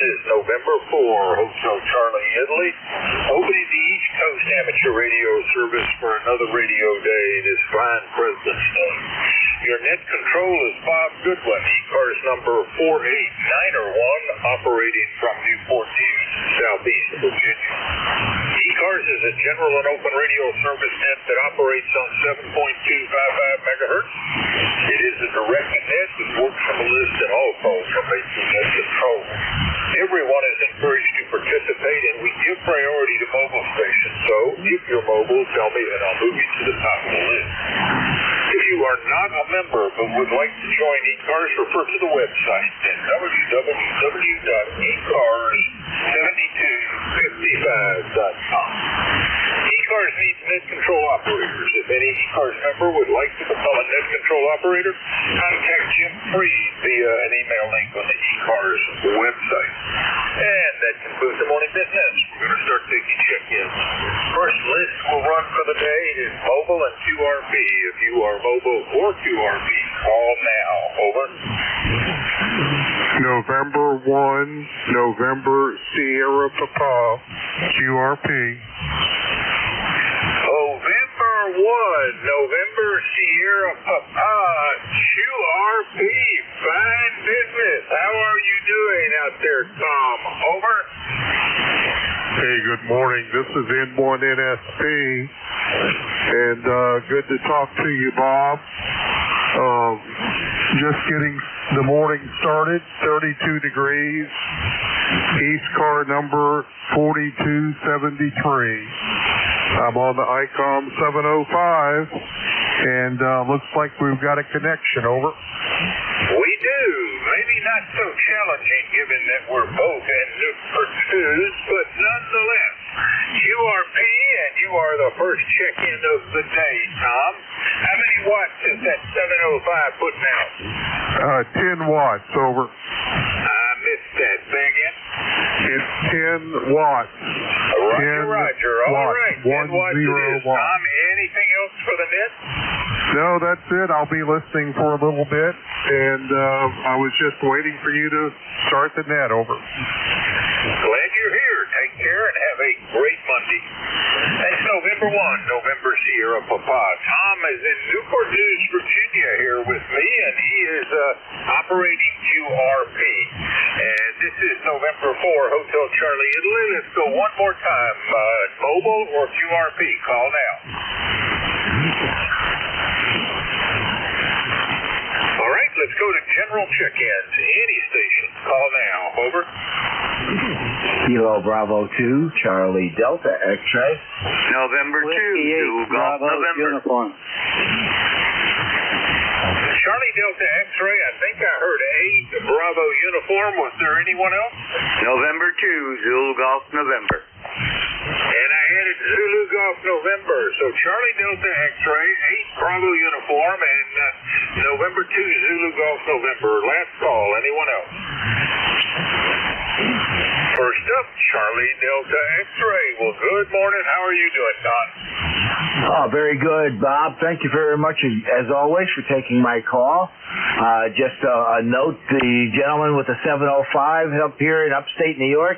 is November 4, Hotel Charlie, Italy, opening the East Coast Amateur Radio Service for another radio day this fine President's Day. Your net control is Bob Goodwin, ECARS number 48901, operating from Newport News, Southeast Virginia. ECARS is a general and open radio service net that operates on 7.255 megahertz. It is a directed net that works from a list and all calls are made through net control. Everyone is encouraged to participate, and we give priority to mobile stations. So, if you're mobile, tell me, and I'll move you to the top of the list. If you are not a member but would like to join ECARS, refer to the website at www.ecars7255.com. ECARS needs net control operators. If any ECARS member would like to become a net control operator, contact Jim Freed via an email link on the ECARS website. And that concludes the morning business. We're going to start taking check-ins. First list we'll run for the day is mobile and QRP. If you are mobile or QRP, call now. Over. November 1, November Sierra Papa, QRP. November 1, November Sierra Papa, QRP. Fine business. How are you doing out there, Tom? Over. Hey, good morning. This is N1NSP, and good to talk to you, Bob. Just getting the morning started, 32 degrees, East car number 4273. I'm on the ICOM 705, and looks like we've got a connection, over. We do. Maybe not so challenging given that we're both in Newport News, but nonetheless, QRP, and you are the first check-in of the day, Tom. How many watts is that 705 putting out? 10 watts, over. I missed that. Say again? It's 10 watts. Roger. All right. 10 watts it is. Tom, anything else for the net? No, that's it. I'll be listening for a little bit, and I was just waiting for you to start the net, over. Glad you're here. Take care and have a great Monday. That's November 1, November Sierra Papa. Tom is in Newport News, Virginia here with me, and he is operating QRP. And this is November 4, Hotel Charlie, Italy. Let's go one more time. Mobile or QRP? Call now. All right, let's go to general check-ins. Any station. Call now. Over. Kilo Bravo 2, Charlie Delta X-ray. November 2, Zulu Golf November. Uniform. Charlie Delta X-ray, I think I heard 8 Bravo uniform. Was there anyone else? November 2, Zulu Golf November. And I added Zulu Golf November. So Charlie Delta X-ray, 8 Bravo uniform, and November 2, Zulu Golf November. Last call. Anyone else? First up, Charlie Delta X-ray. Well, good morning. How are you doing, Don? Oh, very good, Bob. Thank you very much, as always, for taking my call. Just a note, the gentleman with the 705 up here in upstate New York,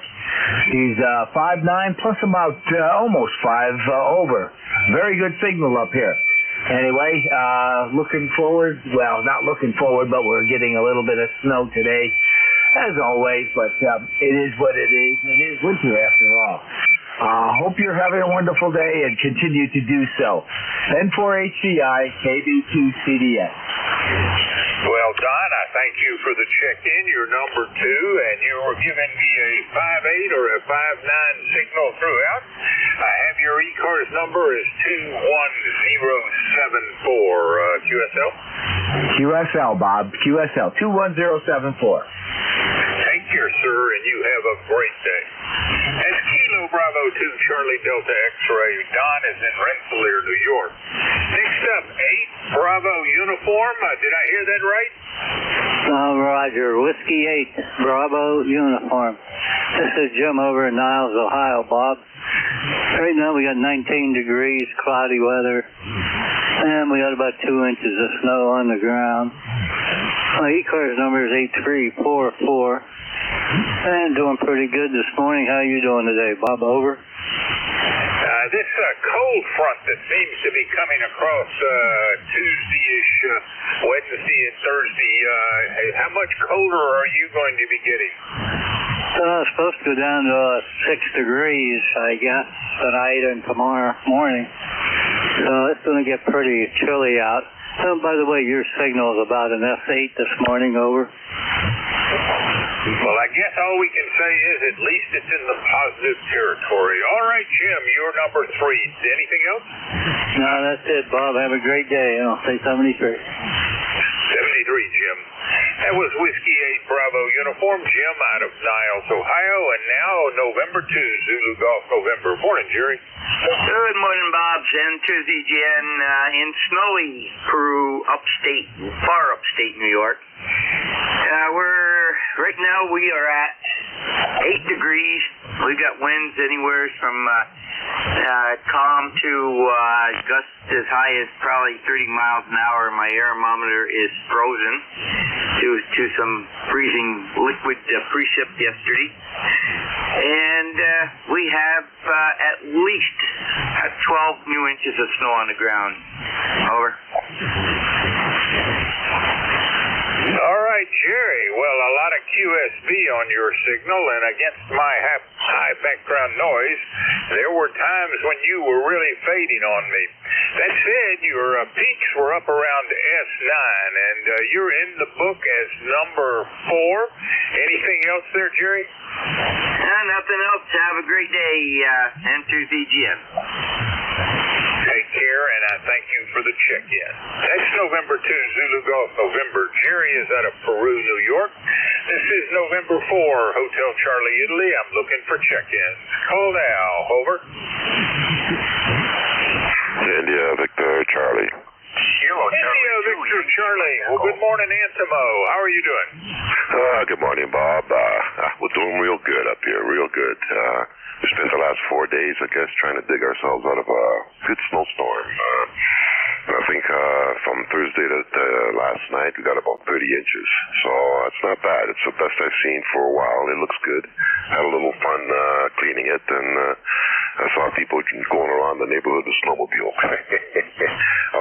he's 5'9", plus about almost 5 over. Very good signal up here. Anyway, looking forward, well, not looking forward, but we're getting a little bit of snow today, as always, but it is what it is. It is winter after all. Hope you're having a wonderful day and continue to do so. N4HCI, KB2CDS. Well, Don, I thank you for the check-in. You're number 2, and you were giving me a 5'8" or a 5'9" signal throughout. I have your ECARS number is 21074, QSL? QSL, Bob. QSL, 21074. Take care, sir, and you have a great day. As Kilo Bravo 2, Charlie Delta X-ray, Don is in Rensselaer, New York. Next up, 8 Bravo uniform. Did I hear that right? Roger. Whiskey 8, Bravo uniform. This is Jim over in Niles, Ohio, Bob. Right now we got 19 degrees, cloudy weather, and we got about 2 inches of snow on the ground. My ECARS number is 8344. And doing pretty good this morning. How you doing today, Bob? Over. This cold front that seems to be coming across Tuesday-ish, Wednesday and Thursday, how much colder are you going to be getting? It's supposed to go down to 6 degrees, I guess, tonight and tomorrow morning. So it's going to get pretty chilly out. Oh, by the way, your signal is about an F8 this morning, over. Well, I guess all we can say is at least it's in the positive territory. All right, Jim, you're number 3. Anything else? No, that's it, Bob. Have a great day. I'll say 73. 73, Jim. That was Whiskey 8 Bravo Uniform, Jim out of Niles, Ohio, and now November 2, Zulu Golf November. Morning, Jerry. Good morning, Bob. And to ZGN in snowy Peru, far upstate New York. Right now we are at 8 degrees. We've got winds anywhere from calm to gusts as high as probably 30 miles an hour. My aerometer is frozen due to some freezing liquid precip yesterday. And we have at least 12 new inches of snow on the ground. Over. All right, Jerry. Well, a lot of QSB on your signal, and against my high background noise, there were times when you were really fading on me. That said, your peaks were up around S9, and you're in the book as number 4. Anything else there, Jerry? Nothing else. Have a great day, N2ZGN. Take care, and I thank you for the check-in. That's November 2, Zulu Golf November. Jerry is out of Peru, New York. This is November 4, Hotel Charlie, Italy. I'm looking for check-ins. Call now. Over. India, Victor, Charlie. Hello, India, Victor, Charlie. Well, good morning, Antimo. How are you doing? Good morning, Bob. We're doing real good up here, real good. We spent the last 4 days, I guess, trying to dig ourselves out of a good snowstorm. I think from Thursday to last night, we got about 30 inches. So it's not bad. It's the best I've seen for a while. It looks good. Had a little fun cleaning it, and I saw people going around the neighborhood with snowmobile.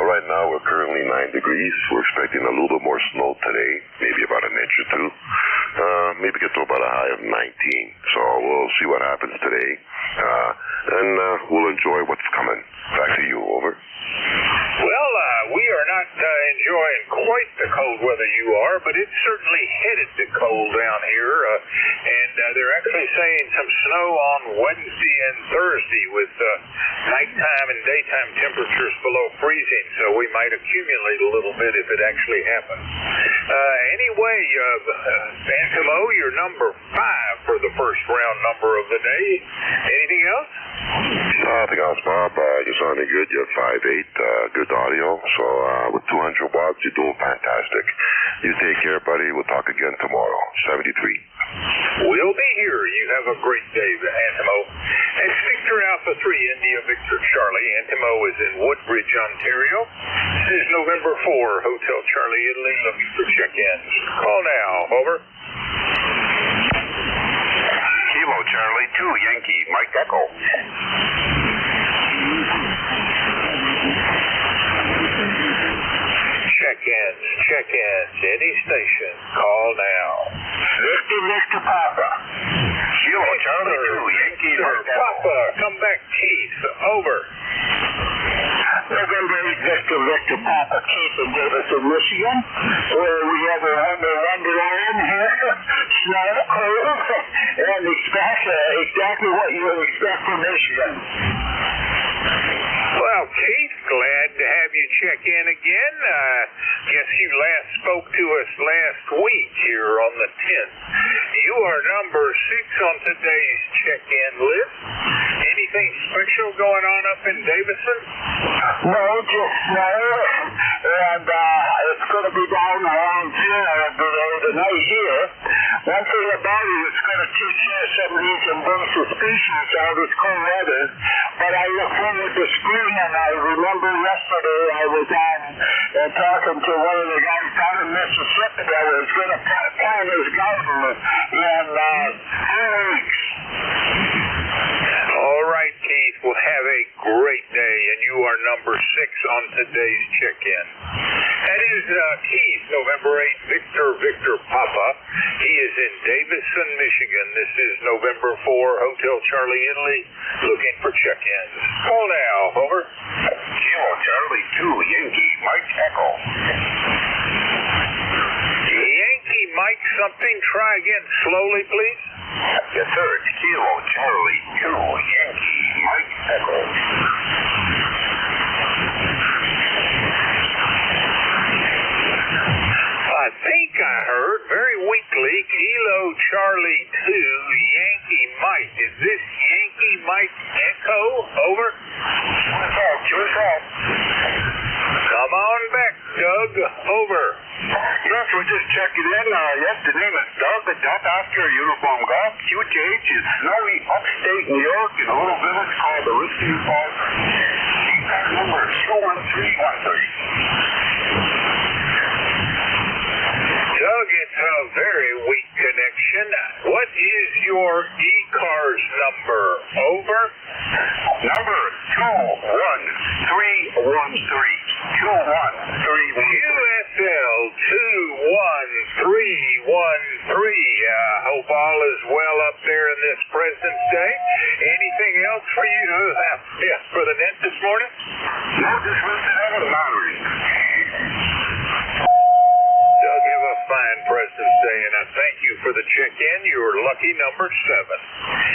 Right now, we're currently 9 degrees. We're expecting a little bit more snow today, maybe about an inch or 2. Maybe get to about a high of 19. So we'll see what happens today. And we'll enjoy what's coming. Back to you, over. Well, we are not enjoying quite the cold weather you are, but it's certainly headed to cold down here. And they're actually saying some snow on Wednesday and Thursday with nighttime and daytime temperatures below freezing. So we might accumulate a little bit if it actually happens. Anyway, Antimo, you're number 5 for the first round number of the day. Anything else? Nothing else, Bob. You're sounding good. You're 5'8", good audio. So with 200 watts, you're doing fantastic. You take care, buddy. We'll talk again tomorrow. 73. We'll be here. You have a great day, Antimo. It's Victor Alpha 3, India Victor Charlie. Antimo is in Woodbridge, Ontario. This is November 4, Hotel Charlie, Italy, looking for check-ins. Call now. Over. Kilo Charlie 2, Yankee, Mike Echo. Check-ins, any station. Call now. Victor Papa. Kilo Charlie 2, Yankee, Mike Echo. Papa, come back, Keith. Over. November 8, Victor Papa, Keith in Davidson, Michigan, where we have a wonderland here, snow, cold, and exactly what you would expect from Michigan. Well, Keith, glad to have you check in again. Guess you last spoke to us last week here on the 10th. You are number 6 on today's check-in list. Anything special going on up in Davison? No, just snow, and it's going to be down around 0 below the night here. One thing about it, it's going to teach some of these invasive species all this cold weather, but I look forward to spring, and I remember yesterday I was on talking to one of the guys down in Mississippi that was going to plant his garden in Jackson, Michigan. This is November 4, Hotel Charlie, Italy, looking for check-ins. Call now, over. Kilo Charlie 2, Yankee, Mike Echo. Yankee Mike something. Try again slowly, please. Yes, sir. It's Kilo Charlie 2, Yankee, Mike Echo. I think I heard very weakly Kilo Charlie 2 Yankee Mike. Is this Yankee Mike Echo? Over. What's up? Come on back, Doug. Over. Yes, we're just checking in. Yes, the name is Doug, the Delta Oscar Uniform Golf. QTH is snowy upstate New York in a little village called the Whiskey Falls. ECARS number 21313. Doug, it's a very weak connection. What is your ECARS number? Over. Number 21313. 21313. USL 21313. Hope all is well up there in this President's Day. Anything else for you for the net this morning? No, just listening out of the battery. Doug, have a fine President's Day, and I thank you for the check-in. You're lucky number 7.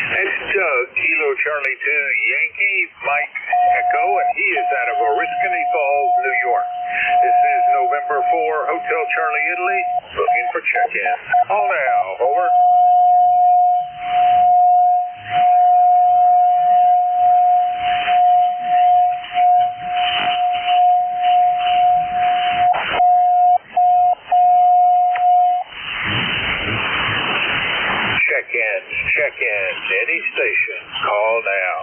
That's Doug, Kilo Charlie 2, Yankee Mike Echo, and he is out of Oriskany Falls, New York. This is November 4, Hotel Charlie, Italy, looking for check-in. Call now, over. Check-ins, any station, call now.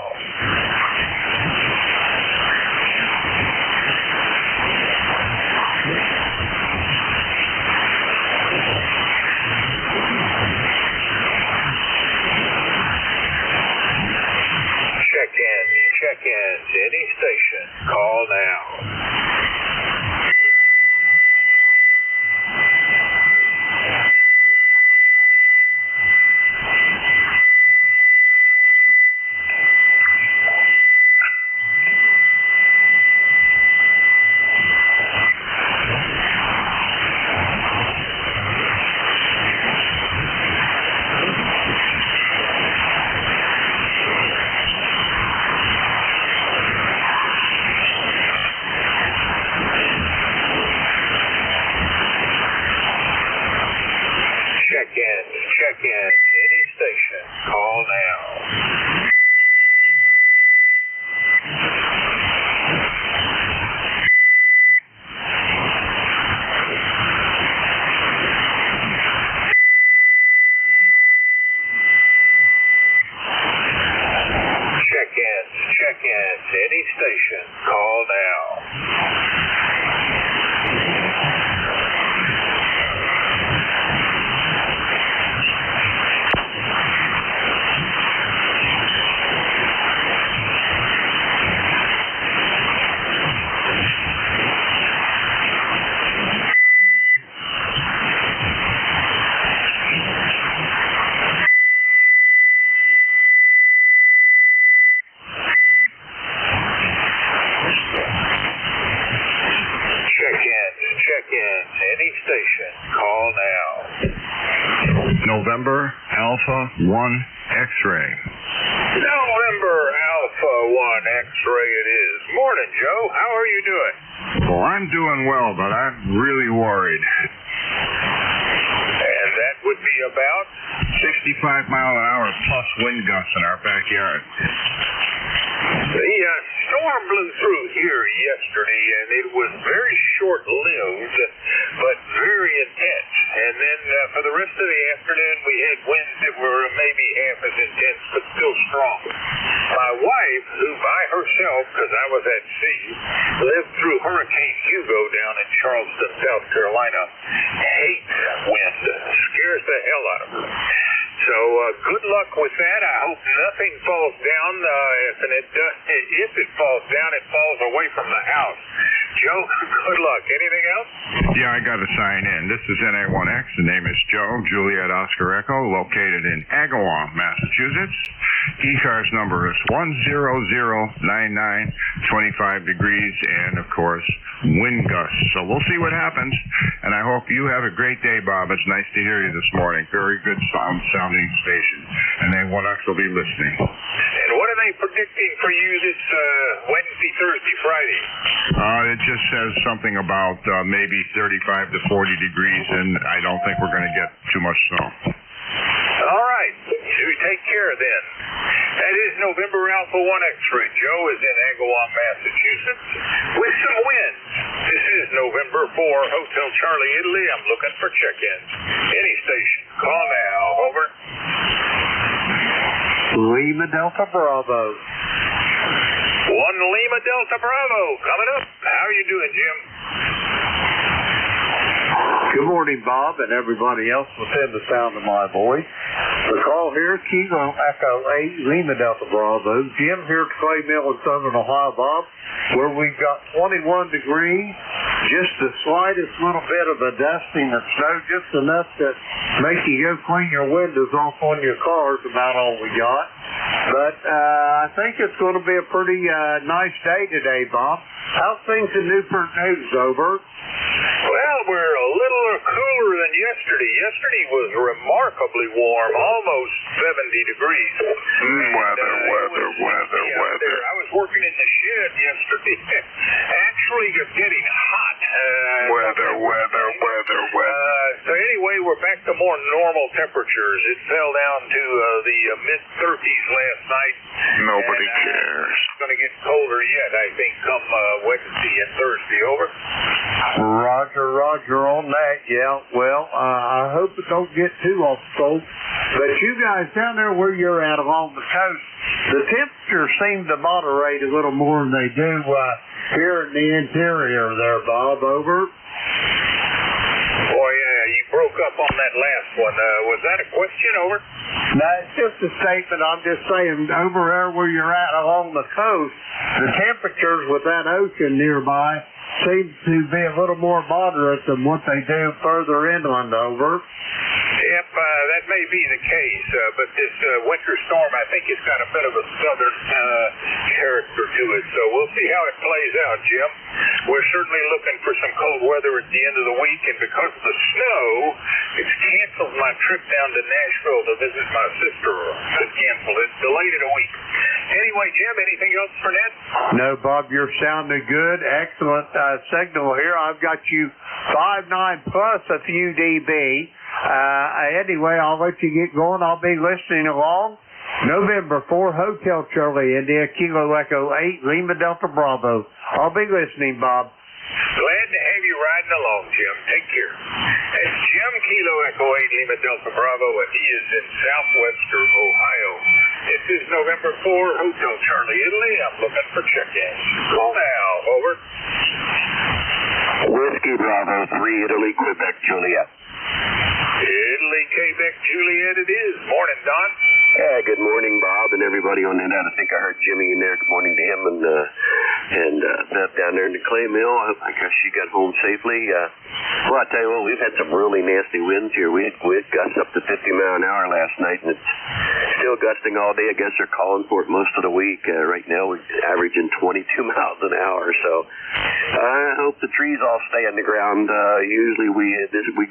Check-ins, any station, call now. Check-ins, any station, call now. Check-ins, any station, call now. Check-ins, any station, call now. November Alpha 1 X-ray. November Alpha 1 X-ray it is. Morning, Joe. How are you doing? Well, I'm doing well, but I'm really worried. And that would be about? 65-mile-an-hour plus wind gusts in our backyard. The storm blew through here yesterday, and it was very short-lived, but very intense. And then for the rest of the afternoon, we had winds that were maybe half as intense, but still strong. My wife, who by herself, because I was at sea, lived through Hurricane Hugo down in Charleston, South Carolina, hates wind. Scares the hell out of her. So good luck with that. I hope nothing falls down. If it falls down, it falls away from the house. Joe, good luck. Anything else? Yeah, I got to sign in. This is NA1X. The name is Joe, Juliet Oscar Echo, located in Agawam, Massachusetts. ECARS number is 10099, 25 degrees, and, of course, wind gusts. So we'll see what happens, and I hope you have a great day, Bob. It's nice to hear you this morning. Very good sounding station, and NA1X will be listening. And what are they predicting for you this Wednesday, Thursday, Friday? It just says something about maybe 35 to 40 degrees, and I don't think we're going to get too much snow. All right. You take care then. That is November Alpha 1 X-ray. Joe is in Agawam, Massachusetts, with some winds. This is November 4, Hotel Charlie, Italy. I'm looking for check-ins. Any station. Call now. Over. Lima Delta Bravo. 1 Lima Delta Bravo. Coming up. How are you doing, Jim? Good morning, Bob, and everybody else within the sound of my voice. The call here, Kilo Echo 8, Lima Delta Bravo. Jim here at Clay Mill in Southern Ohio, Bob, where we've got 21 degrees, just the slightest little bit of a dusting of snow, just enough to make you go clean your windows off on your car is about all we got. But I think it's going to be a pretty nice day today, Bob. How's things in Newport News, over? Well, we're a little cooler than yesterday. Yesterday was remarkably warm, almost 70 degrees. Weather. I was working in the shed yesterday. Actually, it's getting hot. Weather. So anyway, we're back to more normal temperatures. It fell down to the mid-30s last night. Nobody cares. It's going to get colder yet, I think, come Wednesday and Thursday. Over. Roger on that, yeah. Well, I hope it don't get too off cold. But you guys down there where you're at along the coast, the temperatures seem to moderate a little more than they do here in the interior there, Bob. Over. Boy, you broke up on that last one. Was that a question? Over. No, it's just a statement. I'm just saying, over there where you're at along the coast, the temperatures with that ocean nearby seem to be a little more moderate than what they do further inland. Over. Yep, that may be the case, but this winter storm, I think it's got a bit of a southern character to it, so we'll see how it plays out, Jim. We're certainly looking for some cold weather at the end of the week, and because of the snow, it's canceled my trip down to Nashville to visit my sister. Not canceled, it's delayed it a week. Anyway, Jim, anything else for Ned? No, Bob, you're sounding good. Excellent signal here. I've got you 5.9 plus a few dB. Anyway, I'll let you get going. I'll be listening along. November 4, Hotel Charlie, India, Kilo Echo 8, Lima Delta Bravo. I'll be listening, Bob. Glad to have you riding along, Jim. Take care. It's Jim, Kilo Echo 8, Lima Delta Bravo, and he is in southwestern Ohio. This is November 4, Hotel Charlie, Italy. I'm looking for check-in. Call now. Over. Whiskey Bravo 3, Italy, Quebec, Juliet. Italy, Quebec, Juliet it is. Morning, Don. Yeah, good morning, Bob, and everybody on that. I think I heard Jimmy in there. Good morning to him and Beth down there in the Clay Mill. I guess she got home safely. Well, I tell you what, we've had some really nasty winds here. We had gusts up to 50 miles an hour last night, and it's still gusting all day. I guess they're calling for it most of the week. Right now, we're averaging 22 miles an hour. So I hope the trees all stay on the ground. Usually we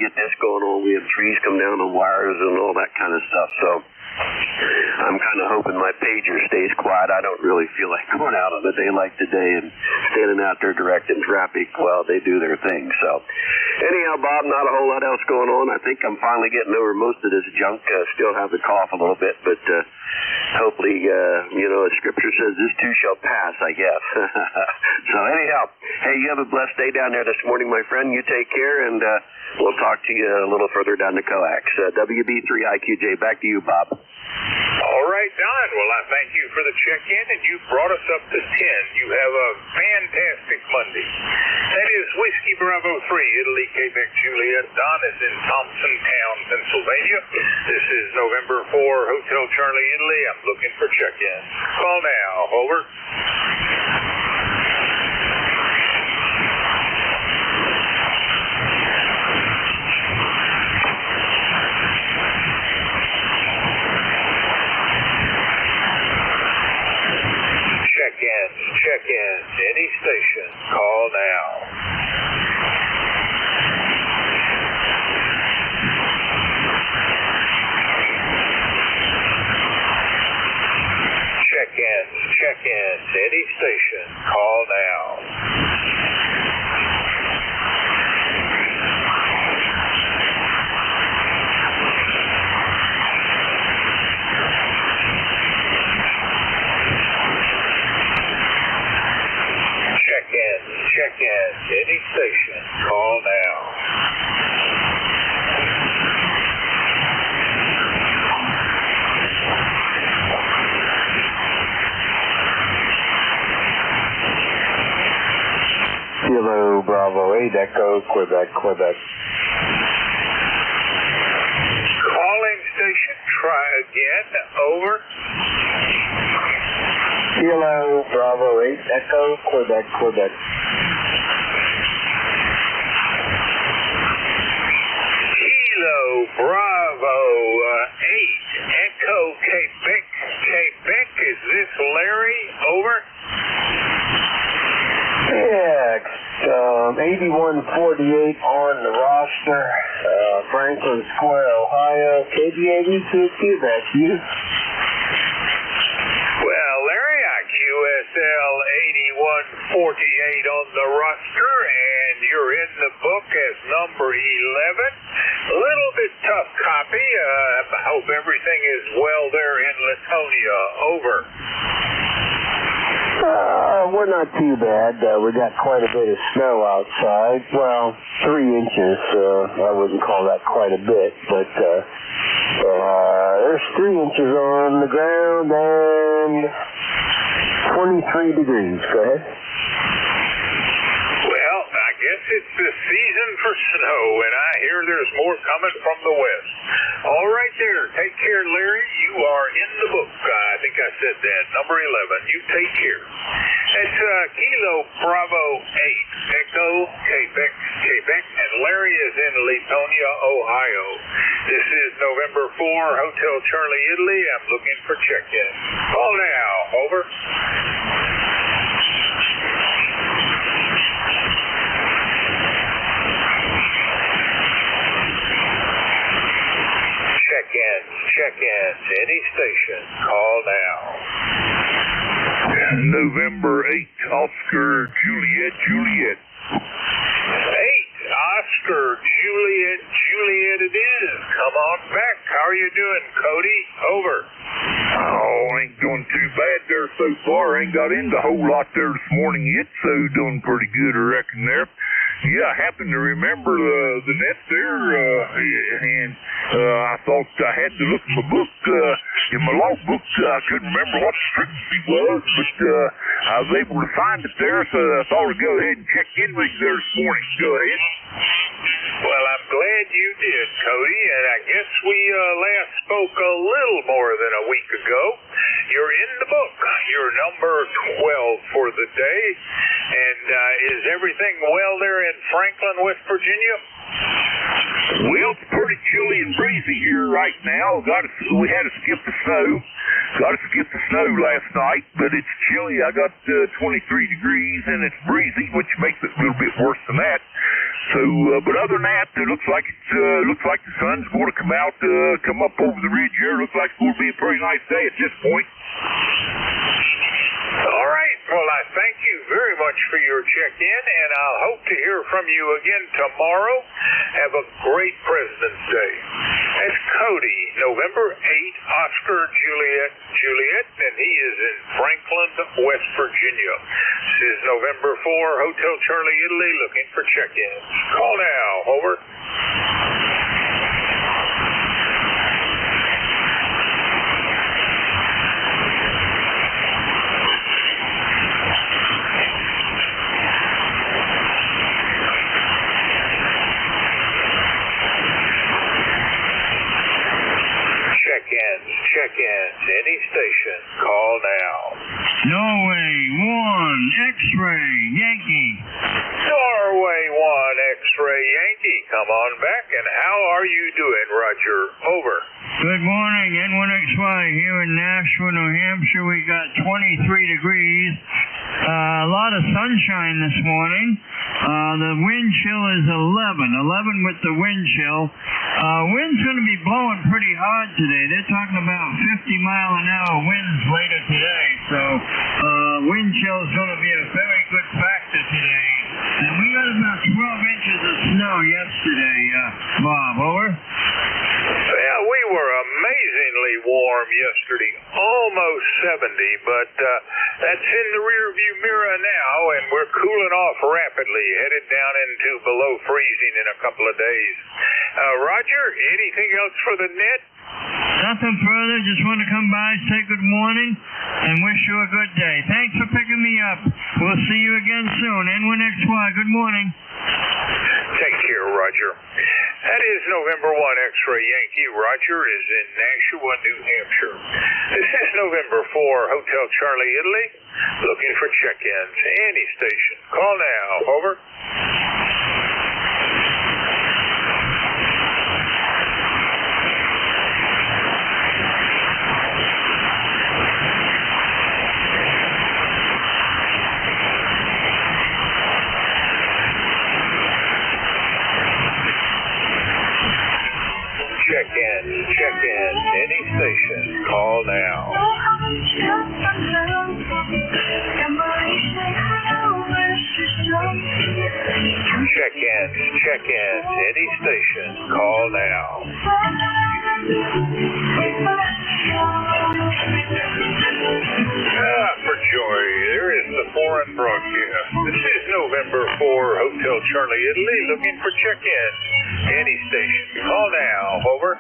get this going on. We have trees come down on wires and all that kind of stuff. So I'm kind of hoping my pager stays quiet. I don't really feel like going out on a day like today and standing out there directing traffic while they do their thing. So anyhow, Bob, not a whole lot else going on. I think I'm finally getting over most of this junk. Still have the cough a little bit, but hopefully, as Scripture says, this too shall pass, I guess. So anyhow, hey, you have a blessed day down there this morning, my friend. You take care, and we'll talk to you a little further down the coax. WB3IQJ, back to you, Bob. All right, Don. Well, I thank you for the check-in, and you brought us up to 10. You have a fantastic Monday. That is Whiskey Bravo 3, Italy, Quebec, Juliet. Don is in Thompsontown, Pennsylvania. This is November 4, Hotel Charlie, Italy. I'm looking for check-in. Call now. Over. Check-in, any station, call now. Check-in, any station, call now. Check-in, any station, call now. Kilo Bravo 8 Echo, Quebec. Calling station, try again, over. Kilo Bravo 8 Echo, Quebec. Kilo Bravo 8 Echo, Quebec. Is this Larry? Over. Yeah, 8148 on the roster. Franklin Square, Ohio. KD82, that's you. Well, Larry, QSL 8148 on the roster, and you're in the book as number 11. A little bit tough copy. I hope everything is well there in Latonia. Over. We're not too bad. We got quite a bit of snow outside. Well, 3 inches. I wouldn't call that quite a bit, but there's 3 inches on the ground and 23 degrees. Go ahead. Well, I guess it's the season for snow, and I hear there's more coming from the west. All right there. Take care, Larry. You are in the book. I think I said that. Number 11. You take care. It's Kilo Bravo 8, Echo, Quebec, and Larry is in Latonia, Ohio. This is November 4, Hotel Charlie, Italy. I'm looking for check-in. Call now. Over. Check-in, any station, call now. November 8, Oscar, Juliet. 8, Oscar, Juliet it is. Come on back. How are you doing, Cody? Over. Oh, ain't doing too bad there so far. Ain't got in the whole lot there this morning yet, so doing pretty good, I reckon there. Yeah, I happen to remember the net there, and I thought I had to look in my book, in my logbook. I couldn't remember what the frequency was, but I was able to find it there, so I thought I'd go ahead and check in with you there this morning. Go ahead. Well, I'm glad you did, Cody, and I guess we last spoke a little more than a week ago. You're in the book. You're number 12 for the day, and is everything well there in Franklin, West Virginia? Well, it's pretty chilly and breezy here right now. We had to skip the snow. Got to skip the snow last night, but it's chilly. I got 23 degrees, and it's breezy, which makes it a little bit worse than that. So, but other than that, it looks like the sun's going to come up over the ridge here. Looks like it's going to be a pretty nice day at this point. All right. Well, I thank you very much for your check-in, and I'll hope to hear from you again tomorrow. Have a great President's Day. That's Cody, November 8, Oscar, Juliet, and he is in Franklin, West Virginia. This is November 4, Hotel Charlie, Italy, looking for check-in. Call now. Over. check-ins, any station, call now. Norway 1 X-ray Yankee. Norway 1 X-ray Yankee, come on back, and how are you doing, Roger? Over. Good morning, N1XY here in Nashville, New Hampshire. We got 23 degrees. A lot of sunshine this morning. The wind chill is 11 with the wind chill. Wind's going to be blowing pretty hard today. They're talking about 50-mile-an-hour winds later today. So wind chill is going to be a very good factor today. And we got about 12 inches of snow yesterday, Bob. Over? Yeah, we were amazingly warm yesterday, almost 70, but that's in the rearview mirror now, and we're cooling off rapidly, headed down into below freezing in a couple of days. Roger, anything else for the net? Nothing further. Just want to come by, say good morning, and wish you a good day. Thanks for picking me up. We'll see you again soon. N1XY, good morning. Take care, Roger. That is November 1 X-ray Yankee. Roger is in Nashua, New Hampshire. This is November 4 Hotel Charlie, Italy. Looking for check-ins. Any station. Call now. Over. Check-in, any station, call now. Check-in, any station, call now. For joy, there is the foreign broadcast. This is November 4 Hotel Charlie, Italy, looking for check-in. Any station, call now. Over.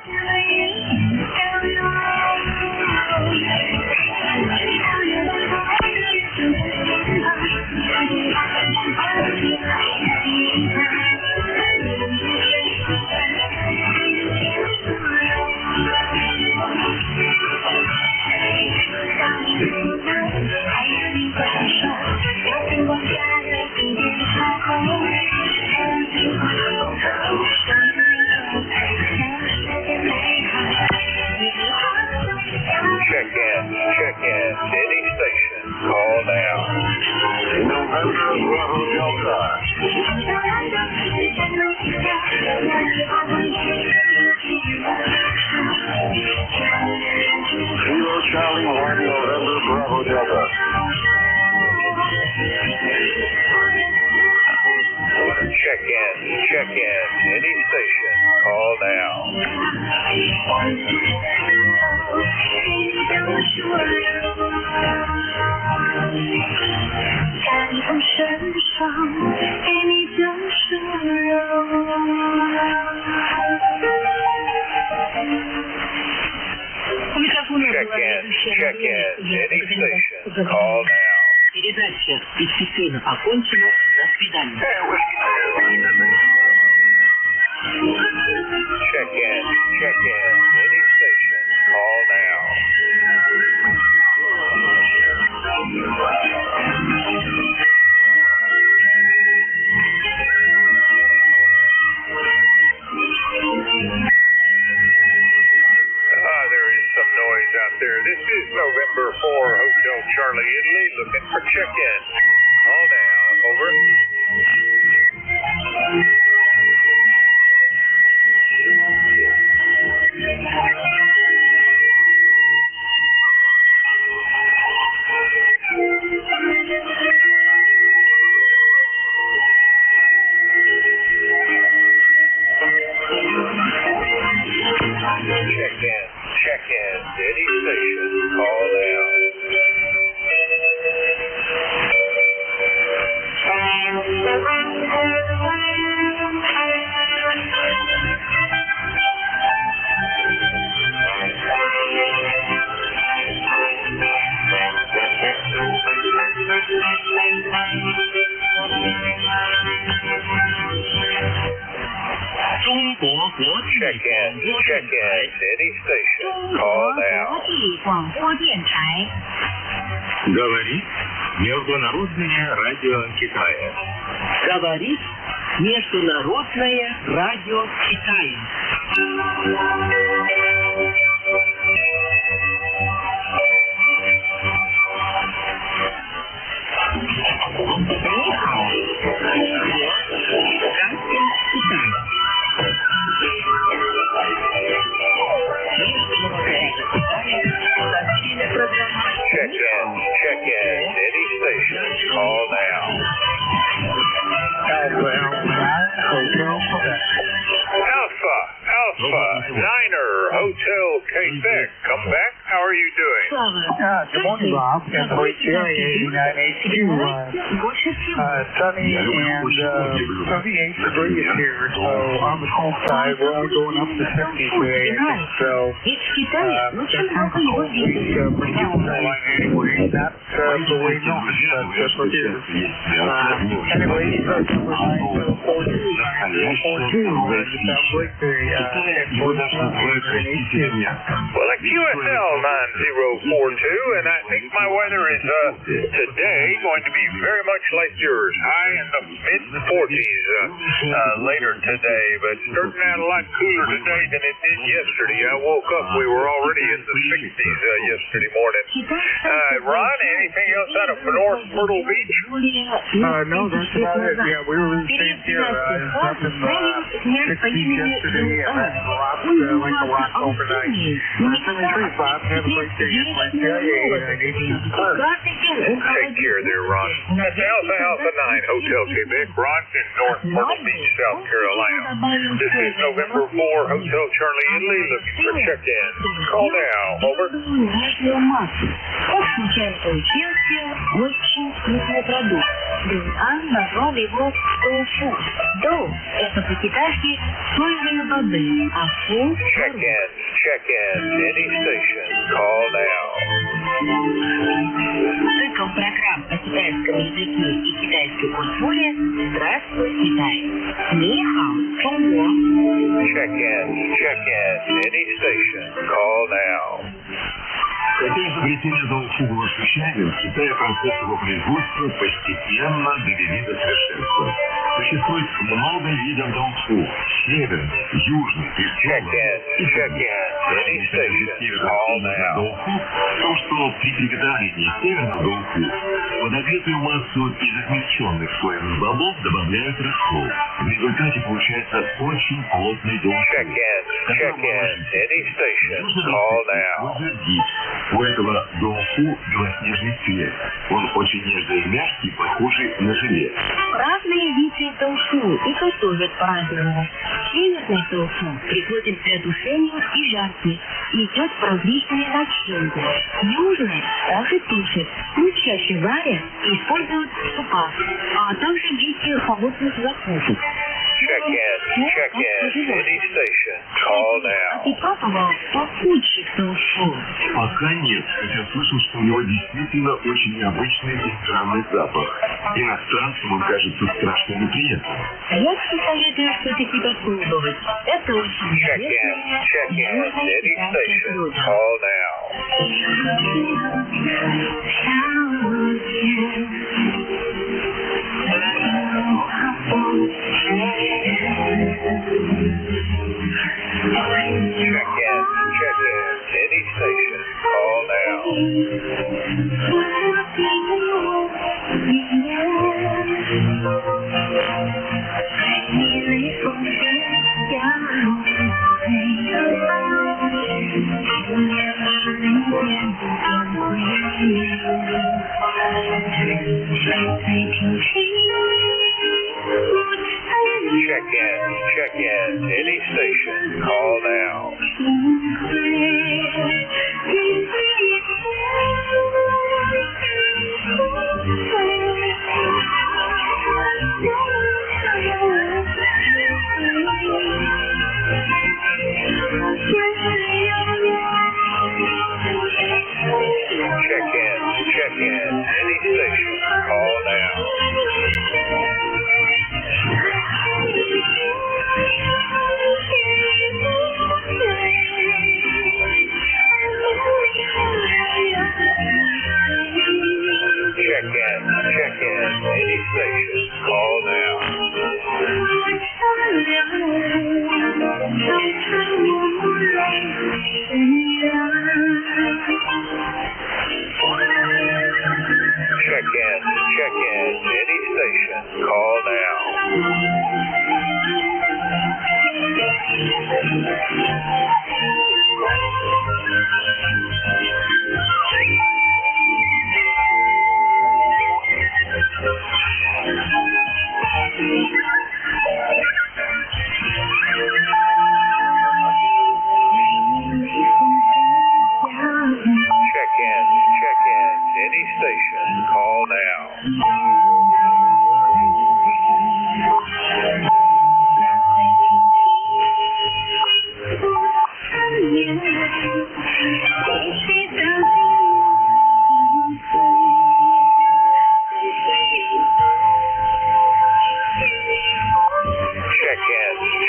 Check-in, any station, call now. November Bravo Delta. Kilo Charlie 1 November Bravo Delta. Check-in, any station, call now. Check-in, any station, call now. Передача действительно окончена. До свидания. Check-in, any station, call now. There is some noise out there. This is November 4 Hotel Charlie, Italy, looking for check-in. Call now. Over. Check-in, any station, call now. check in, any station, call now. 国际广播电台。 Говорит Международное радио Китая. Говорит Международное радио Китая. Check in, any station, call now. Alpha, Niner, Hotel Quebec, come back. How are you doing? Good morning, Bob. And Blake Cherry, 89HQ. Sunny and 38 degrees here. So on the cold side, we're only going up to 50 today. So that's kind of cold week for South Carolina anyway. Not the way north, but for here. Anyway, number 942. South Blake Cherry. Well, a QSL 9042, and I think my weather is today going to be very much like yours, high in the mid-40s later today, but starting out a lot cooler today than it did yesterday. I woke up, we were already in the 60s yesterday morning. Ron, anything else out of North Myrtle Beach? No, that's about it. Yeah, we were in St. Pierre. Up in 60s yesterday, and then like a lot overnight. Bob, have a great day. Take care there, Ron. That's Alpha 9 Hotel Quebec, Ron in North Myrtle Beach, South Carolina. This is November 4 Hotel Charlie Italy looking for check-in. Call now, over. Он случайно получился очень вкусный продукт. Ан назвал его тофу. Доу – это по-китайски соевые бобы, а фу – Check in, any station, call now. Цикл программ о китайском языке и китайской культуре «Здравствуй, Китай». Ни хао, Чонго. Check in, any station, call now. Хотя изобретение доуфу случайным, в Китае процесс его производства постепенно довели до совершенства. Существует много видов доуфу. Северный, южный, Check in, any station, call now. Доуфу в том, что при приготовлении северного доуфу в подогретую массу из измельченных соевых бобов добавляют рассол. В результате получается очень плотный доуфу. Check in, any station, call now. У этого доуфу белоснежный цвет. Он очень нежный и мягкий, похожий на желе. Разные виды тофу и готовят по-разному. Северный тофу пригоден для тушения и жарки, идет по различной начинке. Южный также тушат, но чаще варят и используют в супах, а также в виде холодных закусок. Check in, any station, call now. Ты пробовал попутчик тофу? Пока нет, хотя слышал, что у него действительно очень необычный и странный запах. Иностранцам он кажется страшно неприятным. Я тебе советую все-таки попробовать. Это очень Check in, any station, call now. Call now. Check-ins, any station, call now.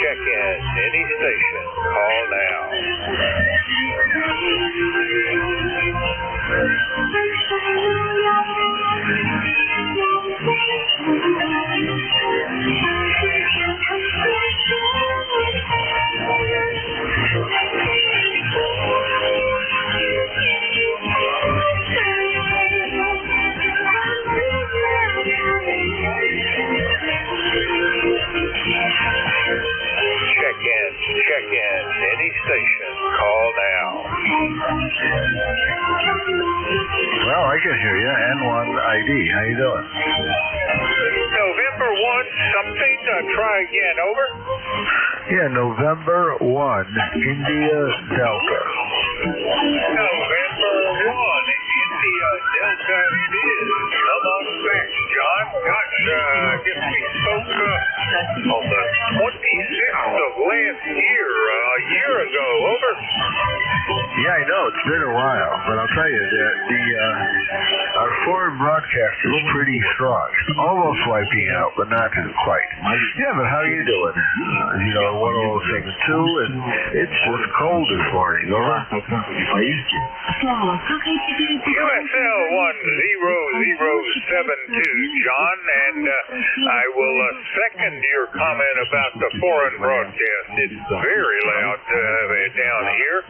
Check-ins, any station, call now. Check-ins, any station, call now. Well, I can hear you. N1ID. How you doing? November 1 something, try again, over. Yeah, November 1, India Delta. November 1, India Delta it is. Come on back, John. Gosh, I guess we spoke on the 26th of last year, a year ago, over. Yeah, I know. It's been a while, but I'll tell you that our foreign broadcast is pretty strong. Almost wiping out, but not quite. Yeah, but how are you doing? 1072, and it's just cold this morning, over. USL 10072, John, and I will second your comment about the foreign broadcast. It's very loud down here.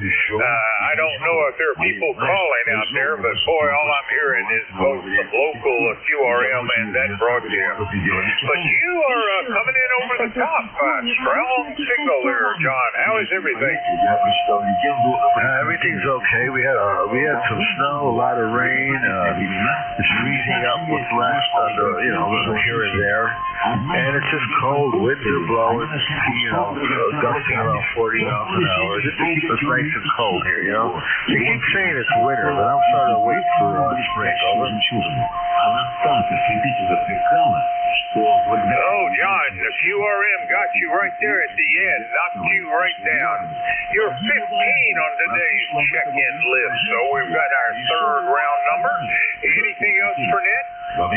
I don't know if there are people calling out there, but boy, all I'm hearing is both the local QRM and that broadcast. But you are coming in over the top. Strong signal there, John. How is everything? Everything's okay. We had some snow, a lot of rain. It's freezing up what's left here and there. And it's just cold. Winds are blowing, gusting about 40 miles an hour. It's nice and cold here, They keep saying it's winter, but I'm starting to wait for spring. Over. Oh, John, the QRM got you right there at the end, knocked you right down. You're 15 on today's check-in list, so we've got our third round number. Anything else for Ned? No,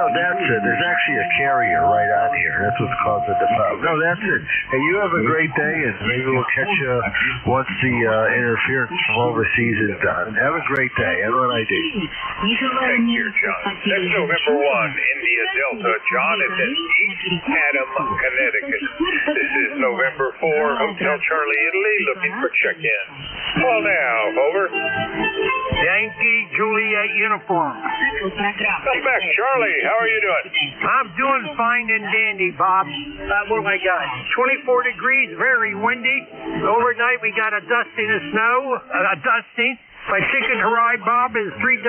that's it. There's actually a carrier right on here. That's what's causing the problem. No, that's it. Hey, you have a great day, and maybe we'll catch you once the interference from overseas is done. Have a great day. N1ID. Take care, John. That's November 1, India Delta. John is in East Haddam, Connecticut. This is November 4, Hotel Charlie, Italy, looking for check-in. Call now, over. Yankee Juliet uniform. Come back, Charlie. How are you doing? I'm doing fine and dandy, Bob. What do I got? 24 degrees, very windy. Overnight we got a dusting of snow, My ticket to ride, Bob, is 30026.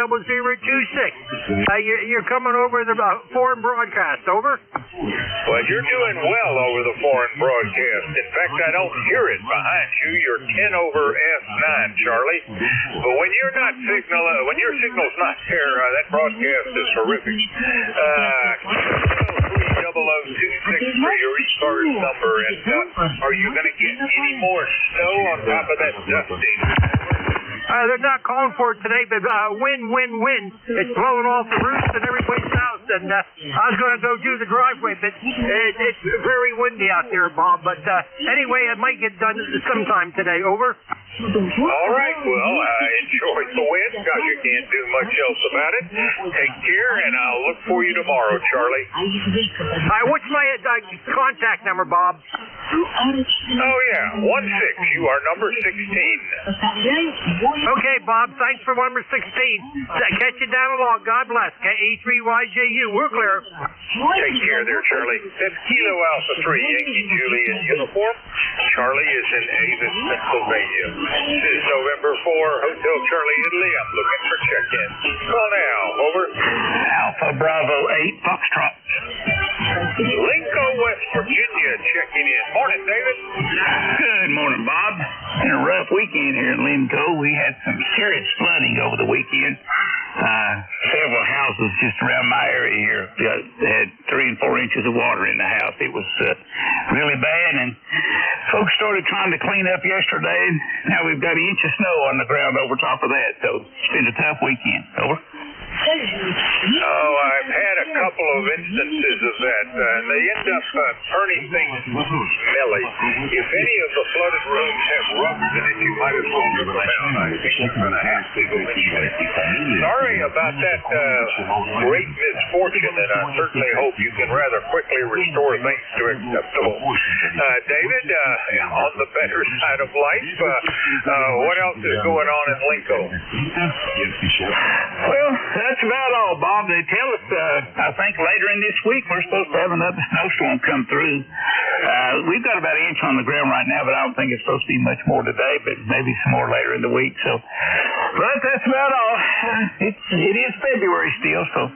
You're coming over the foreign broadcast, over? Well, you're doing well over the foreign broadcast. In fact, I don't hear it behind you. You're 10 over F9, Charlie. But when you're not when your signal's not there, that broadcast is horrific. 30026 for your ECARS number. And are you going to get any more snow on top of that dusting? They're not calling for it today, but wind. It's blowing off the roofs and everybody's house. And I was going to go do the driveway, but it's very windy out there, Bob. But anyway, it might get done sometime today. Over. All right. Well, enjoy the wind because you can't do much else about it. Take care, and I'll look for you tomorrow, Charlie. What's my contact number, Bob? Oh, yeah, 16. You are number 16. Okay, Bob. Thanks for number 16. Catch you down along. God bless. E3YJU. We're clear. Take care there, Charlie. That's Kilo Alpha 3, Yankee Juliet uniform. Charlie is in Avis, Pennsylvania. This is November 4, Hotel Charlie, Italy. I'm looking for check-in. Call now. Over. Alpha Bravo 8, Foxtrot. Linco, West Virginia, checking in. Morning, David. Good morning, Bob. In a rough weekend here in Linco, we had some serious flooding over the weekend. Several houses just around my area here had 3 and 4 inches of water in the house. It was really bad, and folks started trying to clean up yesterday. Now we've got an inch of snow on the ground over top of that, so it's been a tough weekend. Over. Oh, I've had a couple of instances of that. They end up turning things smelly. If any of the flooded rooms have rugs in it, you might as well rip them out. I think you're going to have to eventually. Sorry about that great misfortune, and I certainly hope you can rather quickly restore things to acceptable. David, on the better side of life, what else is going on in Linco? Well, that's about all, Bob. They tell us, I think later in this week, we're supposed to have another snowstorm come through. We've got about an inch on the ground right now, but I don't think it's supposed to be much more today, but maybe some more later in the week. So, but that's about all. It is February still, so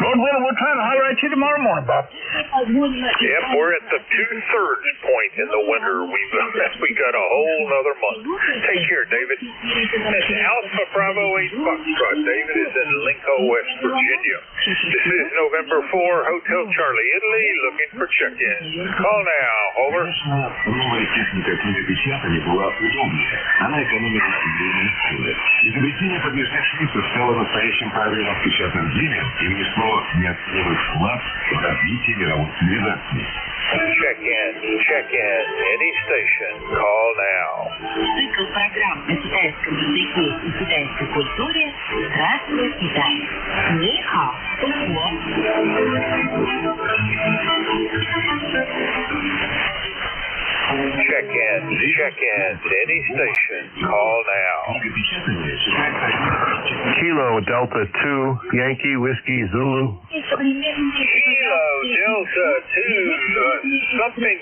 Lord willing, we'll try to holler at you tomorrow morning, Bob. Yep, we're at the 2/3 point in the winter. We got a whole nother month. Take care, David. That's Alpha Bravo 8 Foxtrot. David is in Linco, West Virginia. This is November 4, Hotel Charlie, Italy, looking for check-in. Call now. Over. Новая техника книгопечатания была удобнее. Она экономила время и силы. Изобретение подвижных шрифтов стало настоящим правильным в печатном деле и внесло неоценимый вклад в развитие мировой цивилизации. Check in. Any station. Call now. Цикл программ о китайском языке и китайской культуре «Здравствуй, Китай». Ни хао. Check in. Any station. Call now. Kilo Delta 2, Yankee Whiskey Zulu. Kilo Delta 2, something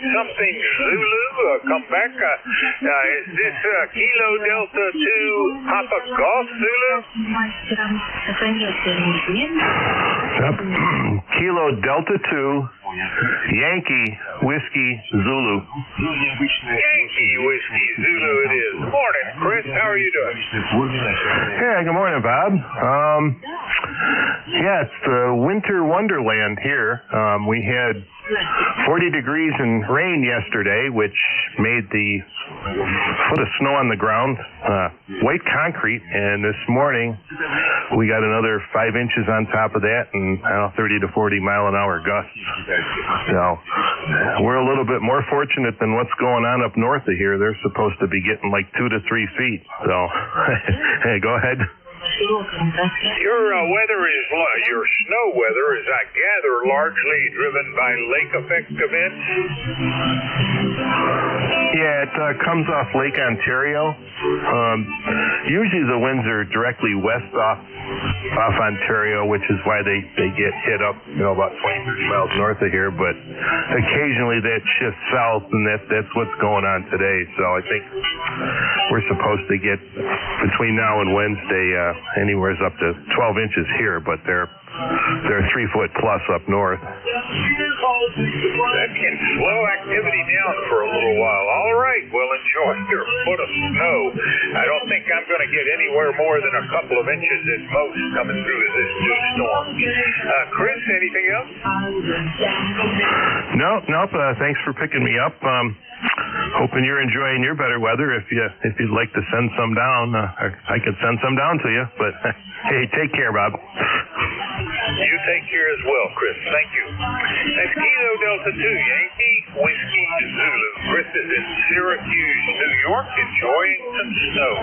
Zulu. Come back. Is this Kilo Delta 2 Papa Golf Zulu? Yep. Kilo Delta 2, Yankee Whiskey Zulu. Yankee Whiskey Zulu it is. Morning, Chris. How are you doing? Yeah, good morning, Bob. Yeah, it's the winter wonderland here. We had 40 degrees and rain yesterday, which made the foot of snow on the ground white concrete, and this morning we got another 5 inches on top of that, and 30 to 40 mile an hour gusts. So we're a little bit more fortunate than what's going on up north of here. They're supposed to be getting like 2 to 3 feet. So hey, go ahead. Your weather is, your snow weather is, I gather, largely driven by lake effect events? Yeah, it comes off Lake Ontario. Usually the winds are directly west off Ontario, which is why they get hit up, about 20-30 miles north of here. But occasionally that shifts south, and that's what's going on today. So I think we're supposed to get between now and Wednesday anywhere up to 12 inches here, but they're 3 foot plus up north. That can slow activity down for a little while. All right, well, enjoy your foot of snow. I don't think I'm going to get anywhere more than a couple of inches at most coming through this new storm. Chris, anything else? Nope. Thanks for picking me up. Hoping you're enjoying your better weather. If you'd like to send some down, I could send some down to you. But hey, take care, Bob. You take care as well, Chris. Thank you. That's Kilo Delta 2, Yankee Whiskey Zulu. Chris is in Syracuse, New York, enjoying some snow.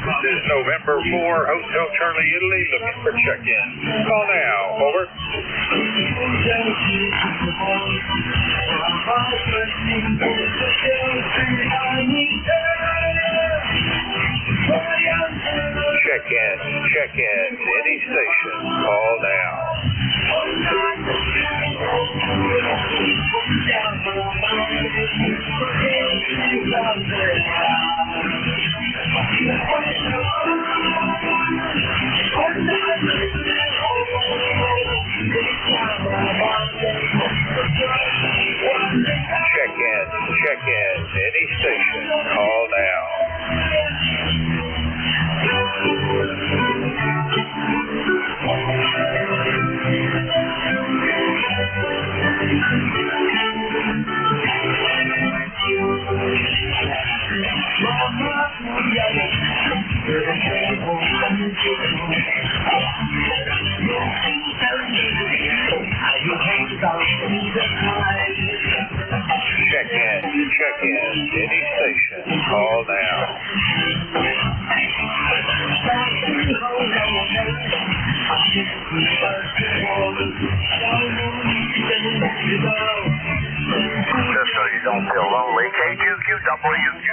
This is is November 4, Hotel Charlie, Italy, looking for check-in. Call now. Over. Check-in. Any station. Call now. Check-in. Any station. Call now. Check-in. Any station. Call now. Just so you don't feel lonely, KQQWQ.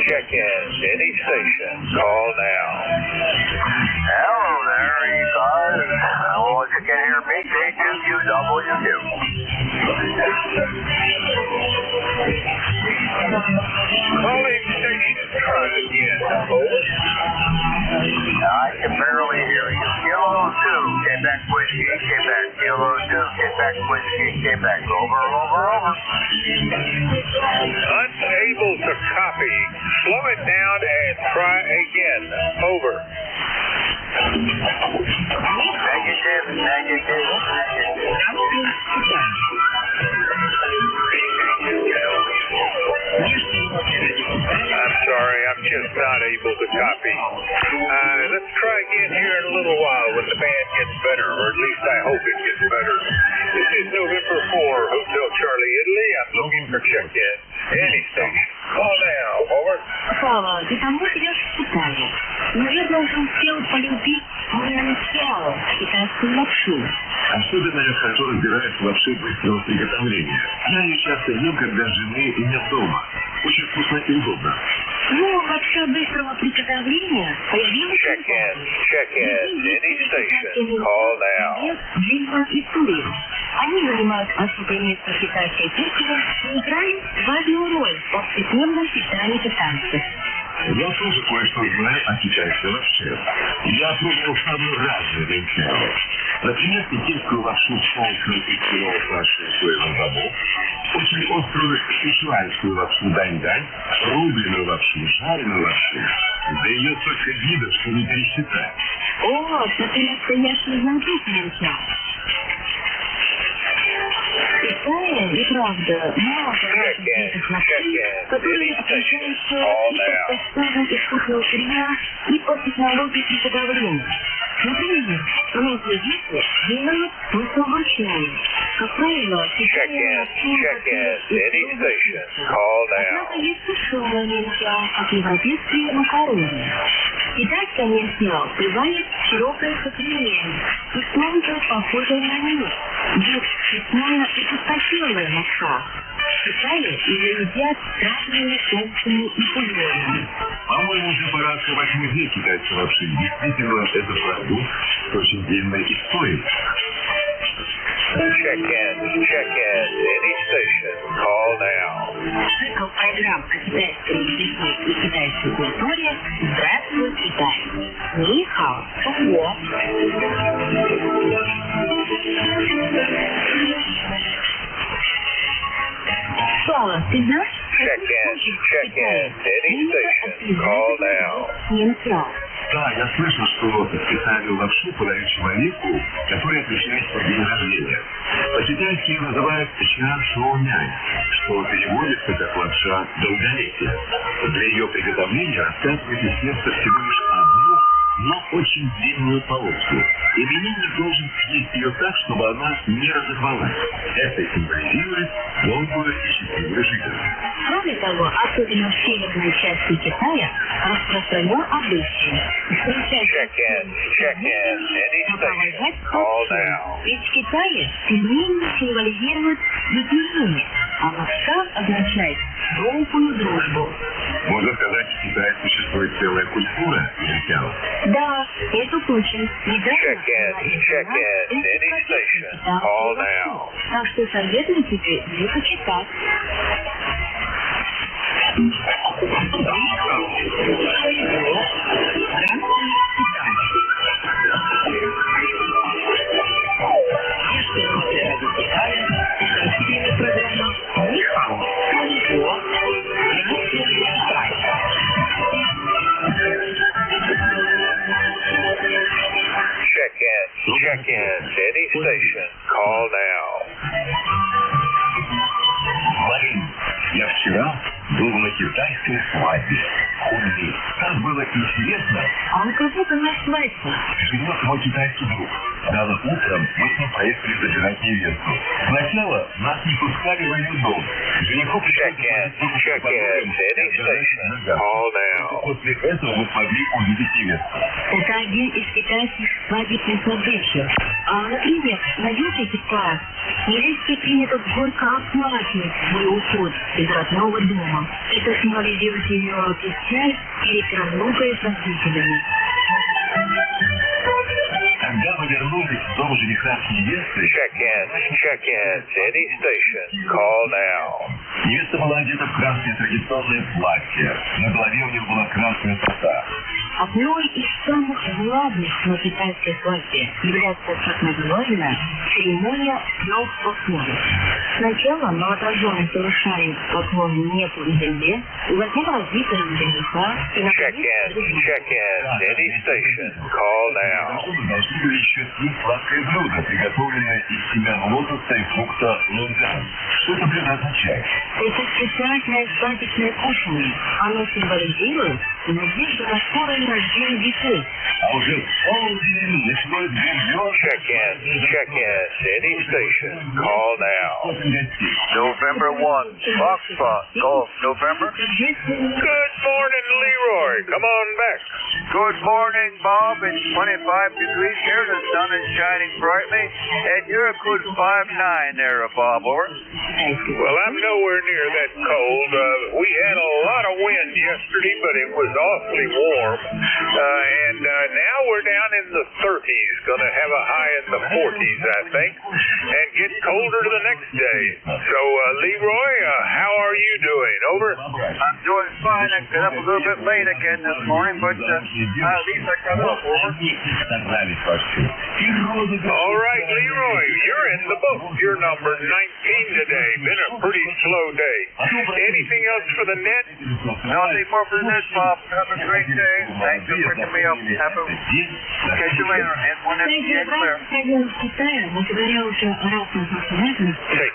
Check-in. Any station. Call now. Hello there, ECARS. Once you can hear me, KQQWQ. Calling station. Try again. Over. I can barely hear you. Kilo 2, Quebec Whiskey, Quebec. Kilo 2, Quebec Whiskey, Quebec. Over. Unable to copy. Slow it down and try again. Over. Negative. I'm sorry, I'm just not able to copy. Let's try again here in a little while when the band gets better, or at least I hope it gets better. This is November 4, Hotel Charlie, Italy. I'm looking for check-in. Any station. Call now. Over. Слава, ты давно живешь в Китае. Наверное, уже успел полюбить Мянсяо, китайскую лапшу. Особенно я хорошо разбираюсь в лапше быстрого приготовления. Я ее часто ем, когда жены и нет дома. Очень вкусно и удобно. Ну, лапша быстрого приготовления появилась Check-in. Any station. Call now. Джинва и Турин. Они занимают особое место в китайской кухне и играют важную роль в повседневном питании китайцев. Я тоже кое-что знаю о китайской лапше. Я пробовал самые разные линчао. Например, пекинскую лапшу с полком и кило фарша соевых бобов, очень острую сычуанскую лапшу дань-дань, рубленую лапшу, жареную лапшу. Да ее столько видов, что не пересчитать. О, это настоящий знаток линчао. В Китае, и правда, много разных лапшей, которые отличаются и по составу и вкусного сырья, и по технологии приготовления. Например, многие виды делают только вручную. Как правило, в Китае однако есть сушеное линчао, как европейские макароны. Китайское линчао бывает широкое сочленение и тонкое, похожее на мед. Есть честная и пустотелая лапша. В Китае ее едят разными соусами и бульонами. По-моему, уже пора открывать музей китайской лапши. Действительно, это продукт с очень длинной историей. Check-in. Any station. Call now. Цикл программ о китайской языке и китайской культуре «Здравствуй, Китай». Ни хао, Чунго. Слава, ты знаешь, Check-in. Any station. Call now. Линчао. Да, я слышал, что специальную лапшу подают человеку, который отвечает по день рождения. По-китайски ее называют ча-шоу-нянь, что переводится как лапша долголетия. Для ее приготовления раскатывают из теста всего лишь одну, но очень длинную полоску. Именинник должен съесть ее так, чтобы она не разорвалась. Это символизирует долгую и счастливую жизнь. Кроме того, особенно в северной части Китая распространен обычай встречать провожать подчеркнуть. Ведь в Китае пельмени символизируют единение, а лапша означает долгую дружбу. Можно сказать, в Китае существует целая культура вегетарианцев. Да, это точно. Недавно так что советую тебе не почитать. Check in to any station. Call now. Марин, я вчера был на китайской свадьбе. Хунли. Там было интересно. А у кого была свадьба? Живет мой китайский друг. Рано утром мы с ним поехали забирать невесту. Сначала нас не пускали в ее дом. Жениху пришлось После этого мы смогли увидеть невесту. Это один из китайских свадебных обычаев. Например, на юге ECARS невесте принято горько оплакивать свой уход из родного дома. Это символизирует ее печаль перед разлукой с родителями. Когда мы вернулись в дом жениха с невестой, Check in to any station. Call now. Невеста была одета в красное традиционное платье. На голове у нее была красная коса. Одной из самых главных на китайской свадьбе является так называемая церемония трех поклонов. Сначала молодожены совершают поклон небу и земле, затем родителям жениха и Check in to any station. Call now. Должны были еще съесть сладкое блюдо, приготовленное из семян лотоса и фрукта лунзан. Что это блюдо означает? Это специальное свадебное кушанье. Оно символизирует надежду на скорое рождение детей. А уже в полдень началось Check in to any station. Call now. November 1, Foxtrot, Golf, November. Good morning, Leroy. Come on back. Good morning, Bob. It's 25 degrees here. The sun is shining brightly. And you're a good 5'9" there, Bob, over. Well, I'm nowhere near that cold. We had a lot of wind yesterday, but it was awfully warm. And now we're down in the 30s. Going to have a high in the 40s, I think. And get colder the next day. So, Leroy, how are you doing? Over? I'm doing fine. I got up a little bit late again this morning, but at least I got up, over. All right, Leroy, you're in the book. You're number 19 today. Been a pretty slow day. Anything else for the net? Nothing more for the net, Bob. Have a great day. Thanks for picking me up. Catch you later. And whenever you get clear. Take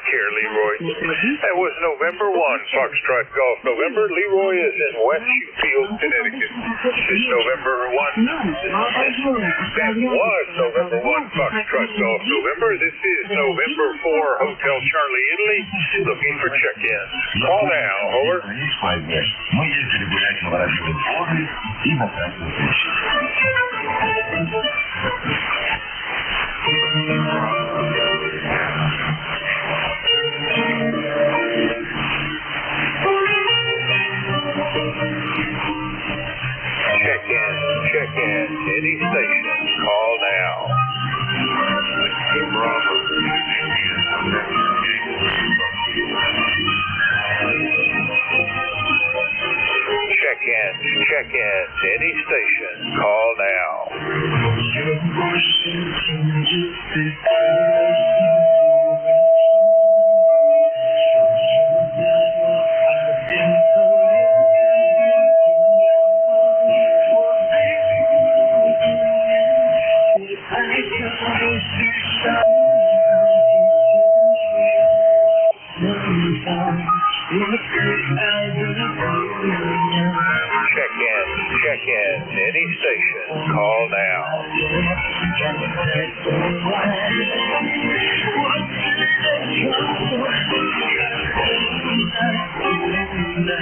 care, Leroy. That was November 1, Foxtrot Golf. November, Leroy is in Westfield, Connecticut. It's November 1. That was November 1, Foxtrot Golf. November, this is November 4, Hotel Charlie, Italy. Looking for check-in. Call now, over. Мы ездили гулять на Воробьевой горы и на Красную площадь. Check in. Any station. Call now. Check in. Any station. Call now. Check in. Any station. Call now. Check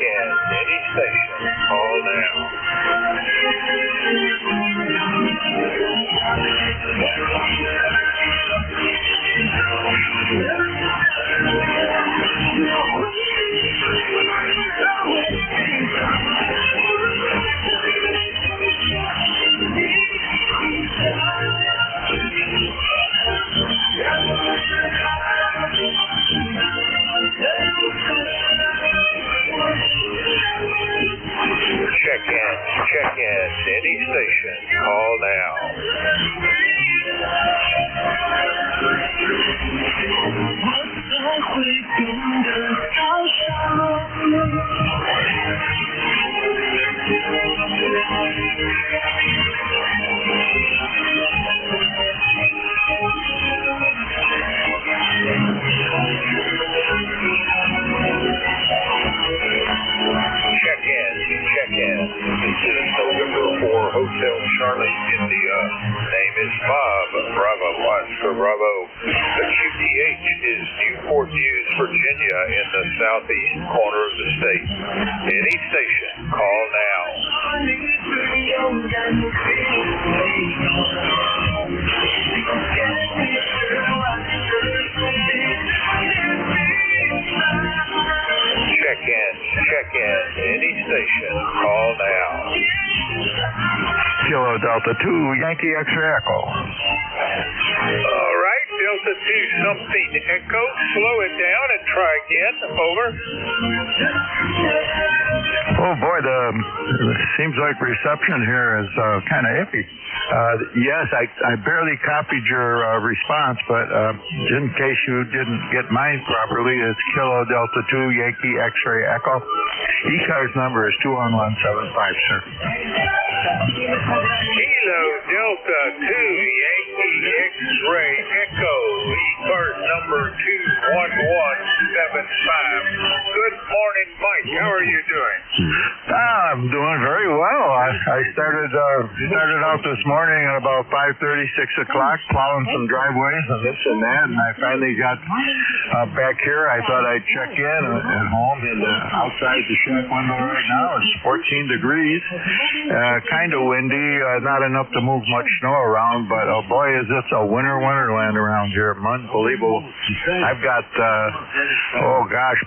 in. Any station. Call now. Check in. Any station. Call now. Check in. This is November 4 Hotel Charlie, India. Name is Bob. Bravo, Oscar, Bravo. The QTH is Newport News, Virginia, in the southeast corner of the state. Any station, call now. Check in. Any station, call now. Kilo Delta 2, Yankee X-ray Echo. All right, Delta 2 something Echo. Slow it down and try again. Over. Oh boy, seems like reception here is kind of iffy. Yes, I barely copied your response, but in case you didn't get mine properly, it's Kilo Delta 2 Yankee X-ray Echo. ECARS number is 21175, sir. Kilo Delta 2 Yankee X-ray Echo. ECARS number 21175. Good morning, Mike. How are you doing? I'm doing very well. I started out this morning at about 5:30, 6 o'clock, plowing some driveways and this and that, and I finally got back here. I thought I'd check in at home, and outside the shack window right now it's 14 degrees, kind of windy, not enough to move much snow around, but oh boy, is this a wonderland around here. Unbelievable. I've got,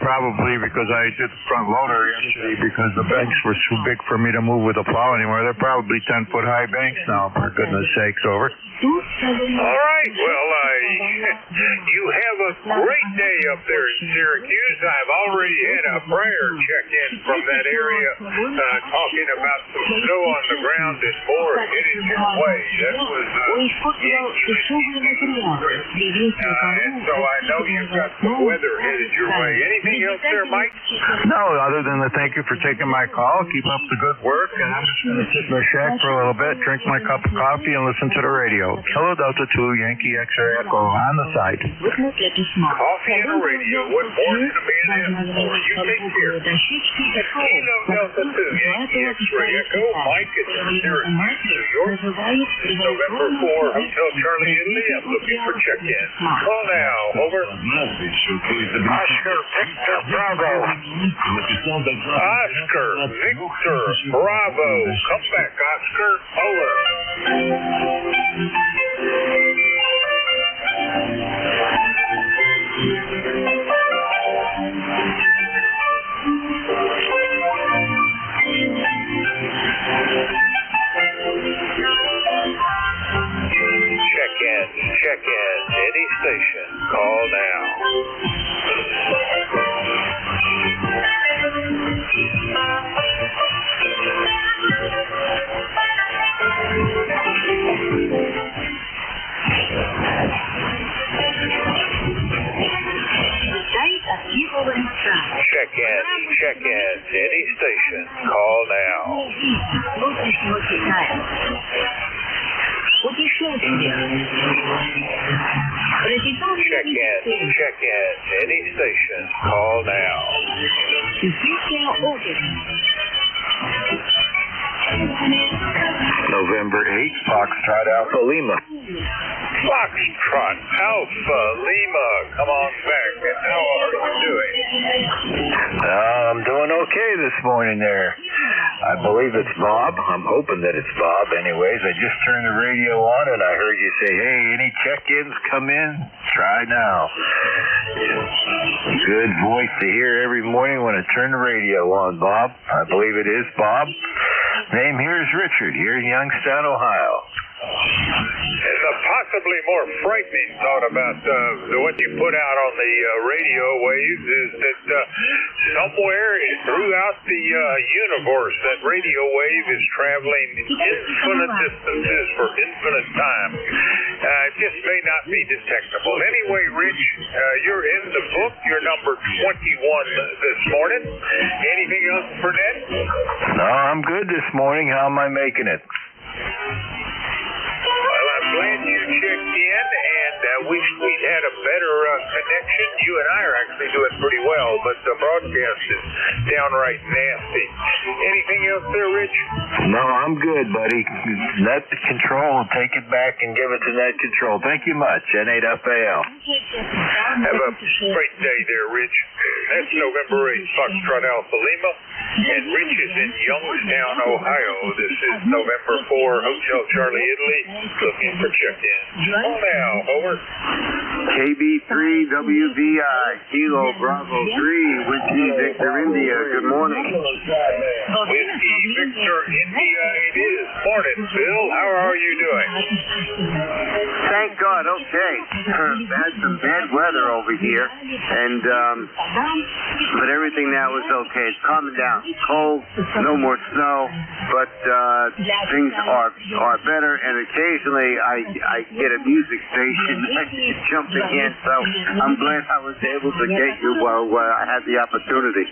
probably because I did the front loader yesterday because the banks were too big for me to move with a plow anymore. They're probably 10-foot high banks now, for goodness sakes. Over. All right. Well, you have a great day up there in Syracuse. I've already had a prayer check-in from that area talking about some snow on the ground and more headed your way. That was and so I know you've got some weather headed your way. Anything else there, Mike? No, other than to thank you for taking my call. Keep up the good work, and I'm just going to sit in the shack for a little bit, drink my cup of coffee, and listen to the radio. Kilo Delta 2 Yankee X-ray Echo on the side. Coffee and radio. What more can a man ask for? You take care. Kilo Delta 2 Yankee X-ray Echo. Mike in Syracuse, New York. November 4 Hotel Charlie, Italy. I'm looking for check-in. Call now. Over. Oscar Victor Bravo. Oscar Victor Bravo. Come back, Oscar. Over. Check in. Any station. Call now. Check in. Any station. Call now. Check in. Any station. Call now. November 8th, Foxtrot Alpha Lima. Foxtrot Alpha Lima, come on back. And how are you doing? I'm doing okay this morning there. I believe it's Bob. I'm hoping that it's Bob. Anyways, I just turned the radio on and I heard you say, hey, any check-ins come in? Try now. Good voice to hear every morning when I turn the radio on, Bob. I believe it is Bob. Name here is Richard, here in Youngstown, Ohio. And the possibly more frightening thought about what you put out on the radio waves is that somewhere throughout the universe, that radio wave is traveling infinite distances for infinite time. It just may not be detectable. Anyway, Rich, you're in the book. You're number 21 this morning. Anything else for Ned? No, I'm good this morning. How am I making it? Well, I'm glad you checked in, and wish we'd had a better connection. You and I are actually doing pretty well, but the broadcast is downright nasty. Anything else there, Rich? No, I'm good, buddy. Net control, take it back and give it to net control. Thank you much, N8FAL. Have a great day there, Rich. That's November 8th, Foxtrot Alpha Lima, and Rich is in Youngstown, Ohio. This is November 4, Hotel Charlie, Italy, looking for check-in. Oh, now, over. KB3WVI, Kilo Bravo 3, Whiskey Victor India. Good morning. Whiskey Victor India it is. Morning, Bill. How are you doing? Thank God, okay. Had some bad weather over here, and but everything now is okay. It's calming down. Cold, no more snow, but things are better, and occasionally I get a music station jumping in, so I'm glad I was able to get you while I had the opportunity.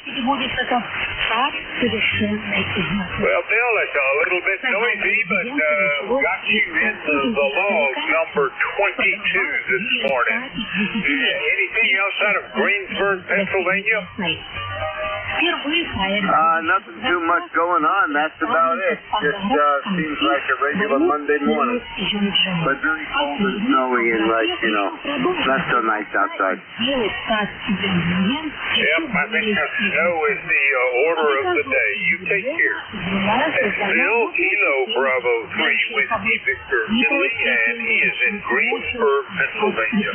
Well, Bill, it's a little bit noisy, but got you into the log number 22 this morning. Anything else out of Greensburg, Pennsylvania? Nothing too much going on. That's about it. Just seems like a regular Monday morning. But very cold and snowy and not so nice outside. Yep, I think snow is the order of the day. You take care. That's Bill, Kilo Bravo 3, Whiskey Victor Italy, and he is in Greensburg, Pennsylvania.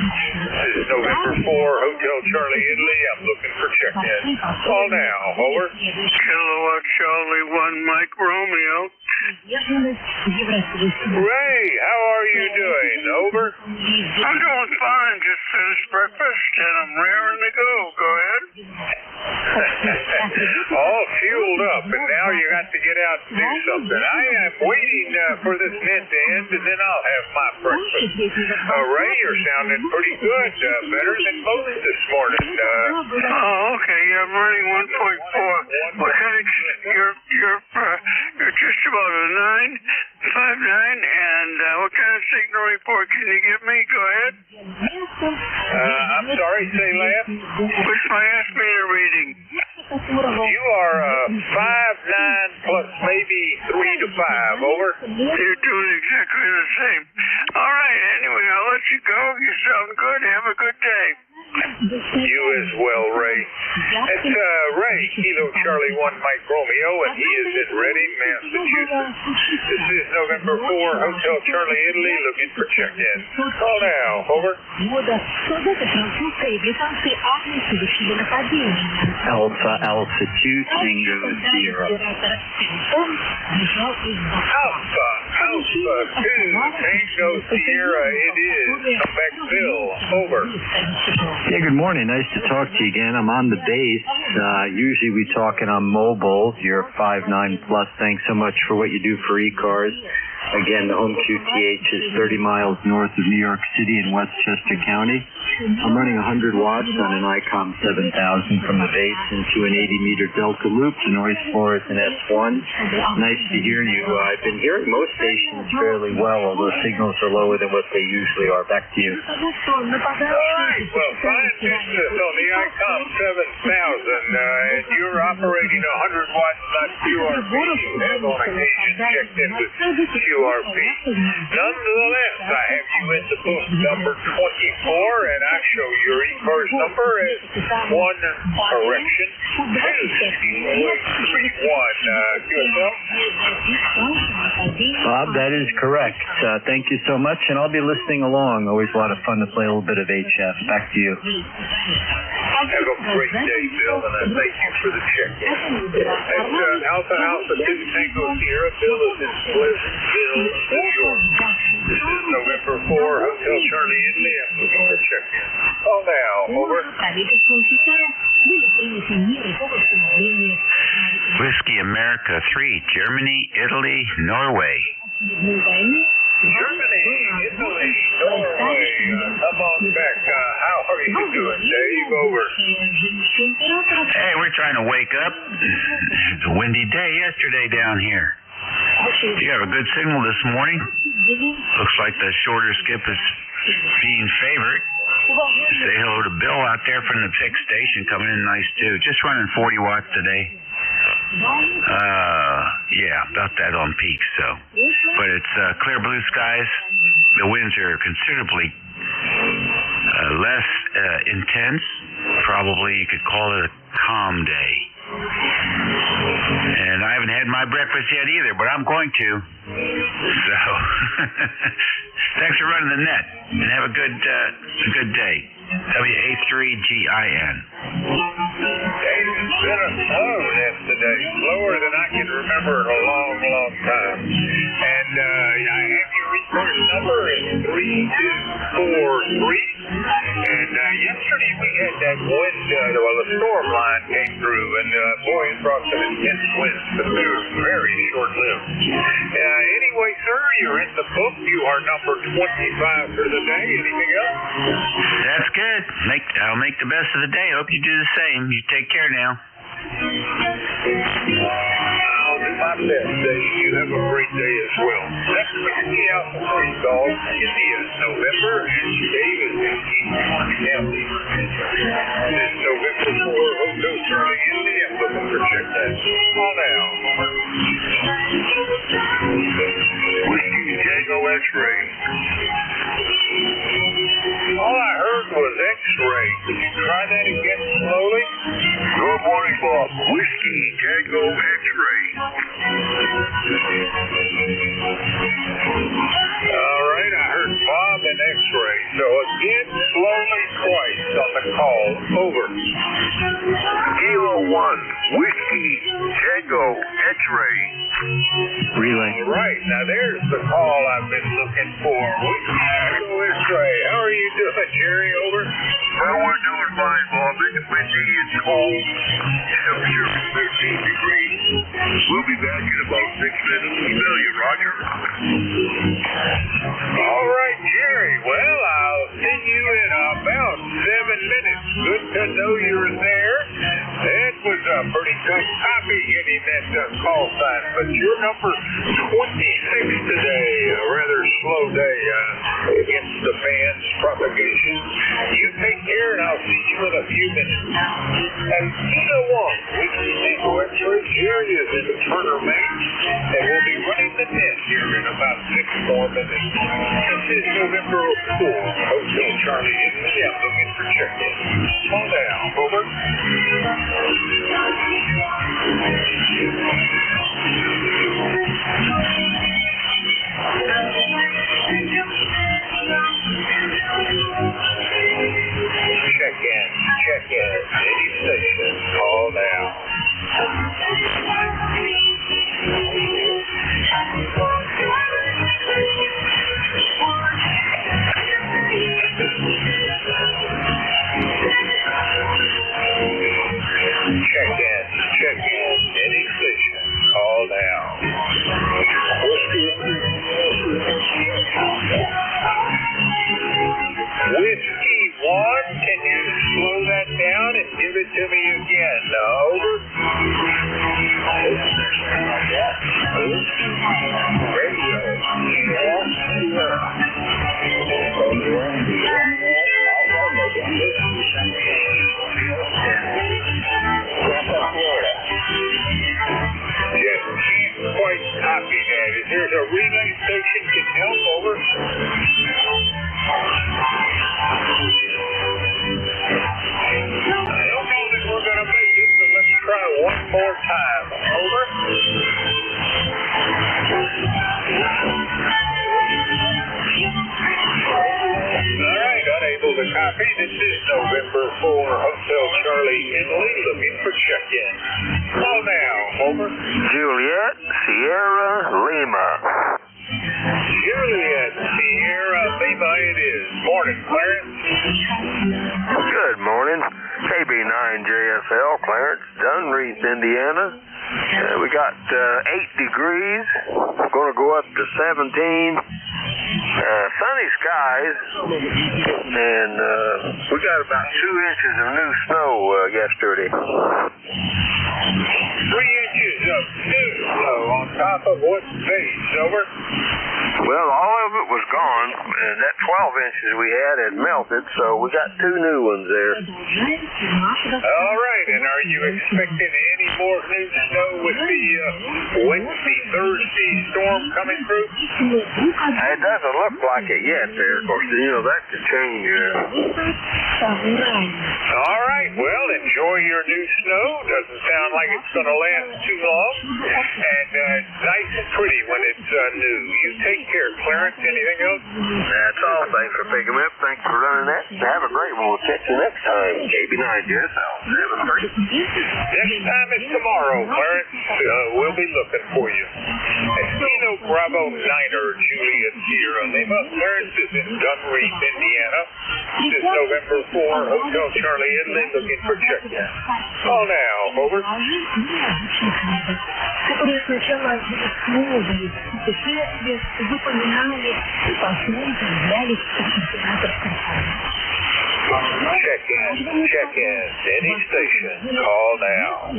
This is November 4, Hotel Charlie, Italy. I'm looking for check-in. Call now. Over. Kilowatt Charlie 1, Mike Romeo. Ray, how are you doing? Over. I'm doing fine. Just finished breakfast and I'm raring to go. Go ahead. All fueled up, and now you got to get out and do something. I am waiting for this net to end, and then I'll have my breakfast. Ray, you're sounding pretty good. Better than most this morning. Okay. Yeah, I'm running 1.4. Mechanics, you're just about a 9.59, and what kind of signal report can you give me? Go ahead. I'm sorry, say last. What's my S-meter reading? You are 5.9 plus maybe 3 to 5. Over. You're doing exactly the same. All right. Anyway, I'll let you go. You sound good. Have a good day. You as well, Ray. It's Ray, Kilo Charlie 1, Mike Romeo, and he is in Reading, Massachusetts. This is November 4, Hotel Charlie, Italy, looking for check-in. Call now. Over. Alpha 2, Tango Sierra. Alpha 2, Tango Sierra, it is. Come back, Bill. Over. Yeah, good morning. Nice to talk to you again. I'm on the base. Usually we talking on mobile. You're 5.9 plus. Thanks so much for what you do for ECARS. Again, the home QTH is 30 miles north of New York City in Westchester County. I'm running 100 watts on an ICOM 7000 from the base into an 80-meter delta loop. The noise floor is an S1. Nice to hear you. I've been hearing most stations fairly well, although signals are lower than what they usually are. Back to you. All right. Well, fine business on the ICOM 7000, and you're operating 100 watts, not QRP. You have on occasion checked in with QRP. Nonetheless, I have you in the book number 24, and I show your ECARS number as one correction. 261. QSL? Bob, that is correct. Thank you so much, and I'll be listening along. Always a lot of fun to play a little bit of HF. Back to you. Have a great day, Bill, and I thank you for the check-in. That's Alpha Alpha 2 Tango Sierra. Bill is in Pleasantville, New York. This is November 4, Hotel Charlie Italy. I'm looking for check-in. Oh, now, over. Whiskey America 3, Germany, Italy, Norway. Germany, Italy, Norway. Come on back. How are you doing, Dave? Over. Hey, we're trying to wake up. It's a windy day yesterday down here. You have a good signal this morning. Looks like the shorter skip is being favored. Say hello to Bill out there from the fixed station, coming in nice too. Just running 40 watts today. Yeah, about that on peak, so. But it's clear blue skies. The winds are considerably less intense. Probably you could call it a calm day. And I haven't had my breakfast yet either, but I'm going to. So, thanks for running the net, and have a good day. WA3GIN. It's been a slow net today, slower than I can remember in a long, long time. And I have your ECARS number is 3243. And yesterday we had that wind, the storm line came through, and boy, it brought some intense winds, but they were very short-lived. Anyway, sir, you're in the book. You are number 25 for the day. Anything else? That's good. I'll make the best of the day. Hope you do the same. You take care now. I'll do my best, Dave. You have a great day as well. Next week, Alpha 3 Golf in November, and Dave is in East County. This is November 4, Hotel Charlie Italy. I'm looking for check that. On now. Whiskey Tango X-Ray. All I heard was X-ray. Could you try that again slowly? Good morning, Bob. Whiskey Tango X-Ray. All right, I heard Bob and X-ray. So again, slowly twice on the call. Over. Kilo 1, Whiskey Tango X-ray. Relay. All right, now there's the call I've been looking for. Whiskey Tango X-ray. How are you doing, Jerry? Over. Well, we're doing fine, Bob. It's windy, it's cold. Temperature is 13 degrees. We'll be back in about 6 minutes. Email you, Roger. All right, Jerry. Well, I'll see you in about 7 minutes. Good to know you're there. That was a pretty tough copy getting that call sign, but you're number 26 today. A rather slow day against the band's propagation. You take care, and I'll see you in a few minutes. And Kilo 1, Whiskey Tango X-ray. Jerry is in the Turner Main, and we'll be running the net here in about 6 more minutes. This is November 4, Hotel Charlie Italy. I'm looking for check-in. Calm down, over. Check in. Any station. Call now. Check in. Any station. Call now. relay station can help, over. I don't know that we're going to make it, but let's try one more time. Over. All right, unable to copy. This is November 4, Hotel Charlie Italy, looking for check-in. Call now, over. Juliet, Sierra, Lima. Juliet, Sierra, Lima it is. Morning, Clarence. Good morning. KB9JSL, Clarence, Dunreath, Indiana. We got 8 degrees. Going to go up to 17. Sunny skies. And we got about 2 inches of new snow yesterday. 3 inches of new snow on top of what base, over? Well, all of it was gone, and that 12 inches we had melted, so we got 2 new ones there. All right, and are you expecting any more new snow with the Wednesday, Thursday storm coming through? It doesn't look like it yet there. Of course, that could change. All right, well, enjoy your new snow. Doesn't sound like it's going to last too long. And it's nice and pretty when it's new. You take care, Clarence. Anything else? That's all. Thanks for picking me up. Thanks for running that. Have a great one. We'll catch you next time. KB9JSL. Next time is tomorrow, Clarence. We'll be looking for you. Kilo Bravo 9er, Juliet Sierra Lima. Clarence is in Dunreath, Indiana. This is November 4, Hotel Charlie Italy, looking for check-in. Call now, over. Которые сначала основывались, путешествия, выполняли, пациенты являлись операторской Check-in, any station, call now.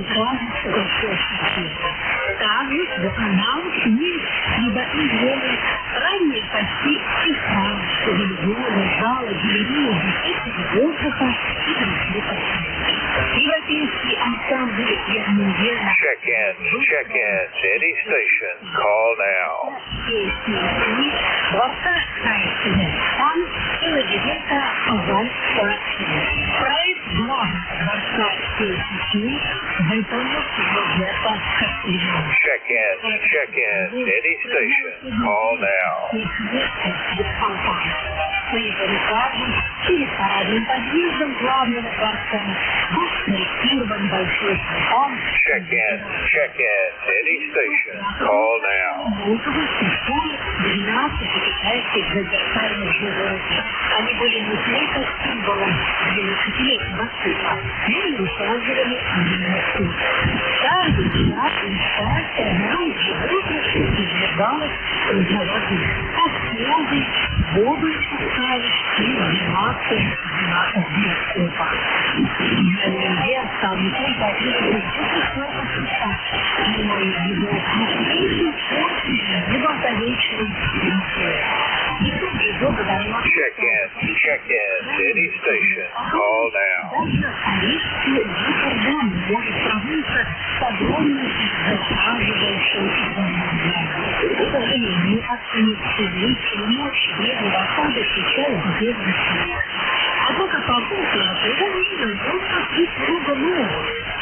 Также выполнялись либо изделия, ранее почти ИКАРS, павильоны, залы, галереи, воздуха и других пациентов. Европейский ансамбль верно. Check-in, any station, call now. Дворца Хайсина, там и лабиринта Овальского. Проект главного дворца Сейсичи выполнился уже по Check-in, any station, call now. Своим через парадным подъездом главного дворца был спроектирован большой фонтан. Check-in, any station, call now. Музыка, скульптуры, 12 китайских зазеркальных животных. Они были не только символом 12-летнего цикла, но и указывали на суть. Каждый час инсталляция новых животных подвергалась международным осмотрам, воду испускали и анимации биоскопа. На земле оставлены такие Check-in, any station, call now.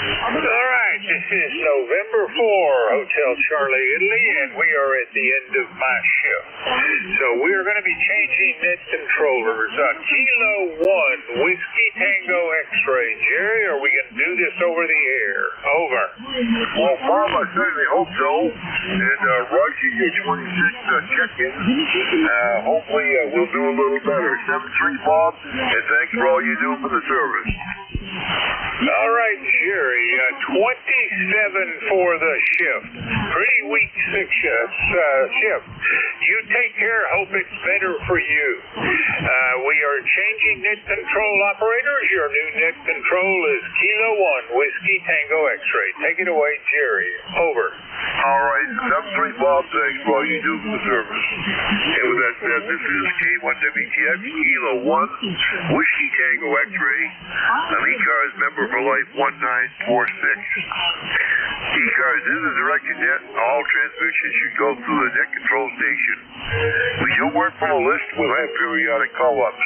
All right, this is November 4, Hotel Charlie Italy, and we are at the end of my shift. So we are going to be changing net controllers. Kilo 1, Whiskey Tango X-Ray. Jerry, are we going to do this over the air? Over. Well, Bob, I certainly hope so. And Roger, your 26 check-in. Hopefully we'll do a little better. 7-3, Bob, and thanks for all you do for the service. All right, Jerry, 27 for the shift. Pretty weak shift. You take care. Hope it's better for you. We are changing net control operators. Your new net control is Kilo 1, Whiskey Tango X-Ray. Take it away, Jerry. Over. All right, 7-3, Bob, thanks for all you do for the service. And with that said, this is K1WTX, Kilo 1, Whiskey Tango X-Ray, an ECARS member for life 1946. ECARS is a directed net. All transmissions should go through the net control station. We do work from a list. We'll have periodic call-ups.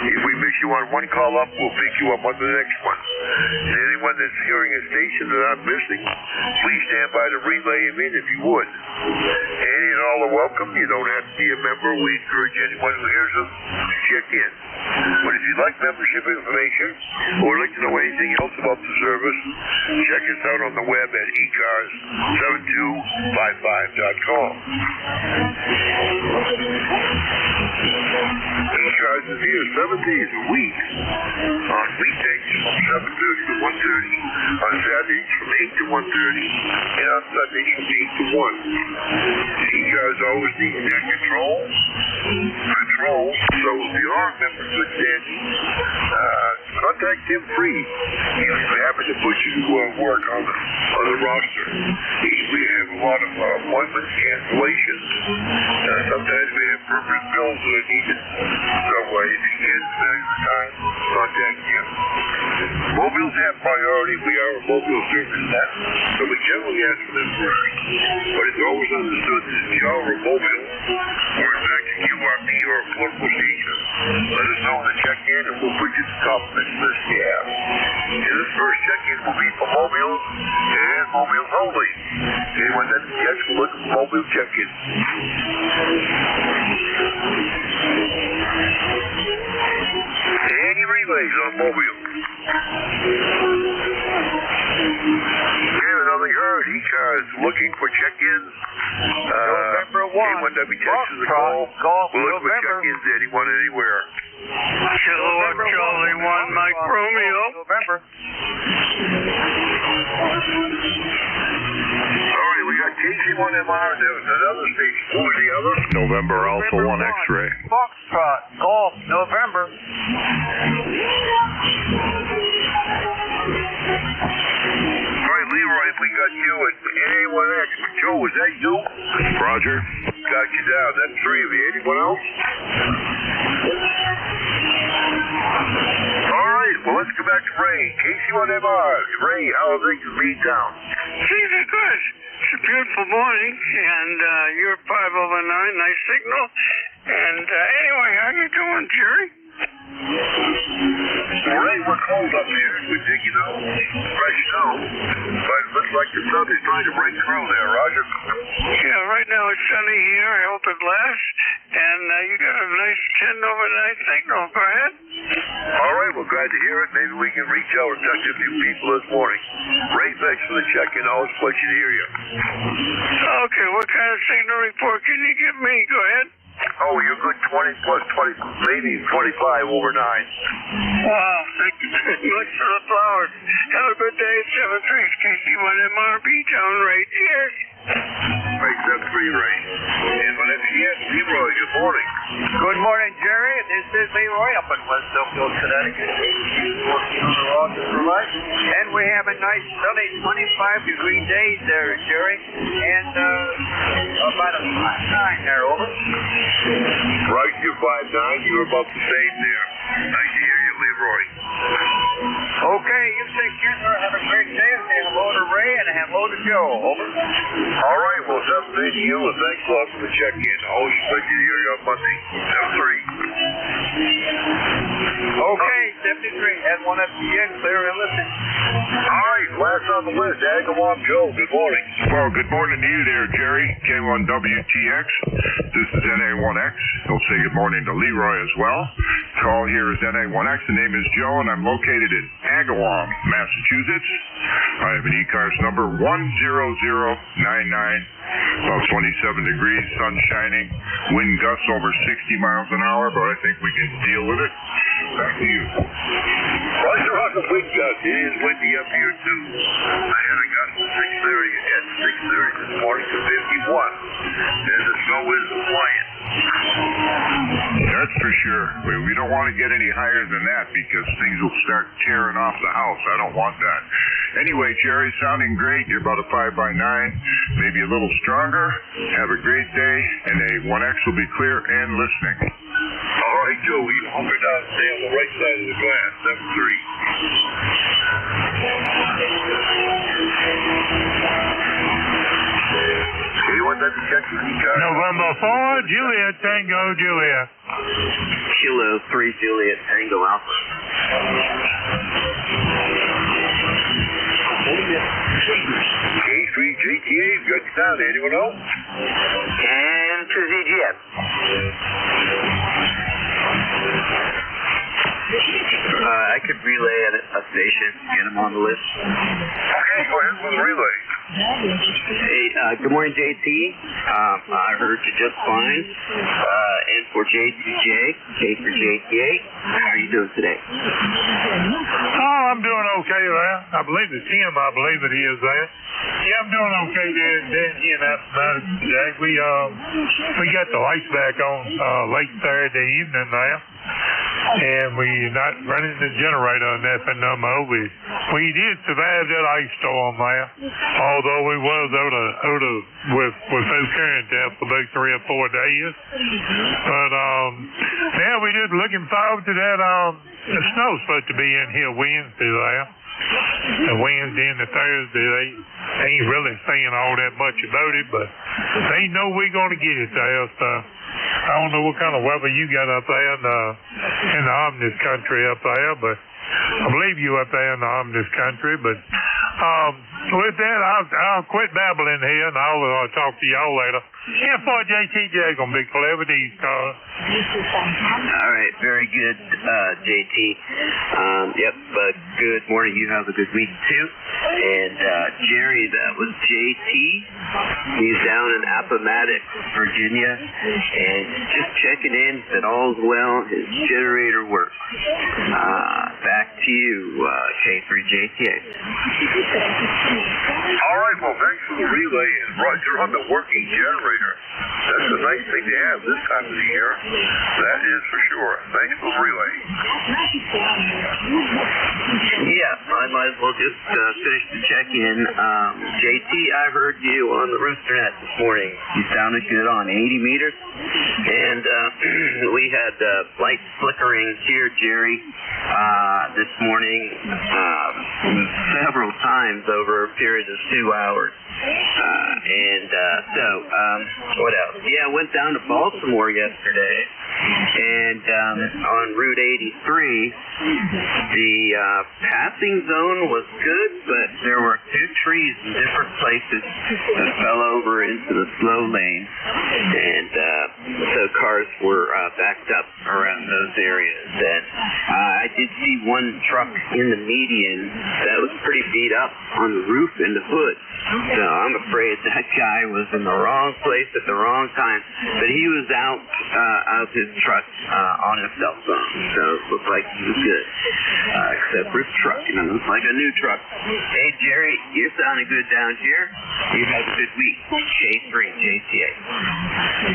If we miss you on one call-up, we'll pick you up on the next one. And anyone that's hearing a station that I'm missing, please stand by to relay him in if you would. Any and all are welcome. You don't have to be a member. We encourage anyone who hears us to check in. But if you'd like membership information or would like to know anything else about the service, check us out on the web at ECARS7255.com. ECARS is here 7 days a week. On weekdays from 7:30 to 1:30. On Saturdays from 8 to 1:30. And on Sundays from 8 to 1. ECARS always needs their control. So if you are a member of good standing, contact him free. He's happy to put you to work on the roster. We have a lot of appointment cancellations. Sometimes we have permanent bills that are needed. So if you can spend your time, contact him. Mobiles have priority. We are a mobile service net, so we generally ask for them first. But it's always understood that if you are a mobile, or in fact a QRP or a political station, let us know to check in and we'll put you to the top of this list you have. And this first check-in will be for mobiles and mobiles only. Anyone that gets will look at mobile check-in. Any relays on mobile? Nothing heard. ECARS looking for check-ins. November 1. Anyone that be texting the call. We're looking for check-ins anyone, anywhere. Kilo Charlie 1, Mike Romeo. November. All right, we got KC1MR. There was another station. What was the other? November Alpha 1 X-ray. Foxtrot, Golf, November. Leroy, we got you at A1X. Joe, is that you? Roger. Got you down. That's 3 of you. Anyone else? All right, well, let's go back to Ray. KC1MR. Ray, how are things in Beantown? Things are good. It's a beautiful morning, and you're 5 over 9. Nice signal. And anyway, how you doing, Jerry? Ray, we're cold up here. We're digging out fresh snow. But it looks like the sun is trying to break through there, Roger. Yeah, right now it's sunny here. I hope it lasts. And you got a nice 10 over 9 signal. Go ahead. All right, we're glad to hear it. Maybe we can reach out and touch a few people this morning. Ray, thanks for the check-in. Always a pleasure to hear you. Okay, what kind of signal report can you give me? Go ahead. Oh, you're good 20 plus 20, maybe 25 over 9. Wow, thank you very much for the flowers. Have a good day. 7-3 KC1MR Beantown Ray. Cheers. Right, that's for you, Ray. And whenever you get Leroy, good morning. Good morning, Jerry. This is Leroy up in West Oakville, Connecticut. Working on the roster for life. And we have a nice sunny 25-degree day there, Jerry. And about a 5.9 there, over. Right, you're 5'9". You're about the same there. Nice to hear you, Leroy. Okay, you take care, sir. Have a great day. Say hello to Ray and hello to Joe. Over. All right, well, 7 days to you, and thanks a lot for the check-in. Always a pleasure to hear you on Monday. 7-3. Okay, 73. And one FTN, clear and listen. All right, last on the list, Agawam Joe. Good morning. Well, good morning to you there, Jerry. K1WTX. This is NA1X. He'll say good morning to Leroy as well. Call here is NA1X. The name is Joe, and I'm located in Agawam, Massachusetts. I have an ECARS number 10099. About 27 degrees, sun shining, wind gusts over 60 miles an hour, but I think we can deal with it. Back to you. Roger, Roger, wind gust. It is windy up here, too. I had a gust at 6:30 this morning to 51. And the snow is flying. That's for sure. We don't want to get any higher than that because things will start tearing off the house. I don't want that. Anyway, Jerry, sounding great. You're about a 5x9, maybe a little stronger. Have a great day, and A1X will be clear and listening. All right, Joe, you hunker down, stay on the right side of the glass. 7-3. check for ECARS. November 4, Juliet, Tango, Juliet. Kilo 3, Juliet, Tango, Alpha. K3JTA, good sound. Anyone else? And to ZGF. I could relay at a station, get them on the list. Okay, go ahead with the relay. Hey, good morning, JT. I heard you just fine. And for J2J, J for JTA, how are you doing today? Oh, I'm doing okay there. I believe it's him. I believe it is there. Yeah, I'm doing okay down here in Appomattox today. We got the lights back on late Saturday evening now. And we're not running the generator on that no more. We did survive that ice storm there, although we was out of with no current there for about 3 or 4 days. But yeah, we just looking forward to that. The snow's supposed to be in here Wednesday there. The Wednesday and the Thursday, they ain't really saying all that much about it, but they know we're gonna get it there. So I don't know what kind of weather you got up there in the Omnis country up there, but I believe you up there in the Omnis country. But with that, I'll quit babbling here, and I'll talk to y'all later. Yeah, for JTJ gonna be clever these cars. All right, very good, JT. Yep, good morning. You have a good week too. And Jerry, that was JT. He's down in Appomattox, Virginia, and just checking in that all's well. His generator works. Back to you, K3JTA. All right, well, thanks for the relay. And Roger on the working generator. That's a nice thing to have this time of the year. That is for sure. Thanks for the relay. Yeah, I might as well just finish the check-in. JT, I heard you on the roosternet this morning. You sounded good on 80 meters. And we had lights flickering here, Jerry, this morning several times over a period of 2 hours. What else? Yeah, I went down to Baltimore yesterday, and on Route 83, the passing zone was good, but there were 2 trees in different places that fell over into the slow lane, and so cars were backed up around those areas. And I did see one truck in the median that was pretty beat up on the roof and the hood. So I'm afraid that guy was in the wrong place at the wrong time. But he was out of his truck on his cell phone. So it looked like he was good. Except for his truck. It looks like a new truck. Hey, Jerry, you're sounding good down here. You have a good week. K3, JTA.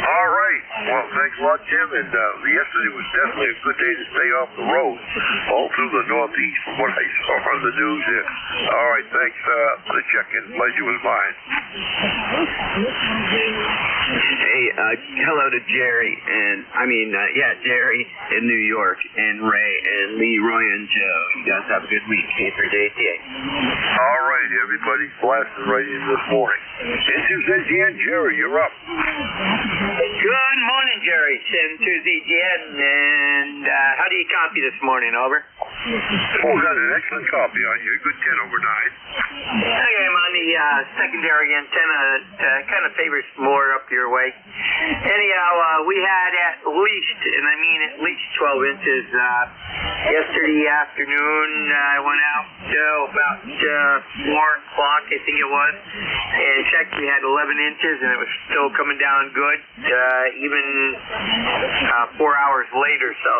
All right. Well, thanks a lot, Jim. And yesterday was definitely a good day to stay off the road. All through the Northeast from what I saw on the news here. All right, thanks for the check-in. Pleasure was mine. Hey, hello to Jerry, and Jerry in New York, and Ray, and Leroy, and Joe. You guys have a good week. K3JTA. All right, everybody, blasting right in this morning. N2ZGN, Jerry, you're up. Good morning, Jerry. N2ZGN, and how do you copy this morning? Over. Oh, got an excellent copy on you. Good 10 over 9. Okay, I'm on the secondary antenna. Kind of favors more up your way. Anyhow, we had at least, and I mean at least 12 inches yesterday afternoon. I went out till about 4 o'clock, I think it was, and checked. We had 11 inches, and it was still coming down good, even 4 hours later. So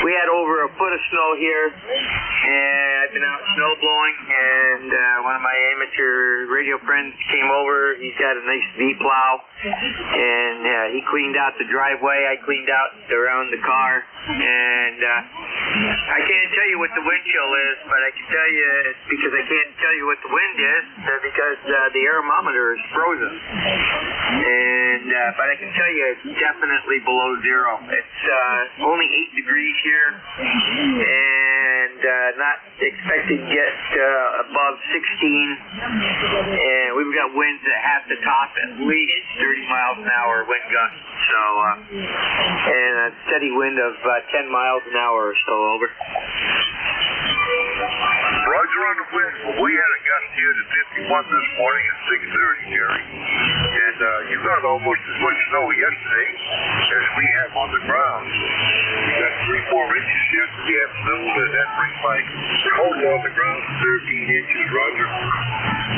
we had over a foot of snow here, and I've been out snow blowing, and one of my amateur radio friends came over. He's got a nice V-plow, and he cleaned out the driveway. I cleaned out around the car, and I can't tell you what the wind chill is, but I can tell you, because I can't tell you what the wind is, because the aerometer is frozen. And but I can tell you it's definitely below zero. It's only 8 degrees here, and not expected to get above 16, and we've got winds that have to top at least 30 miles an hour wind gusts. So, and a steady wind of 10 miles an hour or so. Over. Roger on the wind. Well, we had a gust here to 51 this morning at 6:30, Jerry. And you got almost as much snow yesterday as we have on the ground. We got 3-4 inches yesterday afternoon, and that brings my total on the ground to 13 inches, Roger.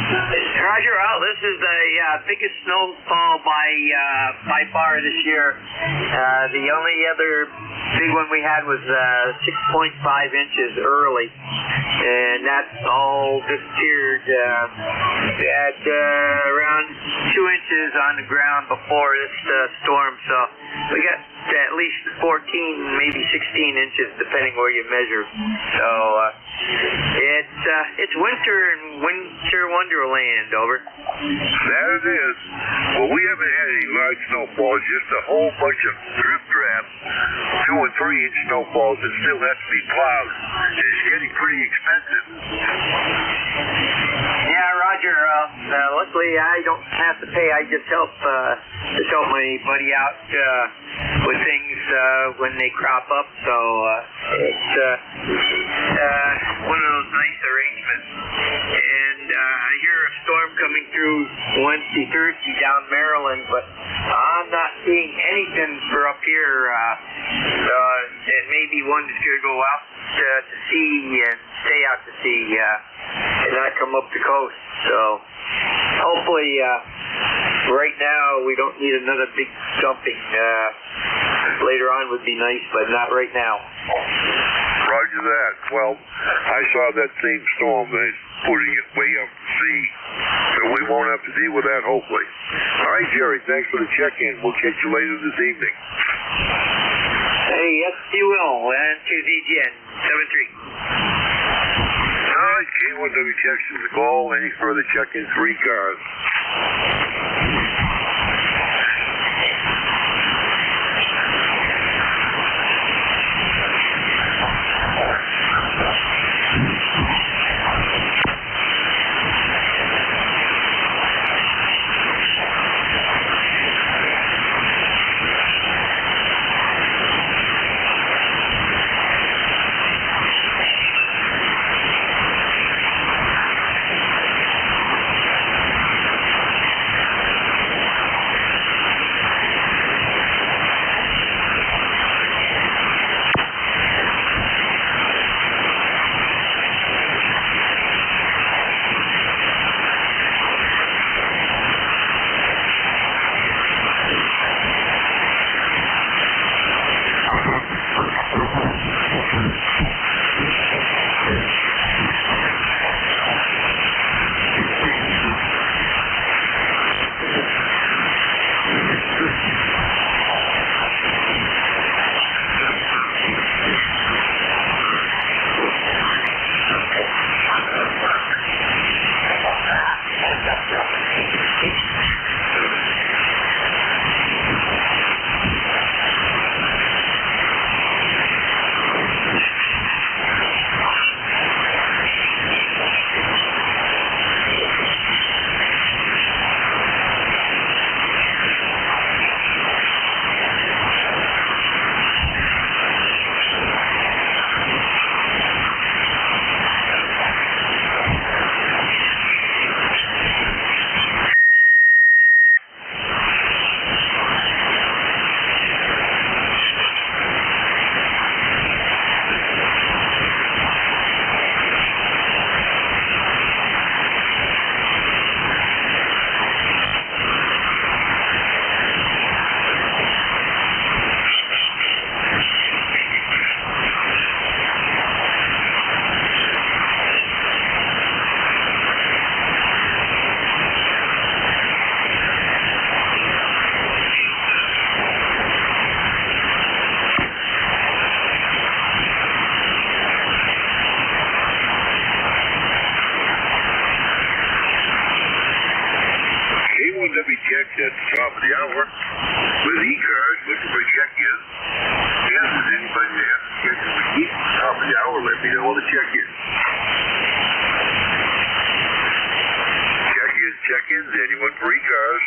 Roger, well, this is the biggest snowfall by far this year. The only other big one we had was 6.5 inches early, and that's all disappeared. We had around 2 inches on the ground before this storm, so we got at least 14, maybe 16 inches, depending where you measure. So it's winter in winter wonderland. Over. That it is. Well, we haven't had any large snowfalls, just a whole bunch of drip drabs, 2 and 3 inch snowfalls that still have to be plowed. It's getting pretty expensive. Yeah, Roger. Luckily, I don't have to pay. I just help my buddy out with things when they crop up. So it's one of those nice arrangements. And I hear a storm coming through Wednesday, Thursday down Maryland, but I'm not seeing anything for up here. And maybe one is going to go out to sea and stay out to sea and not come up the coast. So hopefully right now we don't need another big dumping. Later on would be nice, but not right now. Roger that. Well, I saw that same storm that's putting it way up to sea, so we won't have to deal with that, hopefully. All right, Jerry, thanks for the check-in. We'll catch you later this evening. Hey, yes, you will. And to VGN 73. All right, K1WTX is the call. Any further check-ins for ECARS? want to check in. Check-ins, anyone for ECARS?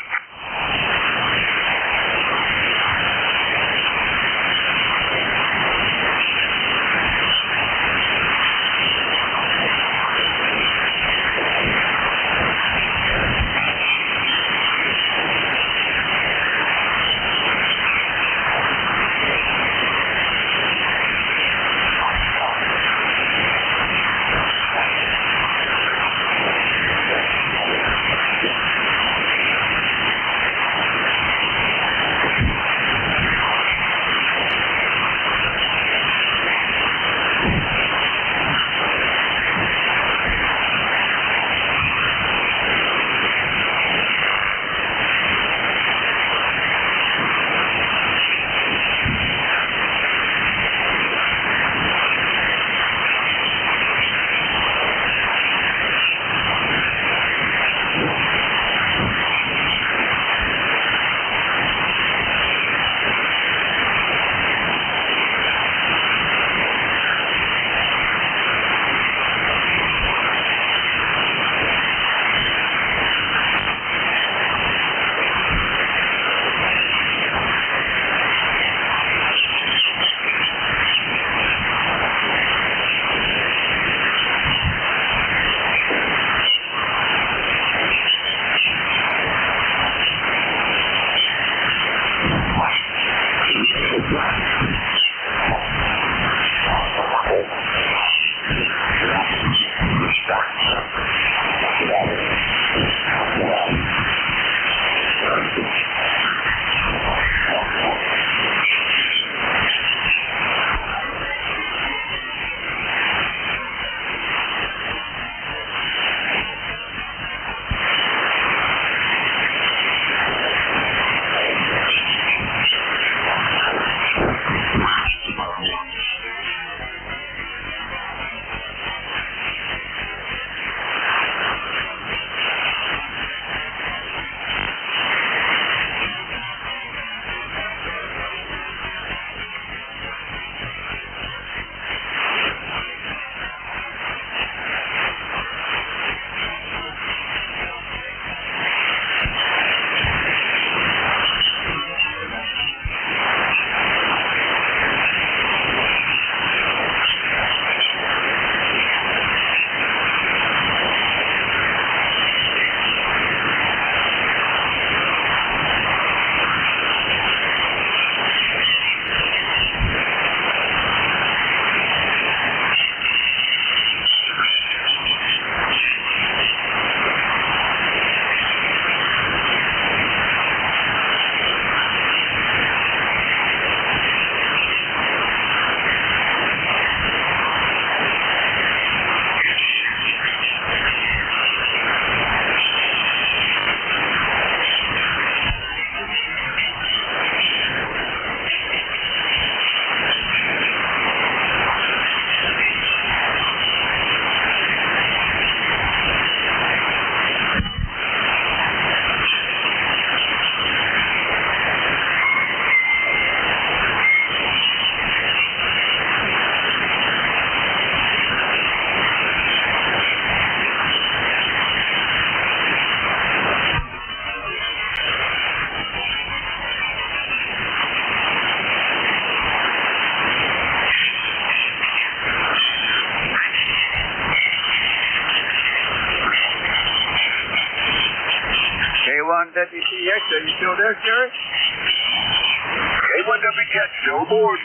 K1WTX, are you still there, Jerry? K1WTX, still aboard.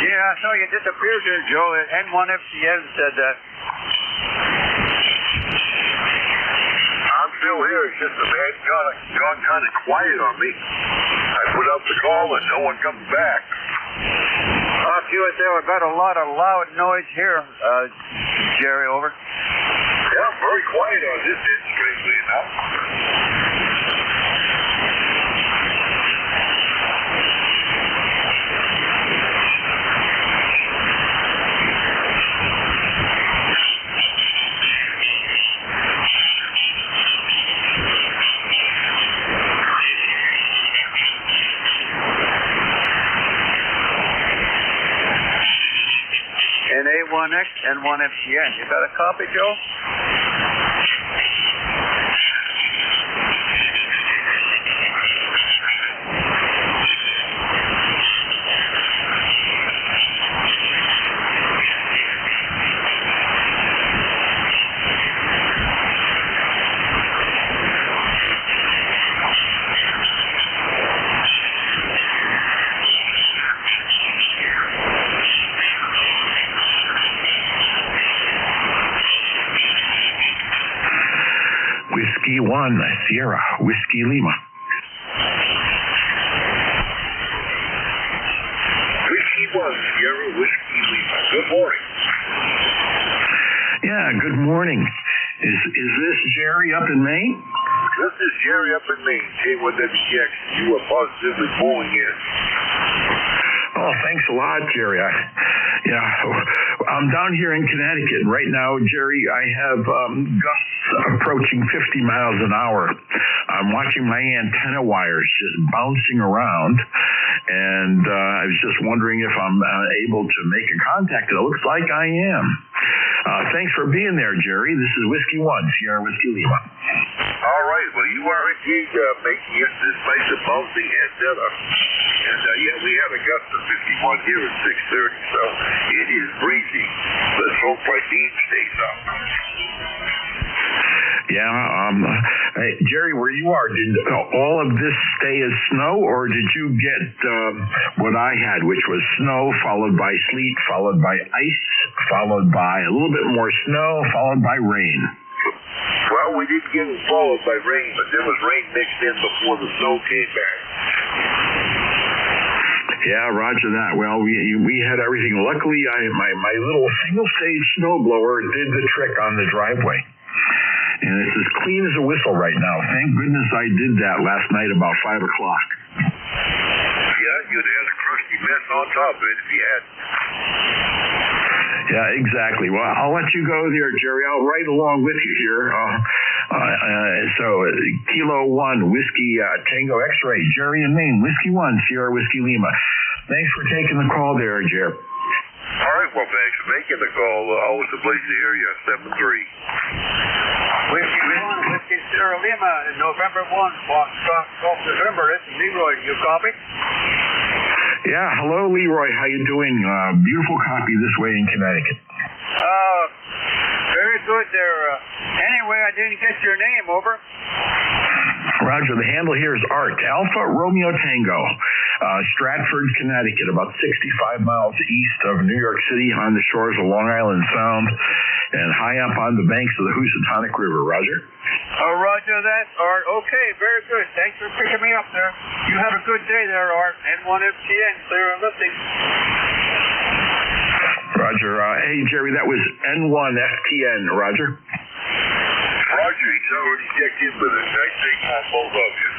Yeah, I saw you disappeared there, Joe. N1FCN said that. I'm still here. It's just the man gone kind of quiet on me. I put up the call and no one comes back. QSL, I've got a lot of loud noise here, Jerry, over. Yeah, I'm very quiet on this end, strangely enough. And N1X, N1FTN. You got a copy, Joe? Whiskey 1, Sierra, Whiskey Lima. Whiskey 1, Sierra, Whiskey Lima. Good morning. Yeah, good morning. Is this Jerry up in Maine? This is Jerry up in Maine, J1WX. You are positively calling in. Oh, thanks a lot, Jerry. I'm down here in Connecticut, and right now, Jerry, I have gusts approaching 50 miles an hour. I'm watching my antenna wires just bouncing around, and I was just wondering if I'm able to make a contact. It looks like I am. Thanks for being there, Jerry. This is Whiskey 1, Sierra Whiskey Lima. All right. Well, you are indeed making it this place a bouncing antenna. And, we have a gust of 51 here at 6:30, so it is breezy. Let's hope my beam stays up. Yeah, Jerry, where you are, did all of this stay as snow, or did you get what I had, which was snow followed by sleet, followed by ice, followed by a little bit more snow, followed by rain? Well, we didn't get it followed by rain, but there was rain mixed in before the snow came back. Yeah, roger that. Well, we had everything. Luckily, my little single-stage snowblower did the trick on the driveway. And it's as clean as a whistle right now. Thank goodness I did that last night about 5 o'clock. Yeah, you'd have had a crusty mess on top of it if you had. Yeah, exactly. Well, I'll let you go there, Jerry. I'll ride along with you here. So, Kilo 1, Whiskey Tango X-Ray, Jerry in Maine, Whiskey 1, Sierra Whiskey Lima. Thanks for taking the call there, Jerry. All right, well, thanks for making the call. Always a pleasure to hear you. 7-3. Whiskey 1, Whiskey Sierra Lima, November 1, off November. This is Leroy. You copy? Yeah, hello, Leroy. How you doing? Beautiful copy this way in Connecticut. Very good there. Anyway, I didn't get your name, over. Roger, the handle here is Art, Alpha Romeo Tango, Stratford, Connecticut, about 65 miles east of New York City on the shores of Long Island Sound and high up on the banks of the Housatonic River. Roger? Roger that, Art. Okay, very good. Thanks for picking me up there. You have a good day there, Art. N1FTN, clear and lifting. Roger. Hey, Jerry, that was N1FTN. Roger? Roger, he's already checked in with us. Nice thing on both of you.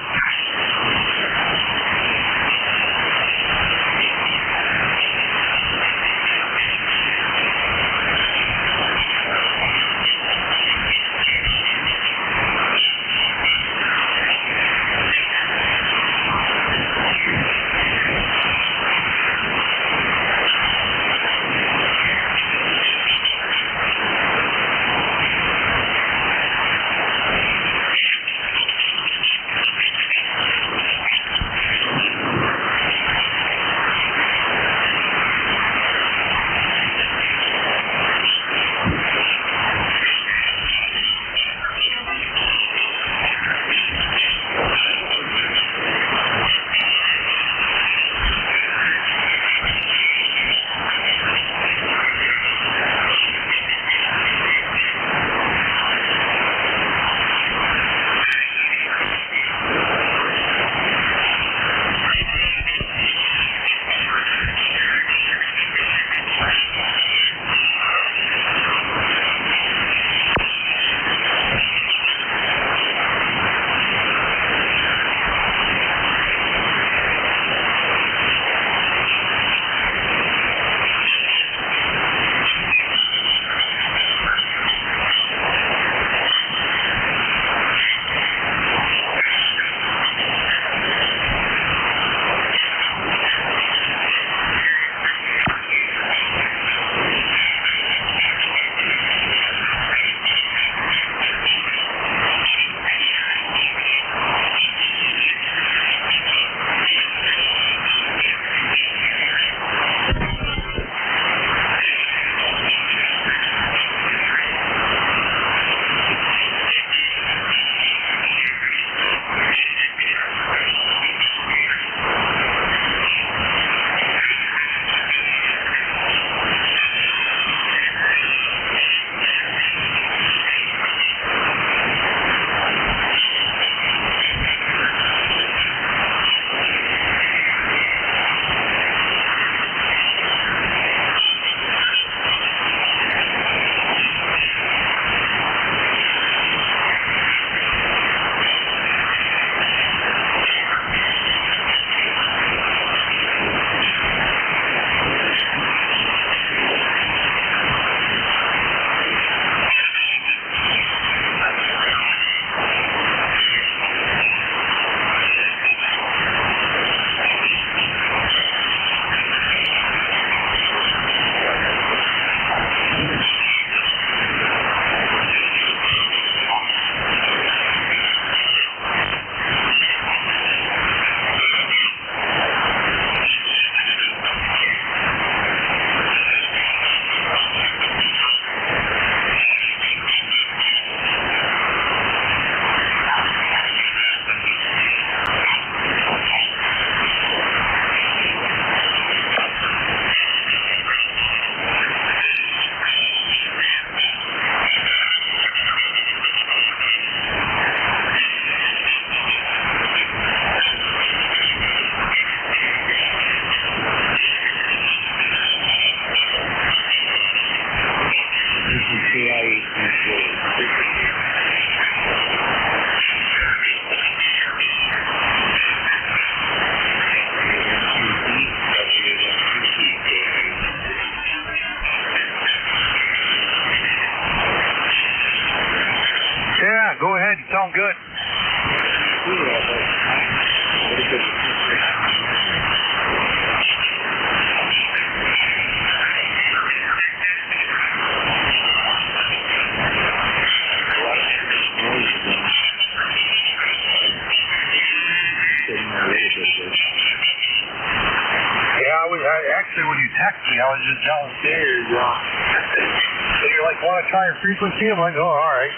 actually, when you text me, I was just downstairs. So you're like, want to try a frequency? I'm like, oh, all right.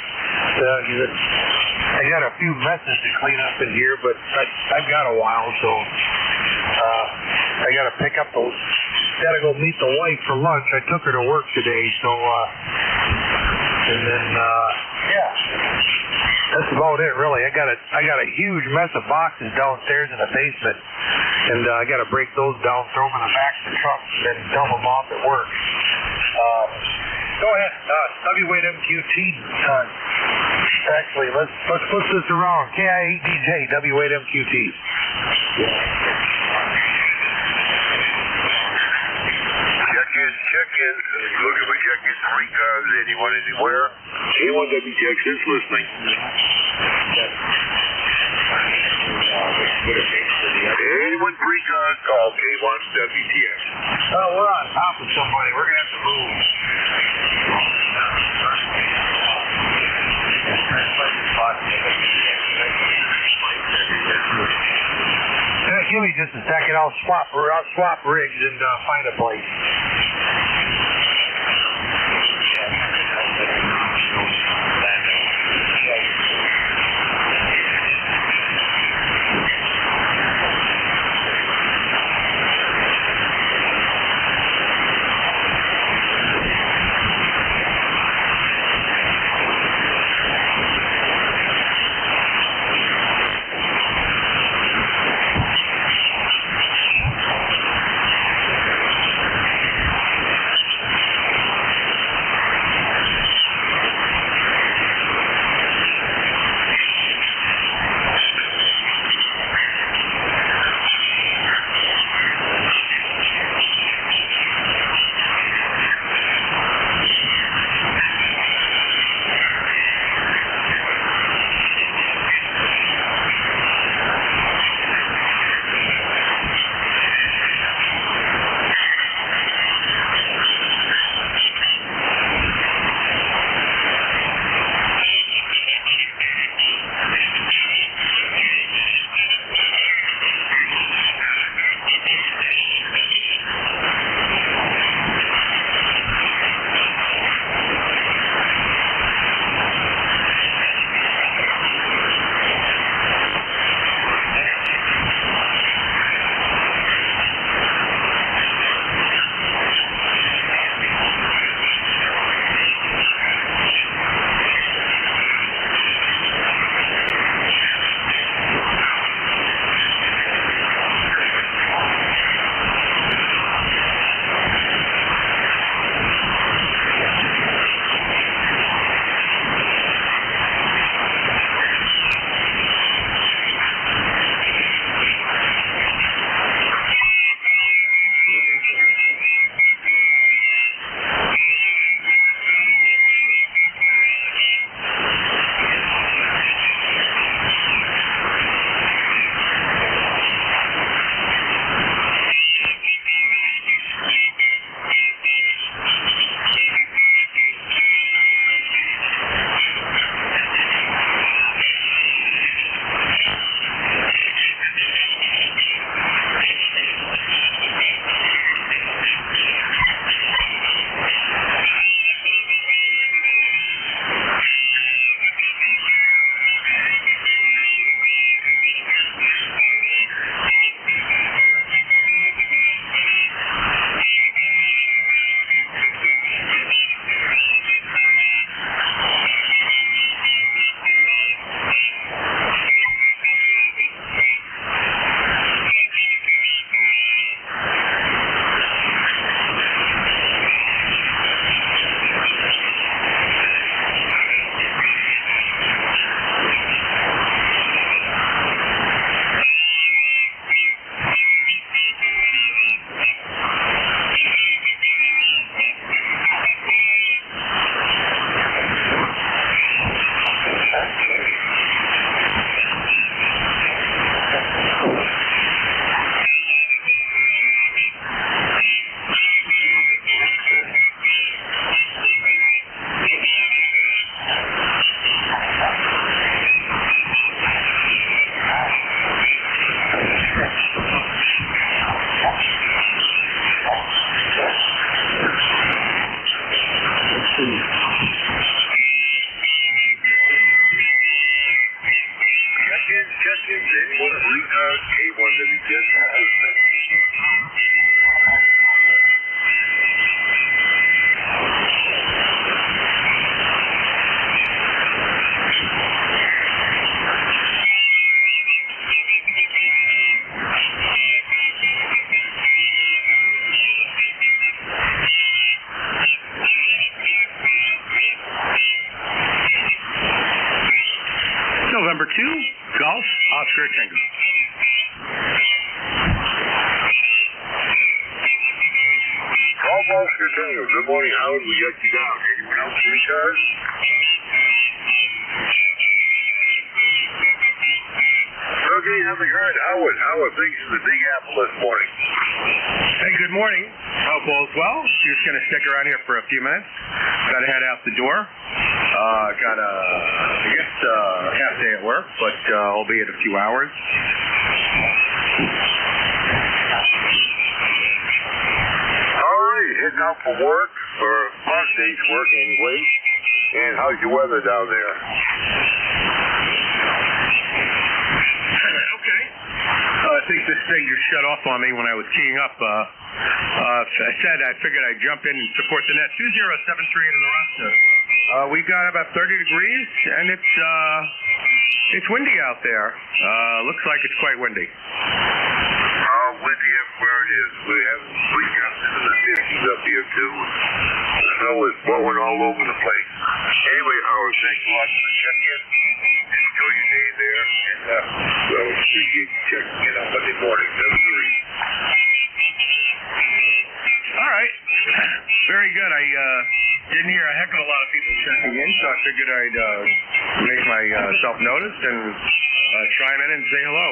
I got a few messes to clean up in here, but I've got a while, so I got to pick up those. Got to go meet the wife for lunch. I took her to work today, so and then yeah, that's about it, really. I got a huge mess of boxes downstairs in the basement, and I got to break those down, throw them in the back of the truck, and then dump them off at work. Go ahead, W8 MQT. Actually, let's flip this around. KI8DJ, W8 MQT. Check in. Looking for check-in for ECARS. Anyone anywhere? K1WTX is listening. Anyone for ECARS, call K1WTX. Oh, we're on top of somebody. We're going to have to move. Give me just a second. I'll swap rigs and find a place. Oscar Tango. Golf Oscar Tango. Good morning, Howard. We got you down. Anyone else in ECARS? Okay, having heard Howard. How are things in the Big Apple this morning? Hey, good morning. Hope all's well. Just going to stick around here for a few minutes. Got to head out the door. Got a, I guess, half day at work, but I'll be in a few hours. All right, heading out for work, or most days work anyway. And how's your weather down there? I think this thing just shut off on me when I was keying up. I figured I'd jump in and support the net. 2073 into the roster. We've got about 30 degrees, and it's windy out there. Looks like it's quite windy. Windy everywhere it is. We got into the 50s up here too. The snow is blowing all over the place. Anyway, Howard, thanks a lot for checking in. Enjoy your day there, and we'll appreciate you checking in on Monday morning, 7:30. All right. Very good. I didn't hear a heck of a lot of people checking in, so I figured I'd make myself noticed and chime in and say hello.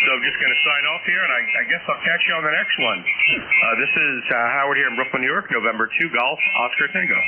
So I'm just going to sign off here, and I guess I'll catch you on the next one. This is Howard here in Brooklyn, New York, November 2, Golf, Oscar Tango.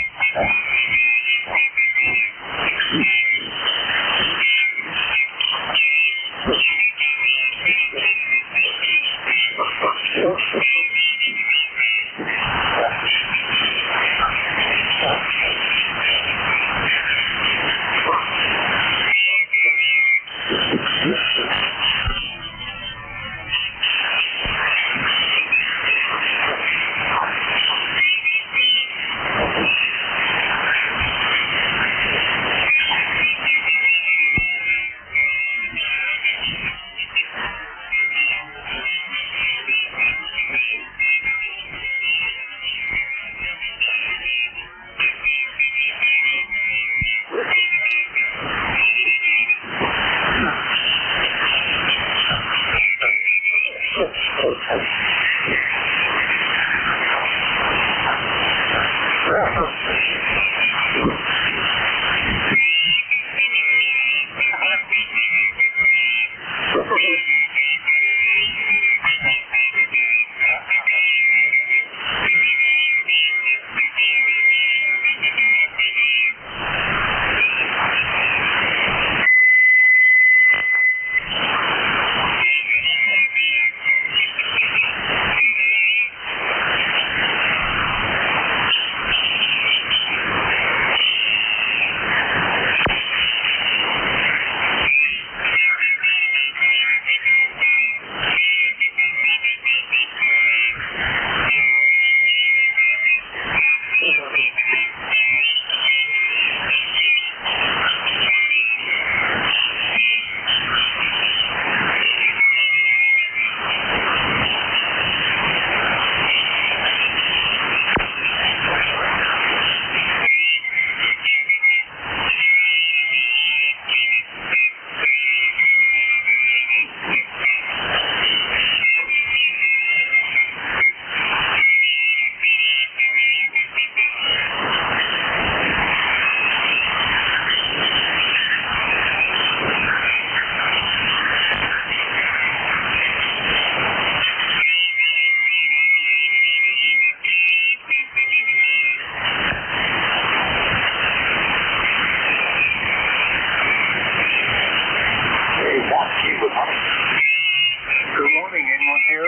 Good morning, anyone here?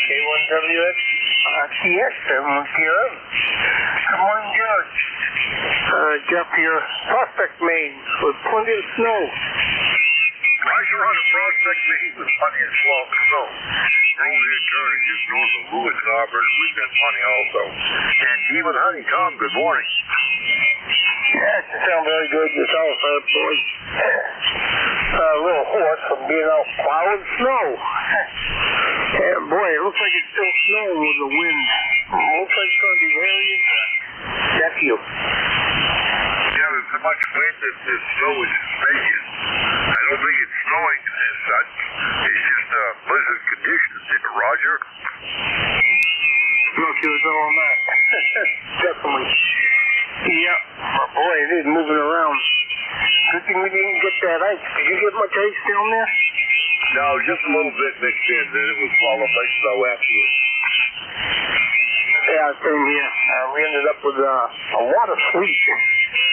K1WX, TX, everyone's here. Good morning, George. Jeff here, Prospect, Maine, with plenty of snow. Roger on a Prospect, Maine, with plenty of snow. Roll here, Turner, just north of Lewis and Auburn. We've got plenty also. And even Honeycomb, good morning. Yeah, you sound very good yourself, boy. A little hoarse from being out plowing snow. And boy, it looks like it's still snowing with the wind. Looks like it's going to be hairy and deck you. Yeah, so much wind that the snow is making. I don't think it's snowing as such. It's just blizzard conditions, Roger. Okay, with all that. Definitely. Yep. Boy, it is moving around. Good thing we didn't get that ice. Did you get much ice down there? No, just a little bit mixed in. Then it was followed by snow afterwards. Yeah, same here. We ended up with a lot of sleet.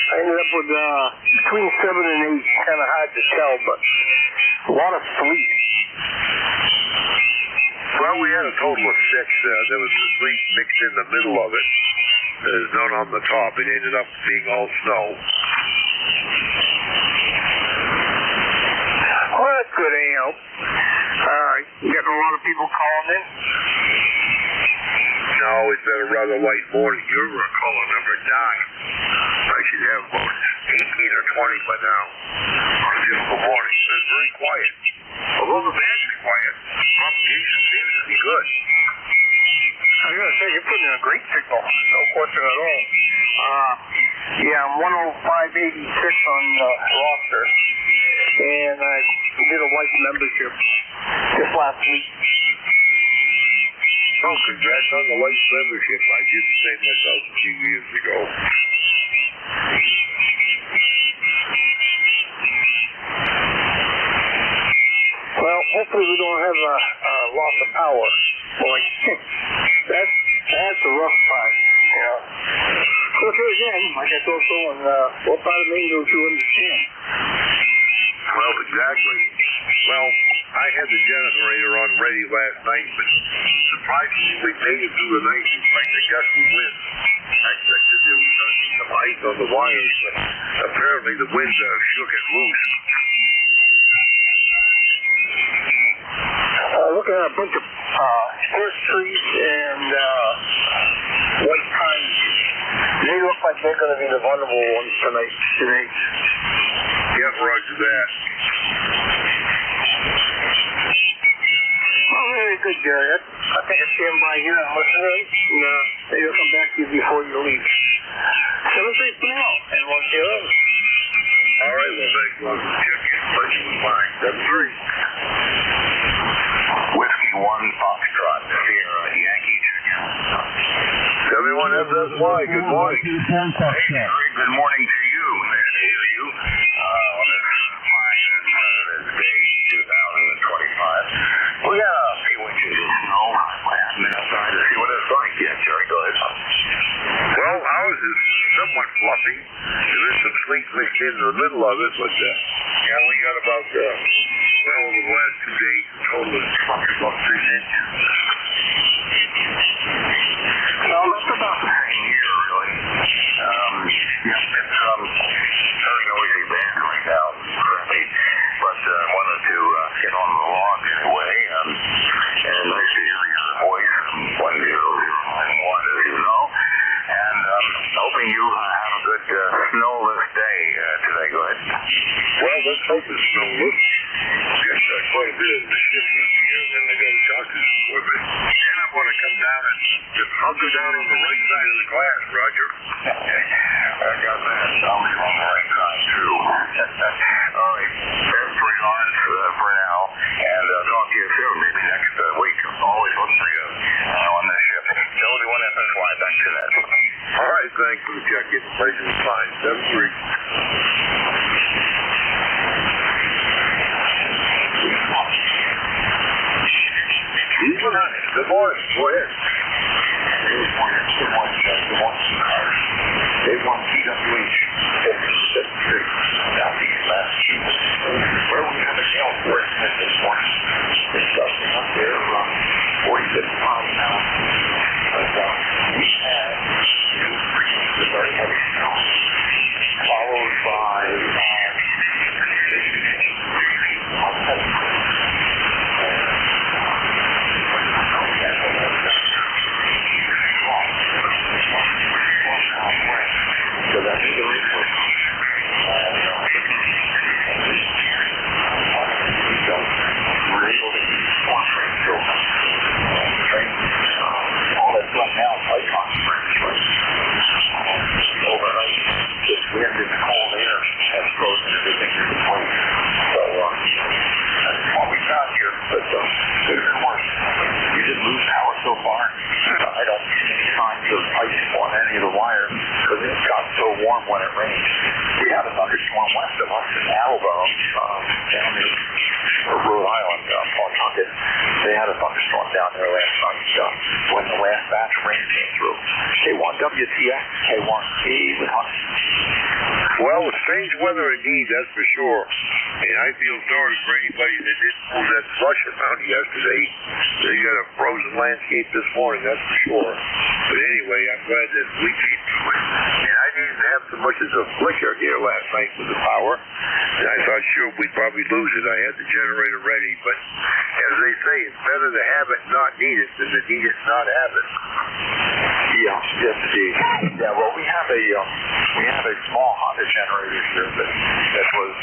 I ended up with between 7 and 8. Kind of hard to tell, but a lot of sleet. Well, we had a total of 6. There was the sleet mixed in the middle of it. There's none on the top. It ended up being all snow. Well, that's good, anyhow. You getting a lot of people calling in? No, it's been a rather light morning. You're caller number 9. I should have about 18 or 20 by now. On a typical morning. It's very quiet. Although the band is quiet, propagation seems to be good. I gotta say, you're putting in a great signal. No question at all. Yeah, I'm 105.86 on the roster. And I did a white membership just last week. Oh, congrats on the light membership. I did the same myself a few years ago. Well, hopefully we don't have a loss of power. Boy, that's the rough part, you know. But here again, like I told someone, what part of Maine don't you understand? Well, exactly. Well, I had the generator on ready last night, but surprisingly, we made it through the night despite the gusty wind. I expected there was going to be some ice on the wires, but apparently the wind shook it loose. Looking at a bunch of spruce trees and white pines. They look like they're going to be the vulnerable ones tonight. Yeah, roger that. Well, very good, Jerry. I think I stand by here and listen to it. And maybe I'll come back to you before you leave. 7-3 for now, and we'll see you later. All right, well, thanks a lot for checking. Pleasure was mine. 7-3. Whiskey 1 Foxtrot, Sierra, Yankee Junior. 71FSY, good morning. Hey, good morning to you. Nice to hear you. On this fine President's Day 2025. We got a few inches of snow. I haven't been outside to see what it's like yet, Jerry. Go ahead. Well, ours is somewhat fluffy. There is some sleet mixed in the middle of it, but yeah, we got about, over the last 2 days, a total of about 6 inches. Well, that's about the same here, really. Yeah, it's very noisy band right now, currently. But I wanted to get on the launch anyway. And nice to hear your voice from 10091, as you know. And hoping you have a good snowless day today. Go ahead. Well, let's hope it's snowless. Got quite a bit of the shift here, and then I got a doctor's appointment. And I want to come down and just hunker down on the right side of the glass, Roger. I got that. I'll be on the right side, too. All right. That's pretty hard for now. And talk to you soon, maybe next week. Always look for you on this ship. Joey 1FSY, back to that. All right, thanks for the check-in. Pleasure was mine. 7-3. Good morning. Go ahead. Good morning. Good morning, ECARS. They want TWH 56 Southeast Massachusetts. Where we have a gale force this morning. It's dusting up there around 46 miles an hour. But we had 2 inches of very heavy snow, followed by 6 inches on 7. down there last night when the last batch of rain came through. K1 WTX, K1T with honey. Well, strange weather indeed, that's for sure. And I feel sorry for anybody that didn't move that slush around yesterday. They got a frozen landscape this morning, that's for sure. But anyway, I'm glad that we came through it. And I didn't have so much as a flicker here last night with the power. And I thought, sure, we'd probably lose it. I had the generator ready. But as they say, it's better to have it and not need it than to need it and not have it. Yeah, yes, indeed. Yeah, well, we have a small Honda generator here that was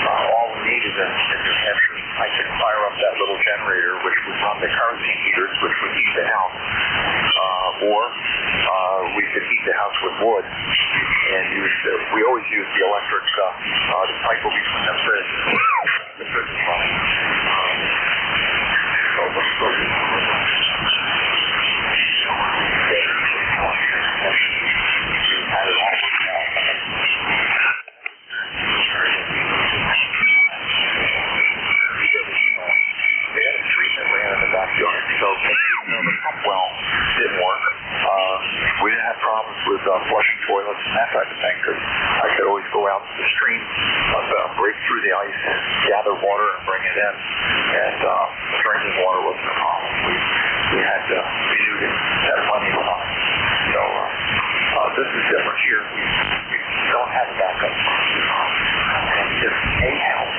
all we needed in New Hampshire. I could fire up that little generator, which would run the kerosene heaters, which would heat the house, or we could heat the house with wood. And we always use the electric, the cycle between the fridge. The fridge is running. So let's go to had it all worked out. They had a tree that ran in the backyard, so the pump well didn't work. We didn't have problems with flushing toilets and that type of thing because I could always go out to the stream, break through the ice, and gather water and bring it in. And drinking water wasn't a problem. We knew that had plenty of time. So this is different here. We don't have a backup. And if a house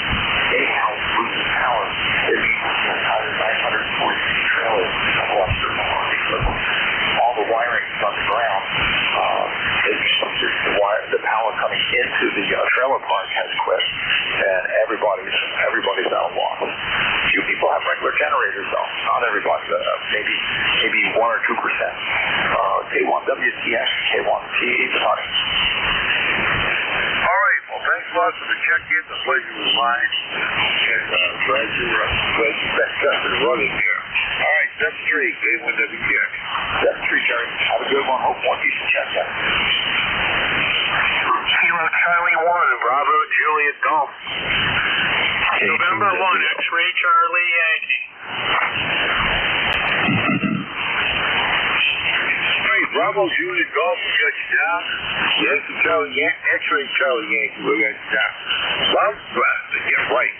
loses power, it means the entire 940 trailers have lost their power because all the wiring is underground. The power coming into the trailer park has quit, and everybody's out of luck. Few people have regular generators, though. Not everybody. Maybe 1 or 2%. K1 WTX, K1T, honey. All right. Well, thanks a lot for the check-in. The pleasure was mine. And glad you backed up and running here. All right, step 3, K1 WTX. Step 3, Jerry. Have a good one. Hope one you should check that. Kilo Charlie 1, Bravo Juliet Golf. November 1, X-Ray Charlie Yankee. Bravo Juliet Golf, we got you down. X-Ray Charlie Yankee, we got you down. Get right.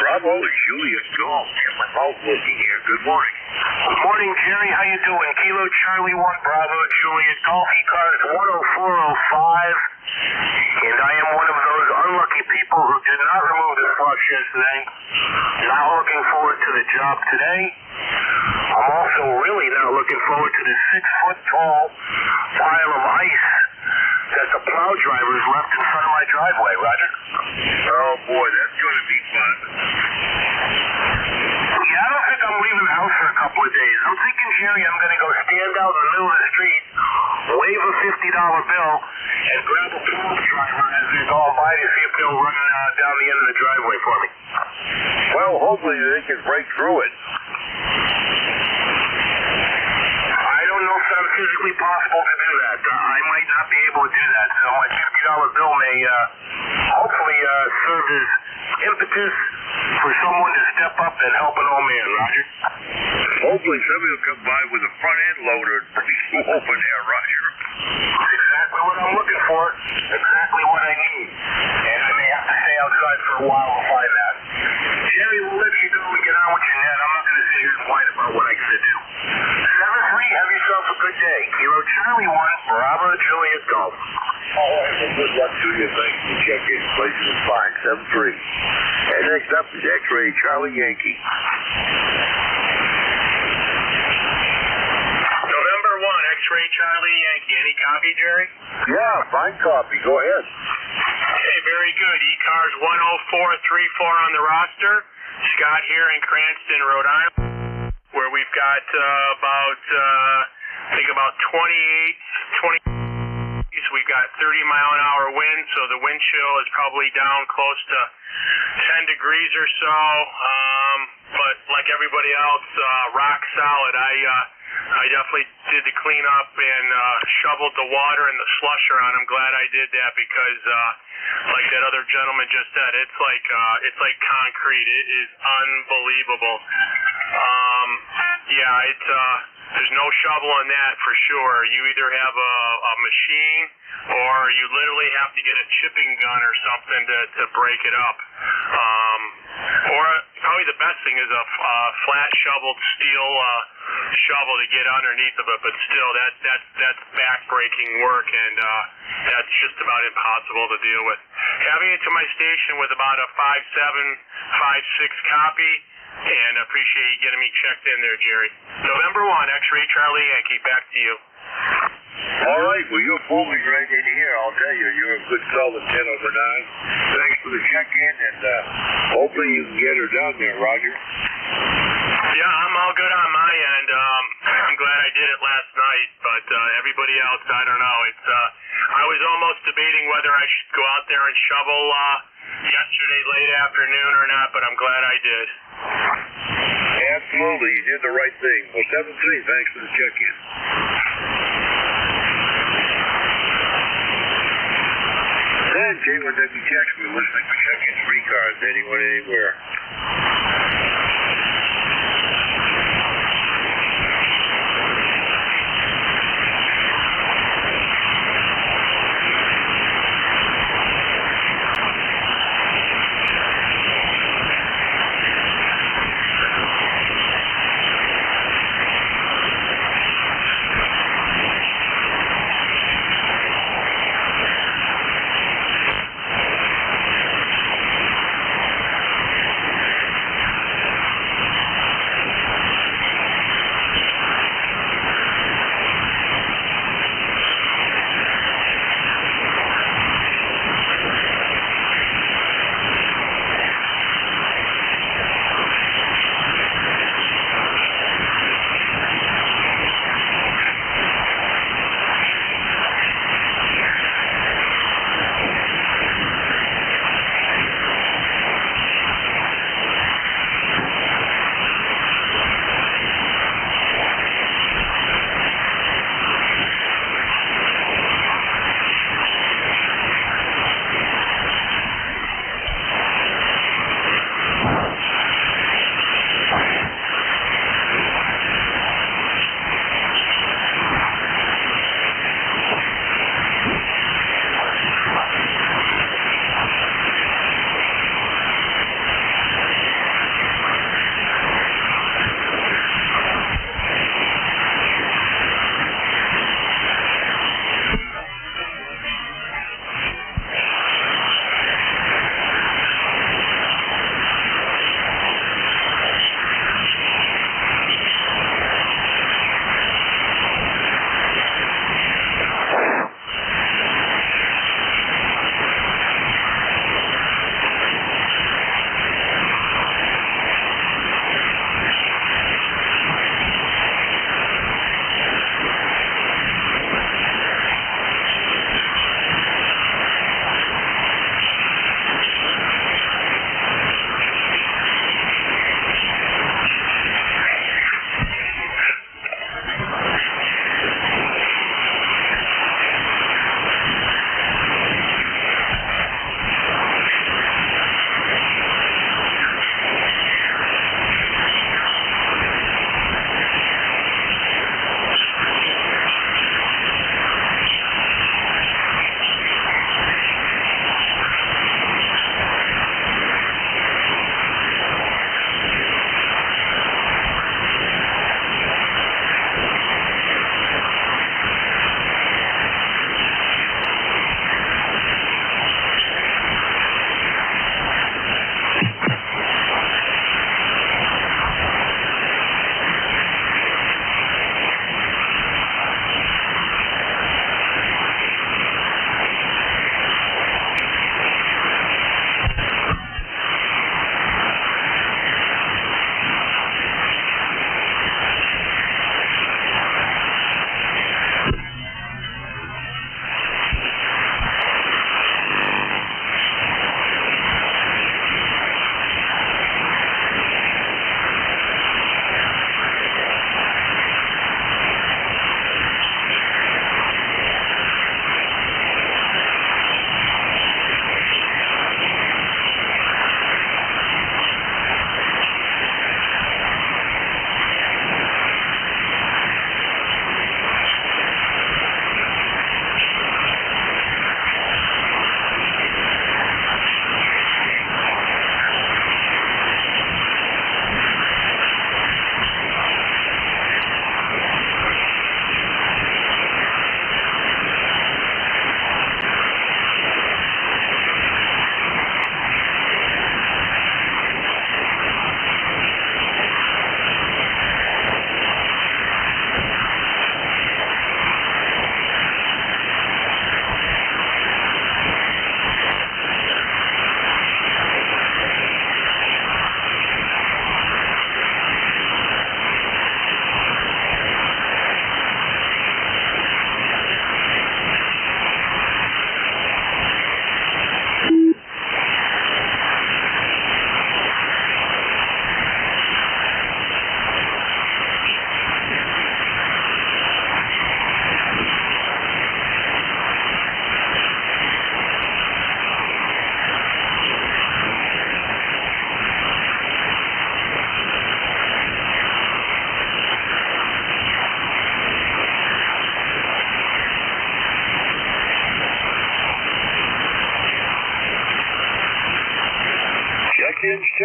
Bravo Juliet Golf. Get my mouth working here. Good morning. Good morning, Jerry. How you doing? Kilo Charlie 1, Bravo Juliet Golf. ECARS 10405. And I am one of those unlucky people who did not remove the slush yesterday. Not looking forward to the job today. I'm also really not looking forward to the 6-foot-tall pile of ice that the plow drivers left in front of my driveway, Roger. Oh, boy, that's going to be fun. Yeah, I don't think I'm leaving the house for a couple of days. I'm thinking, Jerry, I'm going to go stand out in the middle of the street, wave a $50 bill, and grab a plow driver as they're going by to see if they'll run down the end of the driveway for me. Well, hopefully they can break through it. I don't know if it's physically possible to do that. I might not be able to do that, so my $50 bill may hopefully serve as impetus for someone to step up and help an old man, Roger. Hopefully somebody will come by with a front end loader and pretty open there, Roger. Exactly what I'm looking for. Exactly what I need. And I may have to stay outside for a while to find that. Jerry, we'll let you go and get on with your net. I'm not going to sit here and whine about what I can do. 7-3, have yourself a good day. Kilo Charlie 1, Bravo Juliet Golf. Oh, well, good luck to you. Thanks for checking. Place is fine. 7-3. And next up is X-Ray Charlie Yankee. November 1, X-Ray Charlie Yankee. Any copy, Jerry? Yeah, fine copy. Go ahead. Okay, very good. ECARS 10434 on the roster. Scott here in Cranston, Rhode Island, where we've got about 20. We've got 30-mile-an-hour wind, so the wind chill is probably down close to 10 degrees or so. But like everybody else, rock solid. I definitely did the cleanup and shoveled the water and the slush around. I'm glad I did that because, like that other gentleman just said, it's like concrete. It is unbelievable. Yeah, it's there's no shovel in that for sure. You either have a machine or you literally have to get a chipping gun or something to break it up. Or probably the best thing is a flat shoveled steel shovel to get underneath of it. But still, that's back-breaking work, and that's just about impossible to deal with. Having it to my station with about a 5.7, 5.6 copy. And I appreciate you getting me checked in there, Jerry. November 1, X-Ray Charlie Yankee, back to you. All right, well, you're fully right in here. I'll tell you, you're a good solid 10/9. Thanks for the check-in, and hopefully you can get her down there, Roger. Yeah, I'm all good on my end. I'm glad I did it last night, but everybody else, I don't know. It's I was almost debating whether I should go out there and shovel yesterday late afternoon or not, but I'm glad I did. Absolutely, you did the right thing. Well, 7-3, thanks for the check-in. And J1WTX, we're listening for check-ins for ECARS, anyone, anywhere.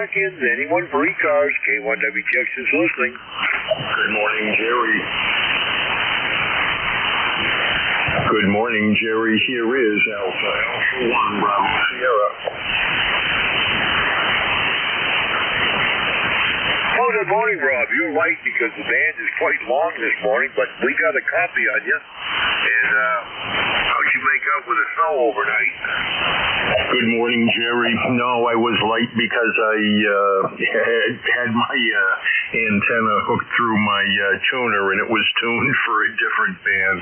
check-ins. Anyone for ECARS? K1WTX is listening. Good morning, Jerry. Good morning, Jerry. Here is Alpha 1 Bravo Sierra. Oh, good morning, Rob. You're late because the band is quite long this morning, but we got a copy on you. And how'd you make up with the snow overnight? Good morning, Jerry. No, I was late because I had my antenna hooked through my tuner, and it was tuned for a different band.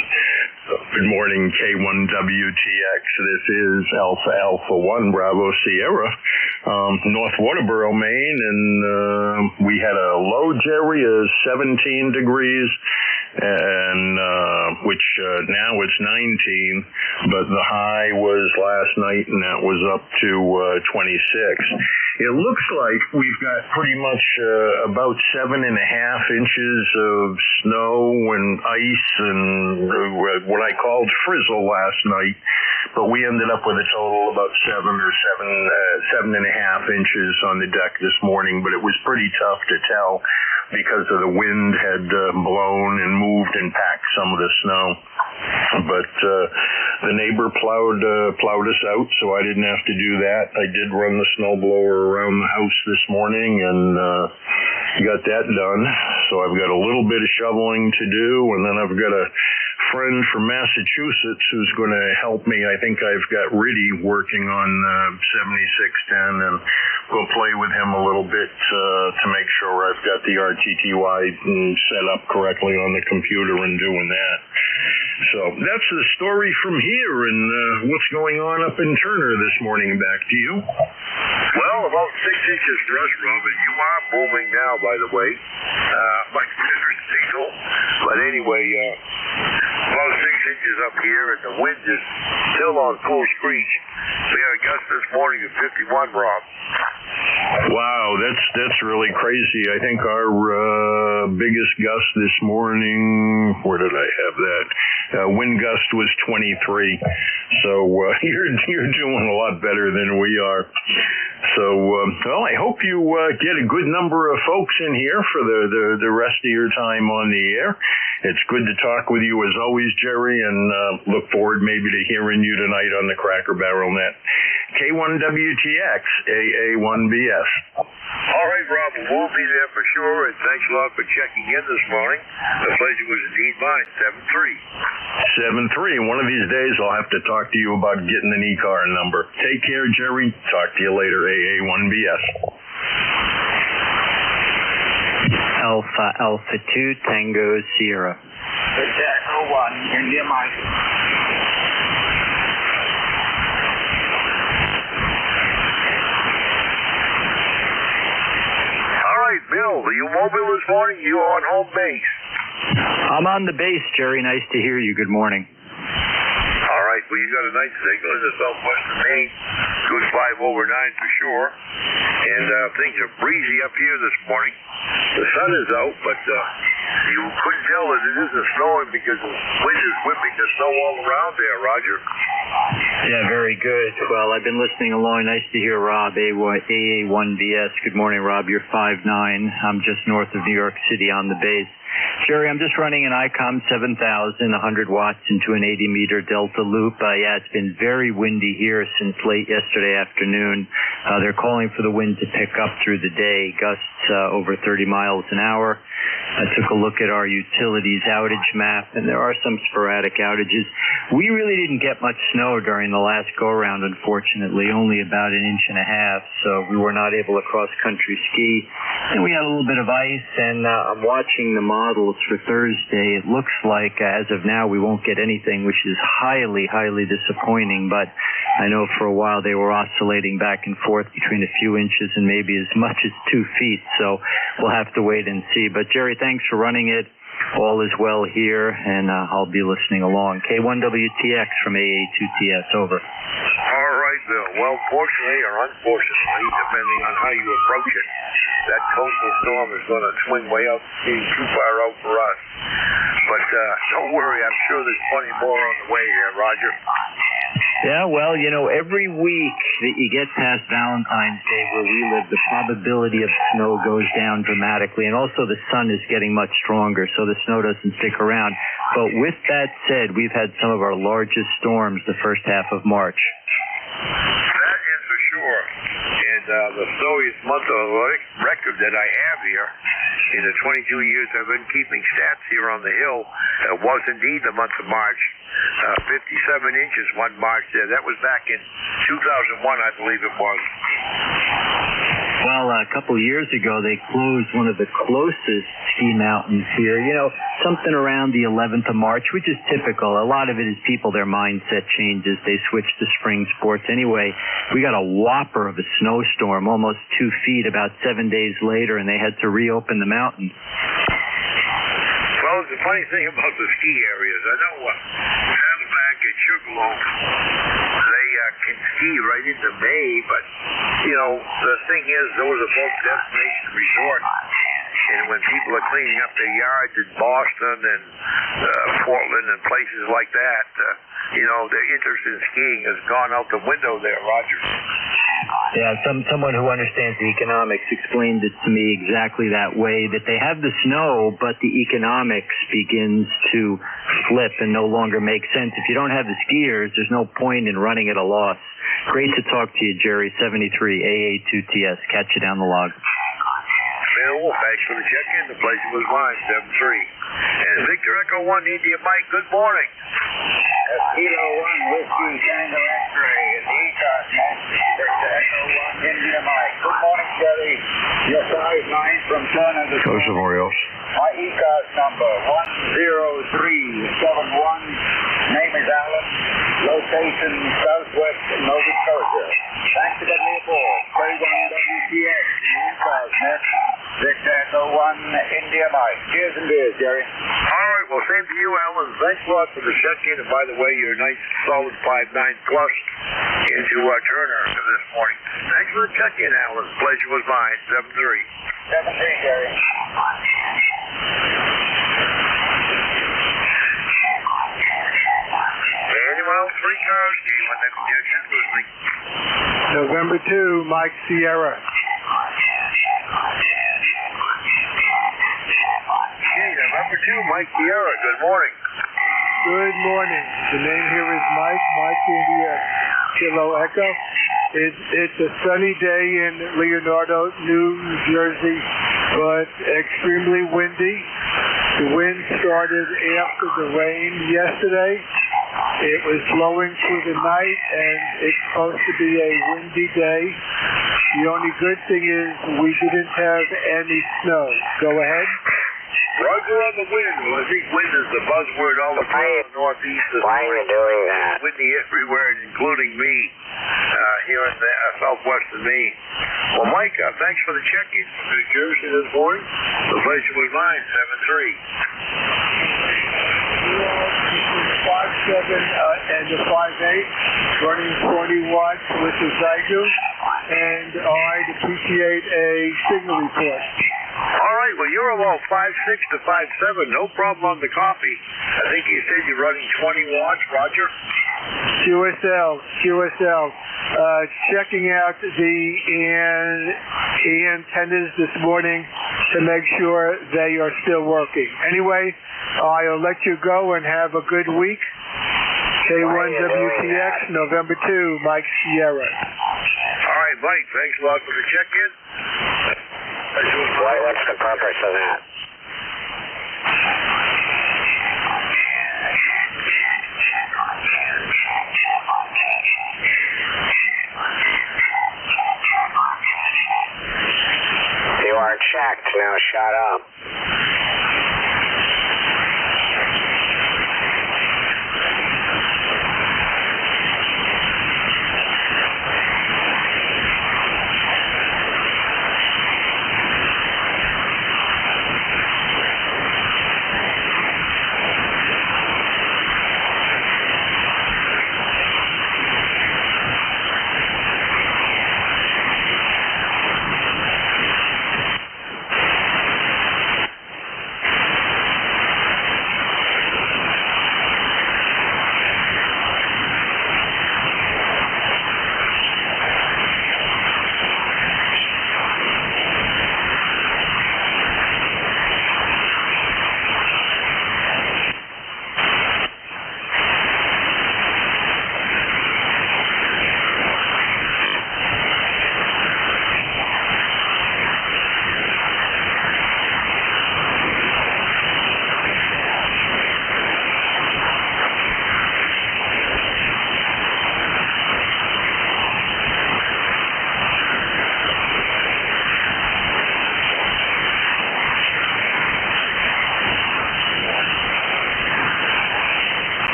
Good morning, K1WTX. This is Alpha 1 Bravo Sierra, North Waterboro, Maine, and we had a low, Jerry, of 17 degrees, and which now it's 19, but the high was last night, and that was up to 26. It looks like we've got pretty much about 7.5 inches of snow and ice and what I called frizzle last night, but we ended up with a total of about 7.5 inches on the deck this morning, but it was pretty tough to tell because of the wind had blown and moved and packed some of the snow. But the neighbor plowed us out, so I didn't have to do that. I did run the snowblower around the house this morning and got that done. So I've got a little bit of shoveling to do, and then I've got a friend from Massachusetts who's going to help me. I think I've got Riddy working on 7610, and we'll play with him a little bit to make sure I've got the RTTY set up correctly on the computer and doing that. So that's the story from here, and what's going on up in Turner this morning. Back to you. Well, about 6 inches for us, Robin. You are booming now, by the way. Like Mr. Diesel. But anyway, about 6 inches up here, and the wind is still on full screech. We had a gust this morning of 51, Rob. Wow, that's really crazy. I think our biggest gust this morning, where did I have that? Wind gust was 23. So you're doing a lot better than we are. So, well, I hope you get a good number of folks in here for the rest of your time on the air. It's good to talk with you as always, Jerry, and look forward maybe to hearing you tonight on the Cracker Barrel Net. K1WTX, AA1BS. All right, Rob, we'll be there for sure, and thanks a lot for checking in this morning. The pleasure was indeed mine. 7-3. One of these days I'll have to talk to you about getting an ECAR number. Take care, Jerry. Talk to you later, AA1BS. Alpha 2 Tango Sierra. Echo 1, you're near Mike. All right, Bill, are you mobile this morning? You on home base? I'm on the base, Jerry. Nice to hear you. Good morning. All right, well, you got a nice signal in the southwestern Maine. Good 5 over 9 for sure. And things are breezy up here this morning. The sun is out, but you couldn't tell that it isn't snowing because the wind is whipping the snow all around there, Roger. Yeah, very good. Well, I've been listening along. Nice to hear Rob, AA1BS. Good morning, Rob. You're 5'9". I'm just north of New York City on the base. Jerry, I'm just running an ICOM 7000, 100 watts into an 80-meter delta loop. Yeah, it's been very windy here since late yesterday afternoon. They're calling for the wind to pick up through the day, gusts over 30 miles an hour. I took a look at our utilities outage map, and there are some sporadic outages. We really didn't get much snow during the last go-around, unfortunately, only about 1.5 inches, so we were not able to cross-country ski. And we had a little bit of ice, and I'm watching the models for Thursday. It looks like, as of now, we won't get anything, which is highly, highly disappointing, but I know for a while they were oscillating back and forth between a few inches and maybe as much as 2 feet, so we'll have to wait and see. But Jerry, thanks for running it. All is well here, and I'll be listening along. K1WTX from AA2TS, over. All right, Bill. Well, fortunately or unfortunately, depending on how you approach it, that coastal storm is going to swing way out, being too far out for us. But don't worry, I'm sure there's plenty more on the way here, Roger. Yeah, well, you know, every week that you get past Valentine's Day where we live, the probability of snow goes down dramatically, and also the sun is getting much stronger, so the snow doesn't stick around. But with that said, we've had some of our largest storms the first half of March. That is for sure. And the snowiest month of record that I have here in the 22 years I've been keeping stats here on the hill was indeed the month of March. 57 inches one March there. That was back in 2001, I believe it was. Well, a couple of years ago, they closed one of the closest ski mountains here. You know, something around the 11th of March, which is typical. A lot of it is people, their mindset changes. They switch to spring sports. Anyway, we got a whopper of a snowstorm, almost 2 feet, about 7 days later, and they had to reopen the mountain. Well, the funny thing about the ski areas, I know Saddleback and Sugarloaf, they can ski right into May, but, you know, the thing is, those are both destination resorts. And when people are cleaning up their yards in Boston and Portland and places like that, you know, their interest in skiing has gone out the window there, Roger. Yeah, someone who understands the economics explained it to me exactly that way, that they have the snow, but the economics begins to flip and no longer make sense. If you don't have the skiers, there's no point in running at a loss. Great to talk to you, Jerry, 73 AA2TS. Catch you down the log. Bill, thanks for the check-in. The pleasure was mine, 7-3. And Victor Echo 1, India Mike, good morning. Kilo 1, Whiskey Tango X-ray, and the ECARS, Victor Echo 1, India Mike. Good morning, Jerry. Your size 9 from Turner. Coast of Orioles. My ECARS number, 10371. Name is Alan. Location, Southwest Nova Scotia. Thanks for getting me aboard. K1WTX, the ECARS next. Victor Echo 1, India Mike. Cheers and beers, Jerry. All right, well, same to you, Alan. Thanks a lot for the check-in. And by the way, you're a nice, solid 5.9 plus into Turner this morning. Thanks for the check-in, Alan. Pleasure was mine, 7-3. 7-3, Jerry. Anyone else? 3 cars. Anyone next connection listening? November 2, Mike Sierra. Okay, November 2, Mike Sierra. Good morning. Good morning. The name here is Mike India Kilo Echo. It's a sunny day in Leonardo, New Jersey, but extremely windy. The wind started after the rain yesterday. It was blowing through the night, and it's supposed to be a windy day. The only good thing is we didn't have any snow. Go ahead. Roger on the wind. Well, I think wind is the buzzword all the time in the Northeast. Why are you doing that? Windy everywhere, including me, here in the southwestern Maine. Well, Mike, thanks for the check-in from New Jersey this morning. The pleasure was mine, 5.7 and a 5.8, running 40 watts with the Zygo, and I'd appreciate a signal report. All right, well, you're about 5.6 to 5.7, no problem on the coffee. I think you said you're running 20 watts, Roger? QSL. Checking out the antennas this morning to make sure they are still working. Anyway, I'll let you go and have a good week. K1WTX, November 2, Mike Sierra. All right, Mike, thanks a lot for the check-in. What's the purpose of that? You are checked. Now shut up.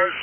ECARS.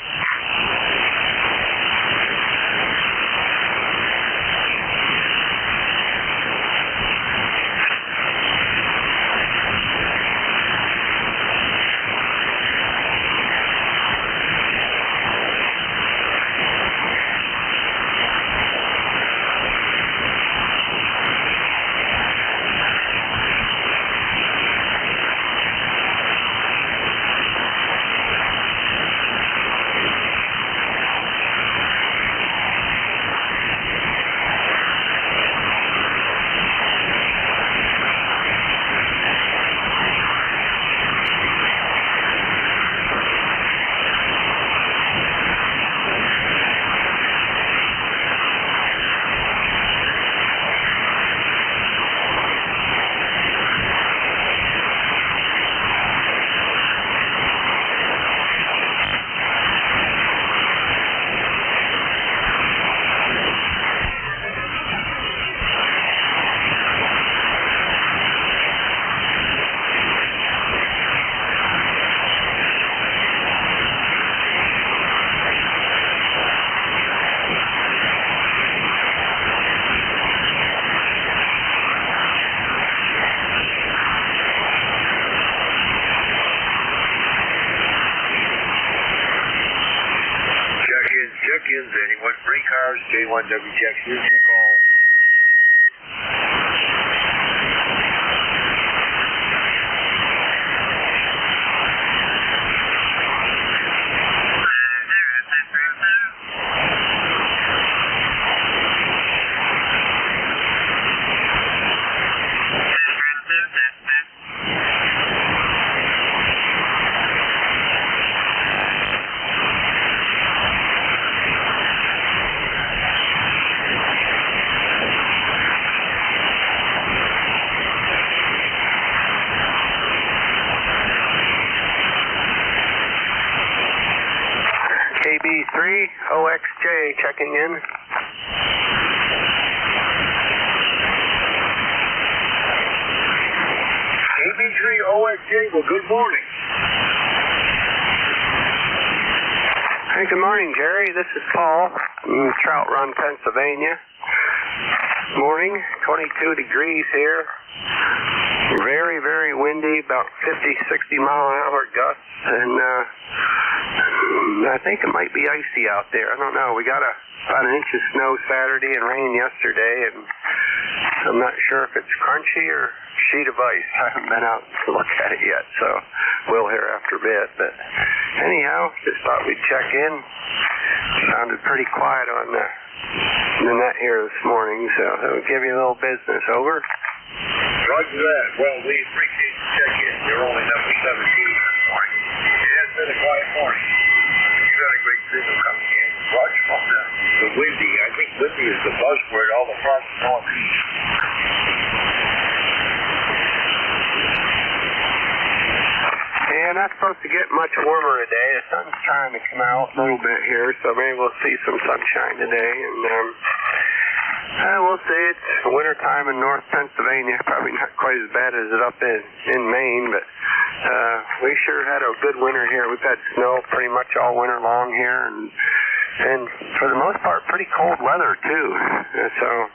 Check-ins, anyone for ECARS, J1WTX, here's your call. KB3 OXJ checking in. KB3 OXJ, well, good morning. Hey, good morning, Jerry. This is Paul in Trout Run, Pennsylvania. Morning, 22 degrees here. Very, very windy, about 50, 60 mile an hour gusts, and I think it might be icy out there. I don't know. We got about an inch of snow Saturday and rain yesterday, and I'm not sure if it's crunchy or sheet of ice. I haven't been out to look at it yet, so we'll hear after a bit. But anyhow, just thought we'd check in. Sounded pretty quiet on the net here this morning, so I'll give you a little business. Over. Roger that. Well, we appreciate the check-in. You're only number 17 this morning. It has been a quiet morning. You got a great signal coming in. Roger from the windy. I think windy is the buzzword all across the Northeast. Yeah, not supposed to get much warmer today. The sun's trying to come out a little bit here, so maybe we'll see some sunshine today. And we'll see. It's winter time in North Pennsylvania. Probably not quite as bad as it up in Maine, but we sure had a good winter here. We've had snow pretty much all winter long here, and for the most part, pretty cold weather too. So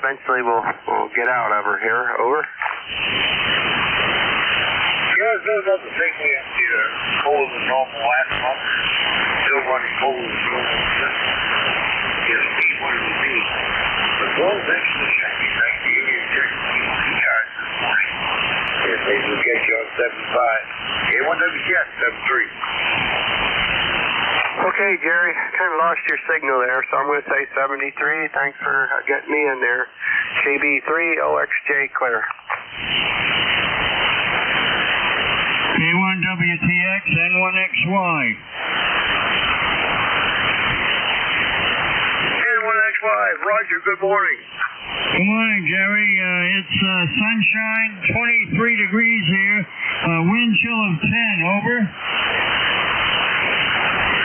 eventually we'll get out over here. Over. Yeah, there's nothing to think we have to be colder than normal last month. Still running colder than normal. Yes, be what it will be. But well, thanks for the checking. Thanks to you. You checked ECARS this morning. Yes, they will get you on 75. K1WTX 73. Okay, Jerry, kind of lost your signal there, so I'm going to say 73. Thanks for getting me in there. KB3 OXJ clear. K1WTX N1XY. N1XY, Roger, good morning. Good morning, Jerry. It's sunshine, 23 degrees here, wind chill of 10, over.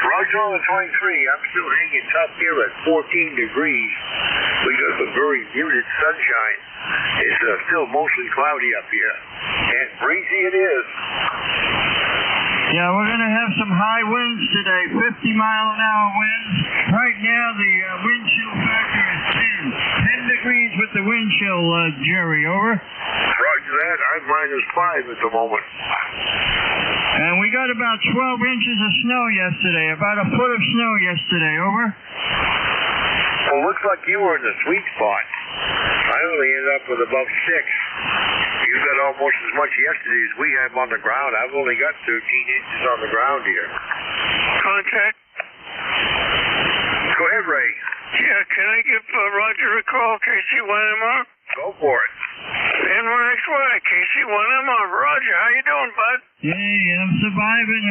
Roger on the 23. I'm still hanging tough here at 14 degrees. We got some very muted sunshine. It's still mostly cloudy up here. And breezy it is. Yeah, we're going to have some high winds today, 50-mile-an-hour winds. Right now, the wind chill factor is 10. 10 degrees with the wind chill, Jerry, over. Roger that. I'm -5 at the moment. And we got about 12 inches of snow yesterday, about a foot of snow yesterday, over. Well, looks like you were in the sweet spot. I only ended up with about 6. You got almost as much yesterday as we have on the ground. I've only got 13 inches on the ground here. Contact. Go ahead, Ray. Yeah, can I give Roger a call, KC1MR? Go for it. N1XY, KC1MR. Roger, how you doing, bud? Hey, I'm surviving.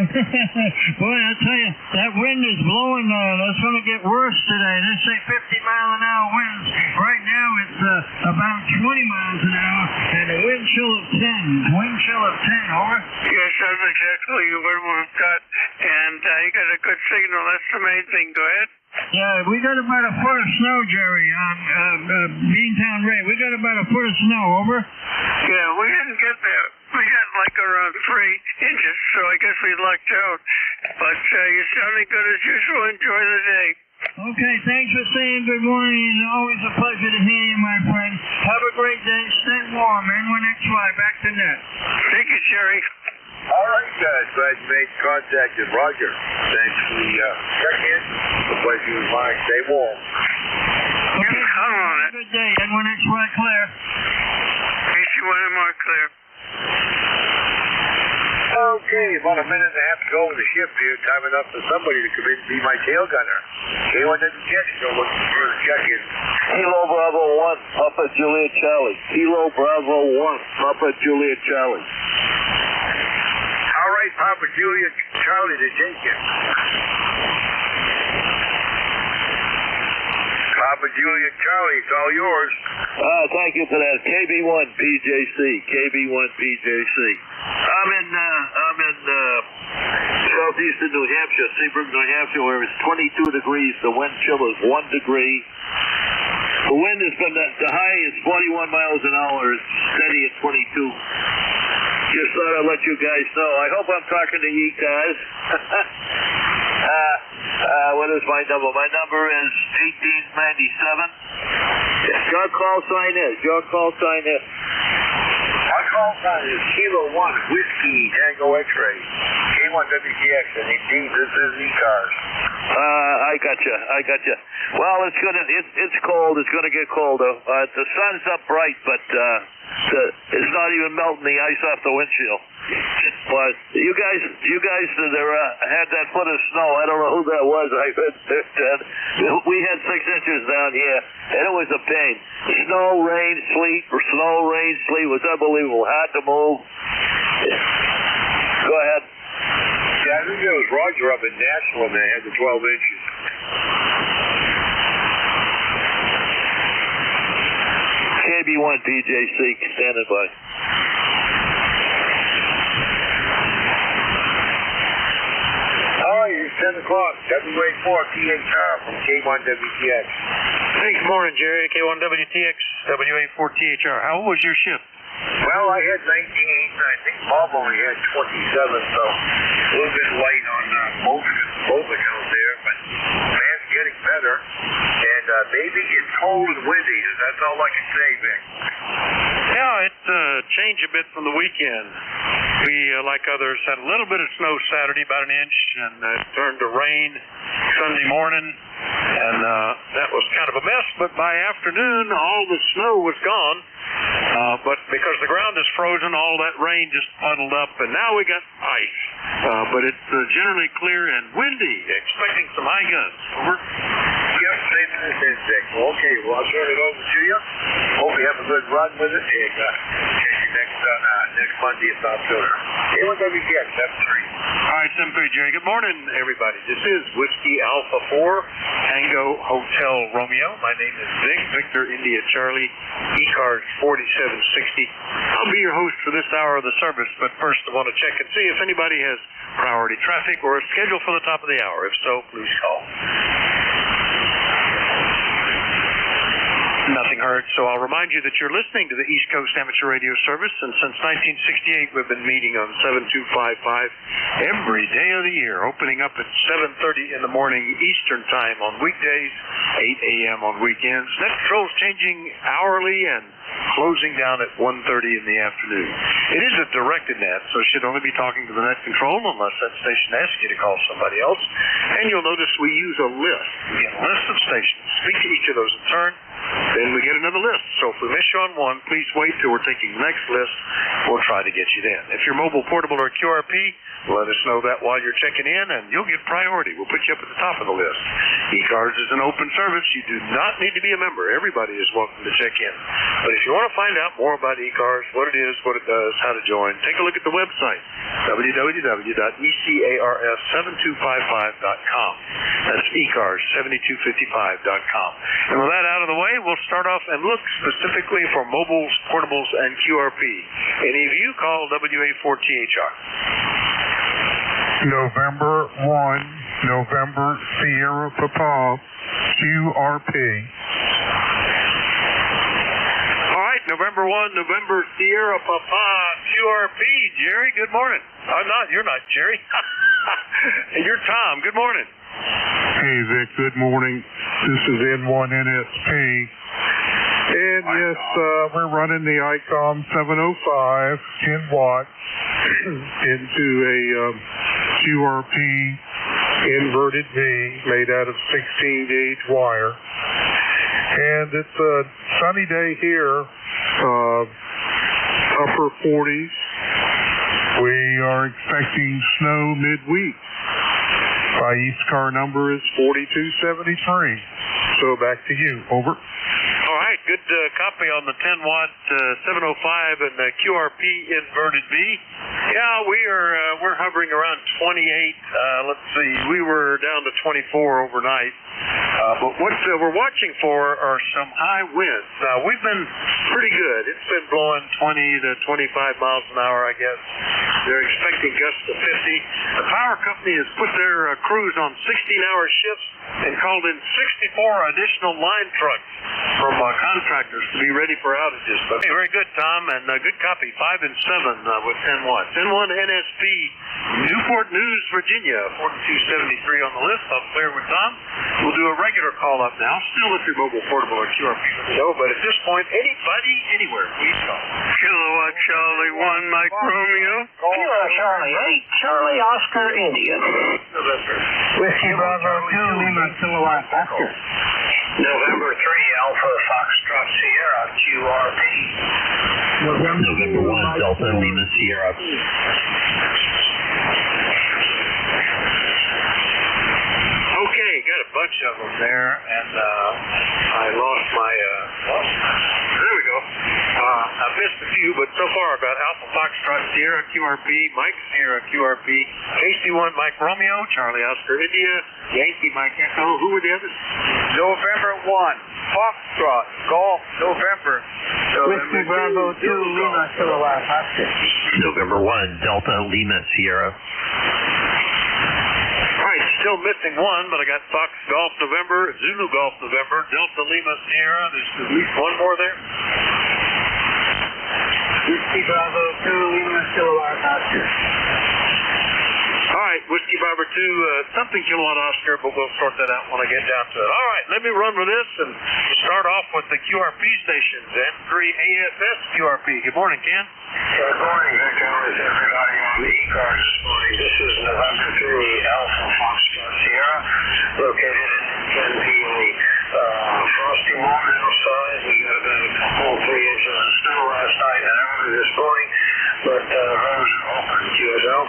Boy, I tell you, that wind is blowing. That's going to get worse today. They say 50-mile-an-hour winds. Right now, it's about 20 miles an hour and a wind chill of 10. Wind chill of 10, over. Yes, that's exactly what we've got. And you got a good signal. That's the main thing. Go ahead. Yeah, we got about a foot of snow, Jerry. Beantown Ray, we got about a foot of snow, over. Yeah, we didn't get there. We got like around 3 inches, so I guess we lucked out. But you're sounding good as usual. Enjoy the day. Okay, thanks for saying good morning, and always a pleasure to hear you, my friend. Have a great day. Stay warm. N1XY, back to net. Thank you, Jerry. All right, guys. Glad you made contact with Roger. Thanks for the check-in. The pleasure was mine. Stay warm. Okay, have a good day. N1XY clear. KC1MR clear. Okay, about a minute and a half to go with the shift here. Time enough for somebody to come in and be my tail gunner. K1WTX, go looking for the check-in. Kilo Bravo 1, Papa Juliet Charlie. Kilo Bravo 1, Papa Juliet Charlie. All right, Papa Juliet Charlie to take it. Papa Juliet Charlie, it's all yours. Thank you for that. KB1 PJC. KB1 PJC. I'm in southeastern New Hampshire, Seabrook, New Hampshire, where it's 22 degrees. The wind chill is 1 degree. The wind has been the high is 41 miles an hour. It's steady at 22. Just thought I'd let you guys know. I hope I'm talking to ECARS. What is my number? My number is 1897. Your call sign is. My call sign is Kilo 1 Whiskey Tango X-Ray. K1WTX, and indeed this is ECARS. I gotcha. Well, it's cold. It's gonna get colder. The sun's up bright, but it's not even melting the ice off the windshield. But you guys that had that foot of snow, I don't know who that was. We had 6 inches down here, and it was a pain. Snow, rain, sleet. It was unbelievable. Hard to move. Go ahead. Yeah, I think it was Roger up in Nashville when they had the 12 inches. KB1 PJC, standing by. All right, it's 10 o'clock. WA4 THR from K1WTX. Hey, good morning, Jerry. K1WTX, WA4 THR. How was your shift? Well, I had 19, I think Bob only had 27, so a little bit light on both accounts there, but man's getting better, and maybe it's cold and windy. That's all I can say, Vic. Yeah, it changed a bit from the weekend. We, like others, had a little bit of snow Saturday, about an inch, and it turned to rain Sunday morning, and that was kind of a mess, but by afternoon, all the snow was gone. But because the ground is frozen, all that rain just puddled up, and now we got ice. But it's generally clear and windy, expecting some high gusts. Over. Yep, same as this, Vic. Well, okay, well, I'll turn it over to you. Hope you have a good run with it, and catch you next Monday, if not sooner. K1WTX, 7-3. All right, 7-3, Jerry. Good morning, everybody. This is Whiskey Alpha 4, Tango Hotel Romeo. My name is Vic, Victor India Charlie, ECARS 4760. I'll be your host for this hour of the service, but first I want to check and see if anybody has priority traffic or a schedule for the top of the hour. If so, please call. Nothing heard. start, so I'll remind you that you're listening to the East Coast Amateur Radio Service, and since 1968 we've been meeting on 7255 every day of the year, opening up at 7:30 in the morning Eastern Time on weekdays, 8 a.m. on weekends. Net control's changing hourly and closing down at 1:30 in the afternoon. It is a directed net, so you should only be talking to the net control unless that station asks you to call somebody else. And you'll notice we use a list. We get a list of stations. Speak to each of those in turn, then we get another list. So if we miss you on one, please wait till we're taking the next list. We'll try to get you then. If you're mobile, portable, or QRP, let us know that while you're checking in, and you'll get priority. We'll put you up at the top of the list. ECARS is an open service. You do not need to be a member. Everybody is welcome to check in. But if you want to find out more about ECARS, what it is, what it does, how to join, take a look at the website, www.ECARS7255.com. That's ECARS7255.com. And with that out of the way, we'll start off and look specifically for mobiles, portables, and QRP. Any of you, call WA4THR. November 1, November Sierra Papa, QRP. All right, November 1, November Sierra Papa, QRP. Jerry, good morning. You're not Jerry. You're Tom. Good morning. Hey, Vic, good morning. This is N1NSP. And yes, we're running the ICOM 705, 10 watts, into a QRP inverted V made out of 16-gauge wire. And it's a sunny day here, upper 40s. We are expecting snow midweek. My ECARS number is 4273. So back to you. Over. All right, good copy on the 10-watt 705 and the QRP inverted V. Yeah, we're hovering around 28. Let's see, we were down to 24 overnight. But what we're watching for are some high winds. Now, we've been pretty good. It's been blowing 20 to 25 miles an hour, I guess. They're expecting gusts to 50. The power company has put their crews on 16-hour shifts and called in 64 additional line trucks from contractors to be ready for outages. But hey, very good, Tom, and good copy. 5 and 7 with 10 watts. N1NSP, Newport News, Virginia, 4273 on the list. I'll clear with Tom. We'll do a regular call up now. Still, if you're mobile, portable, or QRP, no. But at this point, anybody, anywhere, please call. Kilowatt Charlie 1, Mike Romeo. Kilo Charlie 8, Charlie Oscar India. Whiskey Bravo 2, Lima Kilowatt Oscar. November 3, Alpha Foxtrot Sierra, QRP. November 1, Delta Lima Sierra. Okay, got a bunch of them there, and I lost my, there we go. I missed a few, but so far I've got Alpha Foxtrot Sierra, QRP, Mike Sierra, QRP, KC1 Mike Romeo, Charlie Oscar India, Yankee Mike Echo. Who were the others? November 1, Foxtrot, Golf, November. Whiskey Bravo 2, Lima Kilowatt Oscar. November 1, Delta Lima Sierra. All right, still missing one, but I got Fox Golf November, Zulu Golf November, Delta Lima Sierra. There's at least one more there. Whiskey Bravo 2, Lima Kilowatt Oscar. All right, Whiskey Bravo 2, something Kilowatt Oscar, but we'll sort that out when I get down to it. All right, let me run with this and start off with the QRP stations. N3 ASS QRP. Good morning, Ken. Good morning, Victor. How is everybody on the ECARS this morning? This is November 3, Alpha Foxtrot Sierra, located in Kentucky. Frosty morning outside. We got about a full 3 inches of snow last night and early this morning, but roads are open. QSL.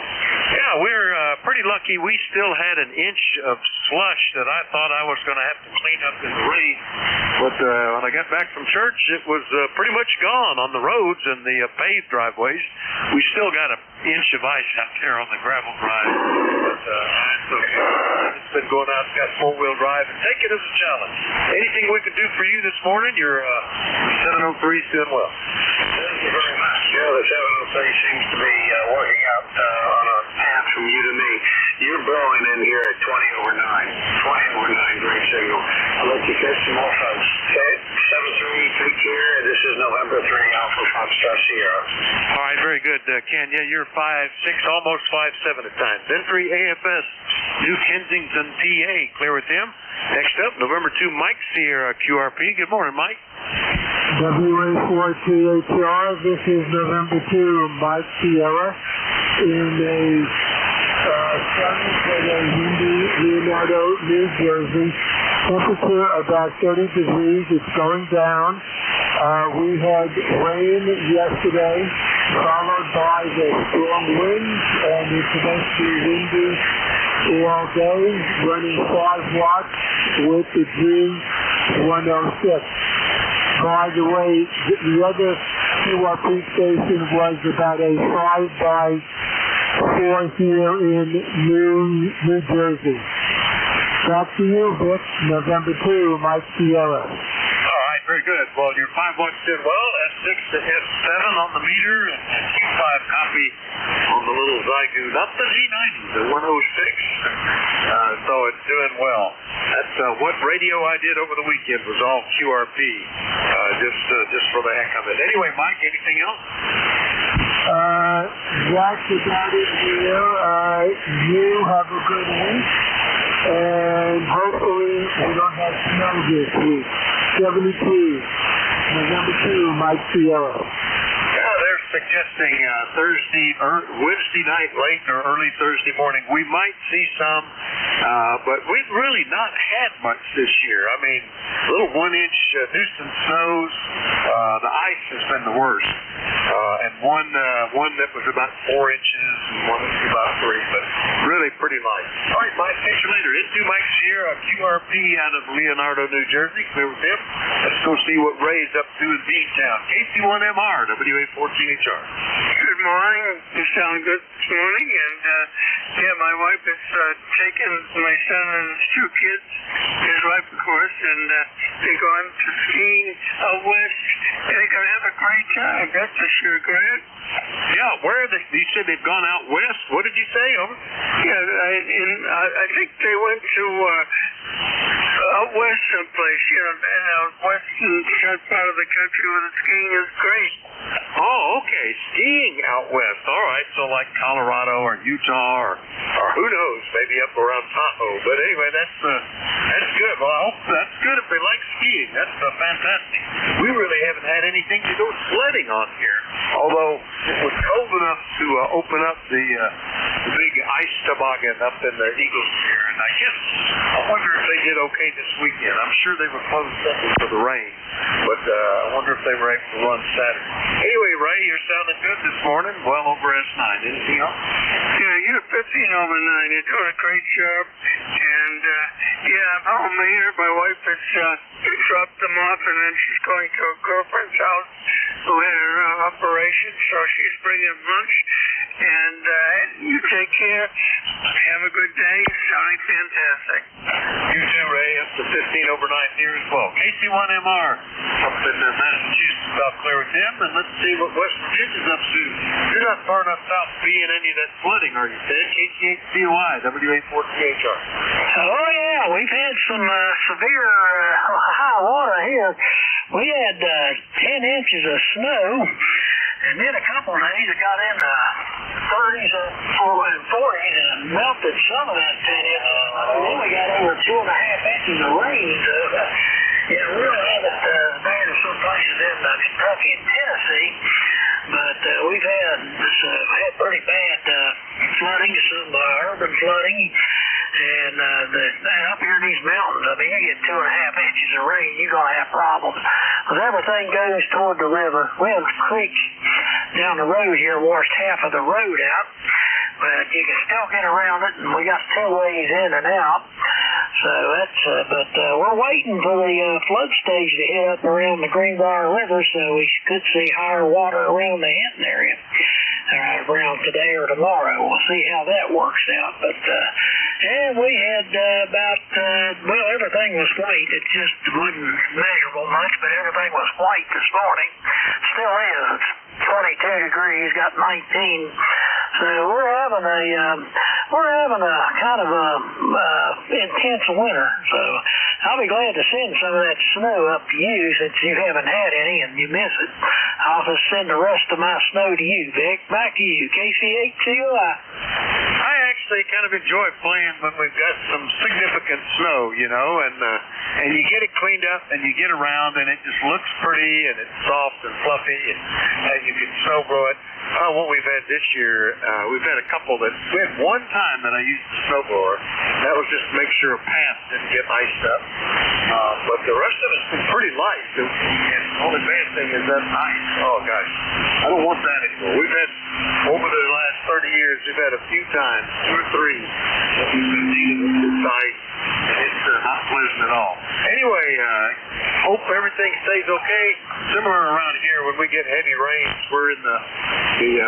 Yeah, we're pretty lucky. We still had an inch of slush that I thought I was going to have to clean up in the rain. But when I got back from church, it was pretty much gone on the roads and the paved driveways. We still got an inch of ice out there on the gravel drive. But it's been going out, got 4-wheel drive, and take it as a challenge. Anything we could do for you this morning? Your 703's doing well. Thank you very much. Yeah, the 703 seems to be working out on a path from you to me. You're blowing in here at 20 over 9. 20 over 9, great signal. I'll let you catch some more folks. Okay? take care. This is November 3, Alpha Foxtrot Sierra. All right, very good, Ken. Yeah, you're 5'6", almost 5'7" at times. Entry AFS, New Kensington, PA. Clear with him. Next up, November 2, Mike Sierra, QRP. Good morning, Mike. WA4THR, this is November 2, Mike Sierra, in a sunny but a windy Leonardo, New Jersey. Temperature about 30 degrees. It's going down. We had rain yesterday, followed by the strong winds, and it's supposed to be windy all day, running 5 watts with the G106. By the way, the other QRP station was about a 5x4 here in New Jersey. Back to you, Vic. November 2, Mike Sierra. All right, very good. Well, your 5 watts did well. S6 to S7 on the meter, and Q5 copy on the little Zygu, not the G90, the 106. So it's doing well. That's what radio I did over the weekend was all QRP, just for the heck of it. Anyway, Mike, anything else? That's about it here. You have a good week, and hopefully we don't have snow this week. 72, November 2, Mike Sierra. Yeah, they're suggesting Wednesday night late or early Thursday morning. We might see some, but we've really not had much this year. I mean, little 1-inch nuisance snows. The ice has been the worst. And one that was about 4 inches and one that was about 3, but really pretty light. All right, Mike, catch you later. It's Mike Sierra, QRP out of Leonardo, New Jersey. Clear with him. Let's go see what Ray's up to in Beantown. KC1MR, WA14HR. Good morning. You sound good this morning, and yeah, my wife is taking my son and his 2 kids, his wife, of course, and they're going to skiing out west. They're going to have a great time. That's for sure, Grant. Yeah, where are they? You said they've gone out west. What did you say? Over? Yeah, I think they went to out west someplace, in the western part of the country where the skiing is great. Oh, okay. Skiing out west. All right. So like Colorado or Utah or who knows, maybe up around Tahoe. But anyway, that's good. Well, I hope that's good if they like skiing. That's fantastic. We really haven't had anything to go sledding on here. Although it was cold enough to open up the big ice toboggan up in the Eagles here. And I wonder if they did okay this weekend. I'm sure they were closed Sunday for the rain. But I wonder if they were able to run Saturday. Anyway, Ray, you're sounding good this morning. Well over S9. Anything else? Yeah, you're 15 over 9. You're doing a great job. And, yeah, I'm home here. My wife has dropped them off, and then she's going to a girlfriend's house who had her operation, so she's bringing lunch. And you take care. Have a good day. Sounding fantastic. You too, Ray. Up to 15 over 9 here as well. KC1MR up in Massachusetts, about clear with him. And let's see what West Virginia's up to. You're not far enough south to be in any of that flooding, are you, Ted? KC8COI, WA4THR. Oh, yeah. We've had some severe high water here. We had 10 inches of snow. And then a couple of days it got in the 30s and 40s and melted some of that 10 inches. And then we got over 2.5 inches of rain. Yeah, we don't have it as bad as some places in Kentucky and Tennessee. But we've had pretty bad flooding, some urban flooding. And up here in these mountains, I mean, you get 2.5 inches of rain, you're going to have problems. Because everything goes toward the river. We have a creek down the road here, washed half of the road out. But you can still get around it, and we got 2 ways in and out. So that's, but we're waiting for the flood stage to hit up around the Greenbrier River, so we could see higher water around the Hinton area. Around today or tomorrow. We'll see how that works out. But, yeah, we had well, everything was white. It just wasn't measurable much, but everything was white this morning. Still is. It's 22 degrees, got 19. So we're having a kind of a intense winter. So I'll be glad to send some of that snow up to you since you haven't had any and you miss it. I'll just send the rest of my snow to you, Vic. Back to you, KC8COI. I actually kind of enjoy playing when we've got some significant snow, and you get it cleaned up and you get around and it just looks pretty and it's soft and fluffy and you can snow blow it. What we've had this year, we've had a couple we had one time that I used the snowblower. That was just to make sure a path didn't get iced up. But the rest of it's been pretty light. And the only bad thing is that ice. Oh, gosh. I don't want that anymore. We've had, over the last 30 years, we've had a few times, 2 or 3, that we've been dealing with this ice. And it's not pleasant at all. Anyway, hope everything stays okay. Similar around here, when we get heavy rains, we're in the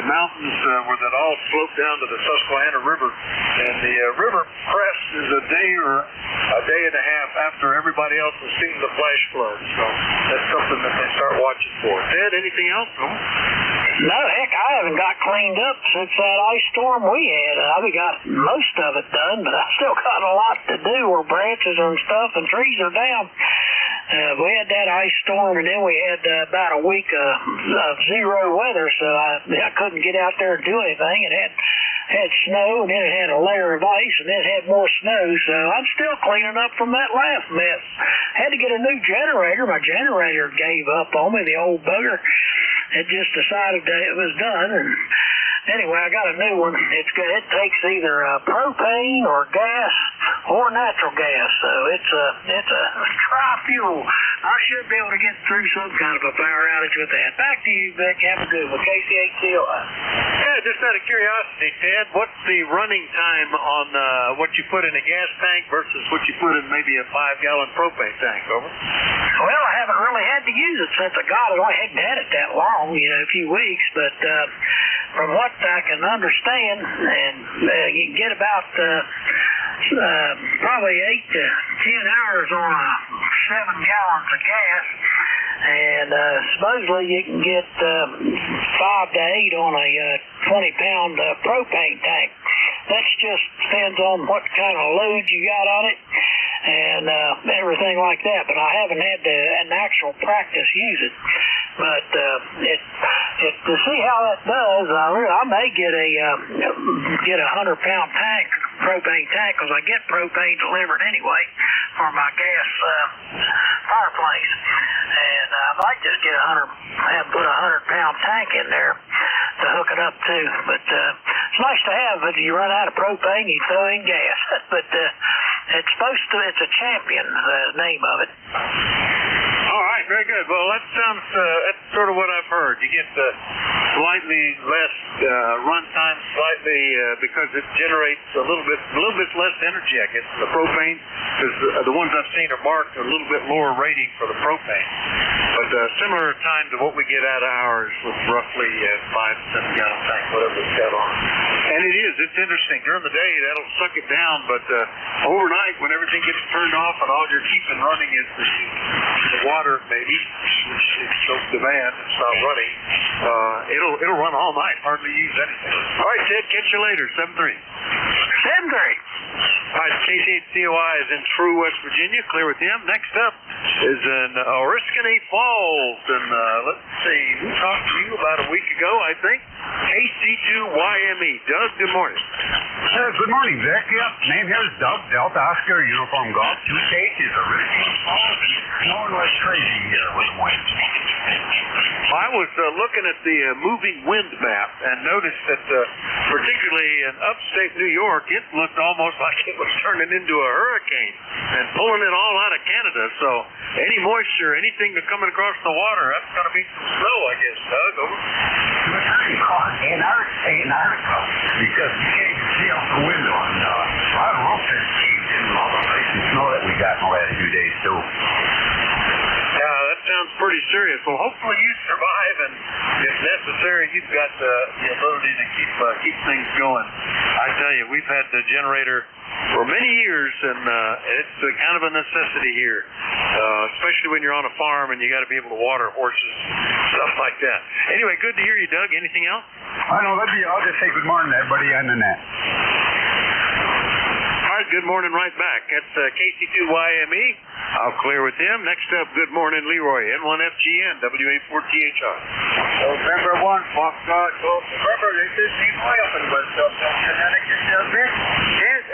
mountains where that all slope down to the Susquehanna River. And the river crest is a day or a day and a half after everybody else has seen the flash flood. So that's something that they start watching for. Ted, anything else? No, heck, I haven't got cleaned up since that ice storm we had. I've got most of it done, but I still got a lot to do where branches and stuff and trees are down. We had that ice storm, and then we had about a week of zero weather, so I couldn't get out there and do anything. It had snow, and then it had a layer of ice, and then it had more snow, so I'm still cleaning up from that last mess. Had to get a new generator. My generator gave up on me, the old bugger. It just decided that it was done, and anyway, I got a new one. It's good. It takes either propane or gas or natural gas, so it's a tri-fuel. I should be able to get through some kind of a power outage with that. Back to you, Vic. Have a good one. KC8COI. Yeah, just out of curiosity, Ted, what's the running time on what you put in a gas tank versus what you put in maybe a 5-gallon propane tank? Over. Well, I haven't really had to use it since I got it. I hadn't had it that long, a few weeks, but from what I can understand, and you can get about probably 8 to 10 hours on 7 gallons of gas, and supposedly you can get 5 to 8 on a 20-pound propane tank. That just depends on what kind of load you got on it and everything like that. But I haven't had to, in actual practice, use it. But to see how that does, I may get a 100-pound tank, propane tank, because I get propane delivered anyway for my gas fireplace, and I might just get put a 100-pound tank in there to hook it up to. But it's nice to have. If you run out of propane, you throw in gas. But it's a Champion, the name of it. All right, very good. Well, that sounds that's sort of what I've heard. You get slightly less run time, because it generates a little bit less energy, I guess, the propane, because the ones I've seen are marked a little bit lower rating for the propane. But similar time to what we get out of ours with roughly 5 to 7 gallon tank, whatever it's got on. And it's interesting. During the day, that'll suck it down, but overnight, when everything gets turned off and all you're keeping running is the water, maybe, which is so demand, it's not running, it'll run all night, hardly use anything. All right, Ted, catch you later, 7-3. 7-3. All right, KC8COI is in True, West Virginia. Clear with him. Next up is in Oriskany Falls. And let's see, we talked to you about a week ago, I think. KC2YME. Doug, good morning. Good morning, Vic. Yep, name here is Doug, Delta Oscar, Uniform Golf. 2K is Oriskany Falls. Snowing like crazy here with the wind. I was looking at the moving wind map and noticed that particularly in upstate New York, it looked almost like it was turning into a hurricane and pulling it all out of Canada. So any moisture, anything that's coming across the water, that's going to be some snow, I guess, Doug. Over. Antarctica, because you can't even see out the window. And a lot of ropes have caved in all the ice and snow that we got in the last few days, too. Yeah, that sounds pretty serious. Well, hopefully you survive, and if necessary, you've got the ability to keep things going. I tell you, we've had the generator for many years, and it's kind of a necessity here, especially when you're on a farm and you got to be able to water horses, stuff like that. Anyway, good to hear you, Doug. Anything else? I know, I'll just say good morning to everybody on the net. All right, good morning right back. That's KC2YME. I'll clear with him. Next up, good morning, Leroy, N1FGN, WA4THR. November 1, Foxtrot, November, this is Leroy up in West Uptown, Connecticut. Here's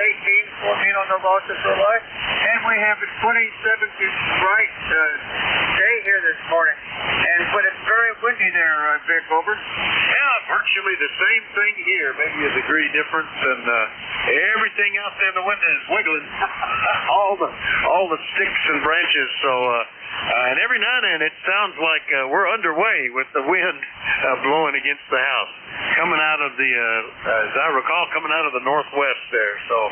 14 on the Los Angeles, and we have a 27 to bright day here this morning. But it's very windy there, Vic, over. Yeah, virtually the same thing here. Maybe a degree difference, and everything out there in the window is wiggling. all the sticks and branches. So, and every now and then it sounds like we're underway with the wind blowing against the house, coming out of the, as I recall, coming out of the northwest there. So,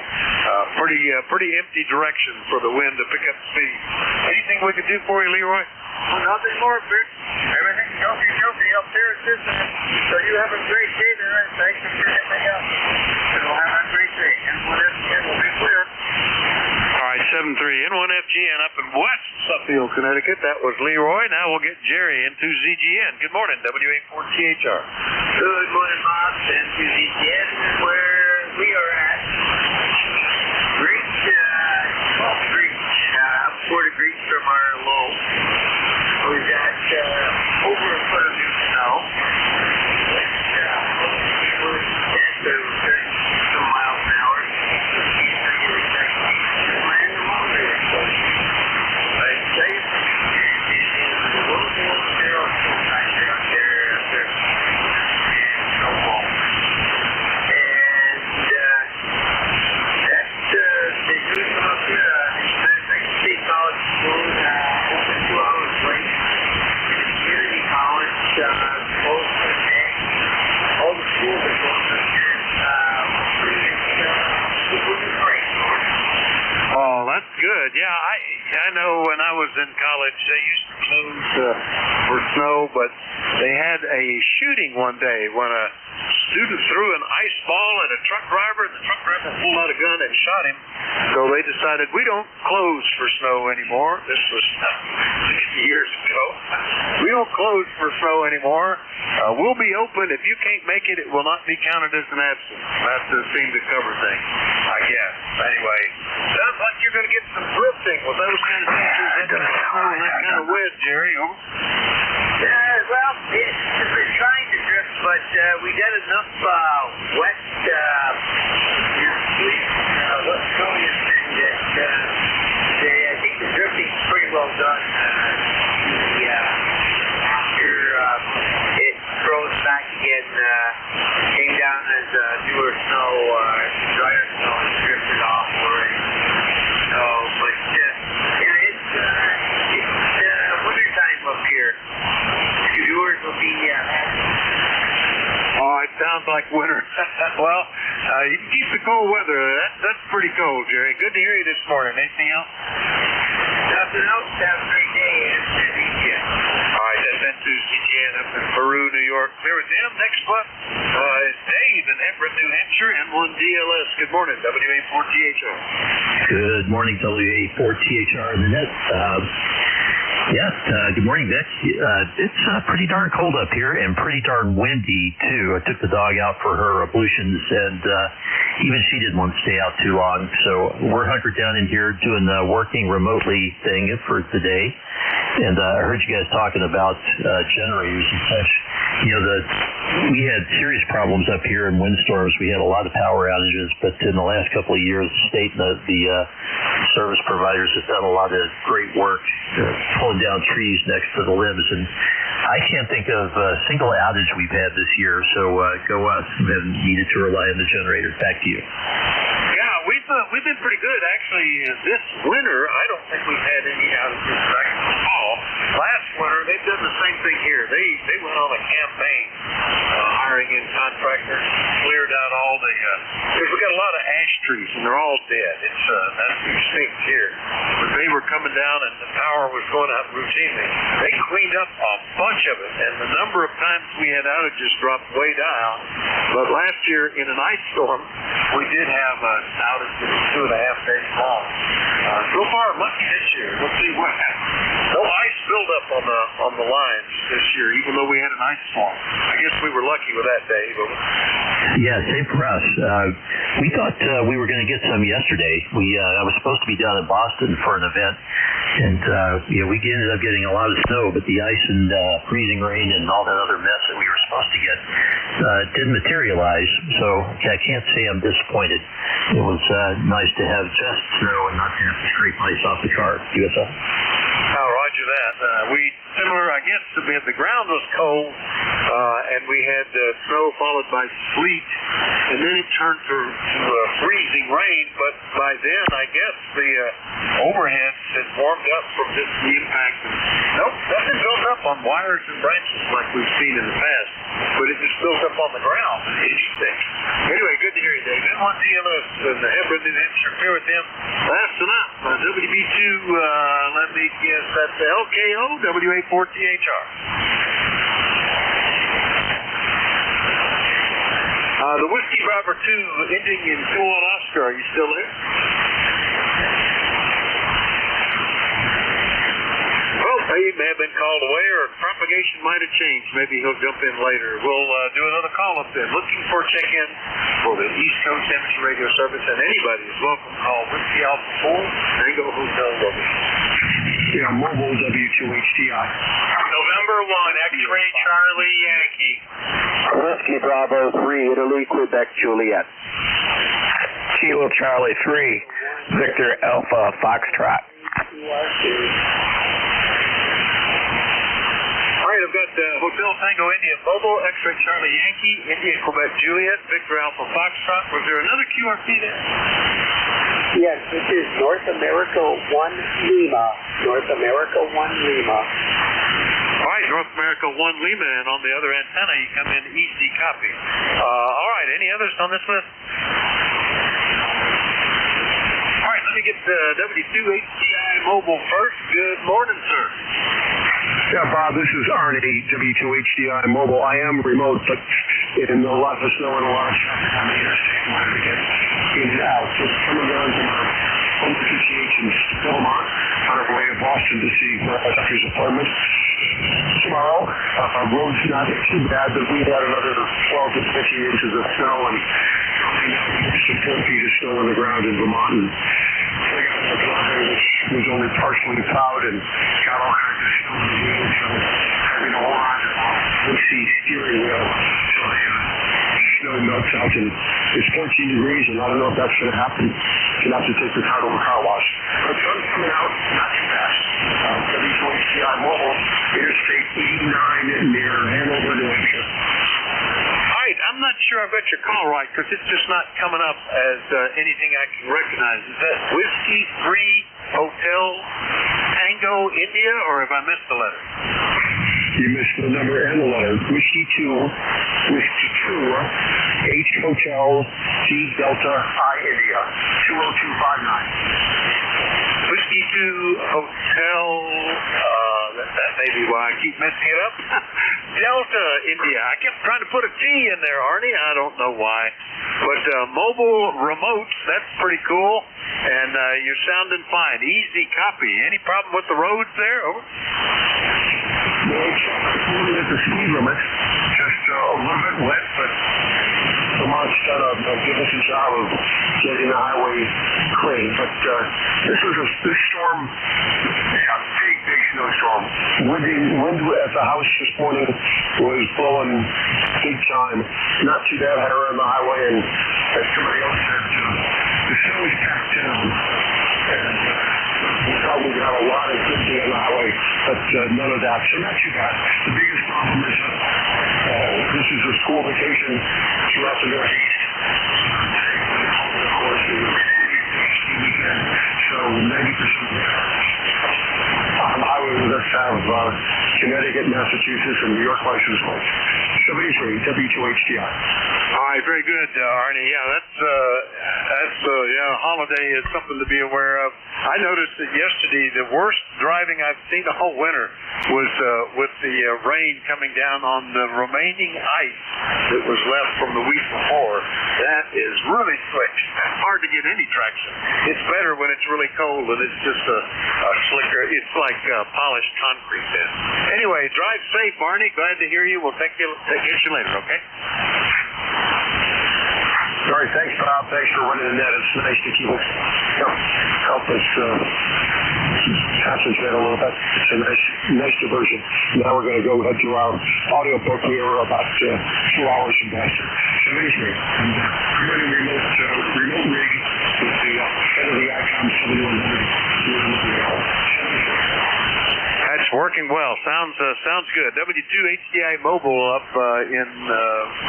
pretty empty direction for the wind to pick up speed. Anything we could do for you, Leroy? Nothing more, Vic. Everything's healthy up there at this end. So you have a great day there, and thanks for everything else. And we'll have a great day. And we'll be clear. All right, 7-3, N1FGN up in West Suffield, Connecticut. That was Leroy. Now we'll get Jerry into ZGN. Good morning, WA4THR. Good morning, Bob. And to ZGN, where we are at. Great, 12 degrees, 4 degrees from our low. We've got over a foot of new snow. We're at 30 miles an hour. Good. Yeah, I know when I was in college, they used to close for snow, but they had a shooting one day when a student threw an ice ball at a truck driver, and the truck driver pulled out a gun and shot him. So they decided, we don't close for snow anymore. This was 60 years ago. We don't close for snow anymore. We'll be open. If you can't make it, it will not be counted as an absence. That seemed to cover things, I guess. Anyway, sounds like you're going to get some drifting with those kind of temperatures and that kind of wind, Jerry. Over. Well, we're trying to drift, but we got enough wet Westphalian that I think the drifting's pretty well done. After it froze back again, came down as newer snow, drier snow, and drifted off already. So, but it's wintertime up here. Viewers will be oh, it sounds like winter. Well, you keep the cold weather. That's pretty cold, Jerry. Good to hear you this morning. Anything else? Nothing else. Have a great day. All right, that's into CGN up in Peru, New York. There with him. Next up is Dave in Everett, New Hampshire, N1DLS. Good morning, WA4THR. Good morning, WA4THR in the net. Yes, good morning, Vic. It's pretty darn cold up here and pretty darn windy, too. I took the dog out for her ablutions, and even she didn't want to stay out too long. So we're hunkered down in here doing the working remotely thing for today. And I heard you guys talking about generators and such. You know, we had serious problems up here in windstorms. We had a lot of power outages, but in the last couple of years, the state and the service providers have done a lot of great work pulling down trees next to the limbs. And I can't think of a single outage we've had this year, so go us. We haven't needed to rely on the generator. Back to you. Yeah, we've been pretty good, actually. This winter, I don't think we've had any outages that I can recall. Last winter, they've done the same thing here. They went on a campaign hiring in contractors, cleared out all the, because we got a lot of ash trees, and they're all dead. It's that's extinct here. But they were coming down, and the power was going out routinely. They cleaned up a bunch of it, and the number of times we had outages dropped way down. But last year, in an ice storm, we did have an outage that was 2.5 days long. So far, lucky this year. We'll see what happens. No ice buildup on the lines this year, even though we had an ice storm. I guess we were lucky with that, Dave. Yeah, same for us. We thought we were going to get some yesterday. I was supposed to be down in Boston for an event, and we ended up getting a lot of snow, but the ice and freezing rain and all that other mess that we were supposed to get didn't materialize. So I can't say I'm disappointed. It was nice to have just snow and not to have to scrape ice off the car. USF. Oh, roger that. Similar, I guess, the ground was cold, and we had snow followed by sleet, and then it turned to freezing rain, but by then, I guess, the overhead had warmed up from just the impact. Nope, nothing built up on wires and branches like we've seen in the past, but it just built up on the ground. Interesting. Anyway, good to hear you, Dave. N1 DLS and the Hebron didn't interfere with them fast enough. WB2, let me guess, that's the LKO, WA4THR. The Whiskey Bravo 2 ending in 2 on Oscar. Are you still there? Well, he may have been called away, or propagation might have changed. Maybe he'll jump in later. We'll do another call up then. Looking for a check-in for the East Coast Amateur Radio Service, and anybody is welcome to call Whiskey Alpha 4, Tango Hotel Road. Yeah, mobile W2HDI. November 1, X-Ray Charlie Yankee. Whiskey Bravo 3, Italy, Quebec, Juliet. Kilo Charlie 3, Victor Alpha Foxtrot. All right, I've got Hotel Tango India Mobile, X-Ray Charlie Yankee, India Quebec Juliet, Victor Alpha Foxtrot. Was there another QRP there? Yes, this is North America 1 Lima. North America 1 Lima. All right, North America 1 Lima, and on the other antenna you come in easy copy. All right, any others on this list? All right, let me get W2HDI Mobile first. Good morning, sir. Yeah, Bob, this is Arnie, W2HDI Mobile. I am remote, but in a lot of snow and a lot of traffic on the interstate, I wanted to get in and out. Just coming down to my home PTH in Belmont, on our way to Boston to see my doctor's appointment tomorrow. Road's not too bad, but we had another 12 to 15 inches of snow and some 4 feet of snow on the ground in Vermont. And I got my driveway, which was only partially plowed, and got all kinds of snow in the wheels, so having to hold on to the steering wheel until the snow melts out. And it's 14 degrees, and I don't know if that's going to happen. You'll have to take the car to a car wash. But sun's coming out, not too fast. W2HDI Mobile, Interstate 89 near Hanover, New Hampshire. All right, I'm not sure I've got your call right, because it's just not coming up as anything I can recognize. Is that Whiskey 3 Hotel Tango India, or have I missed the letter? You missed the number and the letter. Whiskey 2, H Hotel, T Delta, I India, 20259. Whiskey 2 Hotel, that may be why I keep messing it up. Delta India. I kept trying to put a T in there, Arnie. I don't know why. But mobile remotes, that's pretty cool. And you're sounding fine. Easy copy. Any problem with the roads there? Over. No, it's at the speed limit. Just a little bit wet, but Vermont's done a magnificent job of getting the highway clean. But this storm, big snowstorm. Wind at the house this morning was blowing big time. Not too bad. Had her on the highway, and as somebody else said, the snow is packed down. And we thought we would have a lot of drifting on the highway, but none of that. So not too bad. The biggest problem is this is a school vacation throughout the Northeast. Of course, the weekend. So 90% of the highway with us have Connecticut, Massachusetts, and New York license plates. 73 W2HDI. All right, very good, Arnie. Yeah, that's holiday is something to be aware of. I noticed that yesterday the worst driving I've seen all winter was with the rain coming down on the remaining ice that was left from the week before. That is really slick. It's hard to get any traction. It's better when it's really cold and it's just a slicker. It's like polished concrete then. Anyway, drive safe, Barney. Glad to hear you. We'll catch you later, okay? All right, thanks, Bob. Thanks for running the net. It's nice to keep us, help us concentrate a little bit. It's a nice diversion. Now we're going to go ahead to our audio book. We are about 2 hours from back. 73. And we're going to remote rig with the head of the ICOM 7100. That's working well. Sounds good. W2HDI Mobile up in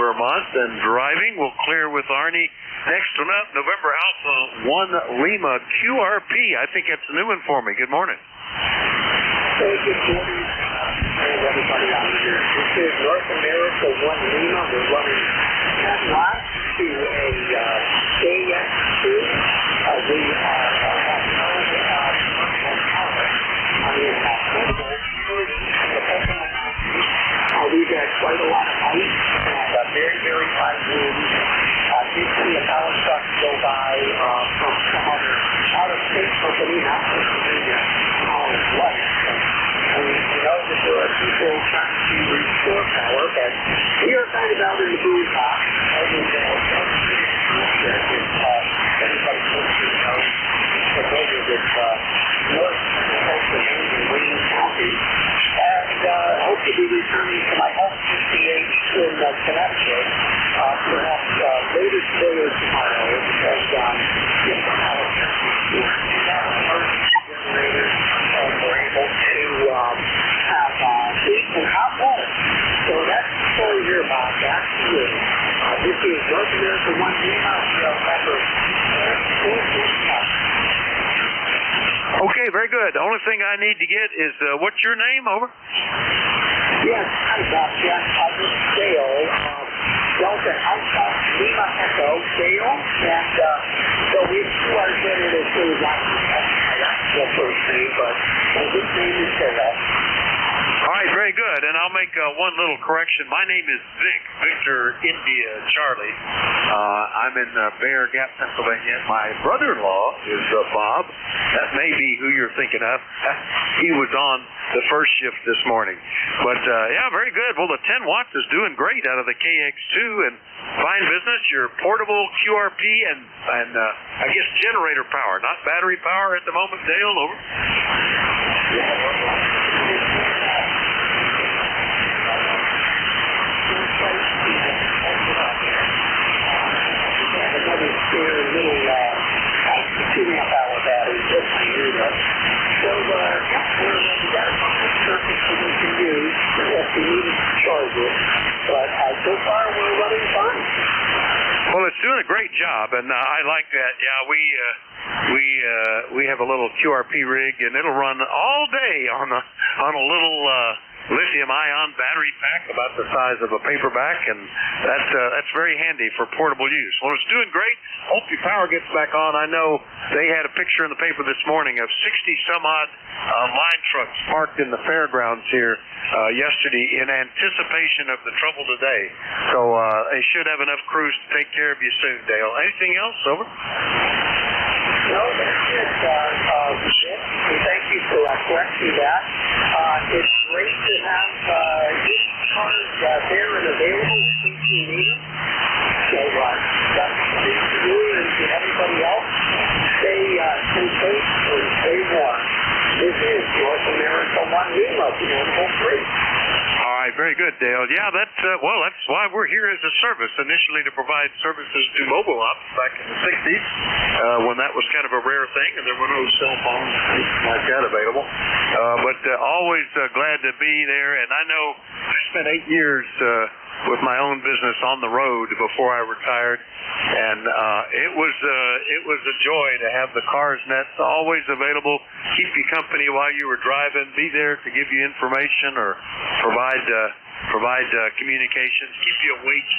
Vermont and driving. We'll clear with Arnie. Next one up, November Alpha 1 Lima QRP. I think that's a new one for me. Good morning. Hey, good morning. Everybody out here. This is North America 1 Lima. We're running 10 watts to a KX2. We are we've had quite a lot of ice and very, very high winds. You've seen the power trucks go by from some other out-of-state company, not Pennsylvania, Light. And we know that there are people trying to restore power, but we are kind of out in the boondocks. Everybody knows familiar with North Pennsylvania and Wayne County. And I hope to be returning to my home PCH in Connecticut, perhaps later today or tomorrow, because if somehow emergency generators we're able to have heat and hot water. So that's the story here about that. This is North America 1 Lima. Okay, very good. The only thing I need to get is what's your name? Over. Yes, hi, Bob. Yes, this is Dale. Delta Alpha Lima Echo Dale, and so we are getting it to like my actual first name, but my nickname is Dale. All right, very good. And I'll make one little correction. My name is Vic, Victor India Charlie. I'm in Bear Gap, Pennsylvania. My brother-in-law is Bob. That may be who you're thinking of. He was on the first shift this morning. But, yeah, very good. Well, the 10 watts is doing great out of the KX2 and fine business. Your portable QRP and I guess generator power, not battery power at the moment. Dale, over. Another spare little 2.5-hour battery just to do that. So, we got a circuit that we can use if we need to charge it. But so far, we're running fine. Well, it's doing a great job, and I like that. Yeah, we have a little QRP rig, and it'll run all day on a little lithium-ion battery pack about the size of a paperback, and that's very handy for portable use. Well, it's doing great. Hope your power gets back on. I know they had a picture in the paper this morning of 60-some-odd line trucks parked in the fairgrounds here yesterday in anticipation of the trouble today. So they should have enough crews to take care of you soon, Dale. Anything else? Over. No, that's it. Thank you for correcting that. It's great to have ECARS there and available in case you need them. So that's to you and to everybody else. Stay safe and stay warm. This is North America 1 Lima, beautiful free. All right, very good, Dale. Yeah, that's why we're here as a service, initially to provide services to mobile ops back in the 60s, when that was kind of a rare thing, and there were no cell phones like that available. But always glad to be there, and I know I spent 8 years with my own business on the road before I retired, and it was a joy to have the cars nets always available, keep you company while you were driving, be there to give you information or provide provide communications, keep you awake.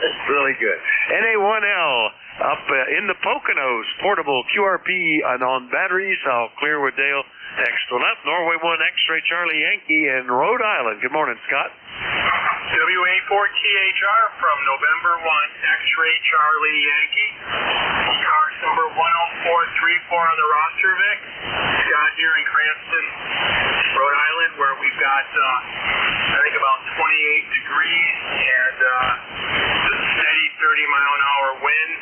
It's really good. NA1L up in the Poconos, portable QRP on batteries. I'll clear with Dale. Next one up, Norway 1 X-Ray Charlie Yankee in Rhode Island. Good morning, Scott. WA4THR from November 1, X-Ray Charlie Yankee. ECARS number 10434 on the roster, Vic. Scott here in Cranston, Rhode Island, where we've got, I think, about 28 degrees and steady 30-mile-an-hour winds.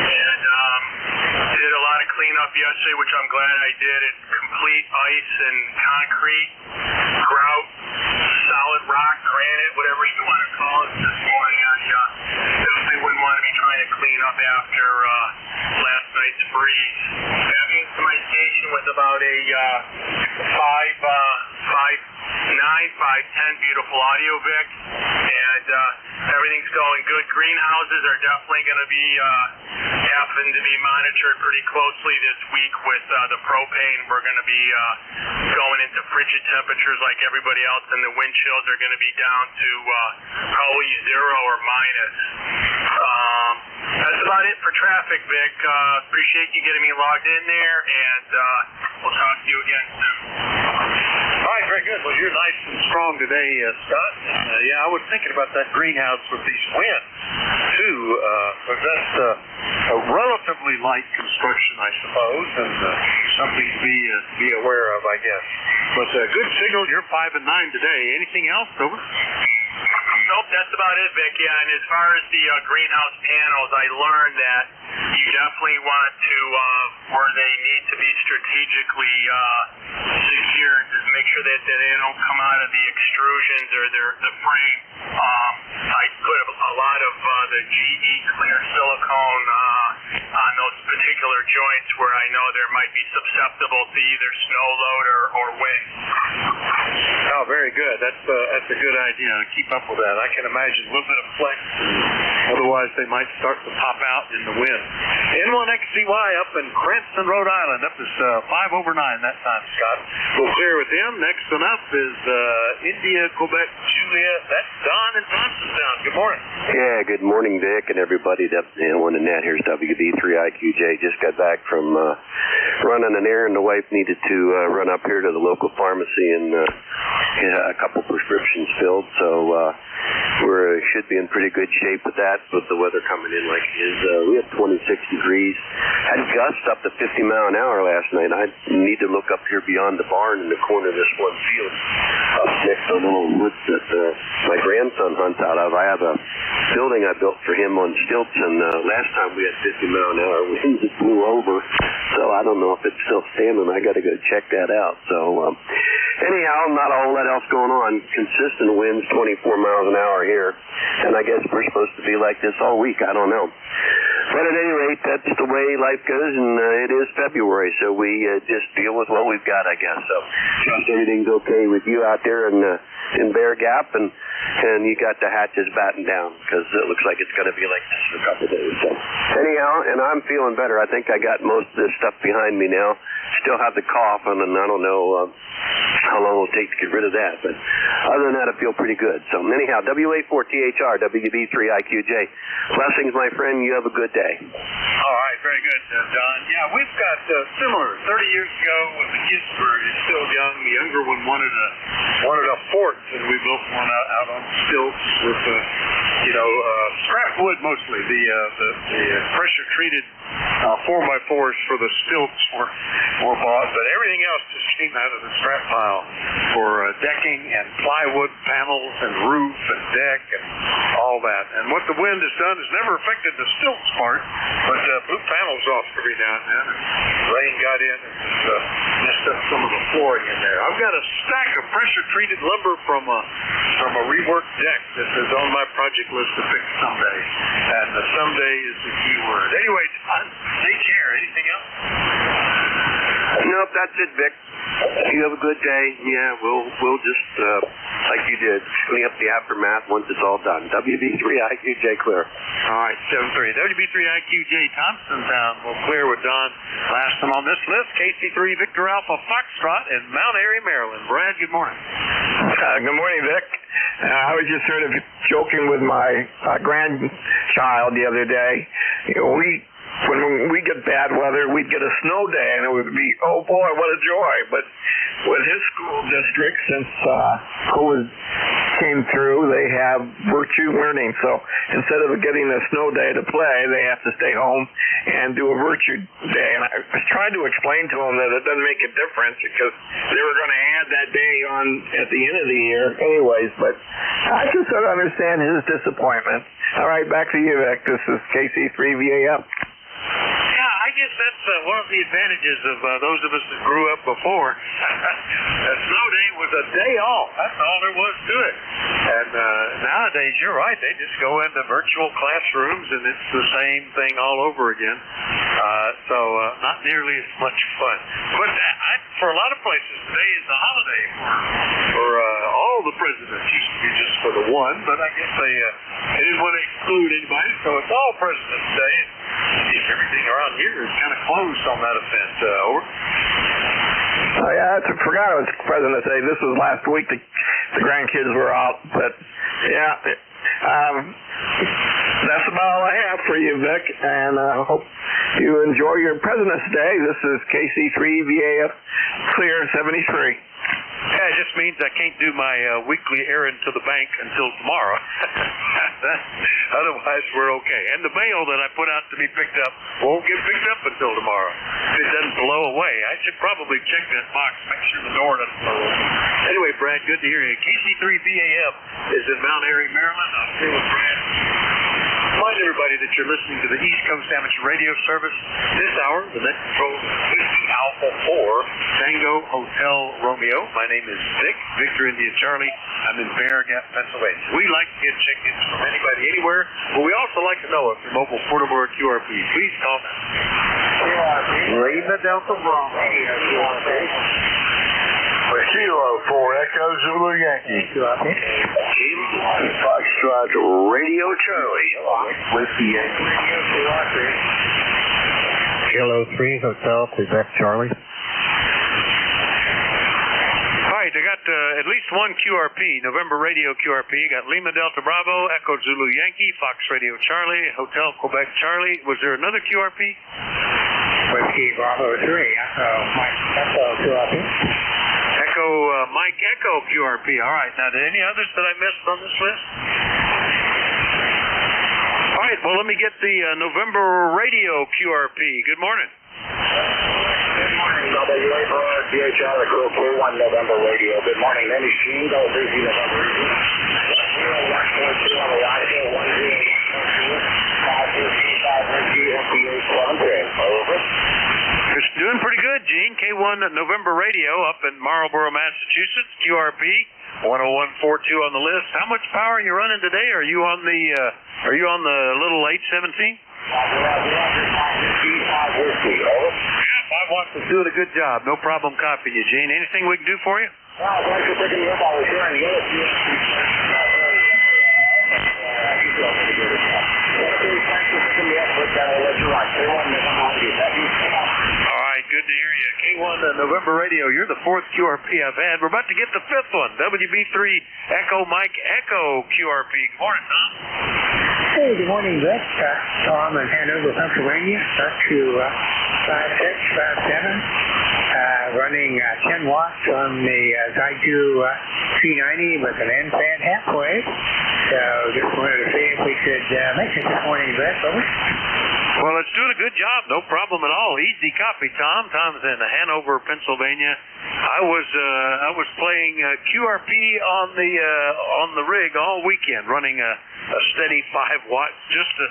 And did a lot of cleanup yesterday, which I'm glad I did. It's complete ice and concrete, grout, solid rock, granite, whatever you want to call it this morning. I definitely wouldn't want to be trying to clean up after last night's freeze. Driving to my station with about a 5.10 beautiful audio, Vic, and everything's going good. Greenhouses are definitely going to be having to be monitored pretty closely this week with the propane. We're going to be going into frigid temperatures like everybody else, and the wind chills are going to be down to probably 0 or minus. That's about it for traffic, Vic. Appreciate you getting me logged in there, and we'll talk to you again soon. All right, very good. Well, you're nice and strong today, Scott. Yeah, I was thinking about that greenhouse with these winds, too. But that's a relatively light construction, I suppose, and something to be aware of, I guess. But good signal. You're 5 and 9 today. Anything else, over? Nope, that's about it, Vic. Yeah, and as far as the greenhouse panels, I learned that you definitely want to, where they need to be strategically secured, to make sure that they don't come out of the extrusions or the frame. I put a lot of the GE clear silicone on those particular joints where I know there might be susceptible to either snow load or wind. Oh, very good. That's a good idea. Keep up with that. I can imagine a little bit of flex. Otherwise, they might start to pop out in the wind. N1XCY up in Cranston, Rhode Island. Up is 5 over 9 that time, Scott. We'll clear with him. Next one up is India, Quebec, Juliet. That's Don in Thompsontown. Good morning. Yeah, good morning, Vic, and everybody. One in that. Here's WB3IQJ. Just got back from running an errand. The wife needed to run up here to the local pharmacy and get a couple prescriptions filled. So we should be in pretty good shape with that, with the weather coming in like it is. We had 26 degrees. Had gusts up to 50 mile an hour last night. I need to look up here beyond the barn in the corner of this one field up next to the little woods that my grandson hunts out of. I have a building I built for him on stilts, and last time we had 50 mile an hour winds that blew over. So I don't know if it's still standing. I got to go check that out. So anyhow, not a whole lot else going on. Consistent winds, 24 miles an hour here, and I guess we're supposed to be like this all week. I don't know. But at any rate, that's the way life goes, and it is February, so we just deal with what we've got, I guess. So trust everything's okay with you out there in Bear Gap, and you got the hatches battened down, because it looks like it's going to be like this for a couple of days. So anyhow, and I'm feeling better. I think I got most of this stuff behind me now. Still have the cough, and I don't know how long it'll take to get rid of that. But other than that, I feel pretty good. So anyhow, WA4THR, WB3IQJ. Blessings, my friend. You have a good day. All right, very good, Don. Yeah, we've got similar. 30 years ago, when the kids were still young, the younger one wanted a fort, and we built one out on stilts with scrap wood mostly. The pressure treated 4x4s for the stilts were bought, but everything else just came out of the scrap pile for decking and plywood panels and roof and deck and all that. And what the wind has done has never affected the stilts part, but blew panels off every now and then. Rain got in and messed up some of the flooring in there. I've got a stack of pressure-treated lumber from a reworked deck that is on my project list to fix someday. And someday is the key word. Anyway, take care. Anything else? Nope, that's it, Vic. You have a good day. Yeah, we'll just, like you did, clean up the aftermath once it's all done. WB3IQJ clear. All right, 7-3. WB3IQJ Thompsontown will clear with Don. Last one on this list, KC3 Victor Alpha Foxtrot in Mount Airy, Maryland. Brad, good morning. Good morning, Vic. I was just sort of joking with my grandchild the other day. You know, when we get bad weather, we'd get a snow day, and it would be, oh boy, what a joy. But with his school district, since COVID came through, they have virtue learning. So instead of getting a snow day to play, they have to stay home and do a virtue day. And I was trying to explain to him that it doesn't make a difference because they were going to add that day on at the end of the year anyways. But I can sort of understand his disappointment. All right, back to you, Vic. This is KC3VAF. Yeah, I guess that's one of the advantages of those of us that grew up before. A snow day was a day off. That's all there was to it. And nowadays, you're right. They just go into virtual classrooms, and it's the same thing all over again. So not nearly as much fun. But for a lot of places, today is a holiday for all the presidents. Used to be just for the one, but I guess they didn't want to exclude anybody, so it's all President's Day. Everything around here is kind of closed on that offense. Over. Oh, yeah, I forgot it was President's Day. This was last week. The grandkids were out, but yeah, that's about all I have for you, Vic, and I hope you enjoy your President's Day. This is KC3VAF Clear 73. Yeah, it just means I can't do my weekly errand to the bank until tomorrow. Otherwise, we're okay. And the mail that I put out to be picked up won't get picked up until tomorrow. It doesn't blow away. I should probably check that box, make sure the door doesn't blow away. Anyway, Brad, good to hear you. KC3VAF is in Mount Airy, Maryland. I'm here with Brad. Remind everybody that you're listening to the East Coast Amateur Radio Service. This hour, the net control is Alpha 4, Tango Hotel Romeo. My name is Vic, Victor India Charlie. I'm in Bear Gap, Pennsylvania. We like to get check-ins from anybody anywhere, but we also like to know if you're mobile, portable, or QRP. Please call now. Lima Delta Bravo. Kilo 4 Echo Zulu Yankee. Foxtrot Radio Charlie. With the Yankee. Kilo 3 Hotel Quebec Charlie. All right, I got at least one QRP, November Radio QRP. Got Lima Delta Bravo, Echo Zulu Yankee, Fox Radio Charlie, Hotel Quebec Charlie. Was there another QRP? Whiskey Bravo 3, Echo Mike Echo QRP. Echo Mike Echo QRP. All right, now did any others that I missed on this list? All right, well, let me get the November Radio QRP. Good morning. Good morning, WA4 DHR, the crew Q1 November Radio. Good morning, name is Gene, go 30 November Radio. 142 on the radio, 105 over. It's doing pretty good, Gene. K1 November Radio up in Marlborough, Massachusetts. QRP 10142 on the list. How much power are you running today? Are you on the little 817? Yeah, 5 watts is doing a good job. No problem copying you, Gene. Anything we can do for you? Well, thanks for picking me up. I was hearing you. All right, good to hear you. K1 November Radio, you're the 4th QRP I've had. We're about to get the 5th one. WB3 Echo Mike Echo QRP. Good morning, Tom. Hey, good morning, Vic. Tom in Hanover, Pennsylvania. Up to 5657. Running 10 watts on the Zaiju C90 with an end fan halfway. So just wanted to see if we could make it this morning, Vic. Over. Well, it's doing a good job. No problem at all. Easy copy, Tom. Tom's in Hanover, Pennsylvania. I was playing QRP on the rig all weekend, running a steady 5 watts just to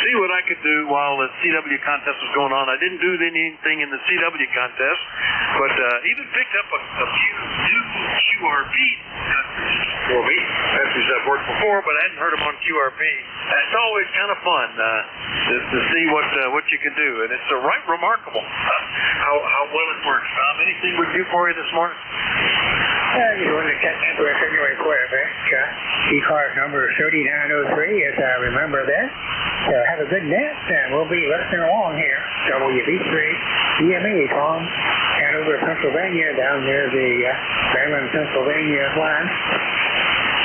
see what I could do while the CW contest was going on. I didn't do anything in the CW contest, but even picked up a few new QRP for me. And countries I've worked before, but I hadn't heard them on QRP. It's always kind of fun to see what you can do, and it's remarkable how well it works. Tom, anything we do for you this morning? You want to check into a anyway, Vic. ECARS number 3903, as I remember that. Have a good net, and we'll be listening along here. WB3 EME from Hanover, Pennsylvania, down near the Maryland, Pennsylvania line.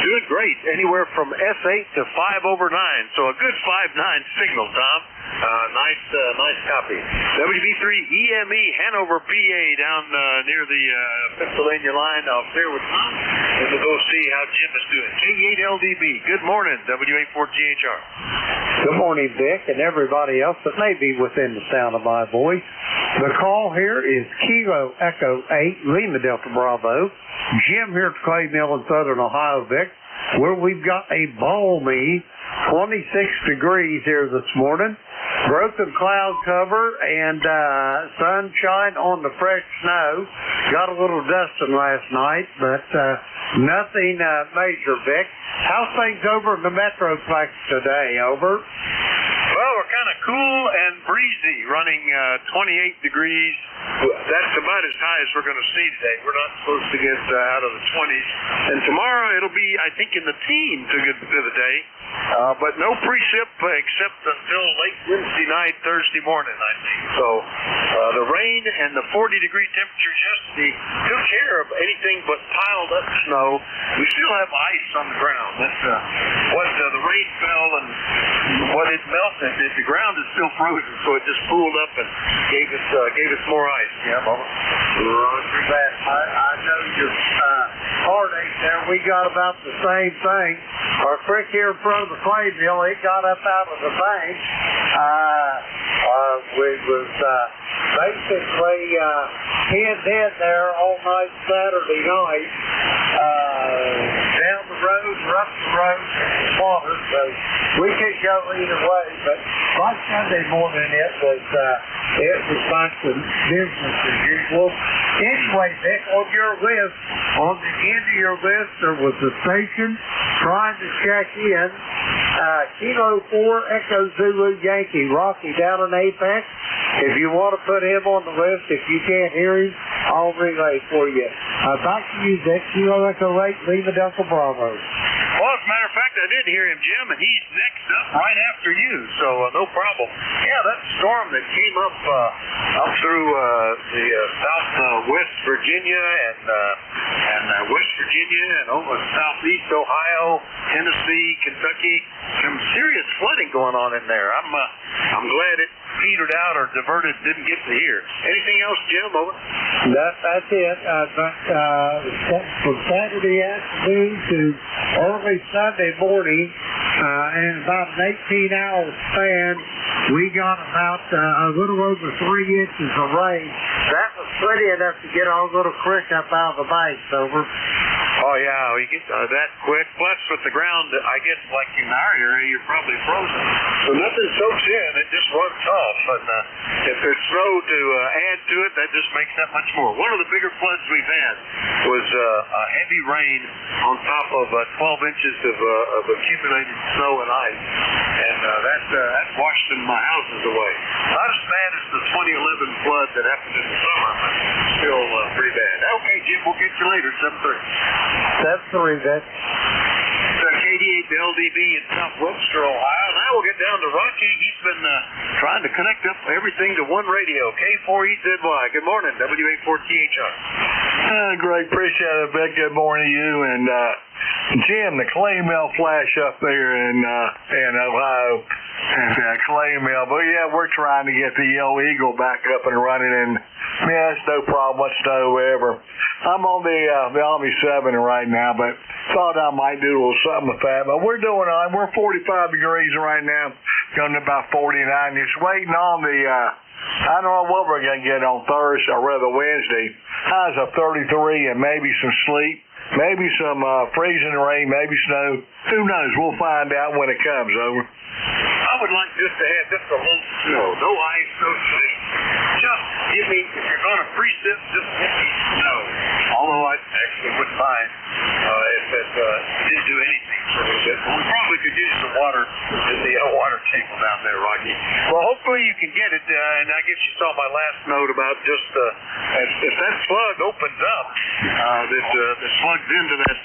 Doing great. Anywhere from S8 to 5 over 9. So a good 5-9 signal, Tom. Nice copy. WB3 EME Hanover, PA, down near the Pennsylvania line. I'll clear with Tom, and we'll go see how Jim is doing. K8LDB. Good morning, WA4GHR. Good morning, Vic, and everybody else that may be within the sound of my voice. The call here is Kilo Echo 8, Lima Delta Bravo. Jim here at the Clay Mill in Southern Ohio, Vic, where we've got a balmy 26 degrees here this morning. Broken cloud cover and sunshine on the fresh snow. Got a little dusting last night, but nothing major, Vic. How's things over in the Metroplex today? Over. Well, we're kind of cool and breezy, running 28 degrees. That's about as high as we're going to see today. We're not supposed to get out of the 20s. And tomorrow it'll be, I think, in the teens to get to the day. But no precip except until late Wednesday night, Thursday morning, I think. So the rain and the 40-degree temperatures yesterday took care of anything but piled up snow. We still have ice on the ground. That's what the rain fell and what it melted. The ground is still frozen, so it just cooled up and gave us more ice. Yeah, Bubba. Roger that. I know your heartache there. We got about the same thing. Our creek here in front of the clay mill, it got up out of the bank. We was basically pinned in there all night Saturday night. Down the road, up the road, water. So we could go either way. But by Sunday morning, it was like the business as usual. Anyway, Vic, on your list, on the end of your list, there was a station trying to check in. Kilo 4 Echo Zulu Yankee, Rocky down in Apex. If you want to put him on the list, if you can't hear him, I'll relay for you. Back to you, Vic. Kilo Echo 8, Lima Delta Bravo. Well, as a matter of fact, I did hear him, Jim, and he's next up right after you, so no problem. Yeah, that storm that came up through the southwest Virginia and West Virginia and over southeast Ohio, Tennessee, Kentucky, some serious flooding going on in there. I'm glad it petered out or diverted, didn't get to here. Anything else, Jim? Over. That's it. From Saturday afternoon to early Sunday morning, in about an 18-hour span, we got about a little over 3 inches of rain. That was plenty enough to get our little creek up out of the banks. Over. Oh, yeah, we get that quick. Plus, with the ground, I guess, like in our area, you're probably frozen. So nothing soaks in. It just runs off. And if there's snow to add to it, that just makes that much more. One of the bigger floods we've had was a heavy rain on top of 12 inches of accumulated snow and ice. And that washed some houses away. Not as bad as the 2011 flood that happened in the summer, but still pretty bad. Okay, Jim, we'll get you later, 7:30. 7:30, Vic. K88 to LDB in southwestern Ohio. Now we'll get down to Rocky. He's been trying to connect up everything to one radio. K4EZY. Good morning, WA4THR. Greg, appreciate it, Vic. Good morning to you. And Jim, the clay mill flash up there in Ohio. And clay mill. But yeah, we're trying to get the Yellow Eagle back up and running. And yeah, it's no problem whatsoever. I'm on the Army 7 right now, but thought I might do a little something with that. But we're doing all right. We're 45 degrees right now, going to about 49. Just waiting on the, I don't know what we're going to get on Thursday, or rather Wednesday. Highs of 33 and maybe some sleet, maybe some freezing rain, maybe snow. Who knows? We'll find out when it comes. Over. I would like just to have just a little snow. No ice, no sleet. Just give me, if you're going to precip, just give me snow. Although I actually wouldn't mind if it didn't do anything. cable down there, Rocky. Well, hopefully you can get it, and I guess you saw my last note about just if that plug opens up that plugs into that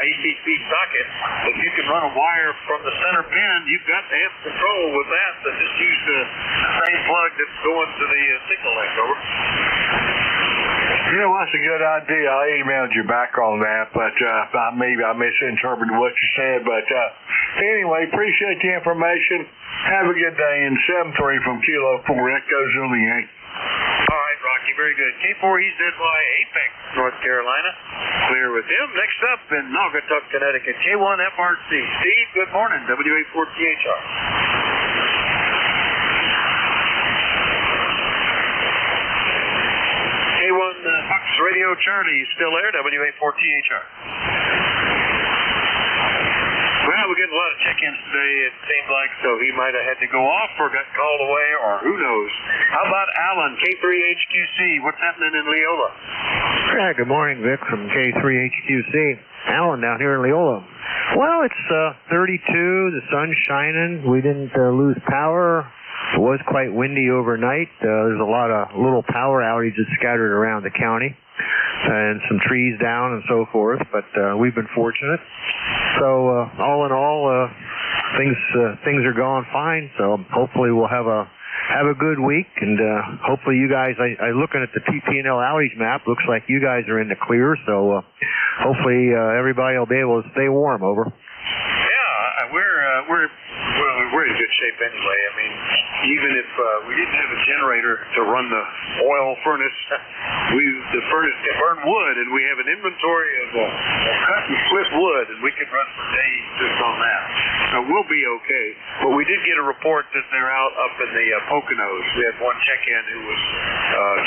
ACC socket, if you can run a wire from the center pin, you've got to have control with that. So just use the same plug that's going to the signal link. Over. You know, that's a good idea. I emailed you back on that, but maybe I misinterpreted what you said. But anyway, appreciate the information. Have a good day. And 7-3 from Kilo 4 Echo Zulu Yankee. All right, Rocky, very good. K4 EZY Apex, North Carolina. Clear with him. Next up in Naugatuck, Connecticut, K1 FRC. Steve, good morning. WA4THR. K1 Fox Radio Charlie, still there, WA4THR. Well, we're getting a lot of check-ins today, it seemed like, so he might have had to go off or got called away, or who knows. How about Alan, K3HQC? What's happening in Leola? Yeah, good morning, Vic, from K3HQC. Alan down here in Leola. Well, it's 32, the sun's shining. We didn't lose power. It was quite windy overnight. There's a lot of little power outages scattered around the county and some trees down and so forth, but we've been fortunate. So all in all, things are going fine. So hopefully we'll have a good week, and hopefully you guys. I looking at the PP&L outage map. Looks like you guys are in the clear. So hopefully everybody will be able to stay warm. Over. Yeah, we're in good shape anyway. I mean, even if we didn't have a generator to run the oil furnace, the furnace can burn wood, and we have an inventory of cut and split wood, and we can run for days just on that. So we'll be okay. But we did get a report that they're out up in the Poconos. We had one check-in who was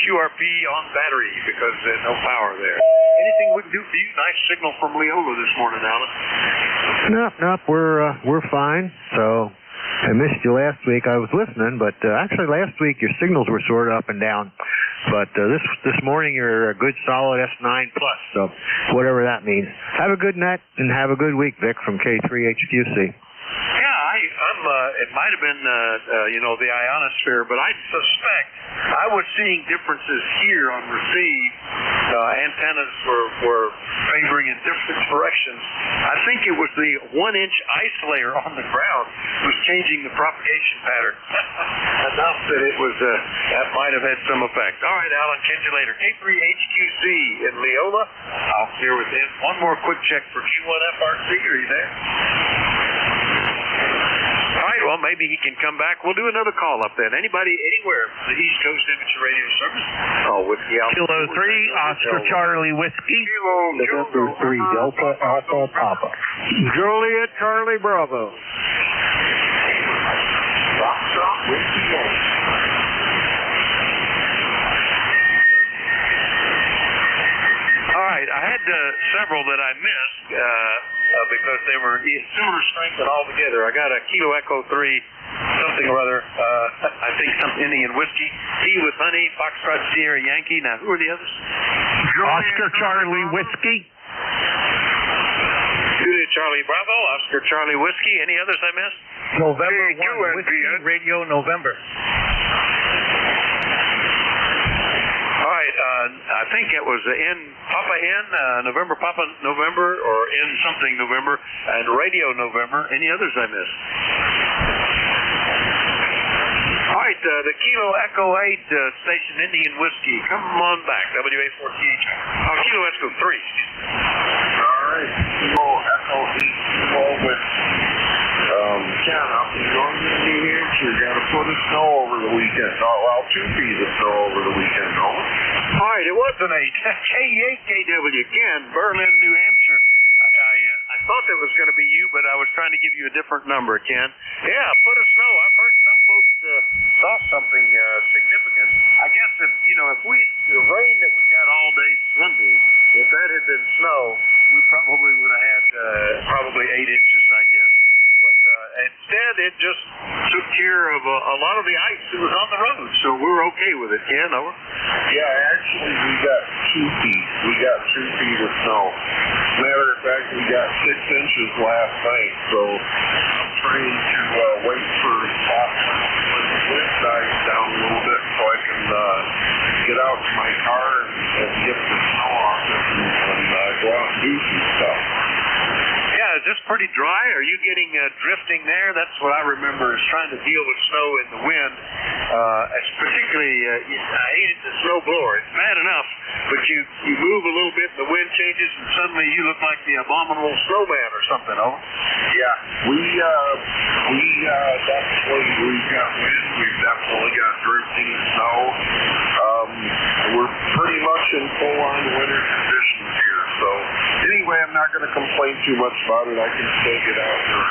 QRP on battery because there's no power there. Anything we can do for you? Nice signal from Leola this morning, Alan. Nope, we're fine. So I missed you last week. I was listening, but actually last week your signals were sort of up and down. But this morning you're a good solid S9 plus. So whatever that means. Have a good night and have a good week, Vic, from K3HQC. Yeah, it might have been, the ionosphere, but I suspect I was seeing differences here on receive. Antennas were favoring in different directions. I think it was the 1-inch ice layer on the ground was changing the propagation pattern enough that it was that might have had some effect. All right, Alan, catch you later. K3HQC in Leola. I'll clear with him. One more quick check for Q1 FRC. Are you there? All right, well, maybe he can come back. We'll do another call up then. Anybody anywhere from the East Coast Amateur Radio Service? Oh, Whiskey Alpha. Kilo 3, Oscar Charlie Whiskey. November 3, Delta Alpha Papa. Juliet Charlie Bravo. Foxtrot Whiskey Yankee. All right, I had several that I missed because they were similar strength and all together. I got a Kilo Echo 3, something or other, I think some Indian whiskey. T with honey, Foxtrot Sierra Yankee. Now, who are the others? Oscar Charlie Whiskey. Juliet Charlie Bravo, Oscar Charlie Whiskey. Any others I missed? November 1, Whiskey Radio November. All right, I think it was in Papa N, November Papa November, or in something November, and Radio November. Any others I missed? All right, the Kilo Echo 8 station Indian Whiskey. Come on back, WA4TH. Oh, Kilo Echo 3. All right, Kilo Echo 8 with Ken up in Normandy here. You're going to put a snow over the weekend. Oh, well, 2 feet of snow over the weekend, over. All right, it was an 8. K8KW, Ken, Berlin, New Hampshire. I thought that was going to be you, but I was trying to give you a different number, Ken. Yeah, foot of snow. I've heard some folks saw something significant. I guess if the rain that we got all day Sunday, if that had been snow, we probably would have had probably 8 inches, I guess. But instead, it just took care of a lot of the ice that was on the road, so we're okay with it. Ken, over? Yeah, actually, we got 2 feet. We got 2 feet of snow. Matter of fact, we got 6 inches last night, so I'm trained to wait for pretty dry. Are you getting drifting there? That's what I remember is trying to deal with snow in the wind. Particularly, I hated the snow blower. It's bad enough, but you move a little bit, and the wind changes, and suddenly you look like the abominable snowman or something, oh? Yeah, we definitely, we've got wind, we've definitely got drifting snow. We're pretty much in full-on winter conditions here, so anyway, I'm not going to complain too much about it. I can still get out here.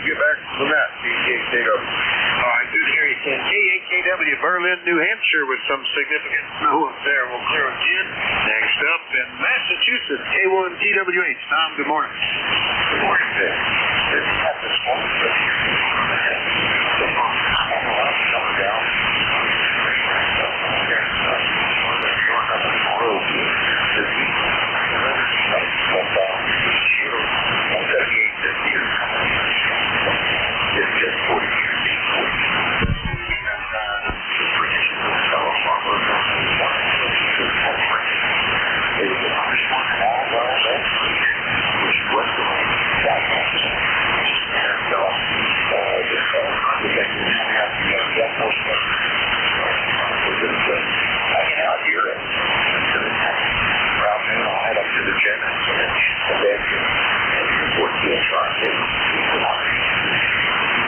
Get back to the net, KKW. All right, good to hear you, Ken. KAKW, Berlin, New Hampshire, with some significant snow up there. We'll clear again. Next up in Massachusetts, K1TWH. Tom, good morning. Good morning, Dick. It's not this morning, but it's just 40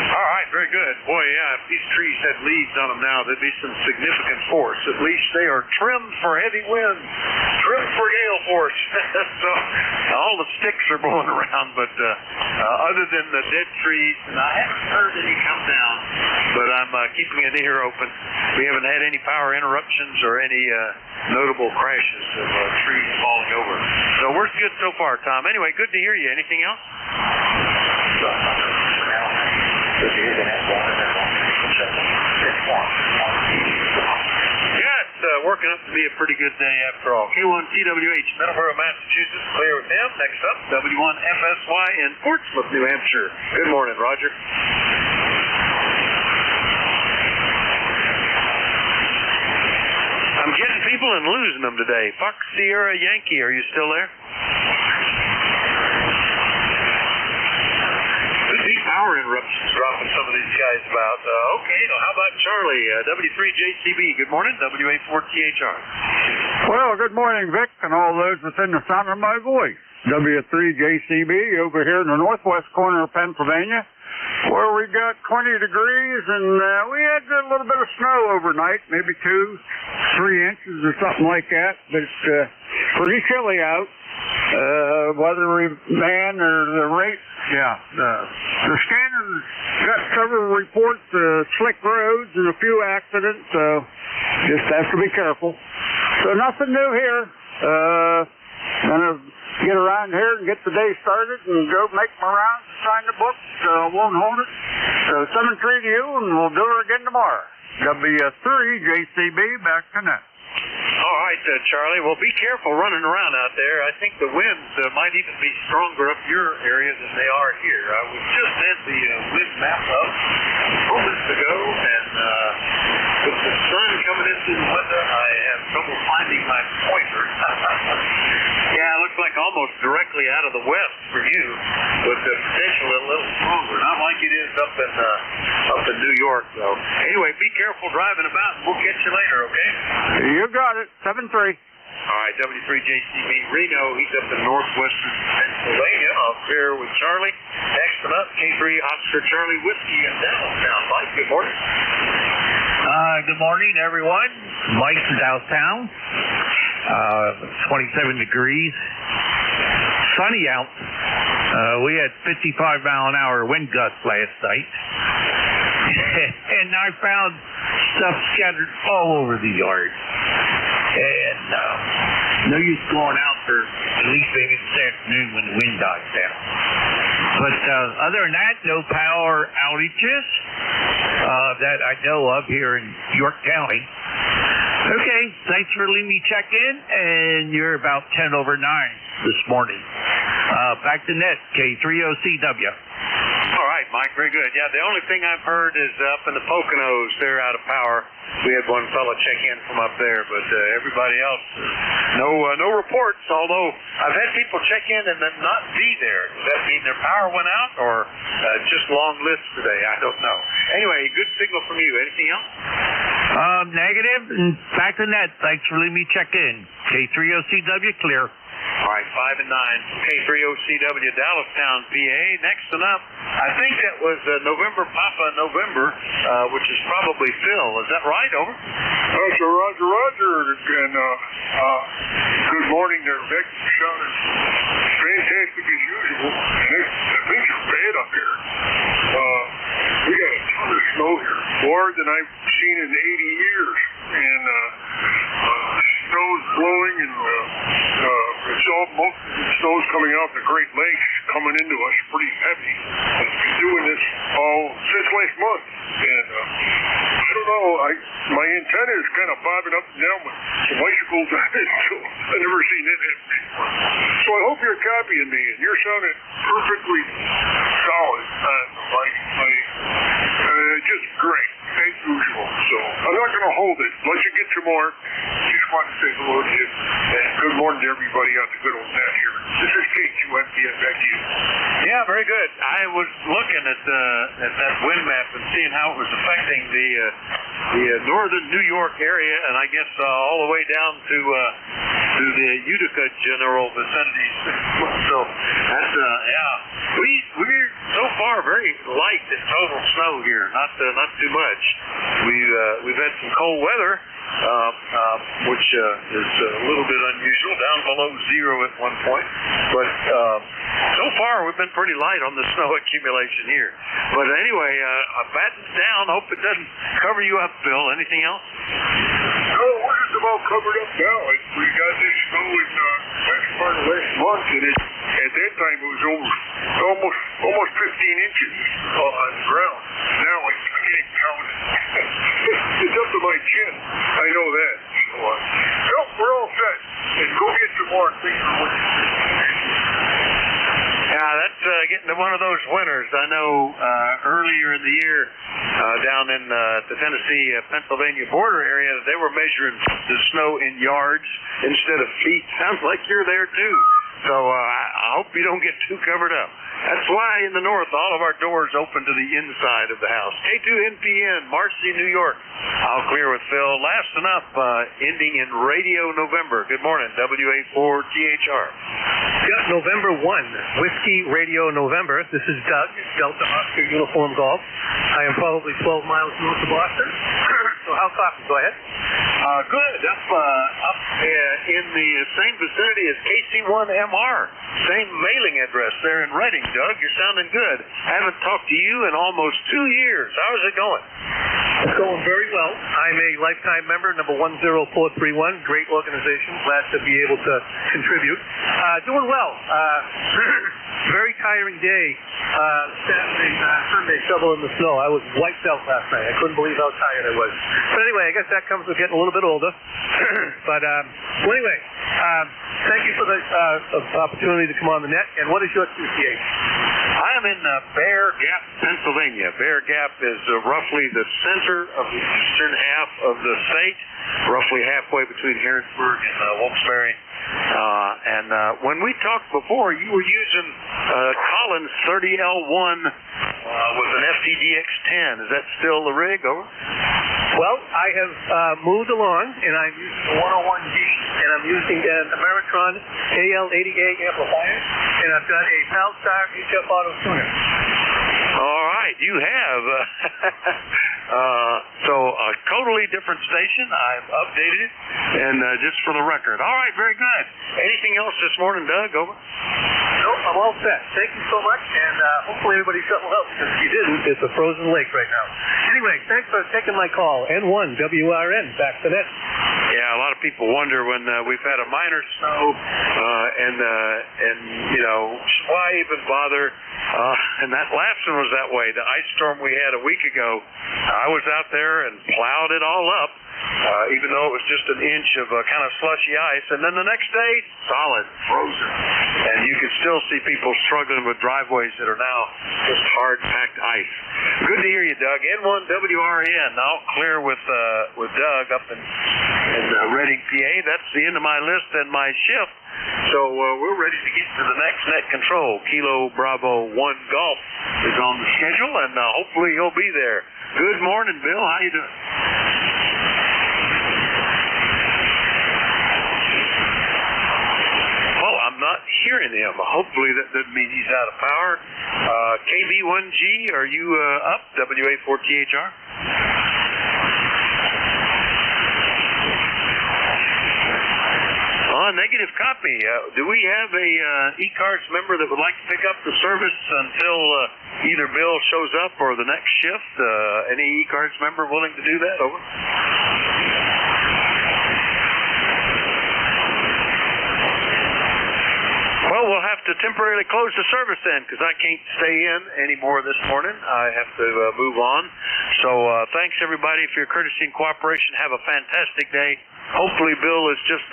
All right, very good. Boy, yeah, if these trees had leaves on them now, there'd be some significant force. At least they are trimmed for heavy winds, trimmed for gale force. So all the sticks are blowing around, but other than the dead trees, and I haven't heard any come down, but I'm keeping an ear open. We haven't had any power interruptions or any notable crashes of trees falling over. So we're good so far, Tom. Anyway, good to hear you. Anything else? Yeah, it's working up to be a pretty good day after all. K1TWH, Middleborough, Massachusetts, clear with them. Next up, W1FSY in Portsmouth, New Hampshire. Good morning, Roger. I'm getting people and losing them today. Fox Sierra Yankee, are you still there? Power interruptions dropping some of these guys about. Okay, how about Charlie? W3JCB, good morning. WA4THR. Well, good morning, Vic, and all those within the sound of my voice. W3JCB over here in the northwest corner of Pennsylvania, where we got 20 degrees, and we had a little bit of snow overnight, maybe 2-3 inches or something like that, but it's pretty chilly out. Weatherman or the rate, the scanners got several reports of slick roads and a few accidents, so just have to be careful. So nothing new here. Gonna get around here and get the day started and go make my rounds and sign the book. Won't hold it. So 7-3 to you, and we'll do it again tomorrow. W3JCB, back to net. All right, Charlie. Well, be careful running around out there. I think the winds might even be stronger up your area than they are here. We just had the wind map up moments ago, and with the sun coming into the window, I have trouble finding my pointer. Yeah, it looks like almost directly out of the west for you, with the potential a little stronger. Not like it is up in New York, though. Anyway, be careful driving about, and we'll catch you later, okay? You got it. 7-3. All right, W3JCB Reno, he's up in northwestern Pennsylvania. Up here with Charlie. Next one up, K3 Oscar Charlie Whiskey in Downtown. Mike, good morning. Good morning, everyone. Mike from downtown. 27 degrees. Sunny out. We had 55-mile-an-hour wind gusts last night. And I found stuff scattered all over the yard. And no use going out for at least maybe this afternoon when the wind dies down. But other than that, no power outages that I know of here in York County. Okay, thanks for letting me check in, and you're about 10 over 9 this morning. Back to net, K3OCW. All right, right, Mike. Very good. Yeah, the only thing I've heard is up in the Poconos, they're out of power. We had one fellow check in from up there, but everybody else, no reports, although I've had people check in and then not be there. Does that mean their power went out or just long lists today? I don't know. Anyway, good signal from you. Anything else? Negative. And back to net. Thanks for letting me check in. K3OCW clear. All right, 5 and 9. K3OCW, Dallastown, PA. Next and up, I think that was November Papa November, which is probably Phil. Is that right? Over. Roger. And good morning there, Vic. Sounding fantastic as usual. And things are bad up here. We got a ton of snow here, more than I've seen in 80 years. And snow's blowing, and most of the snow's coming out the Great Lakes, coming into us pretty heavy. It's been doing this all since last month. And I don't know, my antenna is kind of bobbing up and down with some icicles on it, so I've never seen it happen before. So I hope you're copying me, and you're sounding perfectly solid on just great, as usual. So I'm not going to hold it. Let you get some more. Just want to say hello to you, and good morning to everybody on the good old net here. This is K2MPN, back to you. Yeah, very good. I was looking at that wind map and seeing how it was affecting the northern New York area, and I guess all the way down to the Utica general vicinities. So that's we're so far very light in total snow here. Not too much. We've had some cold weather, which is a little bit unusual, down below zero at one point. But so far we've been pretty light on the snow accumulation here. But anyway, battens down. Hope it doesn't cover you up, Bill. Anything else? No, we're just about covered up now. We got this snow in last part of last month, and at that time it was almost 15 inches on the ground. Now I can't count it. It's up to my chin. I know that. So, we're all set. And go get some more things for winter. Yeah, that's getting to one of those winters. I know earlier in the year down in the Tennessee-Pennsylvania border area, they were measuring the snow in yards instead of feet. Sounds like you're there too. So I hope you don't get too covered up. That's why in the north all of our doors open to the inside of the house. K2NPN, Marcy, New York. I'll clear with Phil. Last enough, ending in Radio November. Good morning, WA4THR. Yeah, November 1, Whiskey Radio November. This is Doug, Delta Oscar Uniform Golf. I am probably 12 miles north of Boston. So how's Coffee? Go ahead. Good. Up in the same vicinity as KC1MR. Same mailing address there in Reading, Doug. You're sounding good. I haven't talked to you in almost 2 years. How's it going? It's going very well. I'm a lifetime member, number 10431. Great organization. Glad to be able to contribute. Doing well. Very tiring day. Saturday, Sunday, shoveling the snow. I was wiped out last night. I couldn't believe how tired I was. But anyway, I guess that comes with getting a little bit older. But well, anyway, thank you for the opportunity to come on the net. And what is your QCH? I am in Bear Gap, Pennsylvania. Bear Gap is roughly the center of the eastern half of the state, roughly halfway between Harrisburg and Wilkes-Barre. And when we talked before, you were using Collins 30L1 with an FTDX10. Is that still the rig? Over? Well, I have moved along, and I'm using the 101G, and I'm using an Ameritron AL80A amplifier, and I've got a Palstar HF Auto tuner. All right, you have. So a totally different station. I've updated it, and just for the record. All right, very good. Anything else this morning, Doug? Over. Nope, I'm all set. Thank you so much, and hopefully everybody settled up, because if you didn't, it's a frozen lake right now. Anyway, thanks for taking my call. N1 WRN, back to net. Yeah, a lot of people wonder when we've had a minor snow, and you know, why even bother? And that last one was that way. The ice storm we had a week ago, I was out there and plowed it all up. even though it was just an inch of kind of slushy ice. And then the next day, solid, frozen. And you could still see people struggling with driveways that are now just hard-packed ice. Good to hear you, Doug. N1WRN, now clear with Doug up in Reading, PA. That's the end of my list and my shift. So we're ready to get to the next net control. Kilo Bravo 1 Golf is on the schedule, and hopefully he'll be there. Good morning, Bill. How you doing? Oh, I'm not hearing him. Hopefully that doesn't mean he's out of power. KB1G, are you up? WA4THR? Negative copy. Do we have a ECARS member that would like to pick up the service until either Bill shows up or the next shift? Any ECARS member willing to do that? Over. Well, we'll have to temporarily close the service then because I can't stay in anymore this morning. I have to move on. So thanks, everybody, for your courtesy and cooperation. Have a fantastic day. Hopefully Bill is just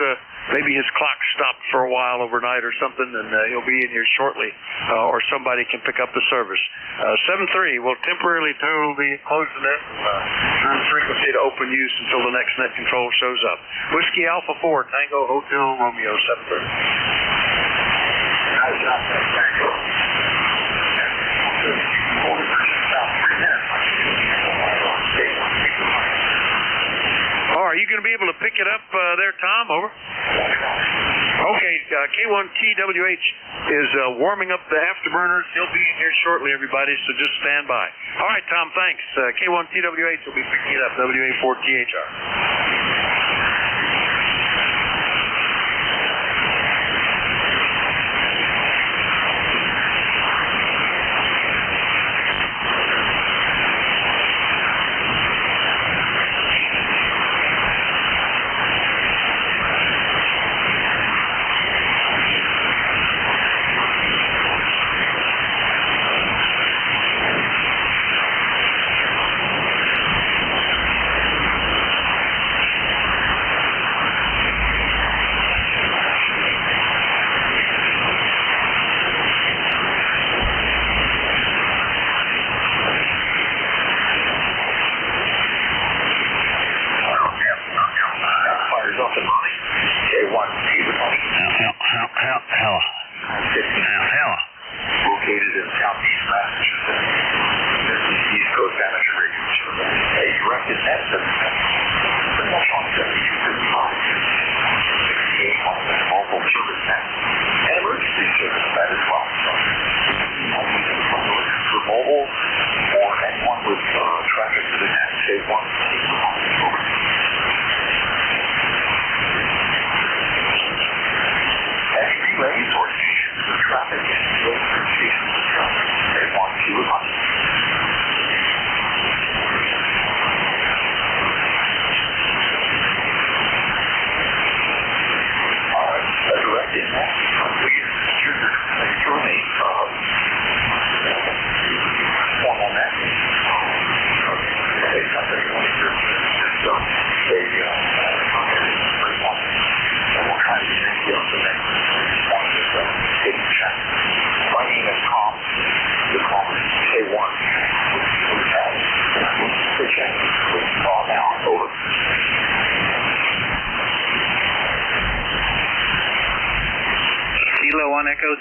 maybe his clock stopped for a while overnight or something, and he'll be in here shortly, or somebody can pick up the service. 7-3, we'll temporarily close the net, turn the frequency to open use until the next net control shows up. Whiskey Alpha 4, Tango Hotel Romeo 730. Are you going to be able to pick it up there, Tom? Over. Okay, K1TWH is warming up the afterburners. He'll be in here shortly, everybody, so just stand by. All right, Tom, thanks. K1TWH will be picking it up, WA4THR.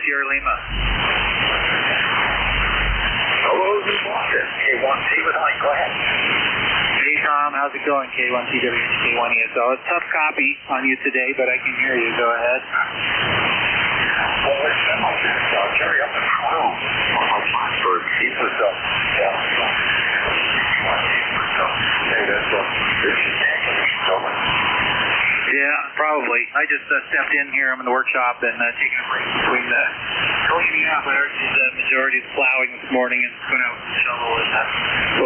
Sierra Lima. Hello, New Boston. K1T with Mike. Go ahead. Hey, Tom. How's it going? K1TWHK1ESL. It's tough copy on you today, but I can hear you. Go ahead. Well, it's been like this. Jerry up in Toronto on my Plattsburgh. He was, Yeah, probably. I just stepped in here. I'm in the workshop and taking a break between the cleaning up. I heard the majority of the plowing this morning and going out with the shovel and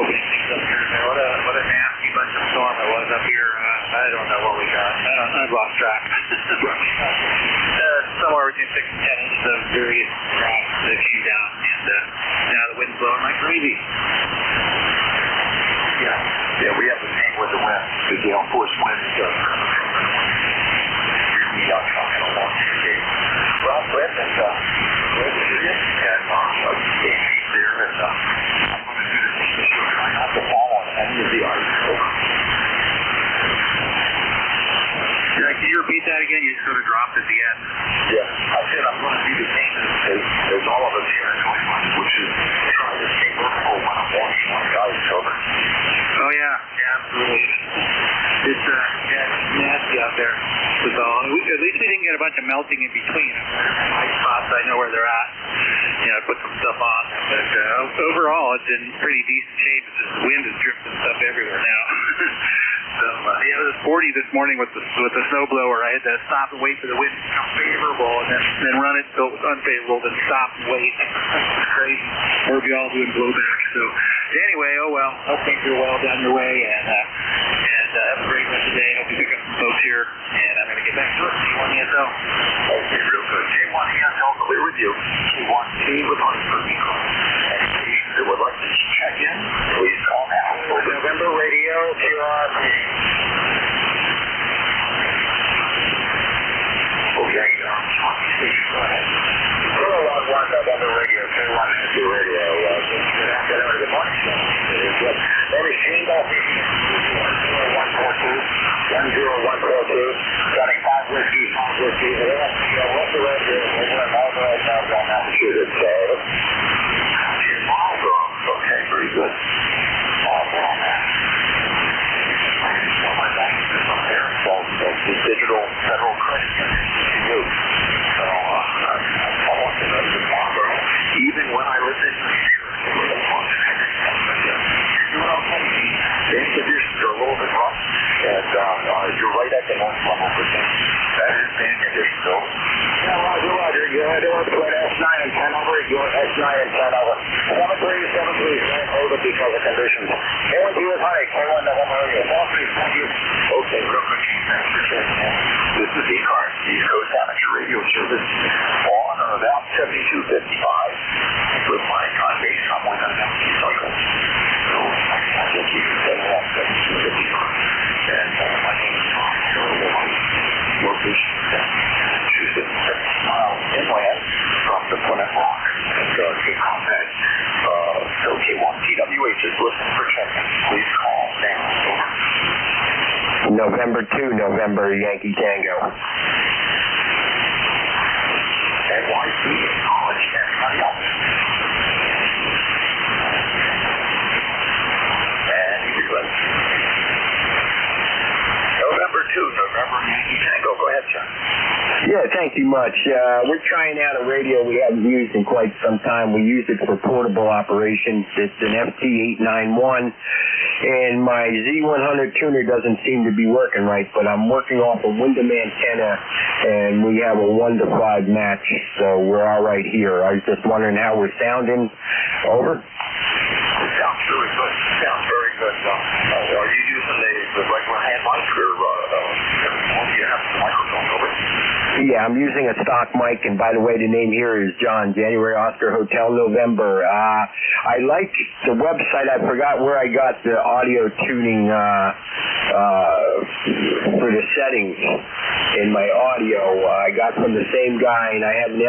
opening things up here. What a nasty bunch of storm it was up here. I don't know what we got. I've lost track. Somewhere between 6 and 10 inches of various drops that came down, and now the wind's blowing like crazy. Yeah, we have the same with the wind. the gale force winds really talking along here. Well, Brett and Brett is here, and there, and I'm going to do this to try not to fall on any of the ice. Yeah, can you repeat that again? You sort of dropped at the end. Yeah, I said I'm going to do the same as all of us here in New England, which is try to stay vertical when I'm walking on the ice. Over. Oh yeah, absolutely. It's nasty out there. So at least we didn't get a bunch of melting in between. Ice spots, I know where they're at. I put some stuff on. But overall, it's in pretty decent shape. It's just wind is drifting stuff everywhere now. So it was 40 this morning with the snowblower. I had to stop and wait for the wind to become favorable, and then run it until it was unfavorable, then stop and wait. It's crazy. We'll be all doing blowback. So anyway, oh well. Hope things are well down your way, and have a great rest of the day. Hope you pick up some folks here, and I'm going to get back to it. T1 ESL. Okay, real good. T1 ESL, clear with you. T1T with Huntsford. Any patients that would like to check in, please call now. November Radio, QRP. Okay, go ahead. Hello, Log 1, November Radio, K1 Radio. Good afternoon, good morning. Name is Gene Dolphy. 10142, running 5 whiskey, what's the rest here? We're in Marlboro, Southbound, Massachusetts. Marlboro, okay, very good. Marlboro, my bank is up there. That's the digital federal credit union to use. So, I want to know the Marlboro, even when I live in the year. You're doing okay. The introductions are a little bit rough, and you're right at the north level for things. That is being conditioned, though. Yeah, Roger. Good. S9 and 10 over. Good. S9 and 10 over. 7373. Don't hold it because of conditions. K1 to you is high. K1 November Radio. Thank you. Okay, real quick. Thanks for checking in. This is ECARS, East Coast Amateur Radio Service, on or about 7255. With my time base, I'm with an empty cycle. So, I think you can say that 7255. And my name is Tom. Location Massachusetts, 70 miles inland from the Plymouth Rock. And Cape Contact, so K1TWH is listening for check-in. Please call now. Over. November 2, November Yankee Tango. NYC, college, everybody else. And you're good. November 2, November Yankee Tango. Go ahead, sir. Yeah, thank you much. We're trying out a radio we haven't used in quite some time. We use it for portable operations. It's an FT891, and my Z100 tuner doesn't seem to be working right, but I'm working off a Wyndham antenna, and we have a 1-to-5 match, so we're all right here. I was just wondering how we're sounding. Over. Sounds really good. Sounds very good. Are you using the regular hand mic, or do you have the microphone over? Yeah, I'm using a stock mic, and by the way, the name here is John, January Oscar Hotel November. I like the website. I forgot where I got the audio tuning for the settings in my audio. I got from the same guy, and I have an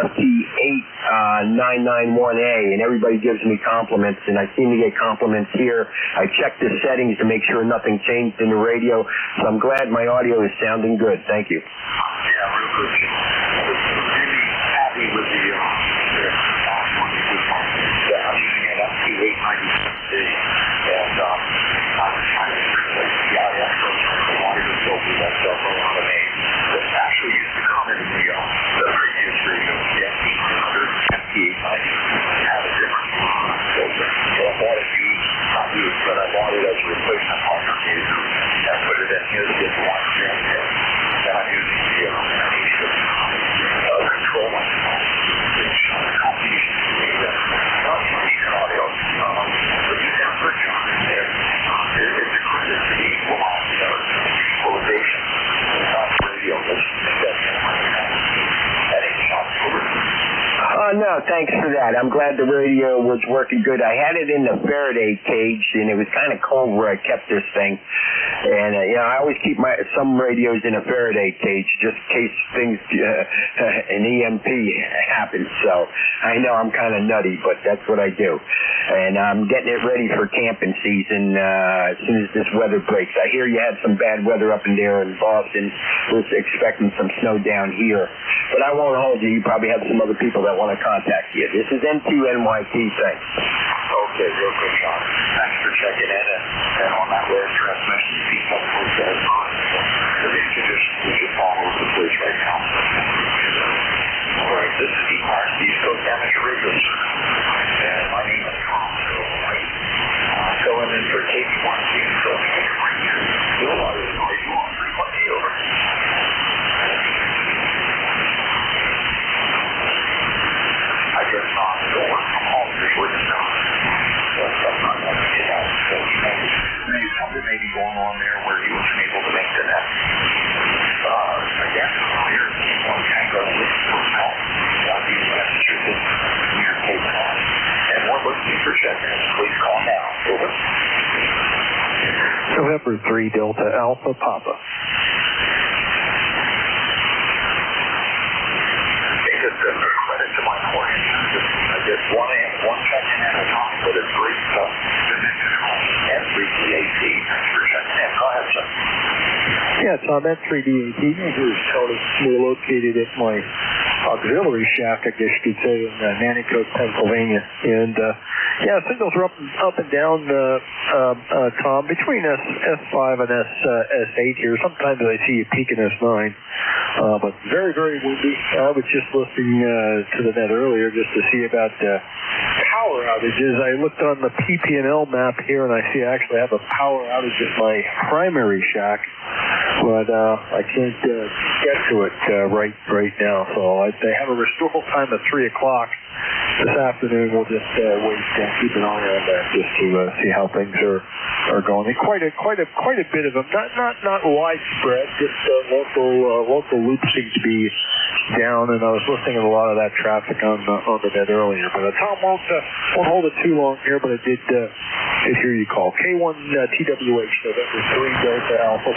FT8991A, and everybody gives me compliments, and I seem to get compliments here. I checked the settings to make sure nothing changed in the radio, so I'm glad my audio is sounding good. Thank you. Yeah, real good. I was really happy with the last one you did. I'm using an FT890C, and I was trying to replace the IS filter. I wanted to filter that stuff on a name that actually used to come in the previous radio, the FT100, FT890, have a different filter. So I bought it used, not used, but I bought it as a replacement part for user and put it in his one. And I'm using the I'm glad the radio was working good. I had it in the Faraday cage, and it was kind of cold where I kept this thing. And, I always keep some radios in a Faraday cage just in case things, an EMP happens. So I know I'm kind of nutty, but that's what I do. And I'm getting it ready for camping season as soon as this weather breaks. I hear you had some bad weather up in there in Boston. Was expecting some snow down here. But I won't hold you. You probably have some other people that want to contact you. This is N2NYT. Thanks. Okay, real quick, Sean. Thanks for checking in. And on that rare transmission, people will say, we should follow the police right now. All right, this is ECARS, East Coast Amateur Radio Service. And my name is Tom. I'm filling in for KP1C. So if you can bring your bill out of the noise, you want 320 over. I just saw him go work from home before the snow. So I'm not going to get out. So maybe something may be going on there where he wasn't able to make the net. Again, earlier, one Tango Hotel, Southeast Massachusetts, near Cape Cod. And we're looking for check-ins. Please call now. Over. November 3 Delta Alpha Papa. Just a credit to my client. I just one check-in at a time, but it's great stuff. And 3DAT. Thanks for checking in. Go ahead, sir. Yeah, Tom, that 3DAT. Here's Tony. We're located at my auxiliary shack, I guess you could say, in Nanticoke, Pennsylvania. And, signals are up and down, Tom, between S5 and S8 here. Sometimes I see a peak in S9. But very, very windy. I was just listening to the net earlier just to see about power outages. I looked on the PP&L map here, and I see I actually have a power outage at my primary shack, but I can't get to it right now. So they have a restore time at 3 o'clock this afternoon. We'll just wait and keep an eye on that just to see how things are going. And quite a bit of them, not widespread, just local loops seem to be down, and I was listening to a lot of that traffic on the net earlier. But Tom won't hold it too long here, but I did hear you call. K1 TWH, November 3 Delta Alpha.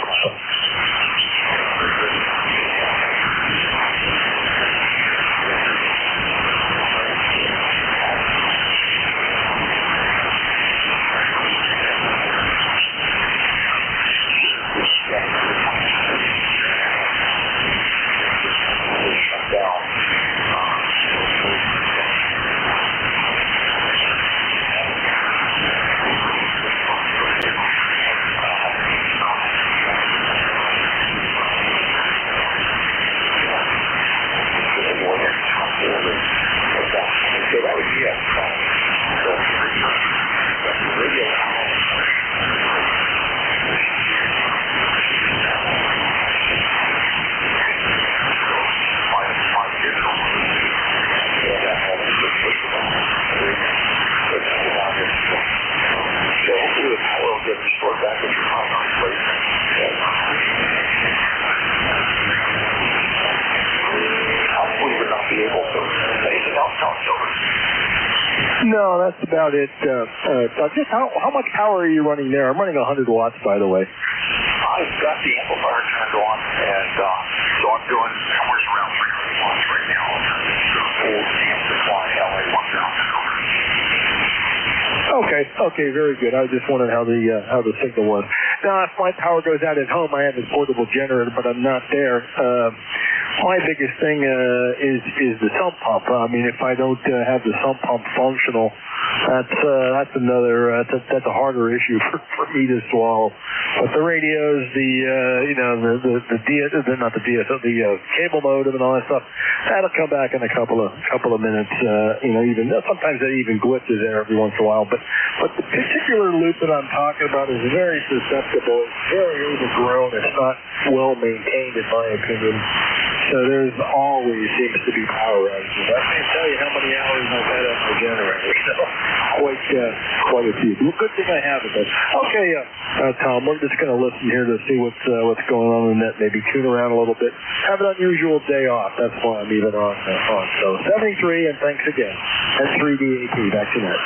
No, that's about it. Just how much power are you running there? I'm running 100 watts, by the way. I've got the amplifier turned on, and so I'm doing somewhere around 300 watts right now. Full AM supply, LA 1000. Okay, very good. I just wondered how the signal was. Now, if my power goes out at home, I have a portable generator, but I'm not there. My biggest thing is the sump pump. I mean, if I don't have the sump pump functional, that's a harder issue for me to swallow. But the radios, the cable modem and all that stuff, that'll come back in a couple of minutes. Even sometimes that even glitches there every once in a while. But the particular loop that I'm talking about is very susceptible. It's very overgrown. It's not well maintained, in my opinion. So there's always seems to be power outages. I can't tell you how many hours I've had on my generator. So quite a few. Well, good thing I have it. Okay, Tom. We're just going to listen here to see what's going on in the net, maybe tune around a little bit. Have an unusual day off. That's why I'm even on. So 73, and thanks again. And 3DAT, back to net.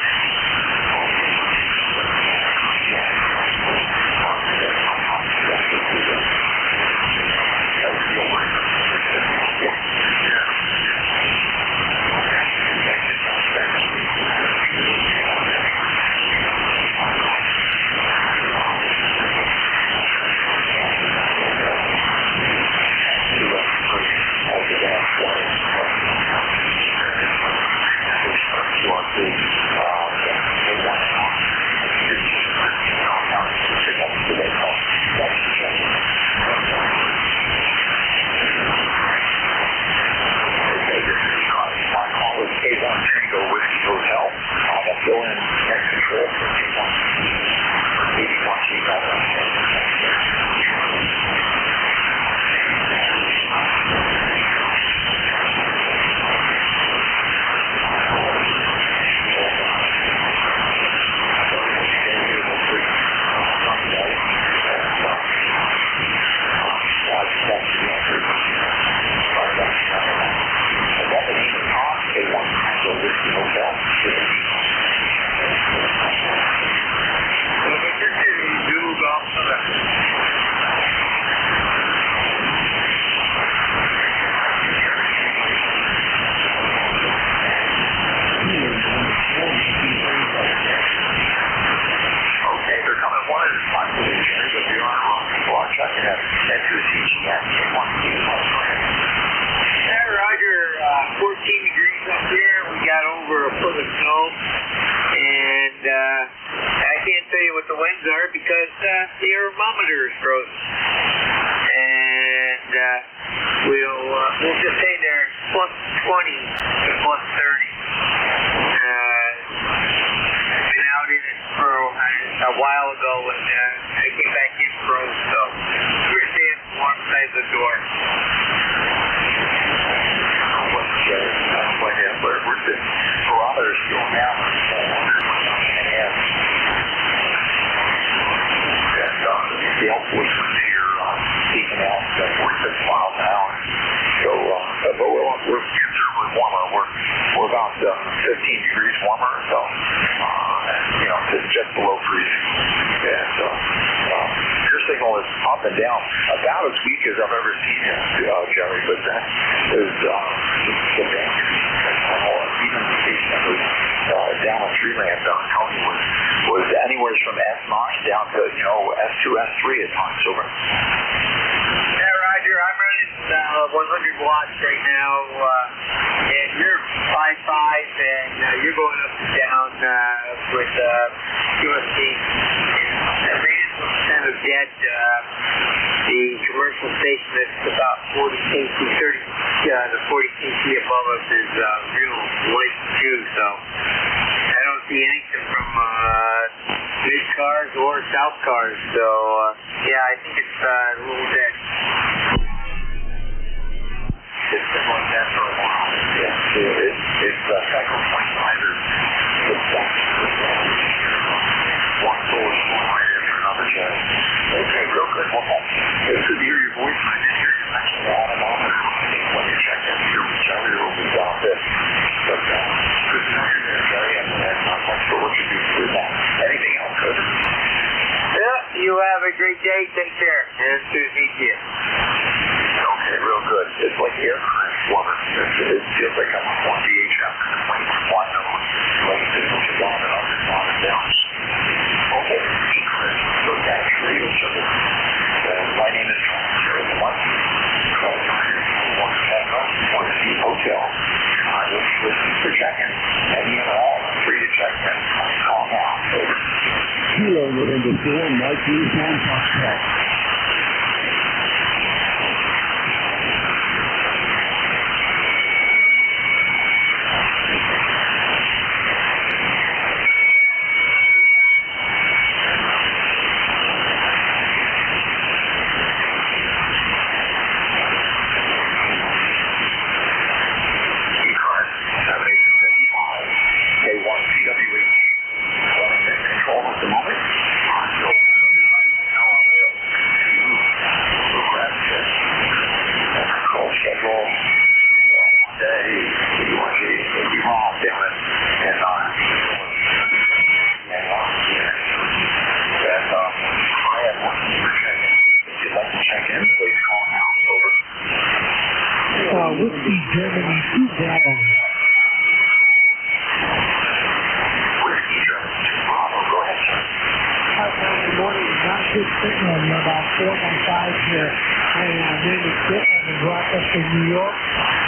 signal in about 4 by 5 here. And then it's different in Rochester, New York.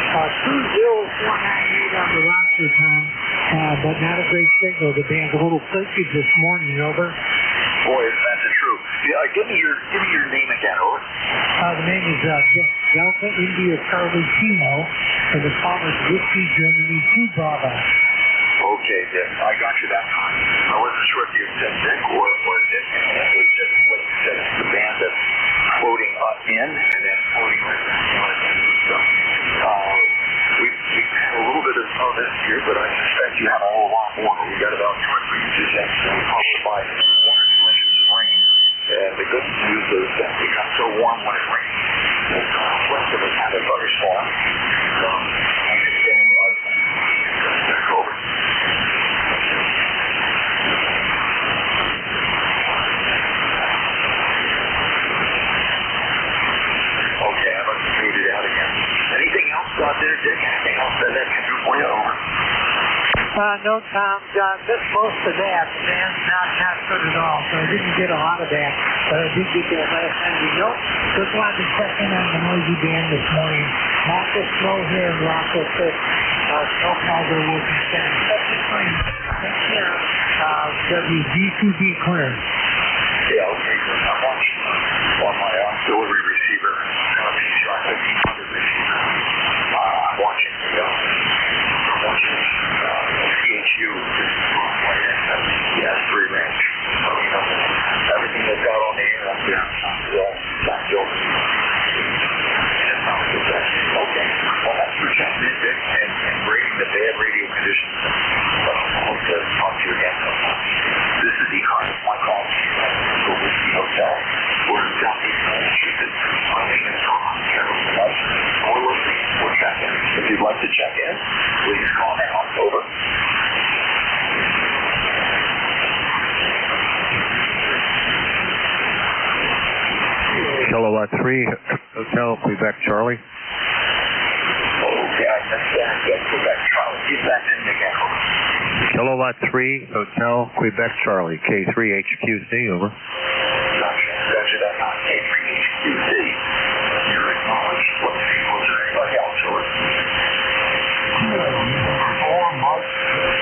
20498 on the roster time, but not a great signal. The band's a little funky this morning, over. Boy, that's true. Yeah, give me your name again, over. The name is Delta India Charlie Kilo, and the call is Whiskey Germany 2 Bravo. Okay, Dick, I got you that time. I wasn't sure if you said Dick or Dick. It was just what you said. It's the band that's floating in and then floating with we've had a little bit of this here, but I suspect you have a whole lot more. We've got about 2 or 3 inches in, followed by 1 or 2 inches of rain. And the good news is that it got so warm when it rained that the rest of us had a thunderstorm. And it's getting back over. Okay, I'm going to fade it out again. Anything else out there, Dick? Anything else that can do for you? Over. No, Tom. Missed most of that. The band's not good at all, so I didn't get a lot of that. But I did get that last time. Just wanted to check in on the noisy band this morning. Lots of snow here in Rochester. Snowfalls are working down. Take care. WG2B clear. Yeah, okay. I'm watching on my auxiliary receiver. Sharp 1500 receiver. I'm watching CHU. Yes, 3 range. So, everything that's out on the air up there sounds good. Okay. Well, that's for checking in, Dick, and breaking the bad radio conditions. I hope to talk to you again sometime. This is ECARS. My call to you for Whiskey Hotel. We're in Southeast Massachusetts. My name is Tom. We're listening. We're checking. If you'd like to check in, please call now. Over. Kilowatt 3, Hotel, Quebec, Charlie. Okay, I missed that. Quebec, Charlie. Get that in again. Kilowatt 3, Hotel, Quebec, Charlie. K3HQC, over. Gotcha, that's not K3HQC. You're acknowledged. Let's see, was there anybody else, over? 4 months.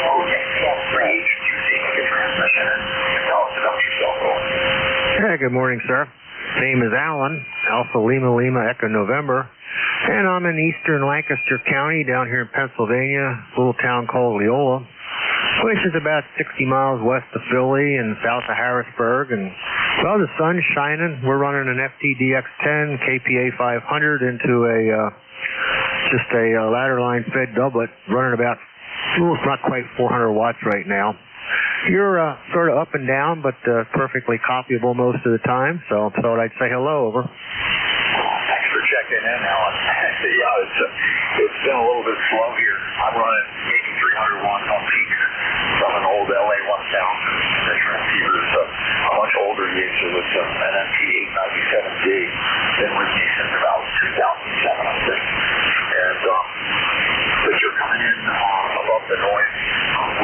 Okay, K3HQC, make a transmission and tell us about yourself, over. Hey, good morning, sir. Name is Alan, Alpha Lima Lima Echo November, and I'm in eastern Lancaster County down here in Pennsylvania, a little town called Leola, which is about 60 miles west of Philly and south of Harrisburg. And, well, the sun's shining. We're running an FTDX10 KPA 500 into just a ladder line fed doublet, running about, it's not quite 400 watts right now. You're sort of up and down, but perfectly copyable most of the time, so I thought I'd say hello, over. Thanks for checking in, Alan. Yeah, it's been a little bit slow here. I'm running 8300 watts on peak from an old LA 1000 transceiver. It's a much older gauge, so it's an MT897D. Been with me since about 2007, I think. And but you're coming in above the noise.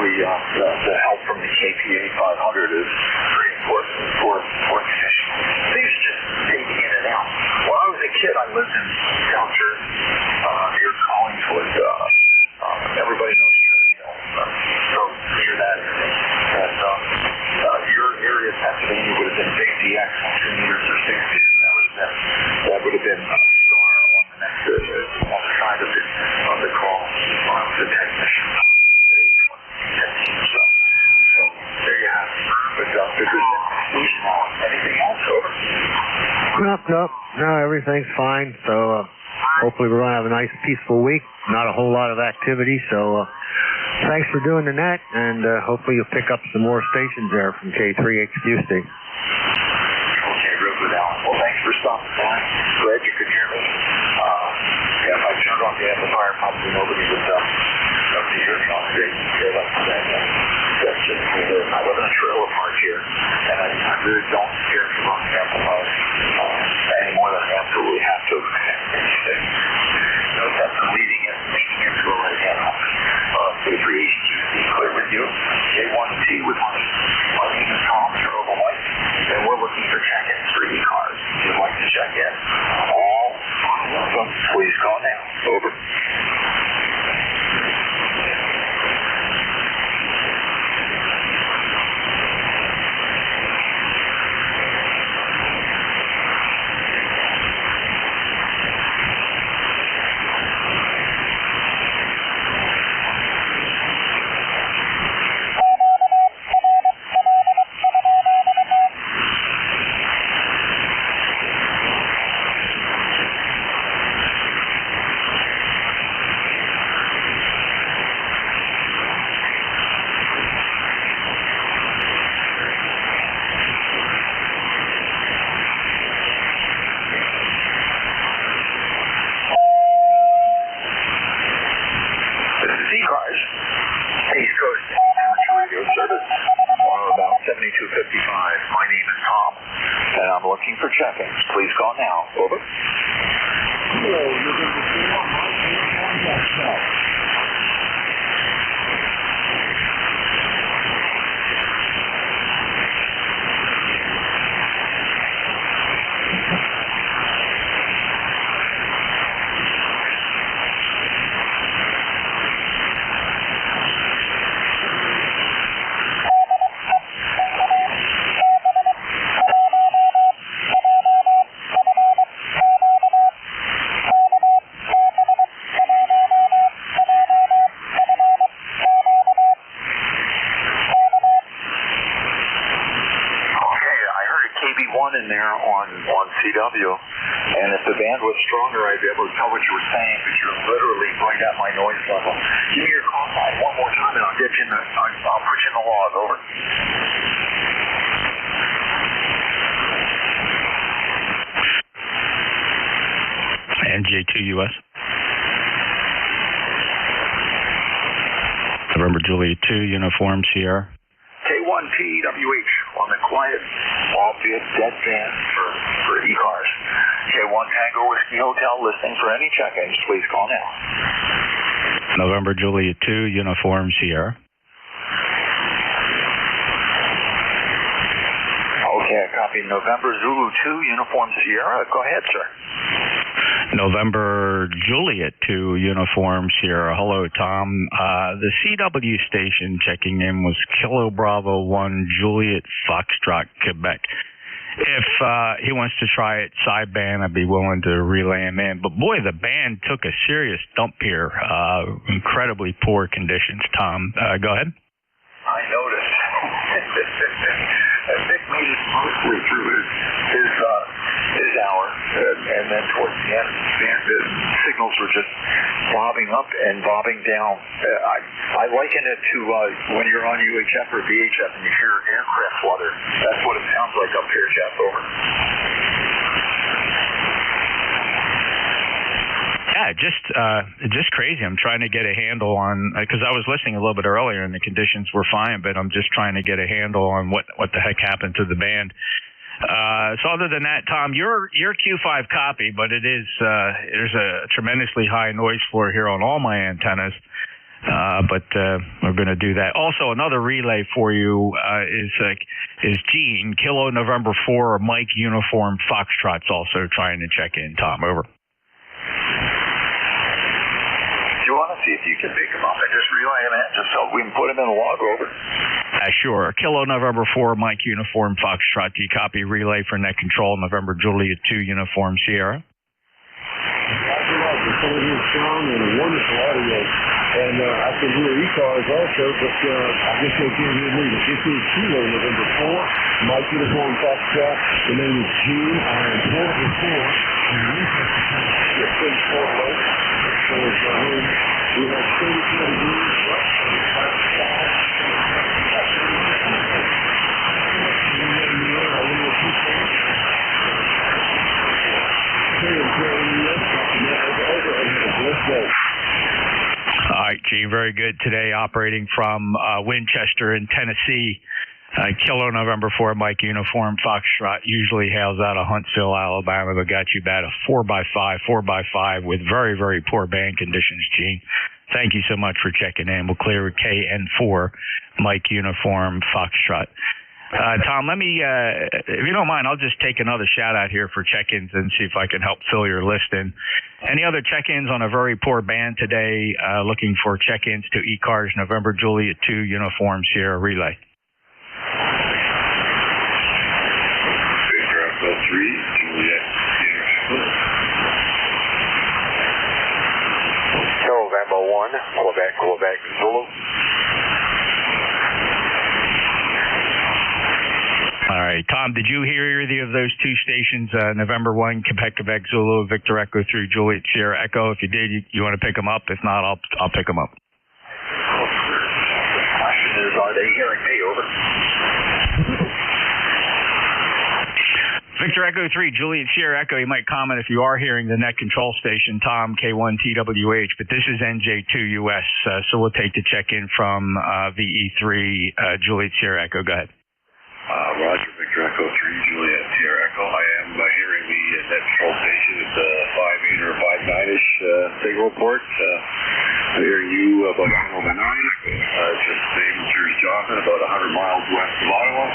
The help from the KPA 500 is pretty important for condition. Things just fading in and out. When I was a kid, I lived in South Jersey, near Collingswood. Everybody knows Trinity Hill. So near that area. And your area of Pennsylvania would have been big DX 2 meters or 6 meters. That would have been star on the next on the side of the call. The technician. So there you have it. But anything else, over? Nope. No, everything's fine. So hopefully we're going to have a nice, peaceful week. Not a whole lot of activity. So thanks for doing the net, and hopefully you'll pick up some more stations there from K3HQC. Okay, real good, Alan. Well, thanks for stopping by. Glad you could hear me. If I turned off the amplifier, probably nobody would hear me on stage. That's just me. I live in a trailer park here, and I really don't care to run the amplifier any more than I absolutely have to. Note that I'm leading it, making it to a right hand off. K3HQC, clear with you. J1T with money. My name is Tom, Terrible Life, and we're looking for check-ins for you. My name is Tom, and I'm looking for check-ins. Please call now. Over. Hello, November 4, Mike Uniform Foxtrot. In there on CW, and if the band was stronger, I'd be able to tell what you were saying, but you're literally right at my noise level. Give me your call sign one more time, and I'll get you in I'll put you in the log. Over. NJ2US. November Juliet 2, Uniform Sierra. K1TWH on the quiet, albeit dead band for ECARS. K1 Tango Whiskey Hotel, listening for any check-ins. Please call now. November Juliet 2, Uniform Sierra. Okay, I copy November Zulu 2, Uniform Sierra. Go ahead, sir. November Juliet 2, Uniform Sierra. Hello, Tom. The CW station checking in was Kilo Bravo 1, Juliet Foxtrot, Quebec. If he wants to try it sideband, I'd be willing to relay him in. But boy, the band took a serious dump here. Incredibly poor conditions, Tom. Go ahead. I noticed. Vic made it mostly through his hour, and then towards the end, the signals were just bobbing up and bobbing down. I liken it to when you're on UHF or VHF and you hear aircraft flutter. That's what it sounds like up here, Jeff. Over. Yeah, just crazy. I'm trying to get a handle on, because I was listening a little bit earlier and the conditions were fine, but I'm just trying to get a handle on what the heck happened to the band. So other than that, Tom, your Q5 copy, but it is there's a tremendously high noise floor here on all my antennas. But we're going to do that. Also, another relay for you is Gene, Kilo November 4, Mike Uniform Foxtrot's also trying to check in. Tom, over. Do you want to see if you can pick him up and just relay him in, just so we can put him in a log? Over. Sure. Kilo November 4, Mike Uniform Foxtrot. Do you copy relay for net control? November Juliet 2, Uniform Sierra. Strong and wonderful audio. And I can hear ECARS also, but I guess they can't hear me. This is Kilo November 4, Mike Uniform Foxtrot. The name is Gene. I am Portable 4. And we have to take 4 low. So it's my home. We have 37 degrees. All right, Gene, very good today, operating from Winchester in Tennessee. Kilo November 4, Mike Uniform Foxtrot usually hails out of Huntsville, Alabama, but got you about a 4x5 with very, very poor band conditions, Gene. Thank you so much for checking in. We'll clear KN4, Mike Uniform Foxtrot. Tom, let me, if you don't mind, I'll just take another shout out here for check-ins and see if I can help fill your list in. Any other check-ins on a very poor band today? Looking for check-ins to ECARS November Juliet 2 Uniform Sierra Relay. November 1, Quebec, Zulu. All right, Tom, did you hear either of those two stations, November 1, Quebec, Zulu, Victor Echo 3, Juliet Sierra Echo? If you did, you want to pick them up? If not, I'll pick them up. The question is, are they hearing me? Over. Victor Echo 3, Juliet Sierra Echo. You might comment if you are hearing the net control station, Tom, K1TWH, but this is NJ2US, so we'll take the check-in from VE3, Juliet Sierra Echo. Go ahead. Roger, Victor Echo 3, Juliet Sierra Echo. I am hearing the net control station at 5.8 or 5.9-ish signal report. I'm hearing you about 109. Just named Mr. Johnson, about 100 miles west of Ottawa.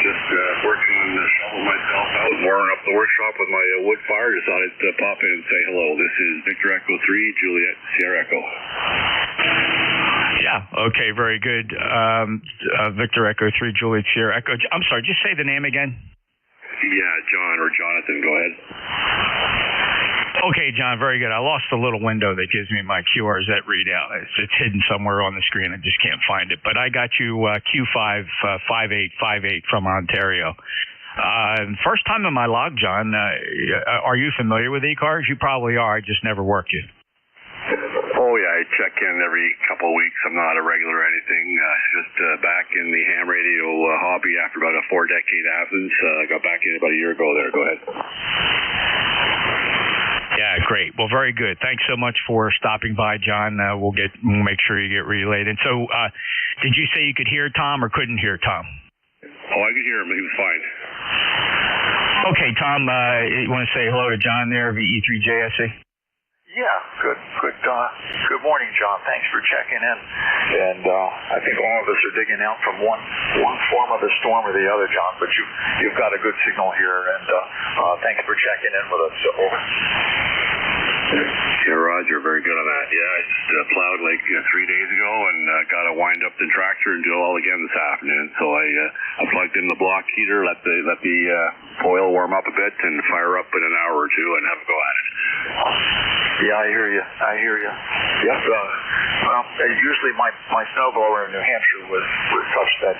Just working on the shovel myself. I was warming up the workshop with my wood fire. Just thought I'd pop in and say hello. This is Victor Echo 3, Juliet Sierra Echo. Yeah, okay, very good. Victor Echo 3, Juliet Sierra Echo. I'm sorry, just say the name again. Yeah, John or Jonathan, go ahead. Okay, John, very good. I lost the little window that gives me my QRZ readout. It's hidden somewhere on the screen. I just can't find it. But I got you Q5 5858 from Ontario. First time in my log, John. Are you familiar with ECARS? You probably are. I just never worked you. Oh, yeah, I check in every couple of weeks. I'm not a regular or anything. Just back in the ham radio hobby after about a 4-decade absence. I got back in about a year ago there. Go ahead. Yeah, great. Well, very good. Thanks so much for stopping by, John. We'll make sure you get relayed. And so, did you say you could hear Tom or couldn't hear Tom? Oh, I could hear him. He was fine. Okay, Tom, you want to say hello to John there, VE3JSE? Yeah, good morning, John. Thanks for checking in. And I think all of us are digging out from one form of the storm or the other, John. But you've got a good signal here, and thanks for checking in with us. Over. Yeah, Roger, very good on that. Yeah, I just plowed like 3 days ago and got to wind up the tractor and do it all again this afternoon. So I plugged in the block heater, let the oil warm up a bit, and fire up in an hour or two and have a go at it. Yeah, I hear you. Yep. Well, usually my snowblower in New Hampshire was such that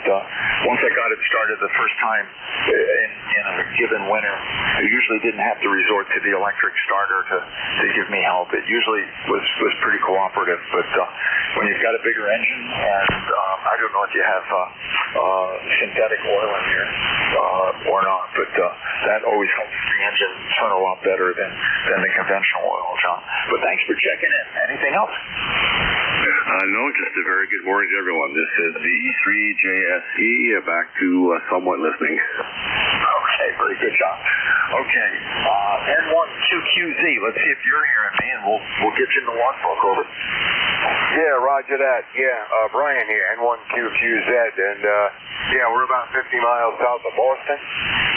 once I got it started the first time in a given winter, I usually didn't have to resort to the electric starter to give me help. It usually was pretty cooperative, but when you've got a bigger engine, and I don't know if you have synthetic oil in here or not, but that always helps the engine turn a lot better than the conventional oil, John. But thanks for checking in. Anything else? No, just a very good morning to everyone. This is the E3JSE, back to somewhat listening. Okay, very good, John. Okay, N12QZ. Let's see if you're hearing me, and we'll get you in the logbook. Over. Yeah, roger that. Yeah, Brian here, N1QQZ, and yeah, we're about 50 miles south of Boston.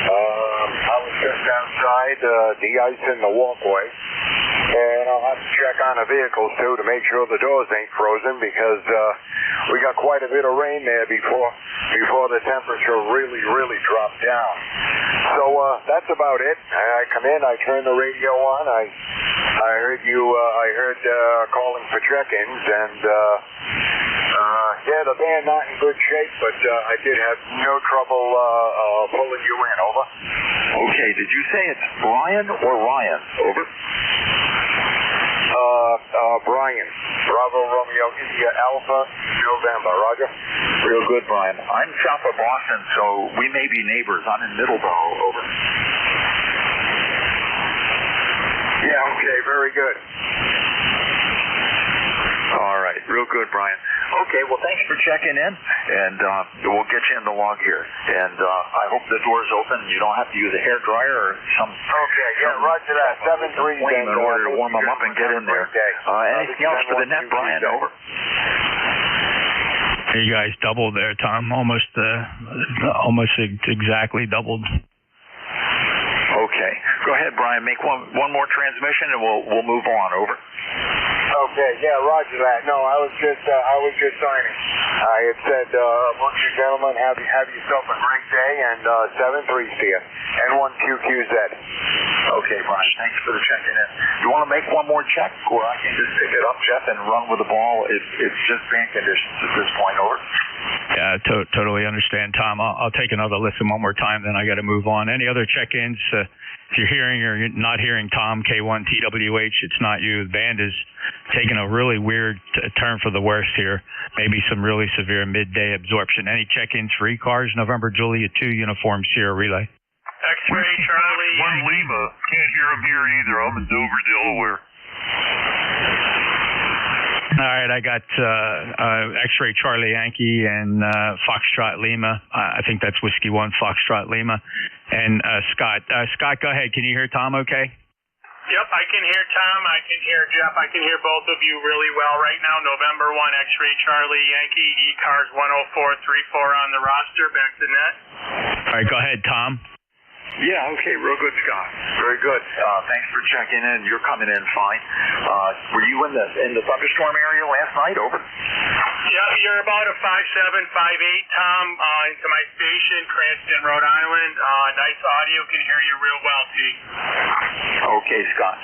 I was just outside de-icing the walkway, and I'll have to check on the vehicles too to make sure the doors ain't frozen, because we got quite a bit of rain there before the temperature really dropped down. So that's about it. I come in, I turn the radio on, I heard you, I heard calling for check-ins, and yeah, the band not in good shape, but I did have no trouble pulling you in. Over. Okay, did you say it's Brian or Ryan? Over. Brian. Bravo Romeo India Alpha November. Roger. Real good, Brian. I'm south of Boston, so we may be neighbors. I'm in Middleborough. Over. Yeah, okay, very good. All right, real good, Brian. Okay, well, thanks for checking in, and we'll get you in the log here. And I hope the door's open. You don't have to use a hairdryer or some... Okay, yeah, roger that. 7-3 in order to warm them up and get in there. Anything else for the net, Brian? Over. You guys doubled there, Tom. Almost exactly doubled. Okay. Go ahead, Brian. Make one more transmission, and we'll move on. Over. Okay, yeah, roger that. No, I was just signing. I had said, won't you gentlemen have yourself a great day, and 7-3 to you. N1QQZ. Okay, Brian, thanks for the checking in. You want to make one more check, or I can just pick it up, Jeff, and run with the ball? It's just band conditions at this point. Over. Yeah, totally understand, Tom. I'll take another listen one more time, then I got to move on. Any other check-ins? If you're hearing or you're not hearing Tom, K1TWH, it's not you. The band is taking a really weird turn for the worst here. Maybe some really severe midday absorption. Any check-ins for ECARS? November Juliet 2, Uniform Sierra Relay. X-Ray Charlie. 1 Lima. Can't hear him here either. I'm in Dover, Delaware. All right, I got X-Ray Charlie Yankee and Foxtrot Lima. I think that's Whiskey 1 Foxtrot Lima. And Scott. Scott, go ahead. Can you hear Tom okay? Yep, I can hear Tom. I can hear Jeff. I can hear both of you really well right now. November 1 X-Ray Charlie Yankee, ECARS 10434 on the roster. Back to net. All right, go ahead, Tom. Yeah, okay, real good, Scott. Very good. Thanks for checking in. You're coming in fine. Were you in the thunderstorm area last night? Over. Yeah, you're about a 5'7", 5'8", Tom, into my station, Cranston, Rhode Island. Nice audio. Can hear you real well, T. Okay, Scott.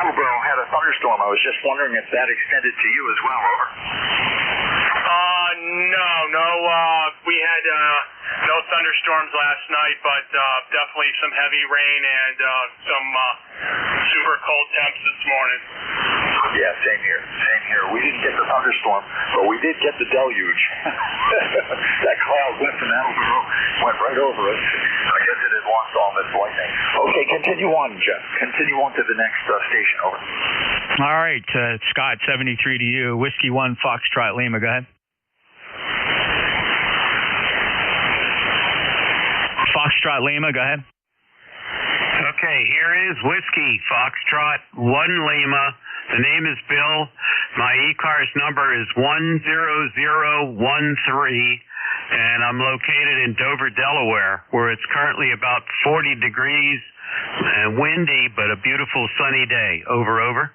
Attleboro had a thunderstorm. I was just wondering if that extended to you as well. Over. No. We had no thunderstorms last night, but definitely some heavy rain and some super cold temps this morning. Yeah, same here. We didn't get the thunderstorm, but we did get the deluge. That cloud went from Attleboro, went right over us. I guess it had lost all this lightning. Okay, continue on, Jeff. Continue on to the next station. Over. All right, Scott, 73 to you. Whiskey 1 Foxtrot Lima, go ahead. Foxtrot Lima, go ahead. Okay, here is Whiskey Foxtrot 1 Lima. The name is Bill. My ECARS number is 10013, and I'm located in Dover, Delaware, where it's currently about 40 degrees and windy, but a beautiful sunny day. Over.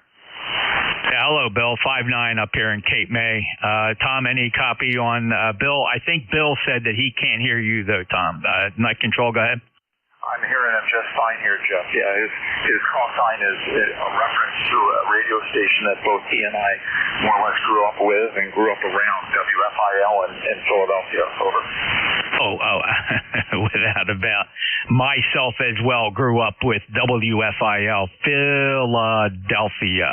Yeah, hello, Bill. 5'9" up here in Cape May. Tom, any copy on Bill? I think Bill said that he can't hear you, though, Tom. Night control, go ahead. I'm hearing him just fine here, Jeff. Yeah, his call sign is a reference to a radio station that both he and I more or less grew up with and grew up around, WFIL in Philadelphia. Over. Without a doubt. Myself as well grew up with WFIL, Philadelphia.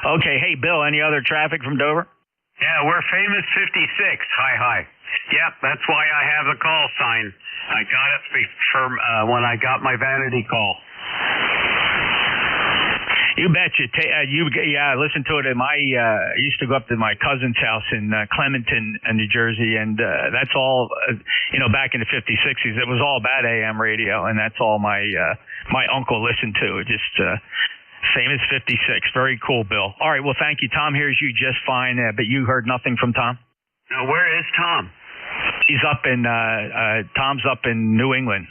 Okay, hey, Bill, any other traffic from Dover? Yeah, we're famous 56. Hi. Yep, that's why I have the call sign. I got it when I got my vanity call. You betcha. I listened to it at I used to go up to my cousin's house in Clementon, New Jersey, and that's all, back in the 50s, 60s, it was all about AM radio, and that's all my uncle listened to. Just famous 56. Very cool, Bill. All right, well, thank you. Tom hears you just fine, but you heard nothing from Tom? No, where is Tom? He's up in, Tom's up in New England.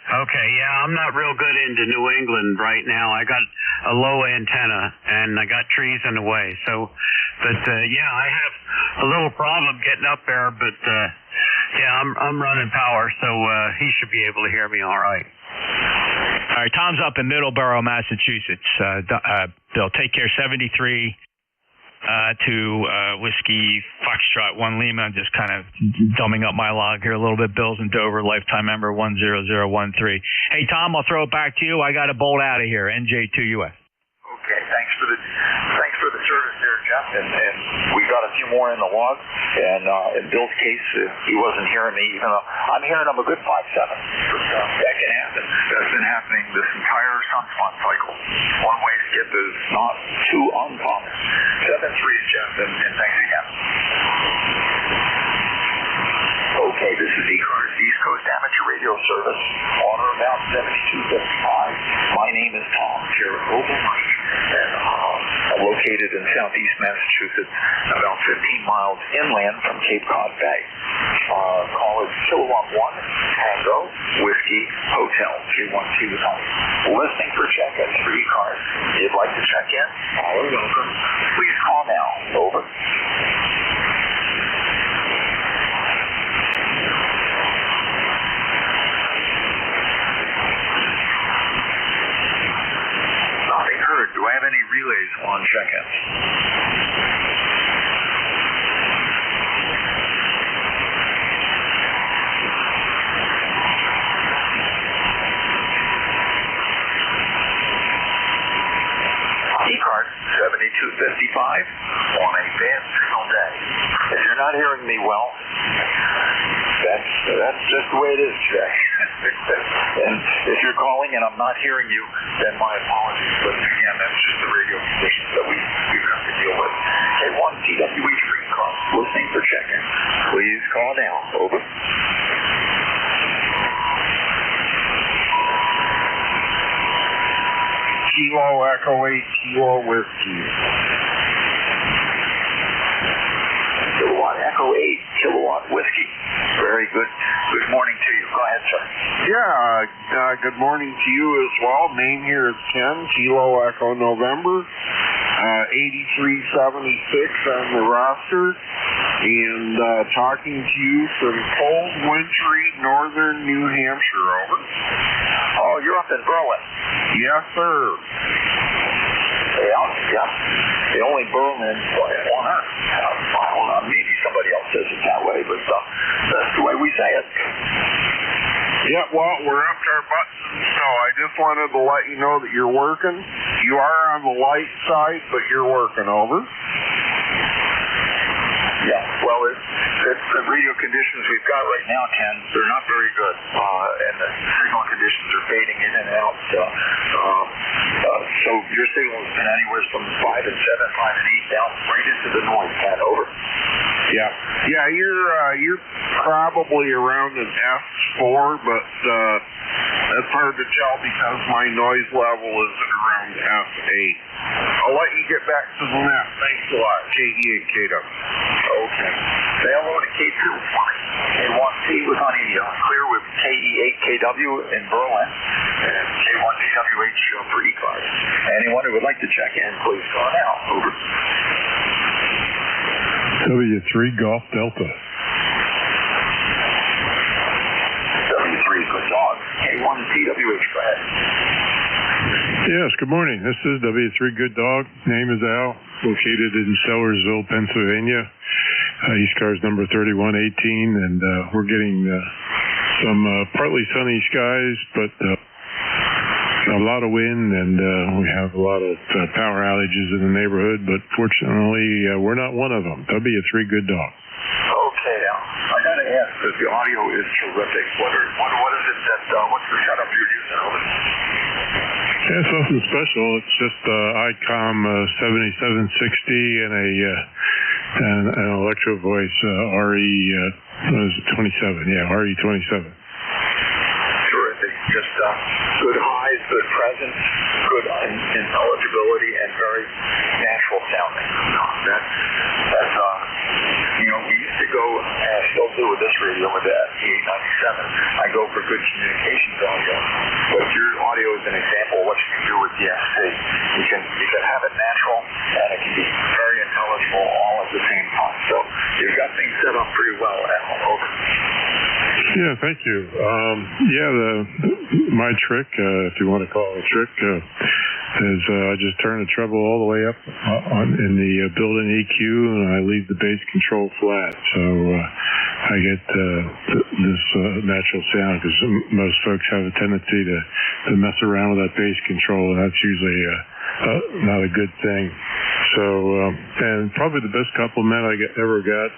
Okay, yeah, I'm not real good into New England right now. I got a low antenna, and I got trees in the way. I have a little problem getting up there, but, I'm running power, so he should be able to hear me all right. All right, Tom's up in Middleborough, Massachusetts. Bill, take care, 73 to Whiskey Foxtrot 1 Lima. I'm just kind of dumbing up my log here a little bit. Bill's in Dover, lifetime member 10013. Hey, Tom, I'll throw it back to you. I got to bolt out of here. NJ2US. Okay, thanks for the service there, Jeff. And we got a few more in the log. And in Bill's case, he wasn't hearing me, even though I'm hearing him a good 5'7". But that can happen. That's been happening this entire sunspot cycle. One way to get this not too uncommon. 7-3, Jeff, and thanks again. Okay, this is ECARS, East Coast Amateur Radio Service, on or about 7255. My name is Tom, here at Oval Mike, and I'm located in southeast Massachusetts, about 15 miles inland from Cape Cod Bay. Call is Kilowatt 1, Tango, Whiskey, Hotel, 312. Listening for check-ins for ECARS. If you'd like to check in, you're welcome. Please call now. Over. Do I have any relays on check-ins? ECARS 7255 on a bad signal day. If you're not hearing me well, that's just the way it is today. And if you're calling and I'm not hearing you, then my apologies. But again, that's just the radio conditions. that we've got to deal with. K1 TWH for ECARS, listening for check-in. Please call now. Over. Kilo Echo 8 Kilo Whiskey. Kilowatt Echo 8 Kilowatt Whiskey. Very good. Good morning to you. Go ahead, sir. Yeah, good morning to you as well. Name here is Ken, Kilo Echo November, 8376 on the roster, and talking to you from cold, wintry northern New Hampshire, over. Oh, you're up in Berlin. Yes, sir. Yeah. The only Berlin on earth. I don't know, maybe somebody else says it that way, but that's the way we say it. Yeah, well, we're up to our butts in snow. I just wanted to let you know that you're working. You are on the light side, but you're working, over. Yeah, well, the radio conditions we've got right now, Ken, they're not very good, and the signal conditions are fading in and out. So your signal has been anywhere from 5 and 7, 5 and 8 down right into the noise, Ken, over. Yeah, you're probably around an F4, but that's hard to tell because my noise level is at around F8. I'll let you get back to the net. Thanks a lot. KE8KW. Okay. Say hello to K2 for me. K1T was on clear with KE8KW in Berlin, and K1DWH for ECARS. Anyone who would like to check in, please call now. Over. W3 Golf Delta. W3 Good Dog. K1TWH, go ahead. Yes, good morning. This is W3 Good Dog. Name is Al, located in Sellersville, Pennsylvania. ECARS number 3118, and we're getting some partly sunny skies, but a lot of wind, and we have a lot of power outages in the neighborhood, but fortunately, we're not one of them. W3 Good Dog. Okay, Al. I got to ask, because the audio is terrific. What is it that, what's the setup you're using over? Yeah, it's nothing special. It's just ICOM 7760 and an Electro Voice RE, what is it, 27? Yeah, RE27. Terrific. Just good highs, good presence, good intelligibility, and very natural sounding. That's we used to go, and I still do with this radio with the FT897. I go for good communications audio, but your audio is an example of what you can do with the ST. You can have it natural, and it can be very intelligible all at the same time. So you've got things set up pretty well, Al. Over. Yeah, thank you. My trick, if you want to call it a trick, is I just turn the treble all the way up in the built-in EQ, and I leave the bass control flat. So I get this natural sound, because most folks have a tendency to mess around with that bass control, and that's usually not a good thing. So, and probably the best compliment I ever got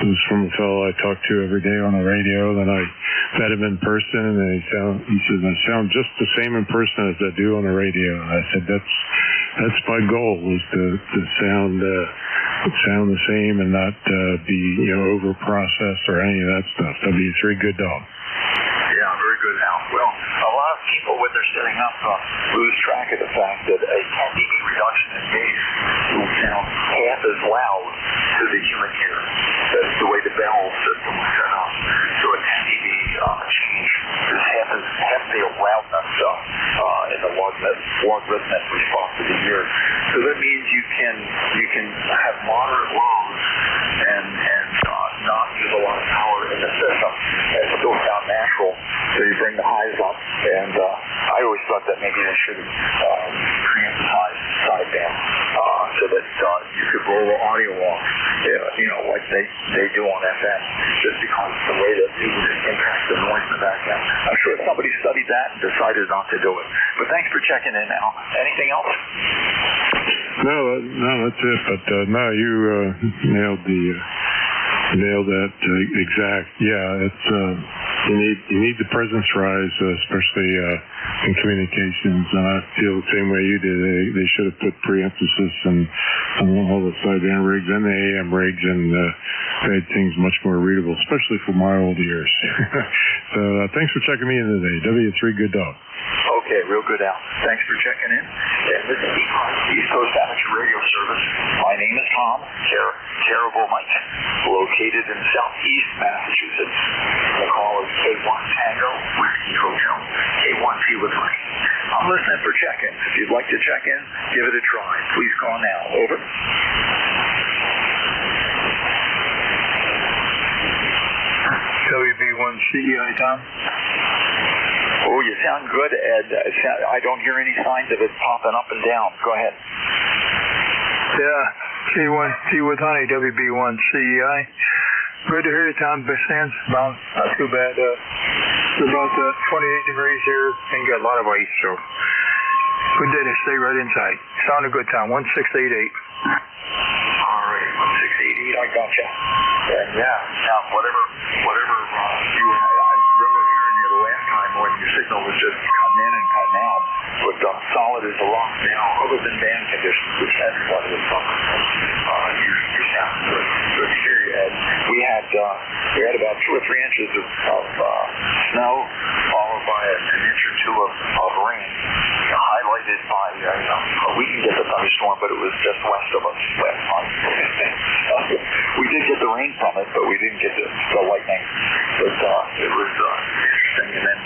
was from a fellow I talk to every day on the radio. Then I met him in person, and he said, I sound just the same in person as I do on the radio. And I said, that's my goal, is to sound the same and not be over processed or any of that stuff. W3 Good Dog. Yeah, very good, Al. Well, a lot of people, when they're setting up, lose track of the fact that a 10 dB reduction in bass will sound half as loud to the human ear. That's the way the bell system was set up. So a 10 dB change is half the loudness in the logarithmic response to the ear. So that means you can have moderate lows and not use a lot of power in the system and still sound natural. So you bring the highs up, and I always thought that maybe they should pre-emphasize sideband so that you could roll the audio off, like they do on FM, just because the way that it would impact the noise in the background. I'm sure somebody studied that and decided not to do it. But thanks for checking in, Al. Anything else? No, that's it. But no, you nailed that exact. Yeah, it's you need the presence rise, especially in communications. And I feel the same way you did. They should have put pre-emphasis on all the sideband rigs and the AM rigs and made things much more readable, especially for my old ears. So thanks for checking me in today. W3 Good Dog. Okay, real good, Al. Thanks for checking in. And this is the East Coast Amateur Radio Service. My name is Tom, Terrible Mike, located in southeast Massachusetts. The call is K1 Tango, Whiskey Hotel, K1T with Mike. I'm listening for check-in. If you'd like to check in, give it a try. Please call now. Over. WB1CEI, Tom. Oh, you sound good, Ed. I don't hear any signs of it popping up and down. Go ahead. Yeah, K1T with honey, WB1CEI. Good to hear you, Tom. Sands about not too bad. It's about 28 degrees here and got a lot of ice, so good day to stay right inside. Sounded good, Tom. 1688. All right, 1688. I gotcha. And now whatever you had. When your signal was just cutting in and cutting out, but solid as a rock now, other than band conditions, which everybody was suffering from. You sound good. Good to hear you, Ed. We had about 2 or 3 inches of snow, followed by an inch or 2 of rain, highlighted by, we didn't get the thunderstorm, but it was just west of us. We did get the rain from it, but we didn't get the lightning. But it was interesting. And then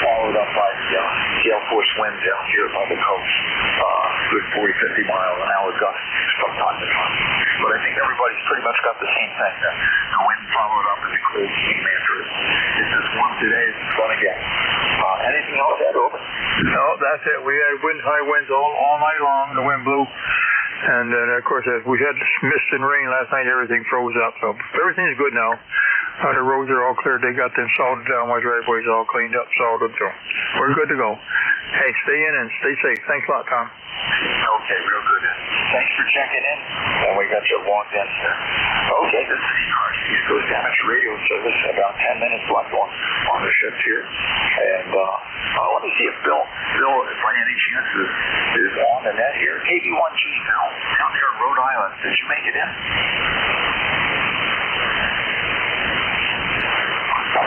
followed up by gale force winds out here by the coast, good 40, 50 miles an hour gusts from time to time. But I think everybody's pretty much got the same thing. The wind followed up and the cold came after it. It's as warm today as it's going to get. Anything else, Ed? Over? No, that's it. We had high winds all night long. The wind blew. And then, of course, we had mist and rain last night. Everything froze up. So everything's good now. The roads are all cleared. They got them salted down. My driveway's all cleaned up, salted. So we're good to go. Hey, stay in and stay safe. Thanks a lot, Tom. Okay, real good. Thanks for checking in. And we got you logged in here. Okay, this is ECARS, East Coast Amateur Radio Service. About 10 minutes left on the shift here. And let me see if Bill, by any chance, is on the net here. KB1G now, down there in Rhode Island. Did you make it in?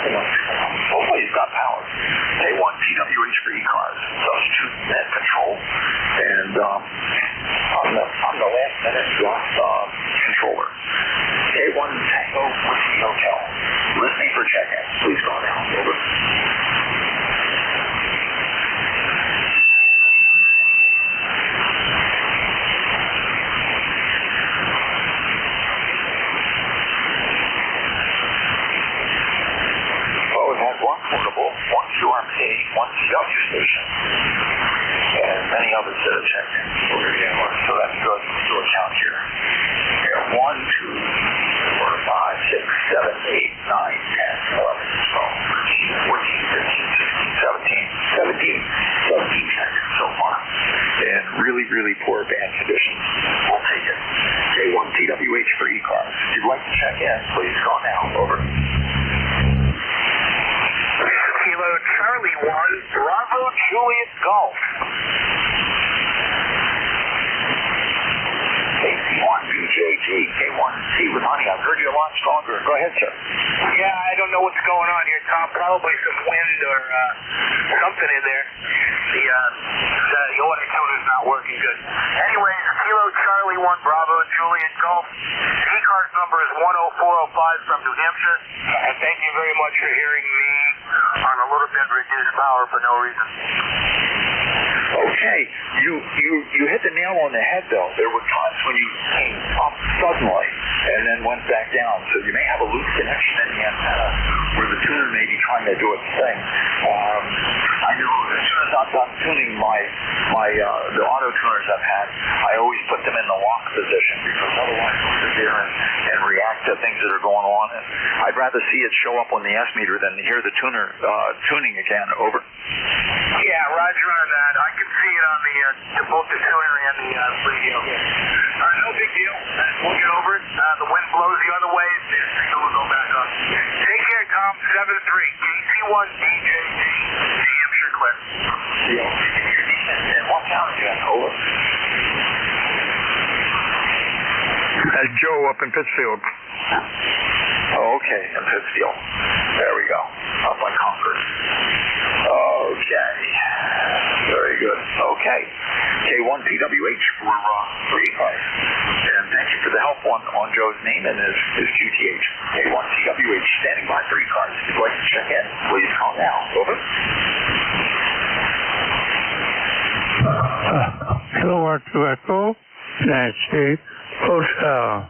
Hopefully he's got power. K1 TWH for ECARS, substitute net control, and I'm the last minute controller. K1 Tango Whiskey Hotel. Listening for check-in. Please go now. Over. One portable, one QRP, one CW station, and many others that have checked in. So that's good to account here. We have 1, 2, 4, 5, 6, 7, 8, 9, 10, 11, 12, 13, 14, 15, 16, 17 checked in so far. And really, really poor band conditions. We'll take it. K1 TWH for ECARS. If you'd like to check in, please call now. Over. Kilo Charlie 1, Bravo Juliet Golf. KC1BJG, K1C with honey. I've heard you a lot stronger. Go ahead, sir. Yeah, I don't know what's going on here, Tom. Probably some wind or something in there. The order tuner's not working good. Anyways, Kilo Charlie 1, Bravo Juliet Golf. The ECARS number is 10405 from New Hampshire. And thank you very much for hearing me on a little bit reduced power for no reason. Okay, you hit the nail on the head, though. There were times when you came up suddenly and then went back down. So you may have a loose connection in the antenna where the tuner may be trying to do its thing. I know as soon as I'm done tuning the auto tuners I've had, I always put them in the lock position because otherwise they'll sit there and react to things that are going on. And I'd rather see it show up on the S meter than hear the tuner tuning again. Over. Yeah, roger on that. I can see it on both the tuner and the radio. No big deal. We'll get over it. The wind blows the other way. The signal will go back up. Take care, Tom. KC1 DJG, New Hampshire, clear. You're decent. And what town are you in? Over. That's Joe up in Pittsfield. Oh, okay, in Pittsfield. There we go. Up by Concord. Okay. Very good. Okay. K1PWH for ECARS. And thank you for the help on Joe's name and his QTH. K1PWH standing by for ECARS. If you'd like to check in, please call now. Over. Kilowatt to Echo, Nancy, Hotel.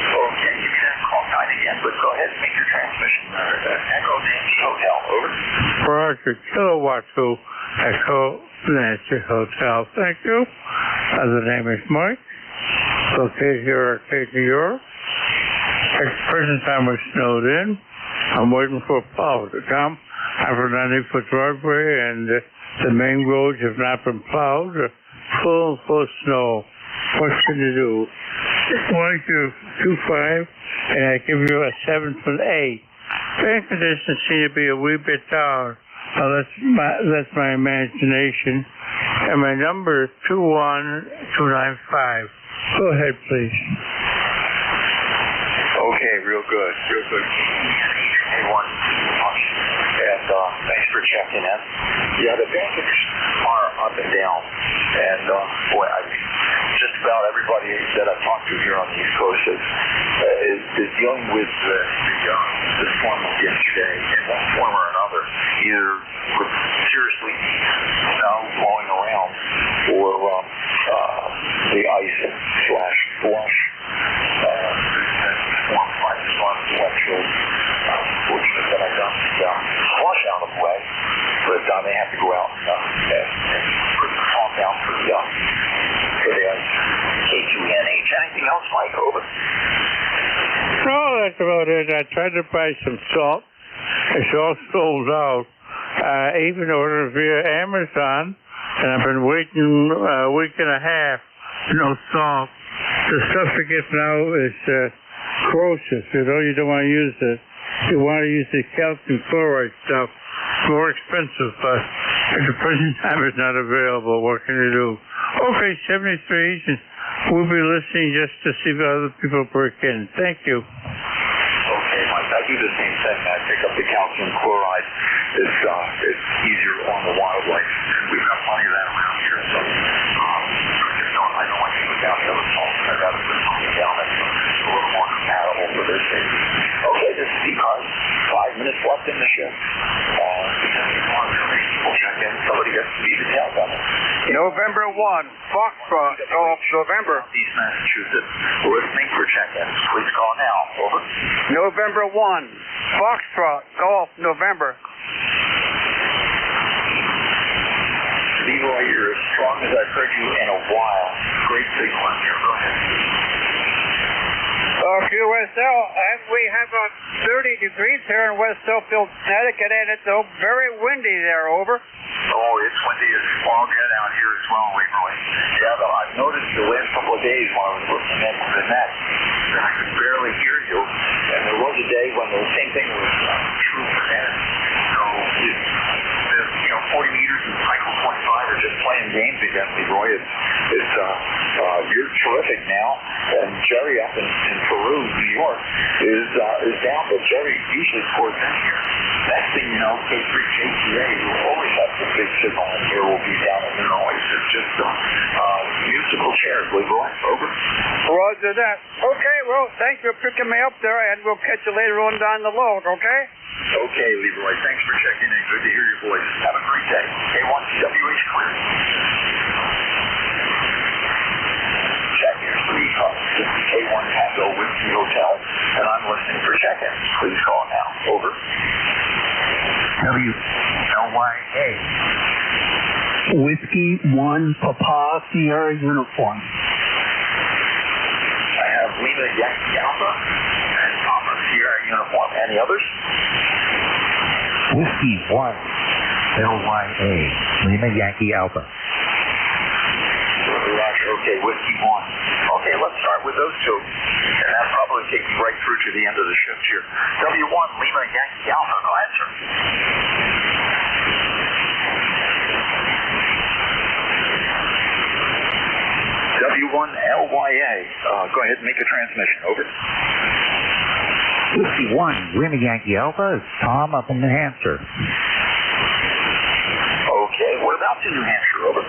Okay, give me that call sign again, but go ahead and make your transmission. Echo Nancy Hotel. Over. Roger, Kilowatt to Echo, Nancy Hotel. Thank you. The name is Mike. Located here at New York. At present time we're snowed in. I'm waiting for a plow to come. I have a 90-foot driveway and the main roads have not been plowed. Full of snow. What can you do? 1225, and I give you a 7.8. Fan conditions seem to be a wee bit down. That's my imagination. And my number is 21295. Go ahead, please. Okay, real good. Real good. Hey, and thanks for checking in. Yeah, the fan conditions are up and down. And, boy, just about everybody that I've talked to here on the East Coast is dealing with the storm of yesterday in one form or another, either with seriously snow blowing around or the ice / slush formed by the storm windshield. Fortunate that I got the slush out of the way, but I may have to go out and put the salt down for the ice. K2NH. Anything else, Mike? Over. No, that's about it. I tried to buy some salt. It's all sold out. I even ordered via Amazon, and I've been waiting a week and a half. No salt. The stuff I get now is corrosive. You don't want to use it. You want to use the calcium chloride stuff. It's more expensive, but at the present time it's not available. What can you do? Okay, 73, and we'll be listening just to see if other people break in. Thank you. Okay, Mike, I do the same thing. I pick up the calcium chloride. It's easier on the wildlife. We've got plenty of that around here, so I don't like to go down the other salt. I'd rather put something down that's a little more compatible for their safety. Okay, this is ECARS. 5 minutes left in the shift. We'll check in. Somebody gets the details on it. November 1, Foxtrot, Golf, November. East Massachusetts. Listening for check-ins. Please call now. Over. November 1, Foxtrot, Golf, November. Leroy, you're as strong as I've heard you in a while. Great signal on here. Go ahead. QSL, and we have 30 degrees here in West Southfield, Connecticut, and it's very windy there. Over. Oh, it's windy. It's foggy out here as well, Leroy. Yeah, though, I've noticed the last couple of days when I was listening into the net, that I could barely hear you. And there was a day when the same thing was true for that. So, 40 meters and cycle 25 are just playing games against Leroy. You're terrific now. And Jerry up in Peru, New York, is down, but Jerry usually scores in here. Next thing you know, K3JTA, who always has the big signal in here, will be down in the noise. It's just musical chairs, Leroy. Over. Roger that. Okay, well, thank you for picking me up there, and we'll catch you later on down the road, okay? Okay, Leroy. Thanks for checking in. Good to hear your voice. Have a great day. K1CWH clear. Check in for ECARS. This is K1 Tango Whiskey Hotel, and I'm listening for check-ins. Please call now. Over. WLYA. Whiskey 1 Papa Sierra Uniform. I have Lima Yankee Alpha and Papa Sierra Uniform. Any others? Whiskey 1 LYA. Lima Yankee Alpha. Roger. Okay, Whiskey 1. Okay, let's start with those two. And that probably probably take me right through to the end of the shift here. W1 Lima Yankee Alpha. Go ahead, sir. W1 LYA. Go ahead and make a transmission. Over. Whiskey 1 Lima Yankee Alpha. It's Tom up in New Hampshire. Okay. Whereabouts in New Hampshire? Over.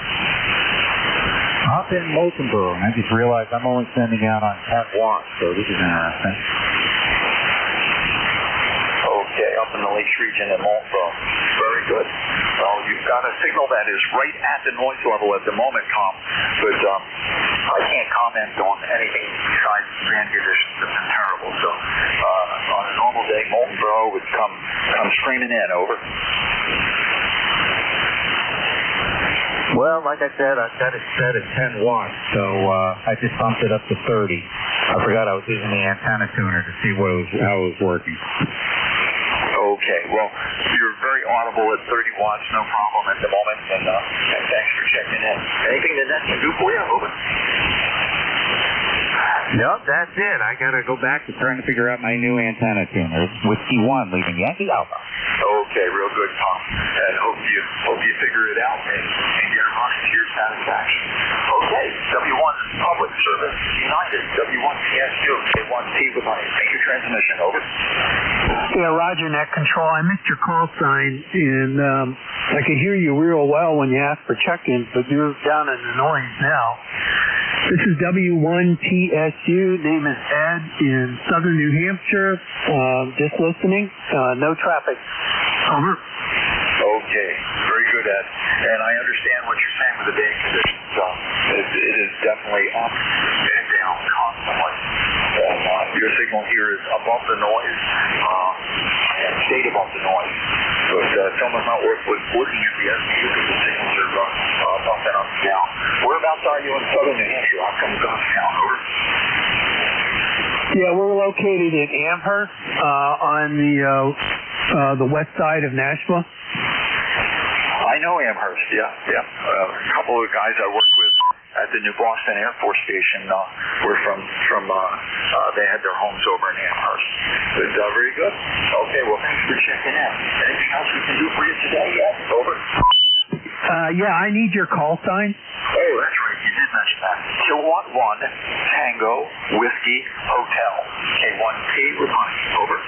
Up in Moultonborough, and I just realized I'm only sending out on 10 watts, so this is interesting. Okay, up in the Lakes region in Moultonborough. Very good. Well, you've got a signal that is right at the noise level at the moment, Tom, but I can't comment on anything besides band conditions. It's been terrible. So on a normal day, Moultonborough would come screaming in. Over. Well, like I said, I've got it set at 10 watts, so I just bumped it up to 30. I forgot I was using the antenna tuner to see how it was working. Okay, well, you're very audible at 30 watts, no problem at the moment, and thanks for checking in. Anything that can do for you? Over. Nope, that's it. I gotta go back to trying to figure out my new antenna tuner. Whiskey 1 leaving Yankee Alpha. Okay, real good, Tom. And hope you figure it out and get it running to your satisfaction. Okay, W1 Public Service United, W1 PSU, K1T with my major transmission. Over. Yeah, Roger, net control. I missed your call sign, and I could hear you real well when you asked for check-ins, but you're down in the noise now. This is W1TSU. Name is Ed in southern New Hampshire. Just listening. No traffic. Over. Okay. Very good, Ed. And I understand what you're saying with the day conditions. It is definitely up and down constantly. And your signal here is above the noise and stayed above the noise. But it's almost not worth looking at the SPU because the signals are bumping up and down. Whereabouts are you in southern New Hampshire? How come going down? Over. Yeah, we're located in Amherst on the west side of Nashville. I know Amherst, yeah. A couple of guys I worked with at the New Boston Air Force Station were from they had their homes over in Amherst. But very good. Okay, well, thanks for checking in. Anything else we can do for you today yet? Over. Yeah, I need your call sign. Oh, that's right. You did mention that. Kilowatt 1, Tango, Whiskey, Hotel. K1T with honey. Over.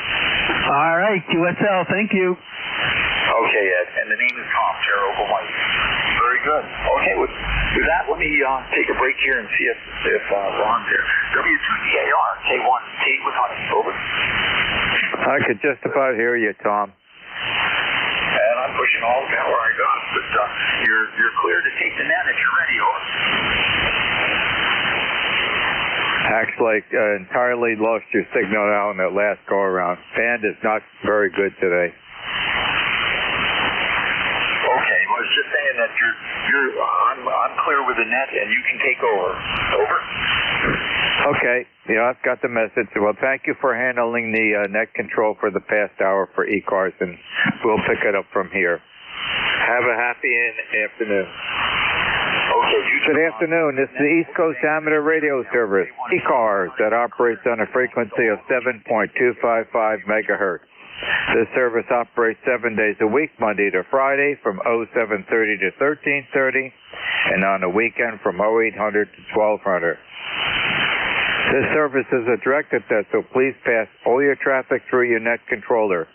All right, QSL. Thank you. Okay, Ed. And the name is Tom, Terra Oval Mike. Very good. Okay, with that, let me take a break here and see if Ron's here. W2DAR, K1T with honey. Over. I could just about hear you, Tom. And I'm pushing all the power I got, but you're clear to take the net if you're ready. Over. Actually, entirely lost your signal now in that last go around. Band is not very good today. Okay, well, I was just saying that I'm clear with the net and you can take over. Over. Okay, yeah, I've got the message. Well, thank you for handling the net control for the past hour for ECARS, and we'll pick it up from here. Have a happy afternoon. Okay, good afternoon. This is the East Coast Amateur Radio Service, ECARS, that operates on a frequency of 7.255 megahertz. This service operates 7 days a week, Monday to Friday, from 0730 to 1330, and on the weekend from 0800 to 1200. This service is a directed test, so please pass all your traffic through your net controller.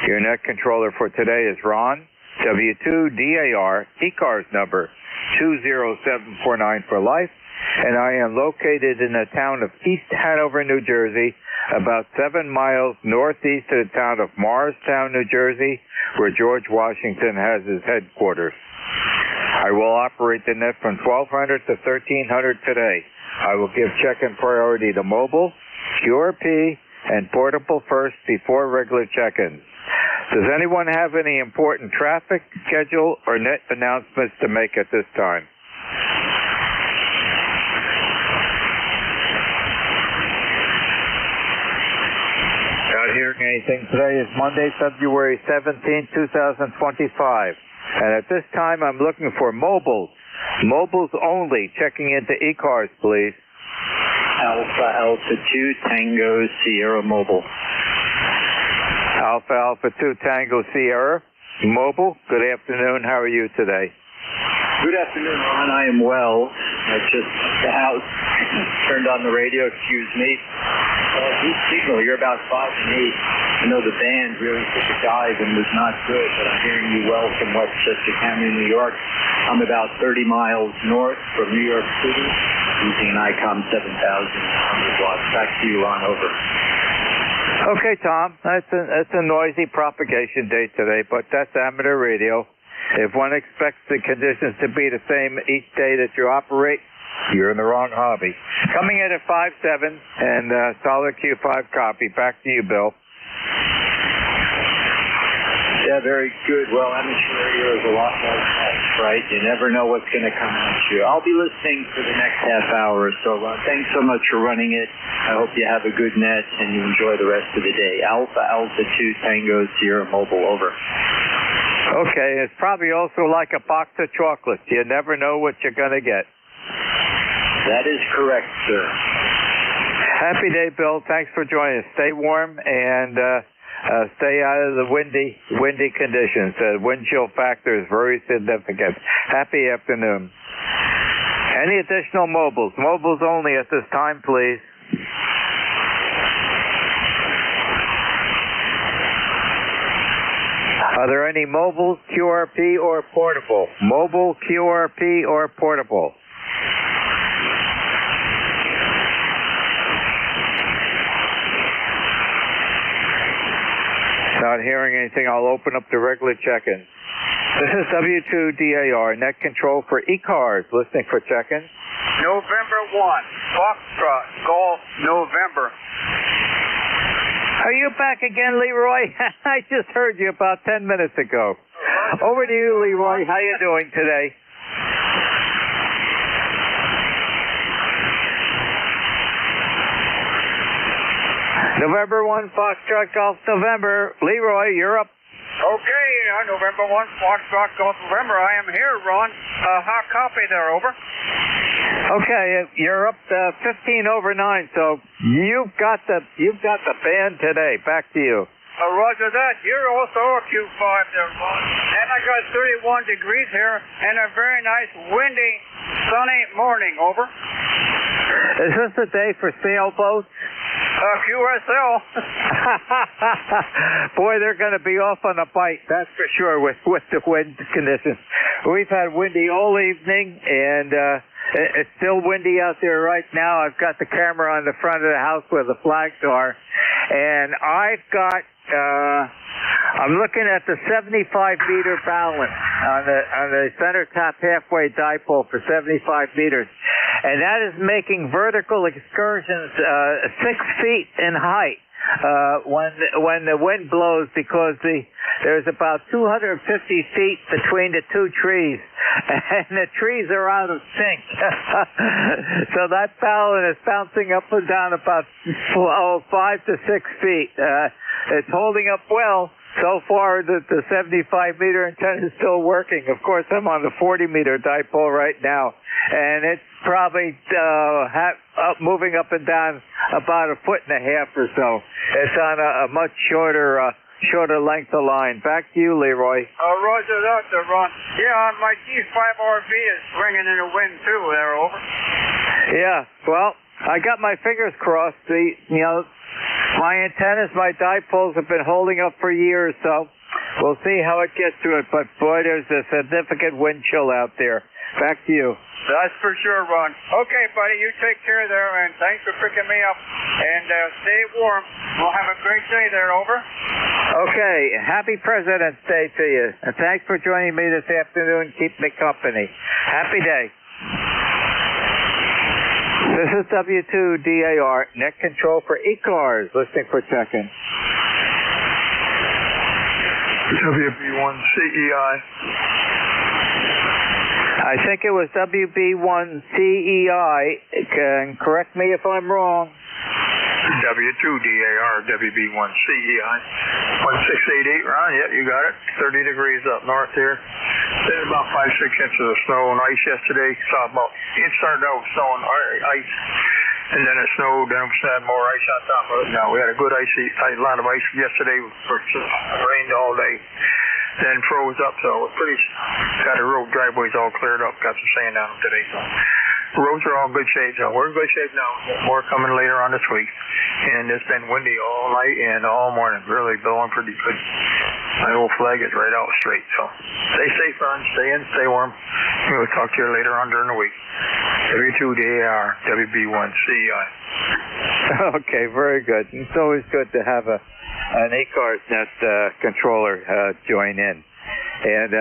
Your net controller for today is Ron, W2DAR, ECARS number 20749 for life, and I am located in the town of East Hanover, New Jersey, about 7 miles northeast of the town of Morristown, New Jersey, where George Washington has his headquarters. I will operate the net from 1200 to 1300 today. I will give check-in priority to mobile, QRP, and portable first before regular check-ins. Does anyone have any important traffic, schedule, or net announcements to make at this time? Not hearing anything. Today is Monday, February 17, 2025. And at this time, I'm looking for mobiles. Mobiles only. Checking into ECARS, please. Alpha Alpha 2 Tango Sierra Mobile. Alpha 2 Tango Sierra Mobile. Good afternoon. How are you today? Good afternoon, Ron. I am well. I just left the house, turned on the radio, excuse me. Good signal. You're about 5 and 8. I know the band really took a dive and was not good, but I'm hearing you well from Westchester County, New York. I'm about 30 miles north from New York City using an ICOM 7100 watts. Back to you, Ron. Over. Okay, Tom. That's a noisy propagation day today, but that's amateur radio. If one expects the conditions to be the same each day that you operate, you're in the wrong hobby. Coming in at 5-7 and solid Q5 copy. Back to you, Bill. Yeah, very good. Well, amateur radio is a lot more fast, right? You never know what's going to come at you. I'll be listening for the next half hour or so. Thanks so much for running it. I hope you have a good net and you enjoy the rest of the day. Alpha 2 Tango Sierra Mobile. Over. Okay, it's probably also like a box of chocolates. You never know what you're going to get. That is correct, sir. Happy day, Bill. Thanks for joining us. Stay warm and stay out of the windy conditions. Wind chill factor is very significant. Happy afternoon. Any additional mobiles? Mobiles only at this time, please. Are there any mobile, QRP, or portable? Mobile, QRP, or portable? Not hearing anything. I'll open up the regular check-in. This is W2DAR, net control for ECARS. Listening for check-in. November 1, Foxtrot, Golf, November. Are you back again, Leroy? I just heard you about 10 minutes ago. Over to you, Leroy. How you doing today? November 1, Foxtrot, Golf, November. Leroy, you're up. Okay, November 1, Foxtrot, Golf, November. I am here, Ron. Hot copy there, over. Okay, you're up to 15 over 9, so you've got the band today. Back to you. Roger that. You're also a Q5 there, Ron. And I got 31 degrees here and a very nice windy, sunny morning, over. Is this the day for sailboats? QSL. Boy, they're going to be off on a bite, that's for sure, with the wind conditions. We've had windy all evening, and it's still windy out there right now. I've got the camera on the front of the house where the flags are, and I've got, I'm looking at the 75-meter balance on the center top halfway dipole for 75 meters. And that is making vertical excursions 6 feet in height when the wind blows, because there's about 250 feet between the two trees, and the trees are out of sync. So that balance is bouncing up and down about 5 to 6 feet. It's holding up well. So far, the 75-meter antenna is still working. Of course, I'm on the 40-meter dipole right now, and it's probably moving up and down about 1.5 feet or so. It's on a much shorter length of line. Back to you, Leroy. Roger that, Ron. Yeah, my G5RV is swinging in the wind too. There, over. Yeah. Well, I got my fingers crossed. My antennas, my dipoles have been holding up for years, so we'll see how it gets to it. But boy, there's a significant wind chill out there. Back to you. That's for sure, Ron. Okay, buddy, you take care there, and thanks for picking me up. And stay warm. We'll have a great day there, over. Okay, happy President's Day to you. And thanks for joining me this afternoon. Keep me company. Happy day. This is W2DAR, net control for ECARS. Listening for check-in. WB1CEI. I think it was WB1CEI. Correct me if I'm wrong. W2DAR, WB1CEI. 1688, Ron, yeah, you got it. 30 degrees up north here. There's about 5-6 inches of snow and ice yesterday. Saw about, it started out with snow and ice and then it snowed, then we had more ice on top of it. Now we had a good a lot of ice yesterday, rained all day, then froze up, so it got the road driveways all cleared up, got some sand on them today, so the roads are all in good shape, so we're in good shape now. More coming later on this week, and it's been windy all night and all morning, really blowing pretty good. My old flag is right out straight, so stay safe, Ron, stay in, stay warm. We'll talk to you later on during the week. W2DAR, WB1CI. Okay, very good. It's always good to have an ECARS net controller join in. And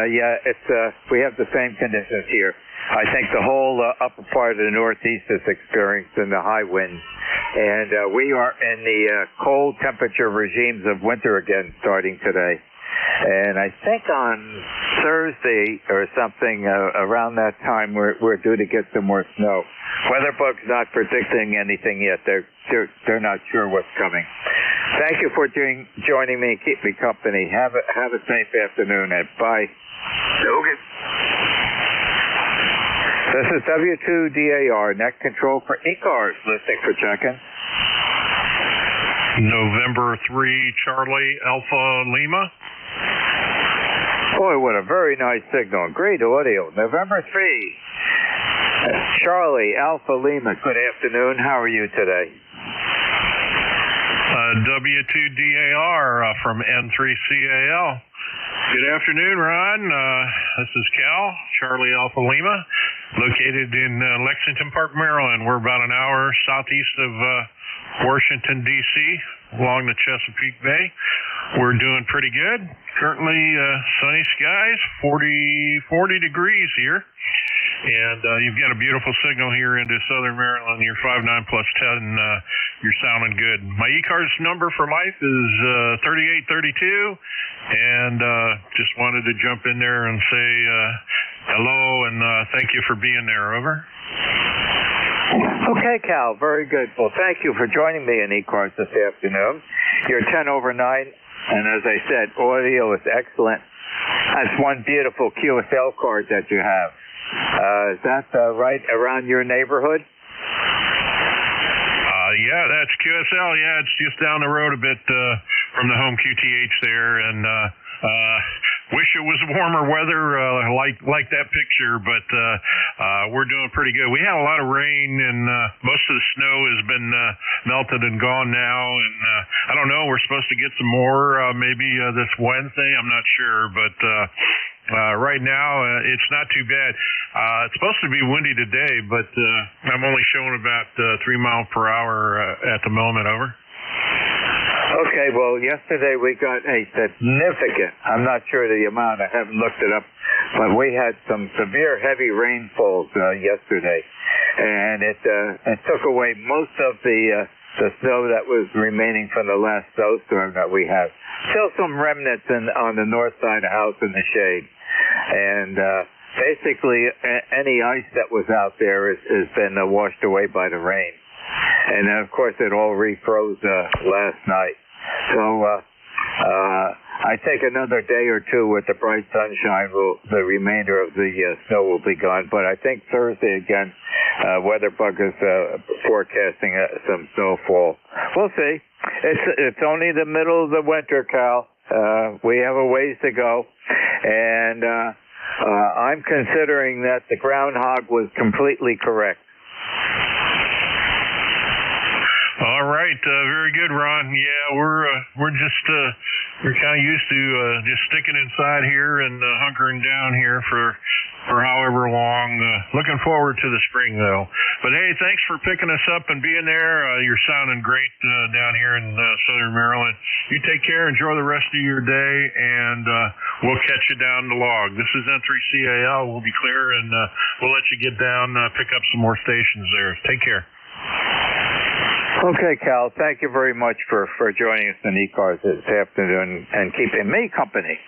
we have the same conditions here. I think the whole upper part of the Northeast is experiencing the high winds. And we are in the cold temperature regimes of winter again starting today. And I think on Thursday or something around that time we're due to get some more snow. Weatherbug's not predicting anything yet. They're not sure what's coming. Thank you for joining me and keep me company. Have a safe afternoon and bye. Okay. This is W2DAR, net control for ECARS, listening for check-in. November 3, Charlie, Alpha Lima. Boy, what a very nice signal. Great audio. November 3, Charlie, Alpha Lima. Good afternoon. How are you today? W2DAR from N3CAL. Good afternoon, Ron. This is Cal, Charlie Alpha Lima, located in Lexington Park, Maryland. We're about an hour southeast of Washington, D.C., along the Chesapeake Bay. We're doing pretty good. Currently sunny skies, 40 degrees here. And you've got a beautiful signal here into southern Maryland. You're 59 plus 10. You're sounding good. My ECARS number for life is 3832. And just wanted to jump in there and say hello and thank you for being there. Over. Okay, Cal. Very good. Well, thank you for joining me in ECARS this afternoon. You're 10 over 9. And as I said, audio is excellent. That's one beautiful QSL card that you have. Is that right around your neighborhood? Yeah, that's QSL. Yeah, it's just down the road a bit from the home QTH there, and wish it was warmer weather like that picture, but we're doing pretty good. We had a lot of rain, and most of the snow has been melted and gone now, and I don't know, we're supposed to get some more maybe this Wednesday. I'm not sure, but right now it's not too bad. It's supposed to be windy today, but I'm only showing about 3 miles per hour at the moment. Over. Okay, well, yesterday we got a significant, I'm not sure the amount, I haven't looked it up, but we had some severe heavy rainfalls yesterday, and it took away most of the snow that was remaining from the last snowstorm that we had. Still some remnants on the north side of the house in the shade. And basically any ice that was out there has been washed away by the rain. And then, of course, it all refroze last night. So I think another day or two with the bright sunshine, the remainder of the snow will be gone. But I think Thursday again, Weatherbug is forecasting some snowfall. We'll see. It's only the middle of the winter, Cal. We have a ways to go. And I'm considering that the groundhog was completely correct. All right, very good, Ron. Yeah, we're just we're kind of used to just sticking inside here and hunkering down here for however long. Looking forward to the spring though. But hey, thanks for picking us up and being there. You're sounding great down here in southern Maryland. You take care. Enjoy the rest of your day, and we'll catch you down the log. This is N3CAL. We'll be clear, and we'll let you get down, pick up some more stations there. Take care. Okay, Cal, thank you very much for joining us in ECARS this afternoon and keeping me company.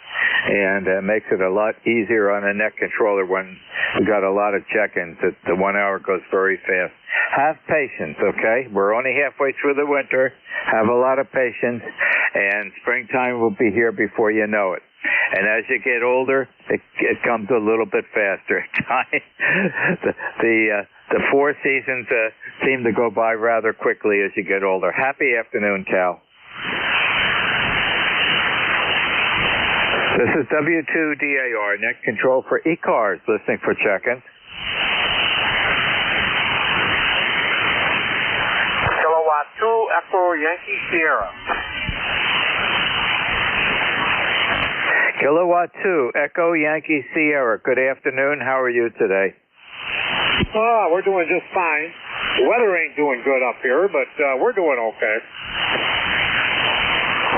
And makes it a lot easier on a net controller when we got a lot of check-ins. The 1 hour goes very fast. Have patience, okay? We're only halfway through the winter. Have a lot of patience, and springtime will be here before you know it. And as you get older, it comes a little bit faster at times. the 4 seasons seem to go by rather quickly as you get older. Happy afternoon, Cal. This is W2DAR, net control for ECARS, listening for check-ins. Kilowatt 2, Echo Yankee Sierra. Kilowatt 2, Echo Yankee Sierra. Good afternoon. How are you today? Oh, we're doing just fine. The weather ain't doing good up here, but we're doing okay.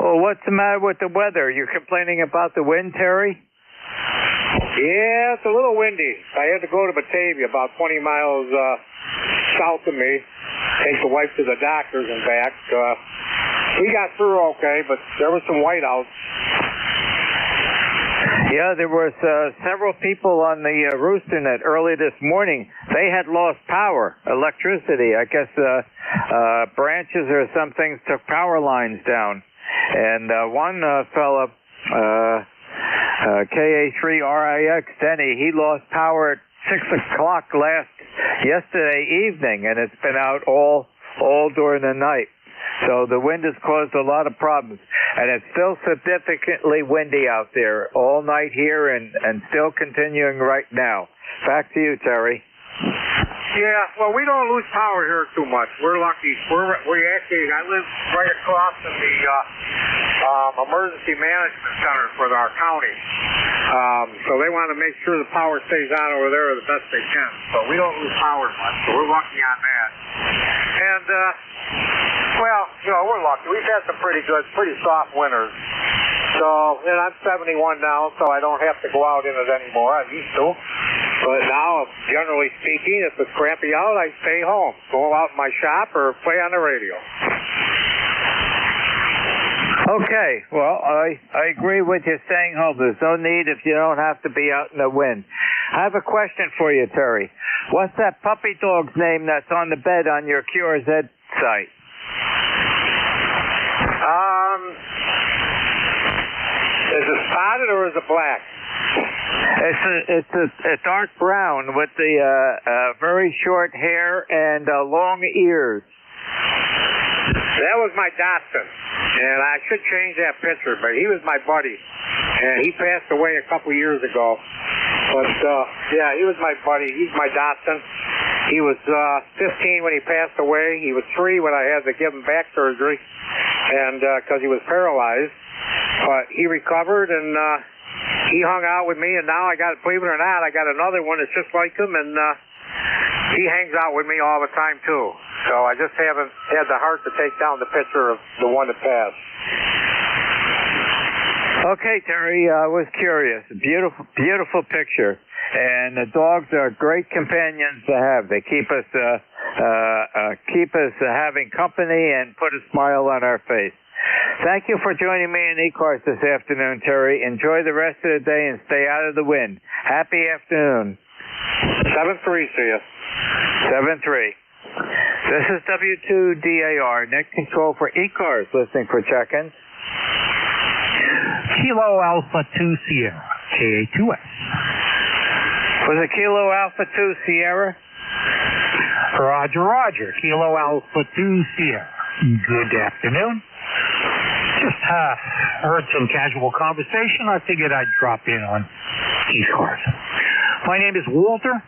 Well, what's the matter with the weather? You're complaining about the wind, Terry? Yeah, it's a little windy. I had to go to Batavia, about 20 miles south of me, take the wife to the doctors and back. We got through okay, but there was some whiteouts. Yeah, there was several people on the Roosternet early this morning. They had lost power, electricity. I guess branches or some things took power lines down. And one fella, KA3RIX Denny, he lost power at 6 o'clock yesterday evening, and it's been out all during the night. So the wind has caused a lot of problems, and it's still significantly windy out there all night here and still continuing right now. Back to you, Terry. Yeah, well, we don't lose power here too much. We're lucky. I live right across from the emergency management center for our county. So they want to make sure the power stays on over there the best they can. So we don't lose power much. So we're lucky on that. And, well, we're lucky. We've had some pretty soft winters. So, and I'm 71 now, so I don't have to go out in it anymore. I used to. But now, generally speaking, if it's crappy out, I stay home. Go out in my shop or play on the radio. Okay, well, I agree with you staying home. There's no need if you don't have to be out in the wind. I have a question for you, Terry. What's that puppy dog's name that's on the bed on your QRZ site? Is it spotted or is it black? It's a dark brown with the very short hair and long ears. That was my Dotson, and I should change that picture, but he was my buddy, and he passed away a couple years ago. But yeah, he was my buddy. He's my Dotson. He was 15 when he passed away. He was 3 when I had to give him back surgery, and because he was paralyzed. But he recovered, and he hung out with me, and now believe it or not, I got another one that's just like him, and he hangs out with me all the time, too. So I just haven't had the heart to take down the picture of the one that passed. Okay, Terry, I was curious. Beautiful, beautiful picture. And the dogs are great companions to have. They keep us having company and put a smile on our face. Thank you for joining me in ECARS this afternoon, Terry. Enjoy the rest of the day and stay out of the wind. Happy afternoon. 7-3, see ya. 7-3. This is W2DAR, net control for ECARS, listening for check-ins. Kilo Alpha 2 Sierra, KA2S. Was it Kilo Alpha 2 Sierra? Roger. Kilo Alpha 2 Sierra. Good afternoon. Just heard some casual conversation. I figured I'd drop in on ECARS. My name is Walter,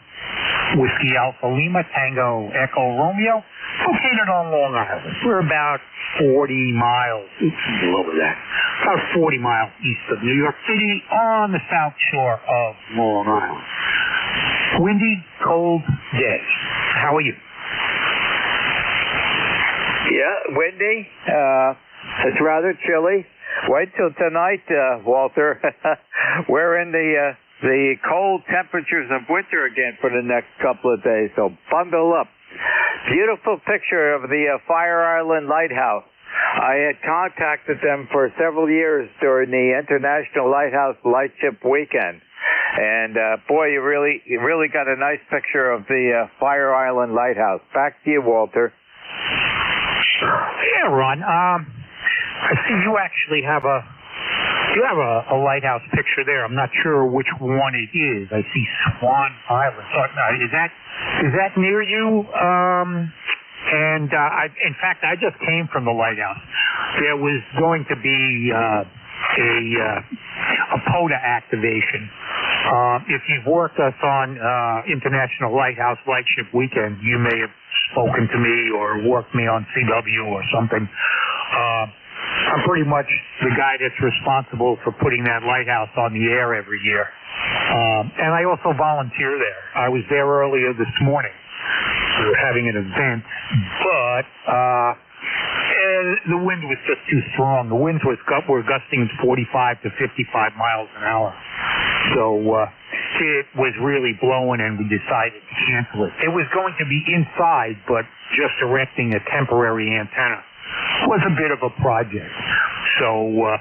Whiskey Alpha Lima, Tango Echo Romeo, located on Long Island. We're about 40 miles, below that, about 40 miles east of New York City on the south shore of Long Island. Windy, cold day. How are you? Yeah, windy. It's rather chilly. Wait till tonight, Walter. We're in the cold temperatures of winter again for the next couple of days, so bundle up. Beautiful picture of the Fire Island Lighthouse. I had contacted them for several years during the International Lighthouse Lightship Weekend. And boy, you really got a nice picture of the Fire Island Lighthouse. Back to you, Walter. Yeah, Ron. I see you actually have a You have a lighthouse picture there. I'm not sure which one it is. I see Swan Island. Is that near you? In fact, I just came from the lighthouse. There was going to be a POTA activation. If you've worked us on International Lighthouse Lightship Weekend, you may have spoken to me or worked me on CW or something. I'm pretty much the guy that's responsible for putting that lighthouse on the air every year. And I also volunteer there. I was there earlier this morning. We were having an event, but the wind was just too strong. The winds were gusting 45 to 55 miles an hour. So it was really blowing, and we decided to cancel it. It was going to be inside, but just erecting a temporary antenna was a bit of a project. So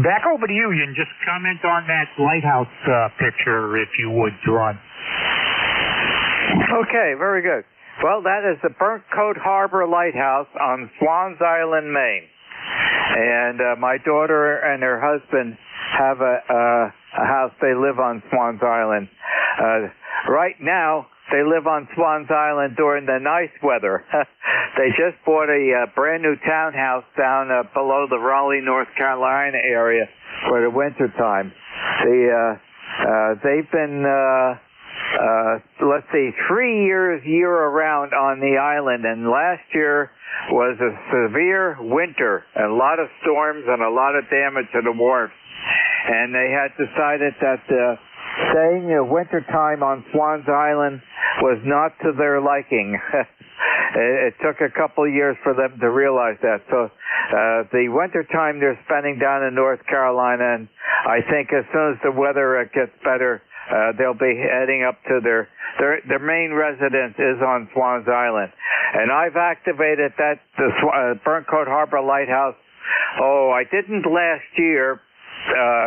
back over to you. You can just comment on that lighthouse picture, if you would, Ron. Okay, very good. Well, that is the Burnt Coat Harbor Lighthouse on Swans Island, Maine. And my daughter and her husband have a house. They live on Swans Island. Right now, they live on Swans Island during the nice weather. They just bought a brand new townhouse down below the Raleigh, North Carolina area for the winter time. They've been, 3 years year-around on the island, and last year was a severe winter, a lot of storms and a lot of damage to the wharf. And they had decided that staying the winter time on Swans Island was not to their liking. It took a couple years for them to realize that. So the winter time they're spending down in North Carolina, and I think as soon as the weather gets better, they'll be heading up to their main residence is on Swans Island. And I've activated the Burnt Coat Harbor Lighthouse. Oh, I didn't last year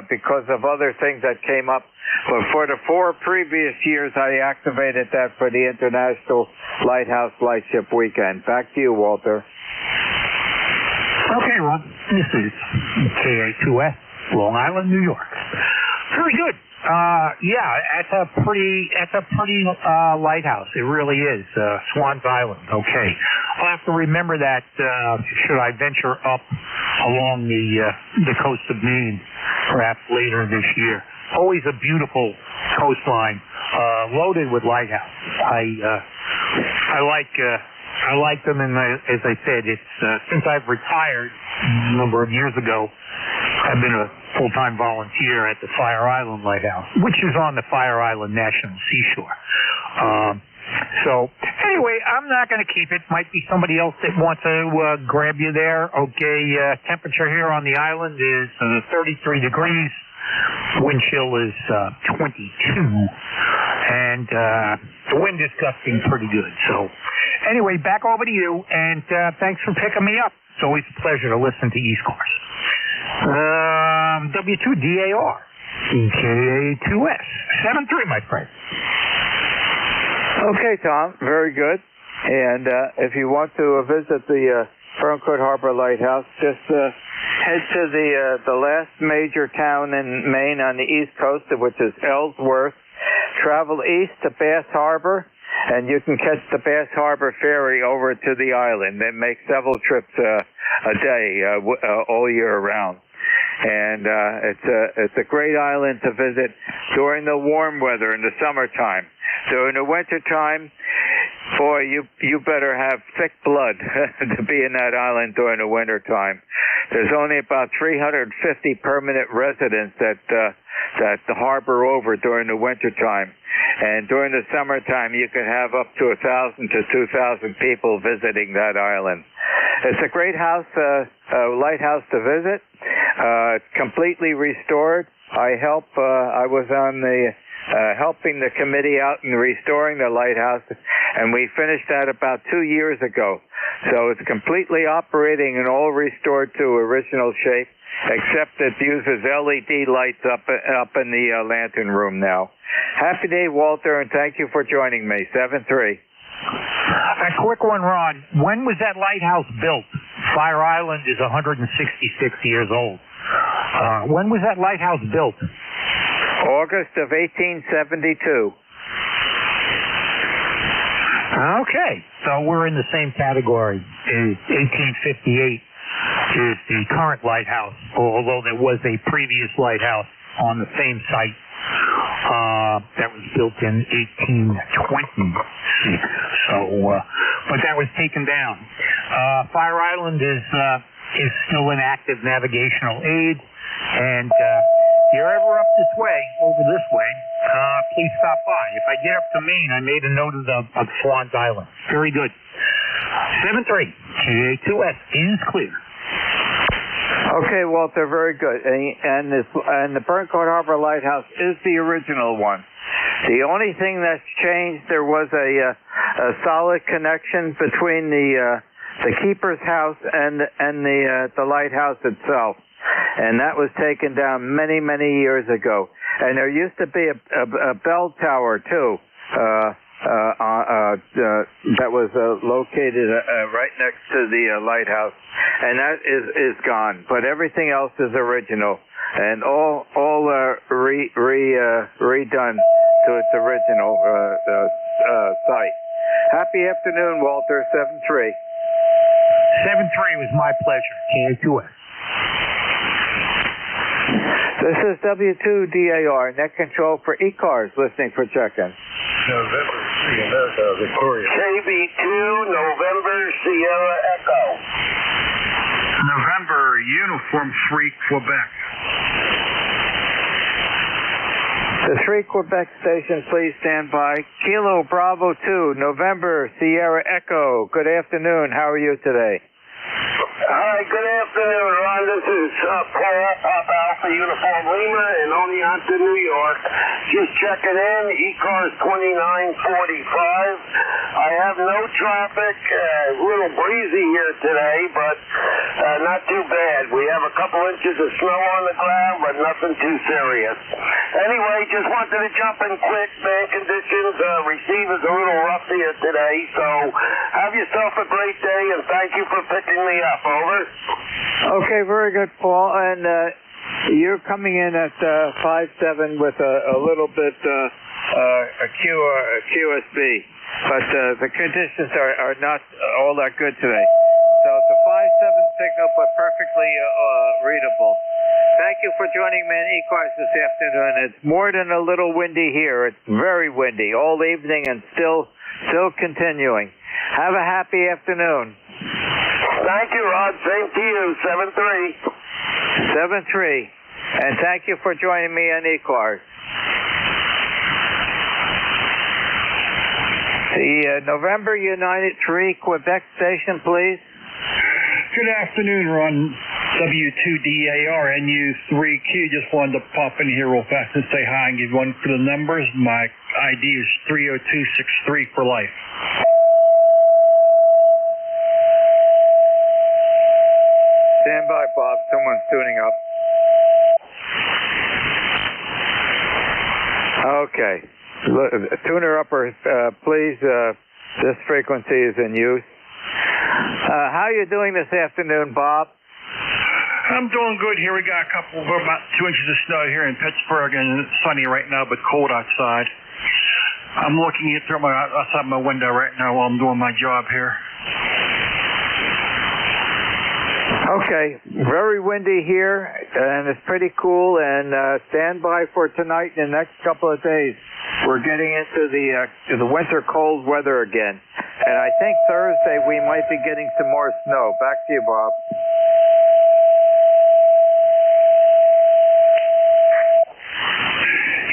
because of other things that came up. But for the 4 previous years, I activated that for the International Lighthouse Lightship Weekend. Back to you, Walter. Okay, Ron. This is KA2S, Long Island, New York. Very good. It's a pretty lighthouse. It really is. Swans Island. Okay. I'll have to remember that should I venture up along the coast of Maine, perhaps later this year. Always a beautiful coastline, loaded with lighthouses. I like them, and as I said, it's since I've retired a number of years ago, I've been a full-time volunteer at the Fire Island Lighthouse, which is on the Fire Island National Seashore. So anyway, I'm not going to keep it. Might be somebody else that wants to grab you there. Okay, temperature here on the island is 33 degrees. Wind chill is 22, and the wind is gusting pretty good. So anyway, back over to you, and thanks for picking me up. It's always a pleasure to listen to ECARS. W2DAR, KA2S, 73, my friend. Okay, Tom, very good. And if you want to visit the Burnt Coat Harbor Lighthouse, just head to the last major town in Maine on the East Coast, which is Ellsworth. Travel east to Bass Harbor, and you can catch the Bass Harbor ferry over to the island. They make several trips a day all year round. And it's a great island to visit during the warm weather in the summertime. During the wintertime, boy, you better have thick blood to be in that island during the wintertime. There's only about 350 permanent residents that harbor over during the wintertime. And during the summertime, you can have up to 1,000 to 2,000 people visiting that island. It's a great lighthouse to visit. It's completely restored. I was on the helping the committee out in restoring the lighthouse, and we finished that about 2 years ago. So it's completely operating and all restored to original shape, except it uses LED lights up in the lantern room now. Happy day, Walter, and thank you for joining me. 7-3. A quick one, Ron. When was that lighthouse built? Fire Island is 166 years old. When was that lighthouse built? August of 1872. Okay, so we're in the same category. 1858 is the current lighthouse, although there was a previous lighthouse on the same site that was built in 1820. But that was taken down. Fire Island is still an active navigational aid, and if you're ever up this way, over this way, please stop by. If I get up to Maine, I made a note of Swans Island. Very good. 7-3, KA2S is clear. Okay, Walter, very good. And the Burncoat Harbor Lighthouse is the original one. The only thing that's changed, there was a solid connection between the keeper's house and the lighthouse itself. And that was taken down many, many years ago. And there used to be a bell tower, too, that was located right next to the lighthouse. And that is gone. But everything else is original. And all redone to its original site. Happy afternoon, Walter. 7-3. 7-3 was my pleasure. KA2S. This is W2DAR, net control for ECARS, listening for check-in. November Sierra Victoria. KB2, November Sierra Echo. November Uniform 3, Quebec. The 3 Quebec station, please stand by. Kilo Bravo 2, November Sierra Echo. Good afternoon. How are you today? Hi, good afternoon, Ron. This is Paul, Papa Alpha Uniform Lima, and on the out to New York. Just checking in, ECARS 2945. I have no traffic, a little breezy here today, but not too bad. We have a couple inches of snow on the ground, but nothing too serious. Anyway, just wanted to jump in quick. Bad conditions, receiver's a little rough here today, so have yourself a great day, and thank you for picking me up. Over. Okay, very good, Paul. And you're coming in at 5-7 with a little bit a QSB, but the conditions are not all that good today. So it's a 5-7 signal, but perfectly readable. Thank you for joining me in ECARS this afternoon. It's more than a little windy here. It's very windy all evening and still continuing. Have a happy afternoon. Thank you, Rod. Same to you. 7-3. 7-3. And thank you for joining me on ECARS. The November United 3 Quebec station, please. Good afternoon, Ron. W2DAR NU3Q. Just wanted to pop in here real fast and say hi and give one for the numbers. My ID is 30263 for life. Stand by, Bob. Someone's tuning up. Okay. Tuner upper, please. This frequency is in use. How are you doing this afternoon, Bob? I'm doing good here. We got about 2 inches of snow here in Pittsburgh, and it's sunny right now, but cold outside. I'm looking outside my window right now while I'm doing my job here. Okay, very windy here, and it's pretty cool, and stand by for tonight and the next couple of days. We're getting into the winter cold weather again, and I think Thursday we might be getting some more snow. Back to you, Bob.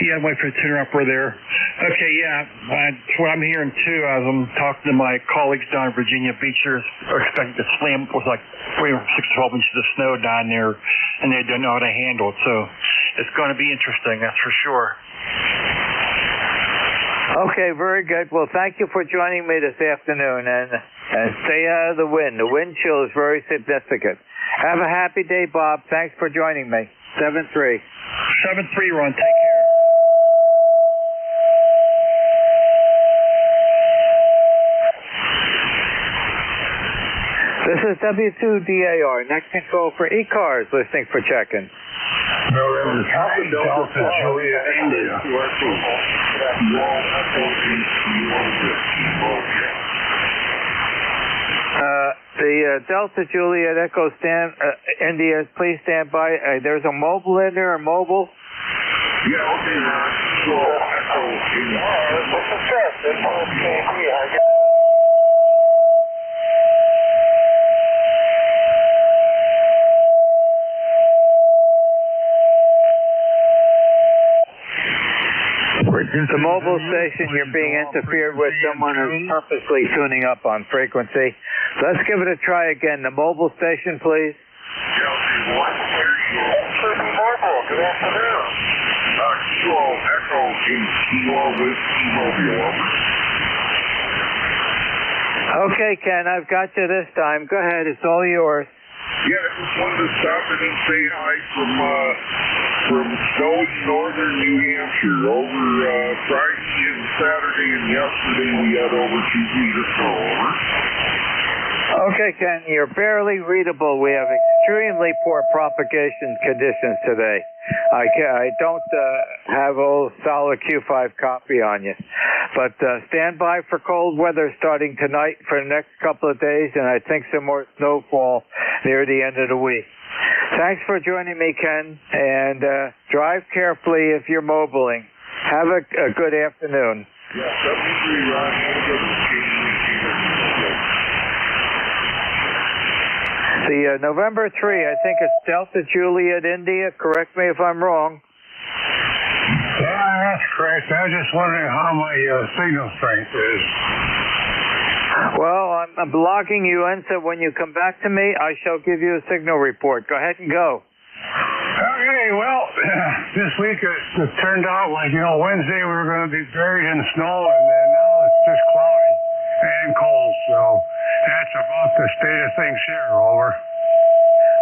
Yeah, wait for the tuner upper there. Okay, yeah, that's what I'm hearing too as I'm talking to my colleagues down in Virginia Beach. They're expecting to slam with like 6 to 12 inches of snow down there, and they don't know how to handle it. So it's going to be interesting, that's for sure. Okay, very good. Well, thank you for joining me this afternoon, and stay out of the wind. The wind chill is very significant. Have a happy day, Bob. Thanks for joining me. 7-3. 7-3, Ron. Take care. This is W2DAR, net control for ECARS, listening for check-in. Delta Juliet India. The Delta Juliet Echo India, please stand by. There's a mobile in there, a mobile. Yeah, okay. The mobile station, you're being interfered with. Someone is purposely tuning up on frequency. Let's give it a try again. The mobile station, please. Good afternoon. Kilo Echo Kilo with T-Mobile. Okay, Ken, I've got you this time. Go ahead, it's all yours. Yeah, I just wanted to stop in and say hi from snowy northern New Hampshire. Over Friday and Saturday and yesterday we had over 2 feet of snow. Over. Okay, Ken, you're barely readable. We have extremely poor propagation conditions today. I don't have a solid Q5 copy on you. But stand by for cold weather starting tonight for the next couple of days, and I think some more snowfall near the end of the week. Thanks for joining me, Ken, and drive carefully if you're mobiling. Have a good afternoon. The November 3, I think it's Delta Juliet India. Correct me if I'm wrong. Yeah, that's correct. I was just wondering how my signal strength is. Well, I'm logging you in, so when you come back to me, I shall give you a signal report. Go ahead and go. Okay, well, this week it turned out like, Wednesday we were going to be buried in snow, and then now it's just cloudy and cold, so that's about the state of things here. Over.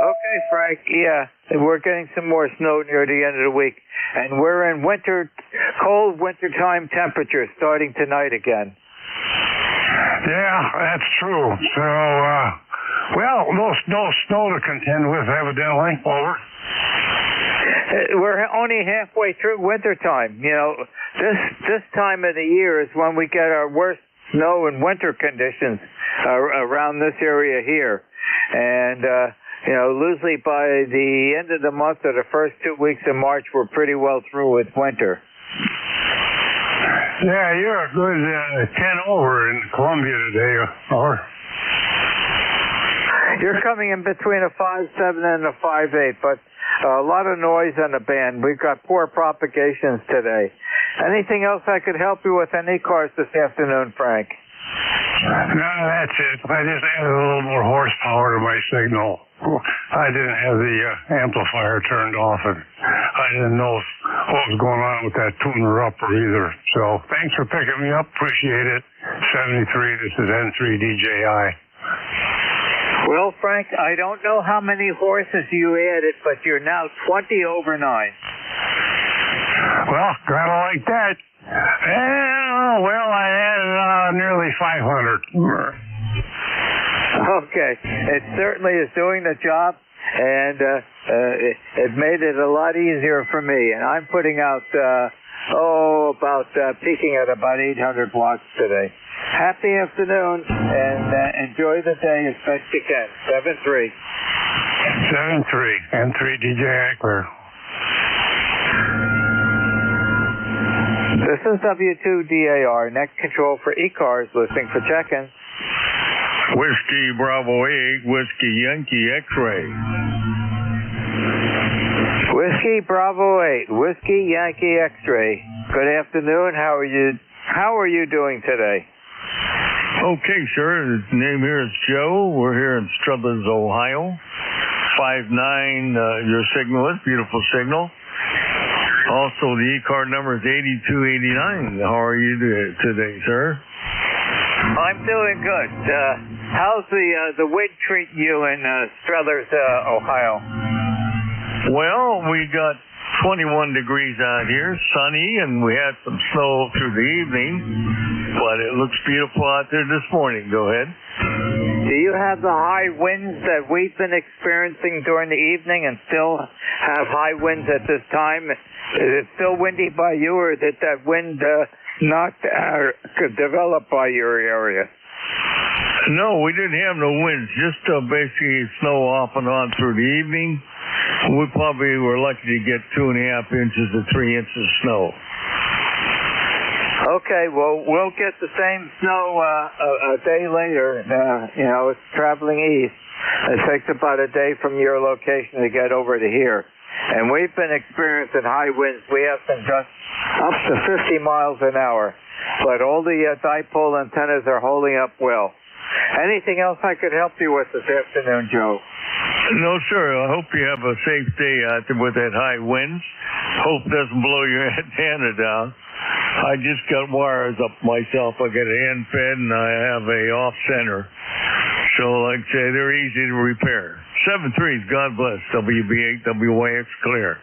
Okay, Frank. Yeah, we're getting some more snow near the end of the week, and we're in cold wintertime temperatures starting tonight again. Yeah, that's true. So, no snow to contend with, evidently. Over. We're only halfway through wintertime. This time of the year is when we get our worst snow and winter conditions around this area here. And, usually by the end of the month or the first 2 weeks of March, we're pretty well through with winter. Yeah, you're a good 10 over in Columbia today, or? You're coming in between a 5.7 and a 5.8, but a lot of noise on the band. We've got poor propagations today. Anything else I could help you with on ECARS this afternoon, Frank? No, that's it. I just added a little more horsepower to my signal. I didn't have the amplifier turned off, and I didn't know what was going on with that tuner upper either. So thanks for picking me up. Appreciate it. 73, this is N3DJI. Well, Frank, I don't know how many horses you added, but you're now 20 over 9. Well, gotta like that. Well, I added nearly 500. Okay. It certainly is doing the job, and it made it a lot easier for me. And I'm putting out, peaking at about 800 watts today. Happy afternoon, and enjoy the day as best you can. 7-3. 7-3. N3DJI clear. This is W2DAR, net control for ECARS, listening for check-in. Whiskey Bravo 8, Whiskey Yankee X-ray. Whiskey Bravo 8, Whiskey Yankee X-ray. Good afternoon. How are you doing today? Okay, sir. His name here is Joe. We're here in Struthers, Ohio. 5'9", your signal is beautiful signal. Also, the ECARS number is 8289. How are you today, sir? I'm doing good. How's the wind treating you in Struthers, Ohio? Well, we got 21 degrees out here, sunny, and we had some snow through the evening, but it looks beautiful out there this morning. Go ahead. Do you have the high winds that we've been experiencing during the evening and still have high winds at this time? Is it still windy by you, or did that wind not develop by your area? No, we didn't have no winds, just basically snow off and on through the evening. We probably were lucky to get 2.5 inches to 3 inches of snow. Okay, well, we'll get the same snow a day later. It's traveling east. It takes about a day from your location to get over to here. And we've been experiencing high winds. We have been just up to 50 miles an hour. But all the dipole antennas are holding up well. Anything else I could help you with this afternoon, Joe? No, sir. I hope you have a safe day out there with that high winds. Hope it doesn't blow your antenna down. I just got wires up myself. I got a hand fed and I have a off center. So, like I say, they're easy to repair. 7.3s, God bless. WB8, WYX clear.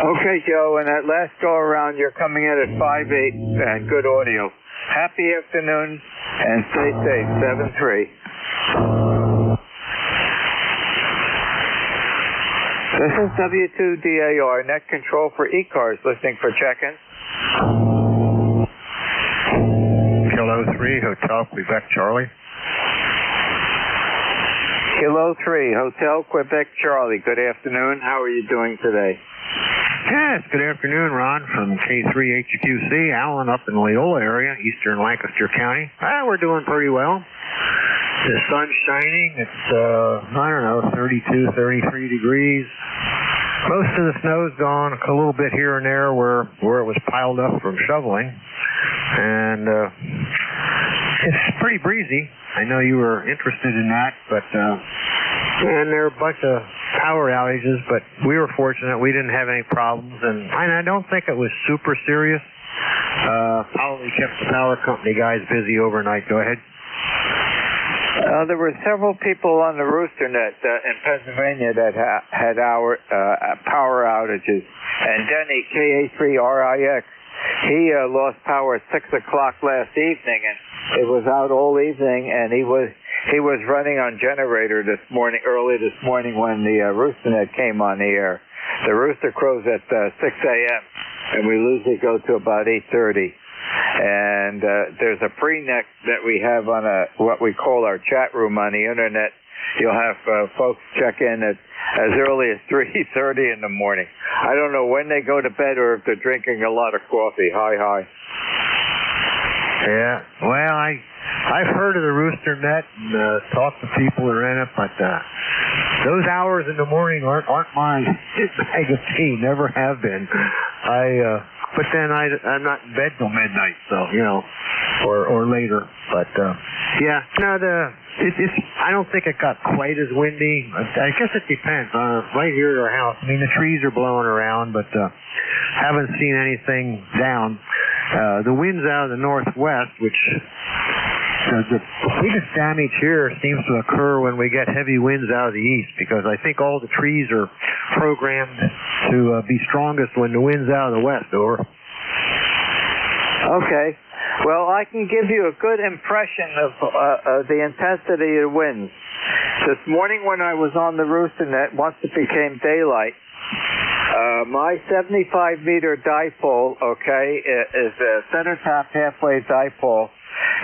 Okay, Joe, and that last go around, you're coming in at 5.8 and good audio. Happy afternoon and stay safe. 7.3. This is W2DAR, net control for ECARS, listening for check-in. Kilo 3, Hotel Quebec Charlie. Kilo 3, Hotel Quebec Charlie. Good afternoon. How are you doing today? Yes, good afternoon, Ron, from K3HQC, Allen up in the Leola area, eastern Lancaster County. We're doing pretty well. The sun's shining. It's, 32, 33 degrees. Most of the snow's gone, a little bit here and there where it was piled up from shoveling. And it's pretty breezy. I know you were interested in that, but and there are a bunch of power outages, but we were fortunate we didn't have any problems, and I don't think it was super serious. Probably kept the power company guys busy overnight. Go ahead. There were several people on the Roosternet in Pennsylvania that had power outages, and Denny, KA3RIX, he lost power at 6 o'clock last evening, and it was out all evening, and he was running on generator early this morning when the Roosternet came on the air. The rooster crows at 6 a.m., and we usually go to about 8:30. And there's a pre-net that we have on what we call our chat room on the internet. You'll have folks check in at as early as 3:30 in the morning. I don't know when they go to bed or if they're drinking a lot of coffee. Hi. Yeah, well, I've heard of the Roosternet and talked to people who are in it, but those hours in the morning aren't my bag of tea. Never have been. But then I'm not in bed till midnight, so or later. But yeah, no, I don't think it got quite as windy. I guess it depends. Right here at our house, I mean, the trees are blowing around, but haven't seen anything down. The winds out of the northwest, which the biggest damage here seems to occur when we get heavy winds out of the east, because I think all the trees are programmed to be strongest when the wind's out of the west. Over. Okay. Well, I can give you a good impression of the intensity of the winds. This morning when I was on the Roosternet, once it became daylight, my 75-meter dipole, is a center top halfway dipole,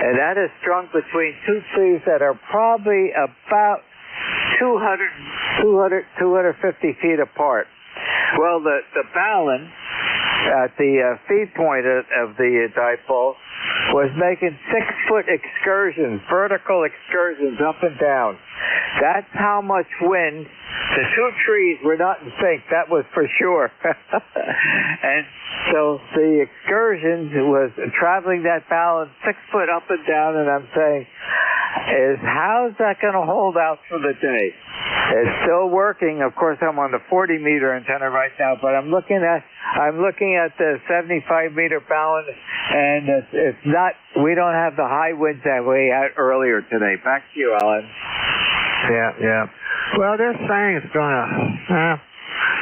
and that is strung between two trees that are probably about 250 feet apart. Well, the balun at the feed point of the dipole was making 6-foot excursions, vertical excursions up and down. That's how much wind. The two trees were not in sync, that was for sure. And so the excursion was traveling that balun 6 foot up and down, and I'm saying, how's that going to hold out for the day? It's still working. Of course, I'm on the 40-meter antenna right now, but I'm looking at the 75-meter balun, and it's not. We don't have the high winds that we had earlier today. Back to you, Alan. Yeah. Well, they're saying it's going to. I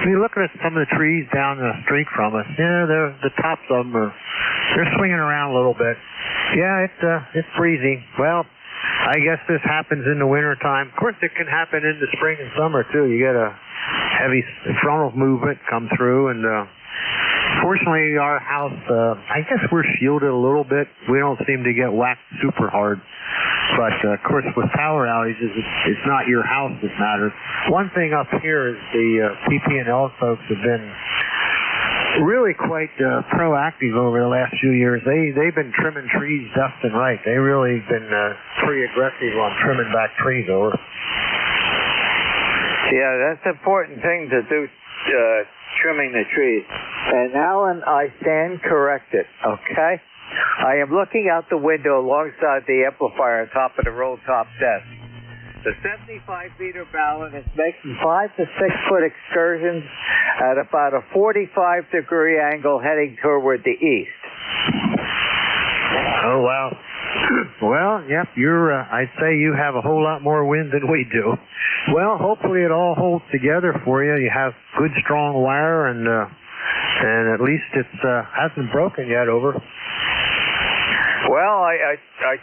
mean, looking at some of the trees down the street from us, the tops of them they're swinging around a little bit. Yeah, it's breezy. Well, I guess this happens in the wintertime. Of course, it can happen in the spring and summer, too. You get a heavy frontal movement come through, and fortunately, our house, I guess we're shielded a little bit. We don't seem to get whacked super hard. But, of course, with power outages, it's not your house that matters. One thing up here is the PP&L folks have been really quite proactive over the last few years. They've been trimming trees left and right. They really been pretty aggressive on trimming back trees over. Yeah, that's an important thing to do, trimming the trees. And Alan, I stand corrected, okay? I am looking out the window alongside the amplifier on top of the roll-top desk. The 75-meter ballon is making 5 to 6 foot excursions at about a 45-degree angle heading toward the east. Oh, wow. Well, yep, I'd say you have a whole lot more wind than we do. Well, hopefully it all holds together for you. You have good, strong wire, and at least it hasn't broken yet, over. Well, I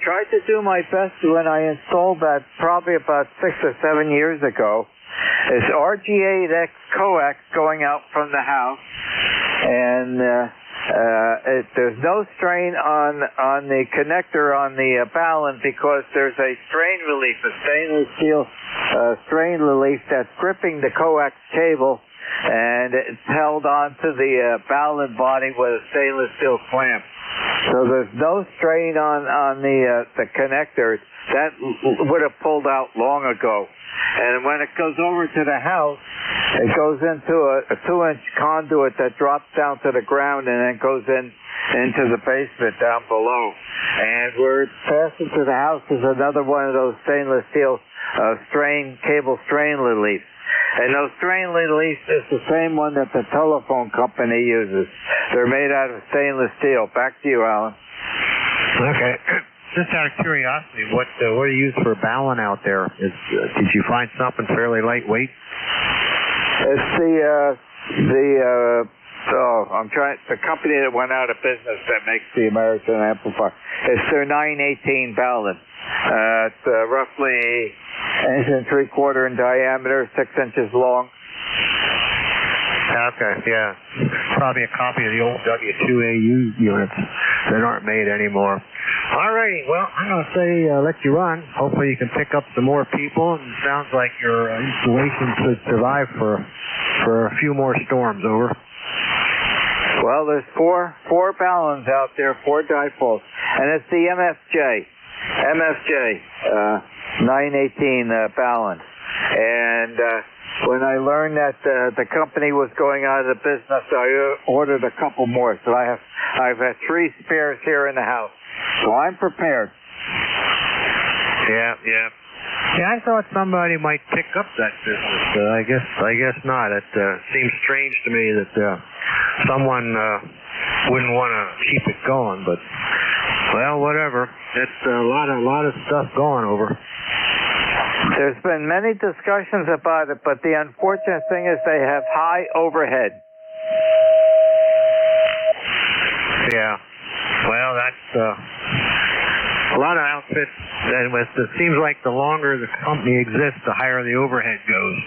tried to do my best when I installed that probably about 6 or 7 years ago. It's RG8X coax going out from the house, and there's no strain on the connector on the ballon because there's a strain relief, a stainless steel strain relief that's gripping the coax cable, and it's held onto the ballon body with a stainless steel clamp. So there's no strain on the connectors. That would have pulled out long ago. And when it goes over to the house, it goes into a 2-inch conduit that drops down to the ground and then goes into the basement down below. And where it's passed into the house is another one of those stainless steel cable strain reliefs. And those strain reliefs is the same one that the telephone company uses. They're made out of stainless steel. Back to you, Alan. Okay. Just out of curiosity, what do you use for a ballon out there? Did you find something fairly lightweight? It's the company that went out of business that makes the American amplifier. It's their 918 ballon. It's roughly 1 3/4 in diameter, 6 inches long. Okay, yeah. Probably a copy of the old W2AU units that aren't made anymore. All righty, well, I'm going to say let you run. Hopefully you can pick up some more people, and it sounds like your installation should survive for a few more storms, over. Well, there's four ballons out there, 4 dipoles, and it's the MFJ 918 ballon. And when I learned that the company was going out of the business, I ordered a couple more. So I've had 3 spares here in the house. So I'm prepared. Yeah. Yeah, I thought somebody might pick up that business. I guess not. It seems strange to me that someone wouldn't want to keep it going. But well, whatever. It's a lot of stuff going over. There's been many discussions about it, but the unfortunate thing is they have high overhead. Yeah. Well, that's a lot of outfits, and it seems like the longer the company exists, the higher the overhead goes.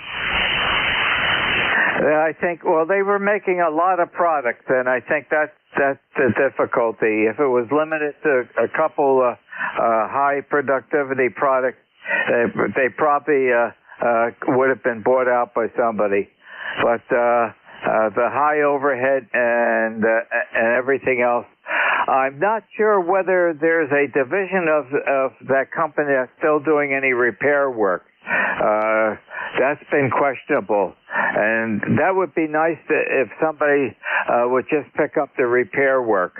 I think, well, they were making a lot of products, and I think that's the difficulty. If it was limited to a couple high productivity products, they probably would have been bought out by somebody. But the high overhead and everything else, I'm not sure whether there's a division of that company that's still doing any repair work. That's been questionable, and that would be nice if somebody would just pick up the repair work.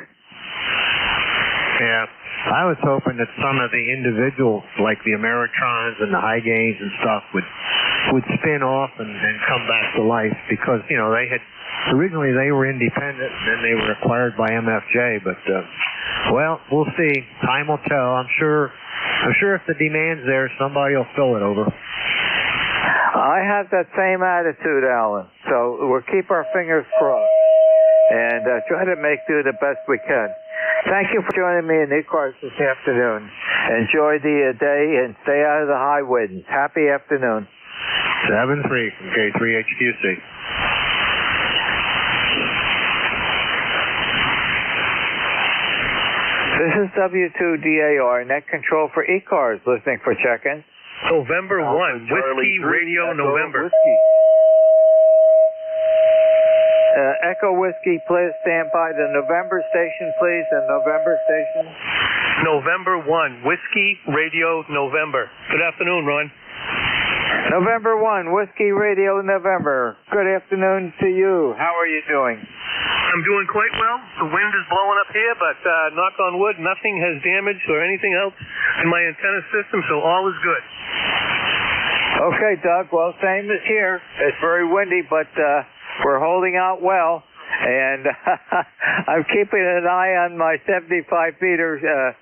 Yeah, I was hoping that some of the individuals, like the Ameritrons and the High Gains and stuff, would spin off and come back to life, because they had originally they were independent and then they were acquired by MFJ. But well, we'll see. Time will tell. I'm sure if the demand's there, somebody will fill it, over. I have that same attitude, Alan. So we'll keep our fingers crossed and try to do the best we can. Thank you for joining me in ECARS this afternoon. Enjoy the day and stay out of the high winds. Happy afternoon. 7-3 from K3HQC. This is W2DAR, net control for ECARS, listening for check-in. November 1, Whiskey Radio November. Echo Whiskey, please stand by the November station, please, the November station. November 1, Whiskey Radio November. Good afternoon, Ron. November 1, Whiskey Radio November. Good afternoon to you. How are you doing? I'm doing quite well. The wind is blowing up here, but knock on wood, nothing has damaged or anything else in my antenna system, so all is good. Okay, Doug. Well, same as here. It's very windy, but we're holding out well. And I'm keeping an eye on my 75-meter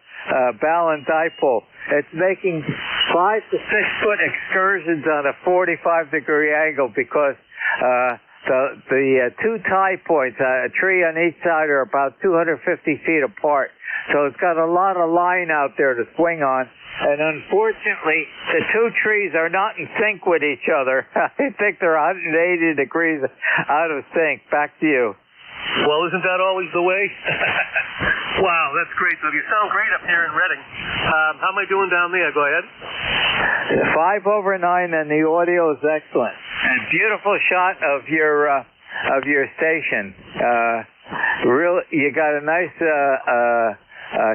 Ballon dipole. It's making 5 to 6 foot excursions on a 45-degree angle because the two tie points, a tree on each side, are about 250 feet apart. So it's got a lot of line out there to swing on. And unfortunately, the two trees are not in sync with each other. I think they're 180 degrees out of sync. Back to you. Well, isn't that always the way? Wow, that's great. So you sound great up here in Reading. How am I doing down there? Go ahead. 5/9, and the audio is excellent. And beautiful shot of your station. Real, you got a nice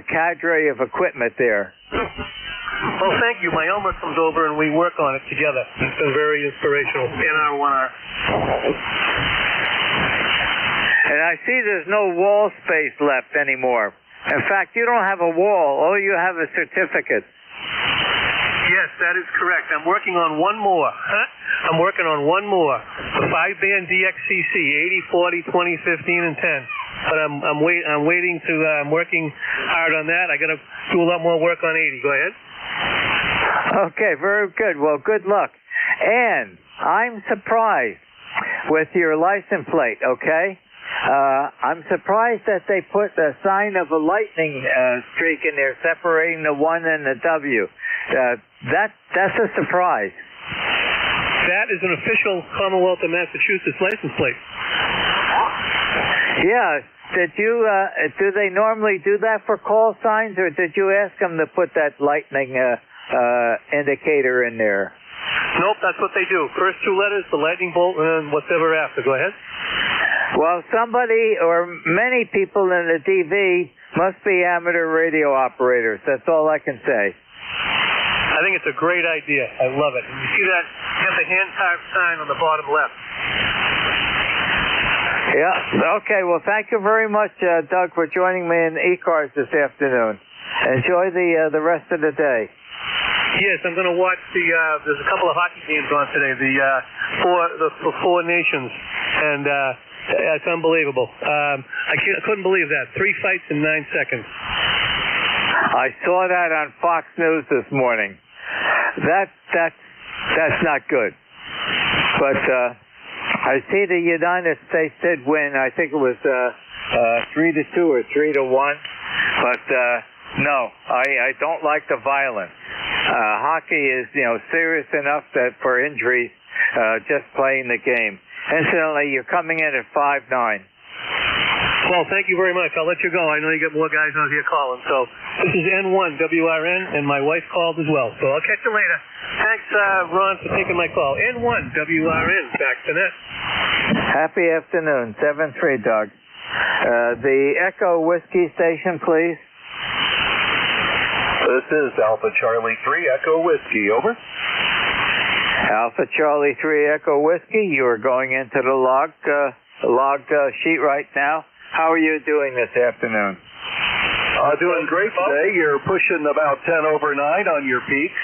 cadre of equipment there. Well, thank you. My Elmer comes over and we work on it together. It's been very inspirational. And I see there's no wall space left anymore. In fact, you don't have a wall. All you have is certificates. Yes, that is correct. I'm working on one more. I'm working on one more. The 5-band DXCC, 80, 40, 20, 15, and 10. But I'm waiting to, I'm working hard on that. I got to do a lot more work on 80. Go ahead. Okay, very good. Well, good luck. And I'm surprised with your license plate, okay? I'm surprised that they put the sign of a lightning streak in there separating the 1 and the W. That's a surprise. That is an official Commonwealth of Massachusetts license plate. Yeah. Did you, do they normally do that for call signs, or did you ask them to put that lightning indicator in there? Nope, that's what they do. First two letters, the lightning bolt, and whatever after. Go ahead. Well, somebody or many people in the DV must be amateur radio operators. That's all I can say. I think it's a great idea. I love it. And you see that? You have the hand-carved sign on the bottom left. Yeah. Okay. Well, thank you very much, Doug, for joining me in ECARS this afternoon. Enjoy the rest of the day. Yes, I'm going to watch there's a couple of hockey games on today, the four nations, and it's unbelievable. I couldn't believe that. 3 fights in 9 seconds. I saw that on Fox News this morning. That's not good. But I see the United States did win. I think it was 3-2 or 3-1. But no, I don't like the violence. Hockey is, serious enough that for injuries, just playing the game. Incidentally, you're coming in at 5'9". Well, thank you very much. I'll let you go. I know you get more guys out here calling. So this is N1 WRN, and my wife called as well. So I'll catch you later. Thanks, Ron, for taking my call. N1 WRN, back to net. Happy afternoon. 7-3, Doug. The Echo Whiskey station, please. This is Alpha Charlie 3 Echo Whiskey. Over. Alpha Charlie 3 Echo Whiskey. You are going into the log sheet right now. How are you doing this afternoon? Doing great today. You're pushing about 10/9 on your peaks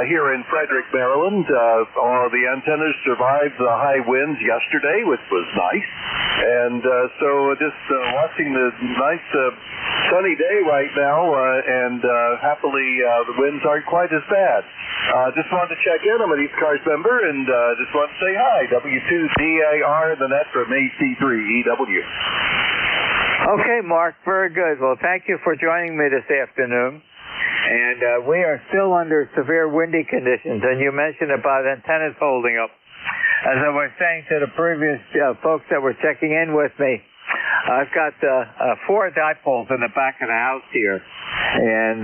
here in Frederick, Maryland. All the antennas survived the high winds yesterday, which was nice. And so just watching the nice sunny day right now, and happily the winds aren't quite as bad. Just wanted to check in. I'm an ECARS member, and just wanted to say hi. W2DAR, the net from AC3EW. Okay, Mark, very good. Well, thank you for joining me this afternoon. And we are still under severe windy conditions, and you mentioned about antennas holding up. As I was saying to the previous folks that were checking in with me, I've got 4 dipoles in the back of the house here, and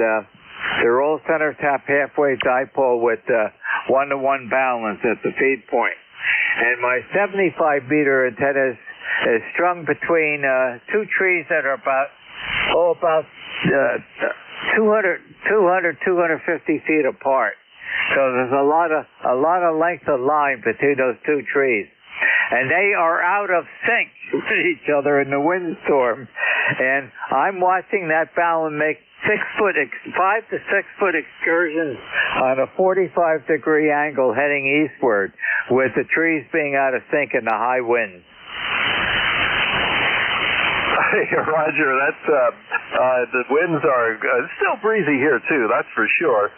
they're all center tap halfway dipole with 1-to-1 balance at the feed point. And my 75-meter antenna is strung between 2 trees that are about 250 feet apart. So there's a lot of length of line between those 2 trees. And they are out of sync with each other in the windstorm. And I'm watching that balun make 5 to 6 foot excursions on a 45-degree angle heading eastward, with the trees being out of sync in the high winds. Hey, Roger, that's the winds are still breezy here too. That's for sure.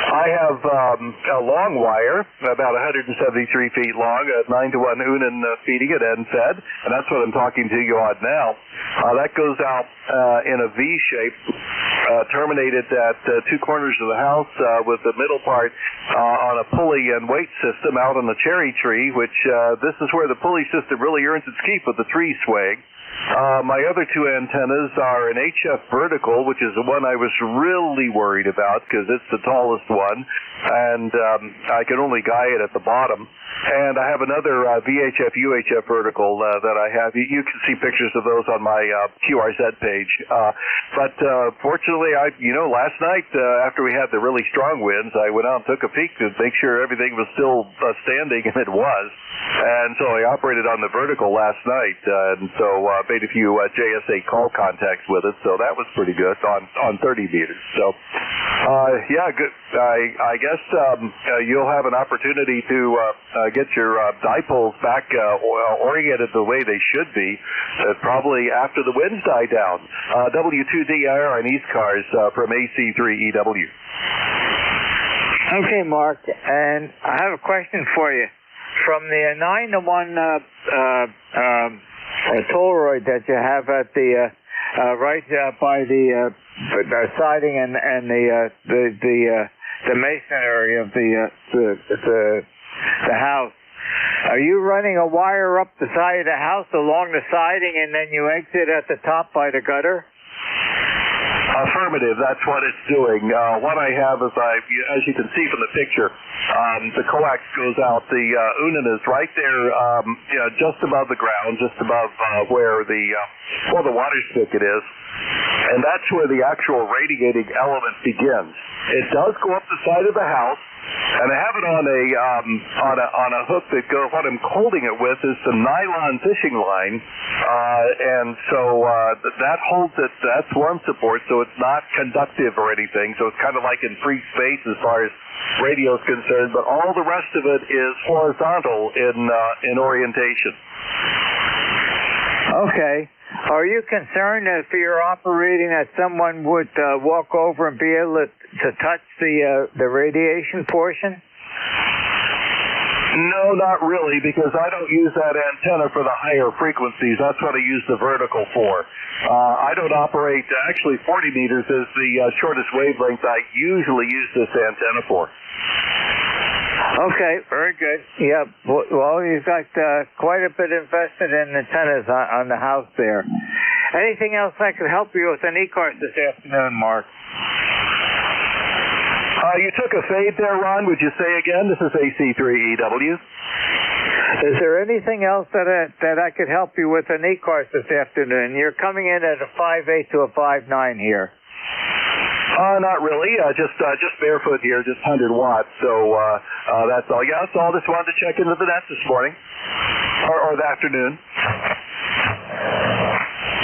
I have a long wire, about 173 feet long, a 9-to-1 Unan feeding it end fed, and that's what I'm talking to you on now. That goes out in a V shape, terminated at 2 corners of the house with the middle part on a pulley and weight system out on the cherry tree, which this is where the pulley system really earns its keep with the tree swaying. My other 2 antennas are an HF vertical, which is the one I was really worried about because it's the tallest one, and I can only guy it at the bottom. And I have another VHF UHF vertical that I have. You can see pictures of those on my QRZ page. But fortunately, last night after we had the really strong winds, I went out and took a peek to make sure everything was still standing, and it was. And so I operated on the vertical last night, and so made a few JSA call contacts with it. So that was pretty good on 30 meters. So yeah, good. I guess you'll have an opportunity to get your dipoles back oriented the way they should be, probably after the winds die down. W2DIR on ECARS from AC3EW. Okay, Mark, and I have a question for you. From the 9-to-1 toroid that you have at the right by the siding and the masonry of the house, are you running a wire up the side of the house along the siding and then you exit at the top by the gutter? Affirmative, that's what it's doing. What I have is, as you can see from the picture, the coax goes out. The Unan is right there, just above the ground, just above where the water spigot is. And that's where the actual radiating element begins. It does go up the side of the house, and I have it on a hook that goes. What I'm holding it with is some nylon fishing line, and so that holds it. That's one support, so it's not conductive or anything. So it's kind of like in free space as far as radio is concerned. But all the rest of it is horizontal in orientation. Okay. Are you concerned if you're operating that someone would walk over and be able to touch the radiation portion? No, not really, because I don't use that antenna for the higher frequencies. That's what I use the vertical for. I don't operate, actually 40 meters is the shortest wavelength I usually use this antenna for. Okay, very good. Yeah, well, you've got quite a bit invested in antennas on the house there. Anything else I could help you with an ECARS this afternoon, Mark? You took a fade there, Ron. Would you say again? This is AC3EW. Is there anything else that I could help you with an ECARS this afternoon? You're coming in at a 5.8 to a 5.9 here. Not really. Just barefoot here, just 100 watts. So that's all. Yeah, so I just wanted to check into the net this morning, or the afternoon.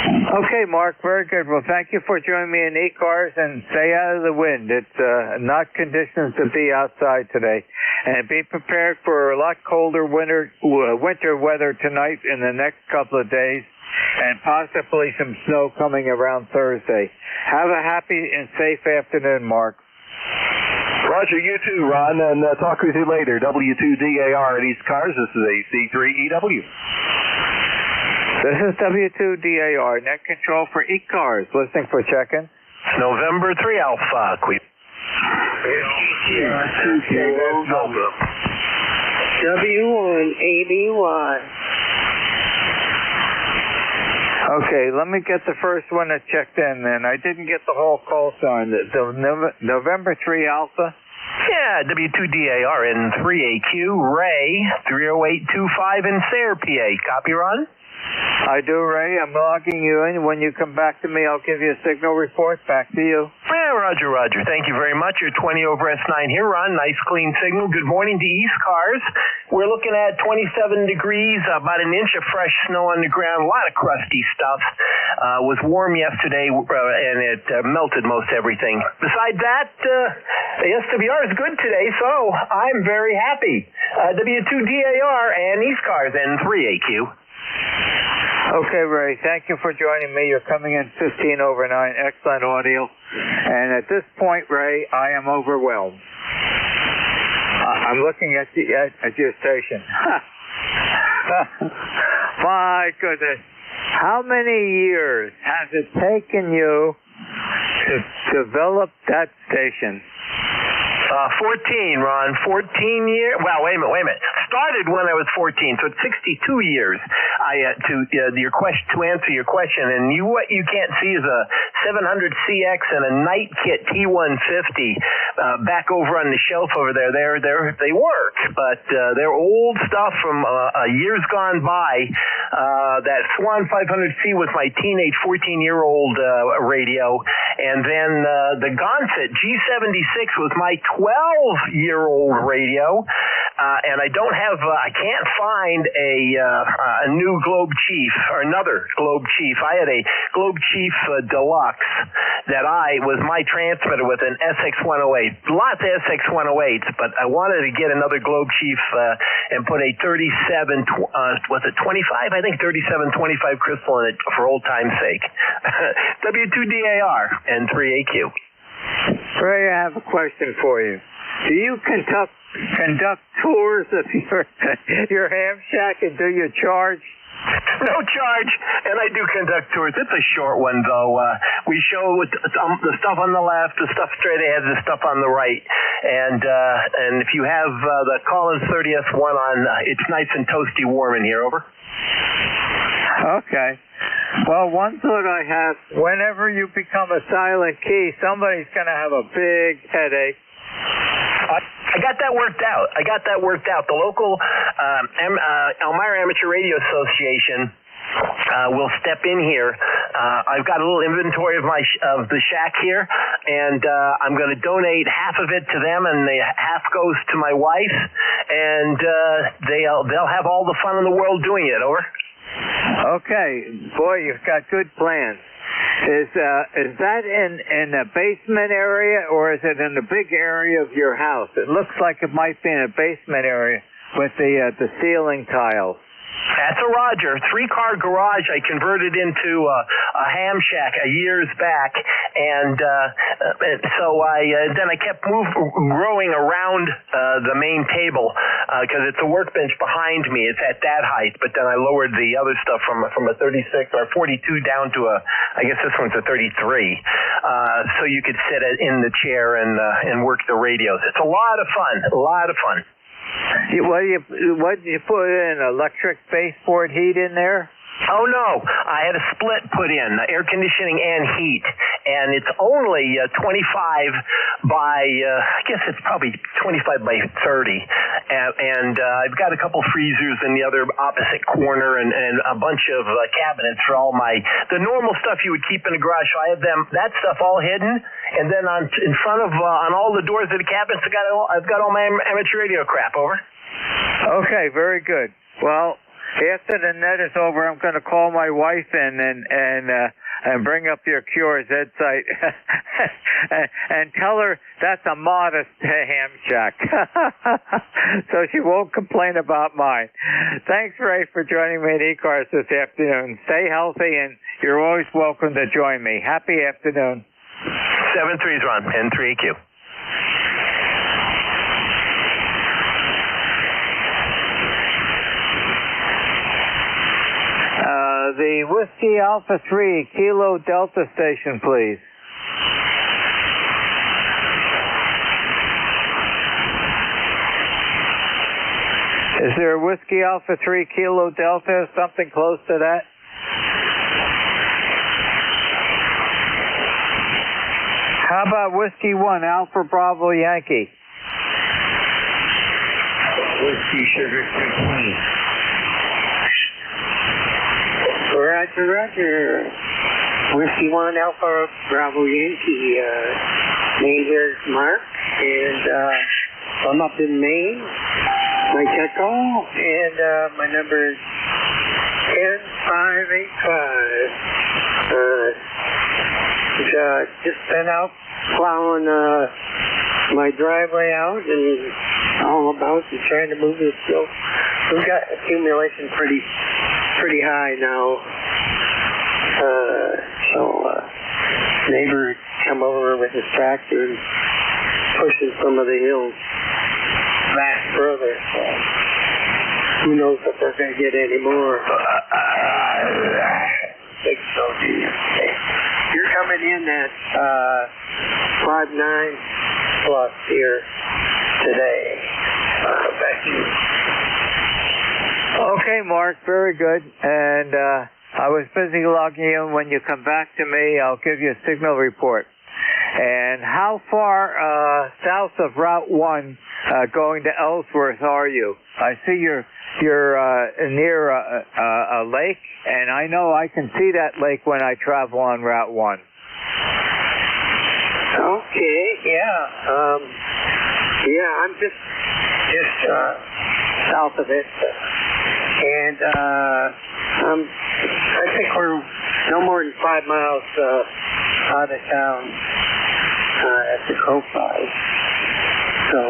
Okay, Mark, very good. Well, thank you for joining me in ECARS, and stay out of the wind. It's not conditions to be outside today. And be prepared for a lot colder winter weather tonight and the next couple of days, and possibly some snow coming around Thursday. Have a happy and safe afternoon, Mark. Roger, you too, Ron, and talk with you later. W2DAR at ECARS. This is AC3EW. This is W2DAR, net control for ECARS. Listening for check-in. November 3 Alpha. W1ABY. Okay, let me get the first one that checked in then. I didn't get the whole call sign. The November 3 Alpha? Yeah, W2DAR in 3AQ, Ray, 30825 in Sayre, PA. Copy, Ron? I do, Ray. I'm logging you in. When you come back to me, I'll give you a signal report. Back to you. Yeah, Roger. Thank you very much. You're 20 over S9 here, Ron. Nice, clean signal. Good morning to ECARS. We're looking at 27 degrees, about an inch of fresh snow on the ground, a lot of crusty stuff. It was warm yesterday, and it melted most everything. Besides that, the SWR is good today, so I'm very happy. W2DAR and ECARS and 3AQ. Okay, Ray, thank you for joining me. You're coming in 15 over 9. Excellent audio. And at this point, Ray, I am overwhelmed. I'm looking at your station. My goodness. How many years has it taken you to develop that station? 14, Ron. 14 years. Well, wait a minute. Started when I was 14, so it's 62 years. To answer your question, and what you can't see is a 700CX and a night kit T150 back over on the shelf over there. They work, but they're old stuff from years gone by. That Swan 500C was my teenage 14-year-old radio, and then the Gonset G76 was my 12-year-old radio, and I can't find a new Globe Chief or another Globe Chief. I had a Globe Chief Deluxe that was my transmitter with an SX108. Lots of SX108s, but I wanted to get another Globe Chief and put a 37, was it 25? I think 3725 crystal in it for old time's sake. W2DAR and 3AQ. Ray, I have a question for you. Do you conduct tours of your ham shack, and do you charge? No charge, and I do conduct tours. It's a short one, though. We show the stuff on the left, the stuff straight ahead, the stuff on the right. And if you have the Collins 30th one on, it's nice and toasty warm in here. Over. Okay. Well, one thought I have, whenever you become a silent key, somebody's going to have a big headache. I got that worked out. The local Elmira Amateur Radio Association will step in here. I've got a little inventory of the shack here, and I'm going to donate half of it to them, and the half goes to my wife, and they'll have all the fun in the world doing it. Over. Okay, boy, you've got good plans. Is that in a basement area, or is it in the big area of your house? It looks like it might be in a basement area with the ceiling tiles. That's a Roger. 3-car garage I converted into a ham shack years back, and so then I kept growing around the main table because it's a workbench behind me. It's at that height, but then I lowered the other stuff from a 36 or 42 down to I guess this one's a 33, so you could sit in the chair and work the radios. It's a lot of fun. What did you put in? Electric baseboard heat in there? Oh, no. I had a split put in, air conditioning and heat. And it's only 25 by, I guess it's probably 25 by 30. And I've got a couple freezers in the other opposite corner and a bunch of cabinets for all the normal stuff you would keep in the garage. So I have that stuff all hidden. And then in front of, on all the doors of the cabinets, I've got all my amateur radio crap. Over. Okay, very good. Well, after the net is over, I'm going to call my wife in and bring up your Cures Ed site and tell her that's a modest ham shack, so she won't complain about mine. Thanks, Ray, for joining me at ECARS this afternoon. Stay healthy, and you're always welcome to join me. Happy afternoon. 7-3's Ron, and 3AQ. The Whiskey Alpha 3 Kilo Delta station, please. Is there a Whiskey Alpha 3 Kilo Delta, something close to that? How about Whiskey 1 Alpha Bravo Yankee? Whiskey Sugar 220. Roger, Roger. Whiskey 1 Alpha Bravo Yankee. Name here is Mark, and I'm up in Maine. My check call, and my number is 10585. Just been out plowing my driveway out and all about and trying to move this silt. We've got accumulation pretty high now. Neighbor come over with his tractor and pushing some of the hills back further. So who knows if they're going to get any more. Think so, do you? You're coming in at 5.9 plus here today. Back to you. Okay, Mark, very good. And I was busy logging in. When you come back to me, I'll give you a signal report. And how far south of Route 1 going to Ellsworth are you? I see you're near a lake, and I know I can see that lake when I travel on Route 1. Okay, yeah. Yeah, I'm just south of it. And I think we're no more than 5 miles out of town at the crow flies. So,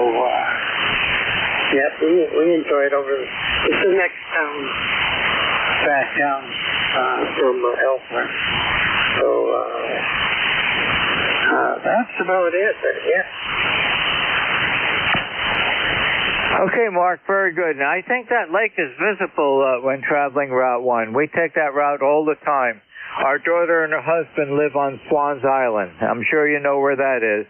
yeah, we enjoy it over. It's the next town back down from Ellsworth. So, that's about it. But, yeah. Okay, Mark, very good. Now, I think that lake is visible when traveling Route 1. We take that route all the time. Our daughter and her husband live on Swans Island. I'm sure you know where that is.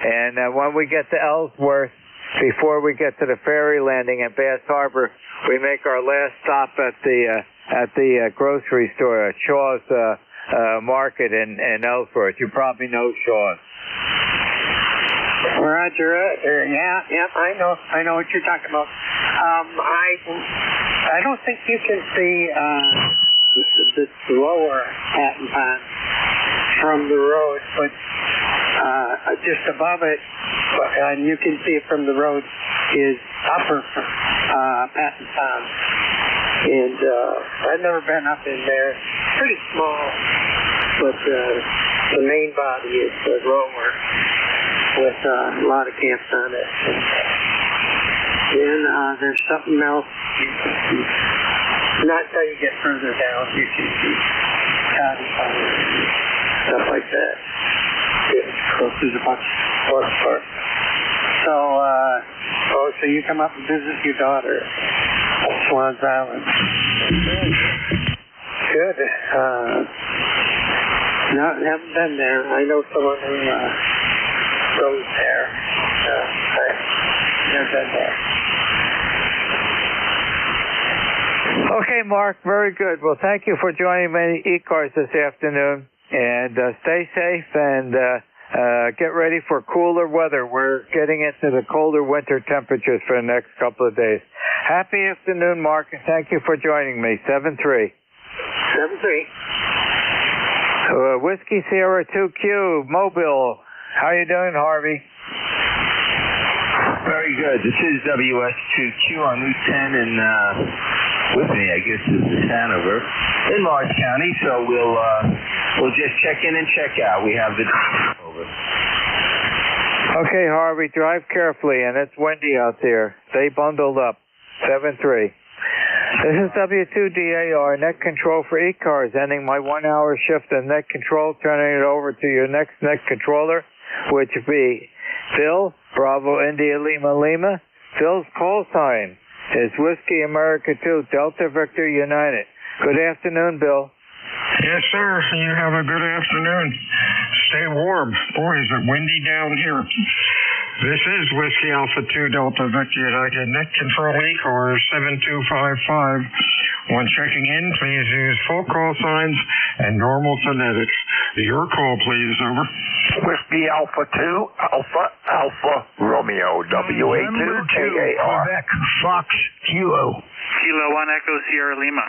And when we get to Ellsworth, before we get to the ferry landing at Bass Harbor, we make our last stop at the grocery store, Shaw's Market in Ellsworth. You probably know Shaw's. Roger, yeah, I know what you're talking about. I don't think you can see the lower Hatton Pond from the road, but just above it, and you can see it from the road, is upper Hatton Pond. And I've never been up in there. Pretty small, but the main body is lower, with a lot of camps on it. Then there's something else. Not until you get further down, you can see cotton farms, stuff like that. There's a bunch of park. So, so you come up and visit your daughter at Swans Island. Good. No, haven't been there. I know someone who goes there. I've never been there. Okay, Mark, very good. Well, thank you for joining me, ECARS, this afternoon. And stay safe and get ready for cooler weather. We're getting into the colder winter temperatures for the next couple of days. Happy afternoon, Mark, and thank you for joining me. 7-3. 7-3. Whiskey Sierra 2Q, Mobile. How you doing, Harvey? Very good. This is WS2Q on Route 10, and with me, I guess, is the Hanover in Lawrence County. So we'll just check in and check out. We have the over. Okay, Harvey, drive carefully, and it's windy out there. Stay bundled up. 7-3. This is W2DAR, net control for ECARS, ending my 1-hour shift of net control, turning it over to your next net controller, which would be Phil, Bravo India Lima Lima. Phil's call sign is Whiskey America 2, Delta Victor United. Good afternoon, Bill. Yes, sir. You have a good afternoon. Stay warm. Boy, is it windy down here. This is Whiskey Alpha 2 Delta Victor United. Net control ECARS 7255. When checking in, please use full call signs and normal phonetics. Your call, please. Over. Whiskey Alpha 2 Alpha Romeo WA2 KAR. Quebec Fox Kilo. Kilo 1 Echo Sierra Lima.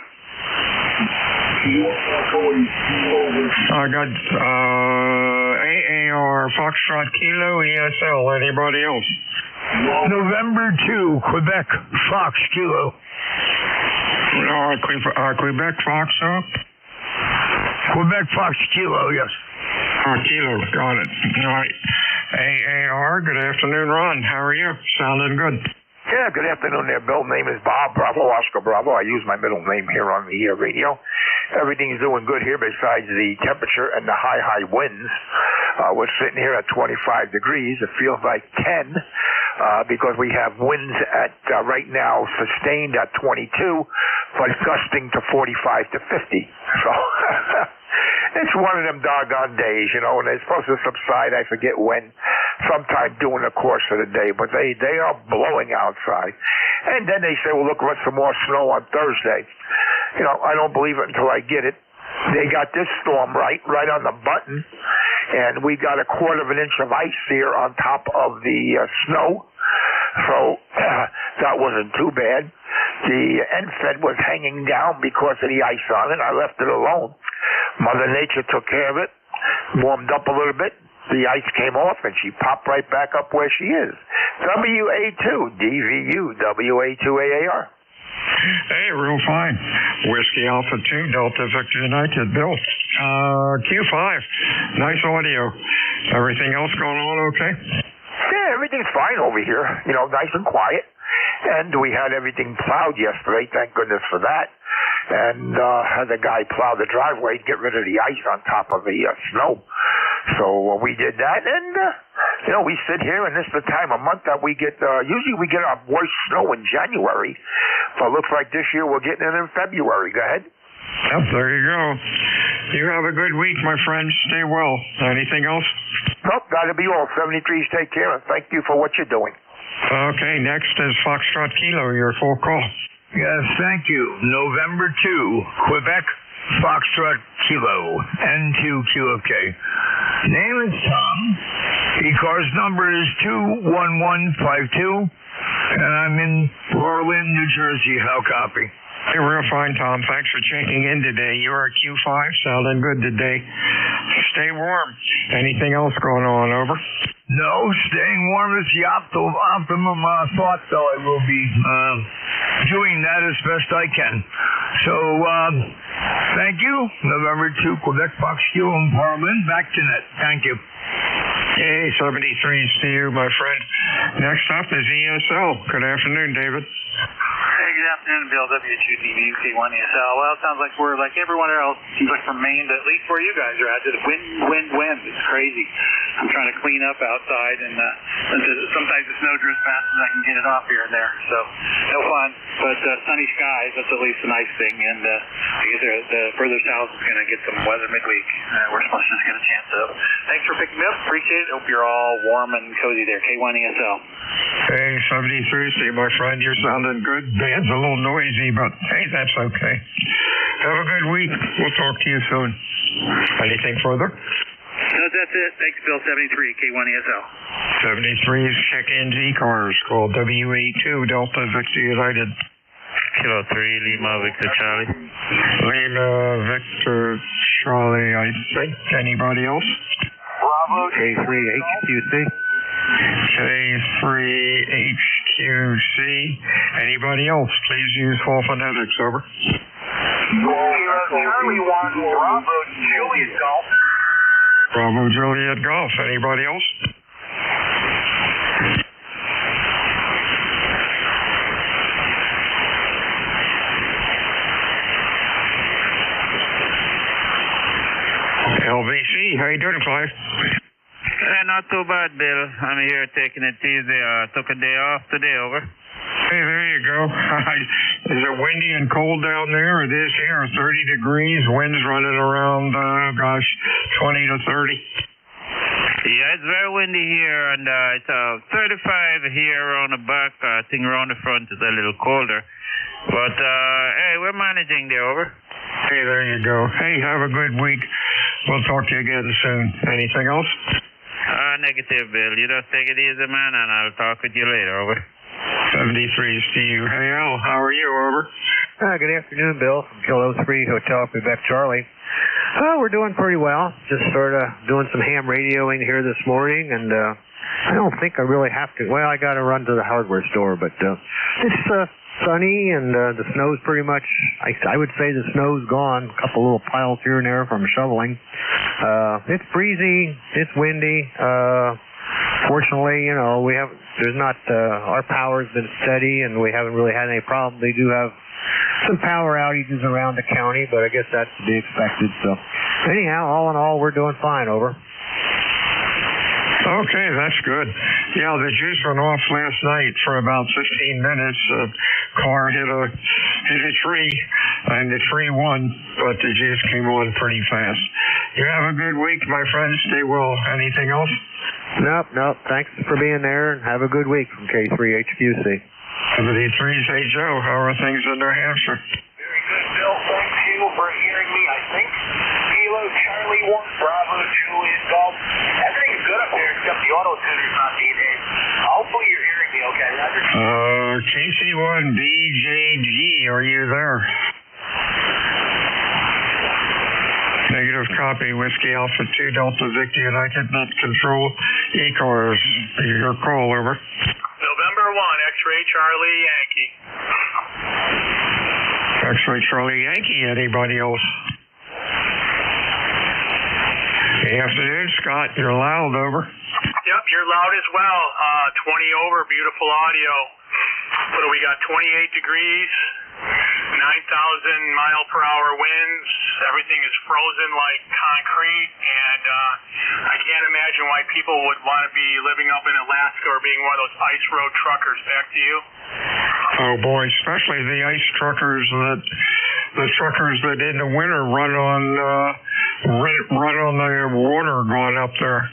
I got AAR Foxtrot Kilo ESL. Anybody else? November 2 Quebec Fox Kilo. Quebec Fox, huh? Quebec Fox Kilo, yes. Kilo, got it. All right. AAR, good afternoon, Ron. How are you? Sounding good. Yeah, good afternoon there, Bill. Name is Bob Bravo, Oscar Bravo. I use my middle name here on the radio. Everything's doing good here besides the temperature and the high winds. We're sitting here at 25 degrees. It feels like 10 because we have winds at right now sustained at 22, but gusting to 45 to 50. So it's one of them doggone days, you know, and it's supposed to subside, I forget when, sometime during the course of the day, but they are blowing outside. And then they say, well, look, what's some more snow on Thursday? You know, I don't believe it until I get it. They got this storm right on the button, and we got 1/4 of an inch of ice here on top of the snow, so that wasn't too bad. The NFED was hanging down because of the ice on it. I left it alone. Mother Nature took care of it, warmed up a little bit. The ice came off, and she popped right back up where she is. WA2, DVU, WA2AAR. Hey, real fine. Whiskey Alpha 2, Delta Victor United. Bill, Q5. Nice audio. Everything else going on okay? Yeah, everything's fine over here. You know, nice and quiet. And we had everything plowed yesterday. Thank goodness for that. And had the guy plow the driveway to get rid of the ice on top of the snow. So we did that, and you know, we sit here, and this is the time of month that we get. Usually, we get our worst snow in January, but it looks like this year we're getting it in February. Go ahead. Yep, there you go. You have a good week, my friend. Stay well. Anything else? Nope, that'll be all. 73s, take care, and thank you for what you're doing. Okay, next is Foxtrot Kilo, your full call. Yes, thank you. November 2, Quebec Foxtrot Kilo, N2QFK. Name is Tom. ECARS number is 21152, and I'm in Berlin, New Jersey. How copy? Hey, real fine, Tom. Thanks for checking in today. You are Q5, sounding good today. Stay warm. Anything else going on? Over. No, staying warm is the optimum thought, though. I will be doing that as best I can. So, thank you. November 2, Quebec Fox Q in Berlin. Back to net. Thank you. Hey, 73s to you, my friend. Next up is ESL. Good afternoon, David. Hey, good afternoon, Bill. W2DVU K1ESL. Well, it sounds like we're like everyone else. Seems like from Maine to at least where you guys are at, just wind. It's crazy. I'm trying to clean up outside, and sometimes the snow drifts faster than I can get it off here and there. So, no fun. But sunny skies, that's at least a nice thing. And I guess the further south is going to get some weather midweek. We're supposed to just get a chance of. Thanks for picking me up. Appreciate it. Hope you're all warm and cozy there. K1ESL. Hey, 73s to you, my friend. You're sounding good. Band's a little noisy, but hey, that's okay. Have a good week. We'll talk to you soon. Anything further? No, that's it. Thanks, Bill. 73, K1ESL. 73s, check in ECARS. Call WA2 Delta Victor United. Kilo 3, Lima Victor Charlie. Lima Victor Charlie, I think. Anybody else? Bravo. K3 HQC. K3HQC. Anybody else? Please use full phonetics. Over. Charlie 1, Bravo Juliet Golf. Bravo Juliet Golf. Anybody else? LVC. How you doing, Clive? Not too bad, Bill. I'm here taking it easy. Took a day off today. Over. Hey, there you go. Is it windy and cold down there? It is here, 30 degrees. Winds running around, 20 to 30. Yeah, it's very windy here, and it's 35 here around the back. I think around the front is a little colder. But, hey, we're managing there, over. Hey, there you go. Hey, have a good week. We'll talk to you again soon. Anything else? Negative, Bill. You just take it easy, man, and I'll talk with you later, over. 73's to you. Hey, Al, how are you, over? Good afternoon, Bill, from Kilo 3 Hotel Quebec Charlie. We're doing pretty well. Just sort of doing some ham radioing here this morning, and I don't think I really have to. Well, I got to run to the hardware store, but it's sunny, and the snow's pretty much, I would say the snow's gone. A couple little piles here and there from shoveling. It's breezy, it's windy. Fortunately, you know, our power's been steady, and we haven't really had any problem. They do have some power outages around the county, but I guess that's to be expected. So anyhow, all in all, we're doing fine, over. Okay, that's good. Yeah, the juice went off last night for about 15 minutes. A car hit a tree, and the tree won, but the juice came on pretty fast. You have a good week, my friend. Stay well. Anything else? Nope. Thanks for being there, and have a good week from K3HQC. 73's. Hey, Joe, how are things in New Hampshire? Very good, Bill. Thank you for hearing me, I think. Kilo Charlie 1, Bravo 2 is golf. Everything's good up there except the auto tuner's not needed. Hopefully you're hearing me okay, Roger. KC1BJG, are you there? Negative copy, Whiskey Alpha 2 Delta Victor United, net control, ECARS. Your call, over. November 1, X-Ray Charlie Yankee. X-Ray Charlie Yankee, anybody else? Good afternoon, Scott. You're loud, over. Yep, you're loud as well. 20 over, beautiful audio. What do we got? 28 degrees, 9,000 mile per hour winds. Everything is frozen like concrete, and I can't imagine why people would want to be living up in Alaska or being one of those ice road truckers. Back to you. Oh boy, especially the ice truckers the truckers that in the winter run on the water going up there.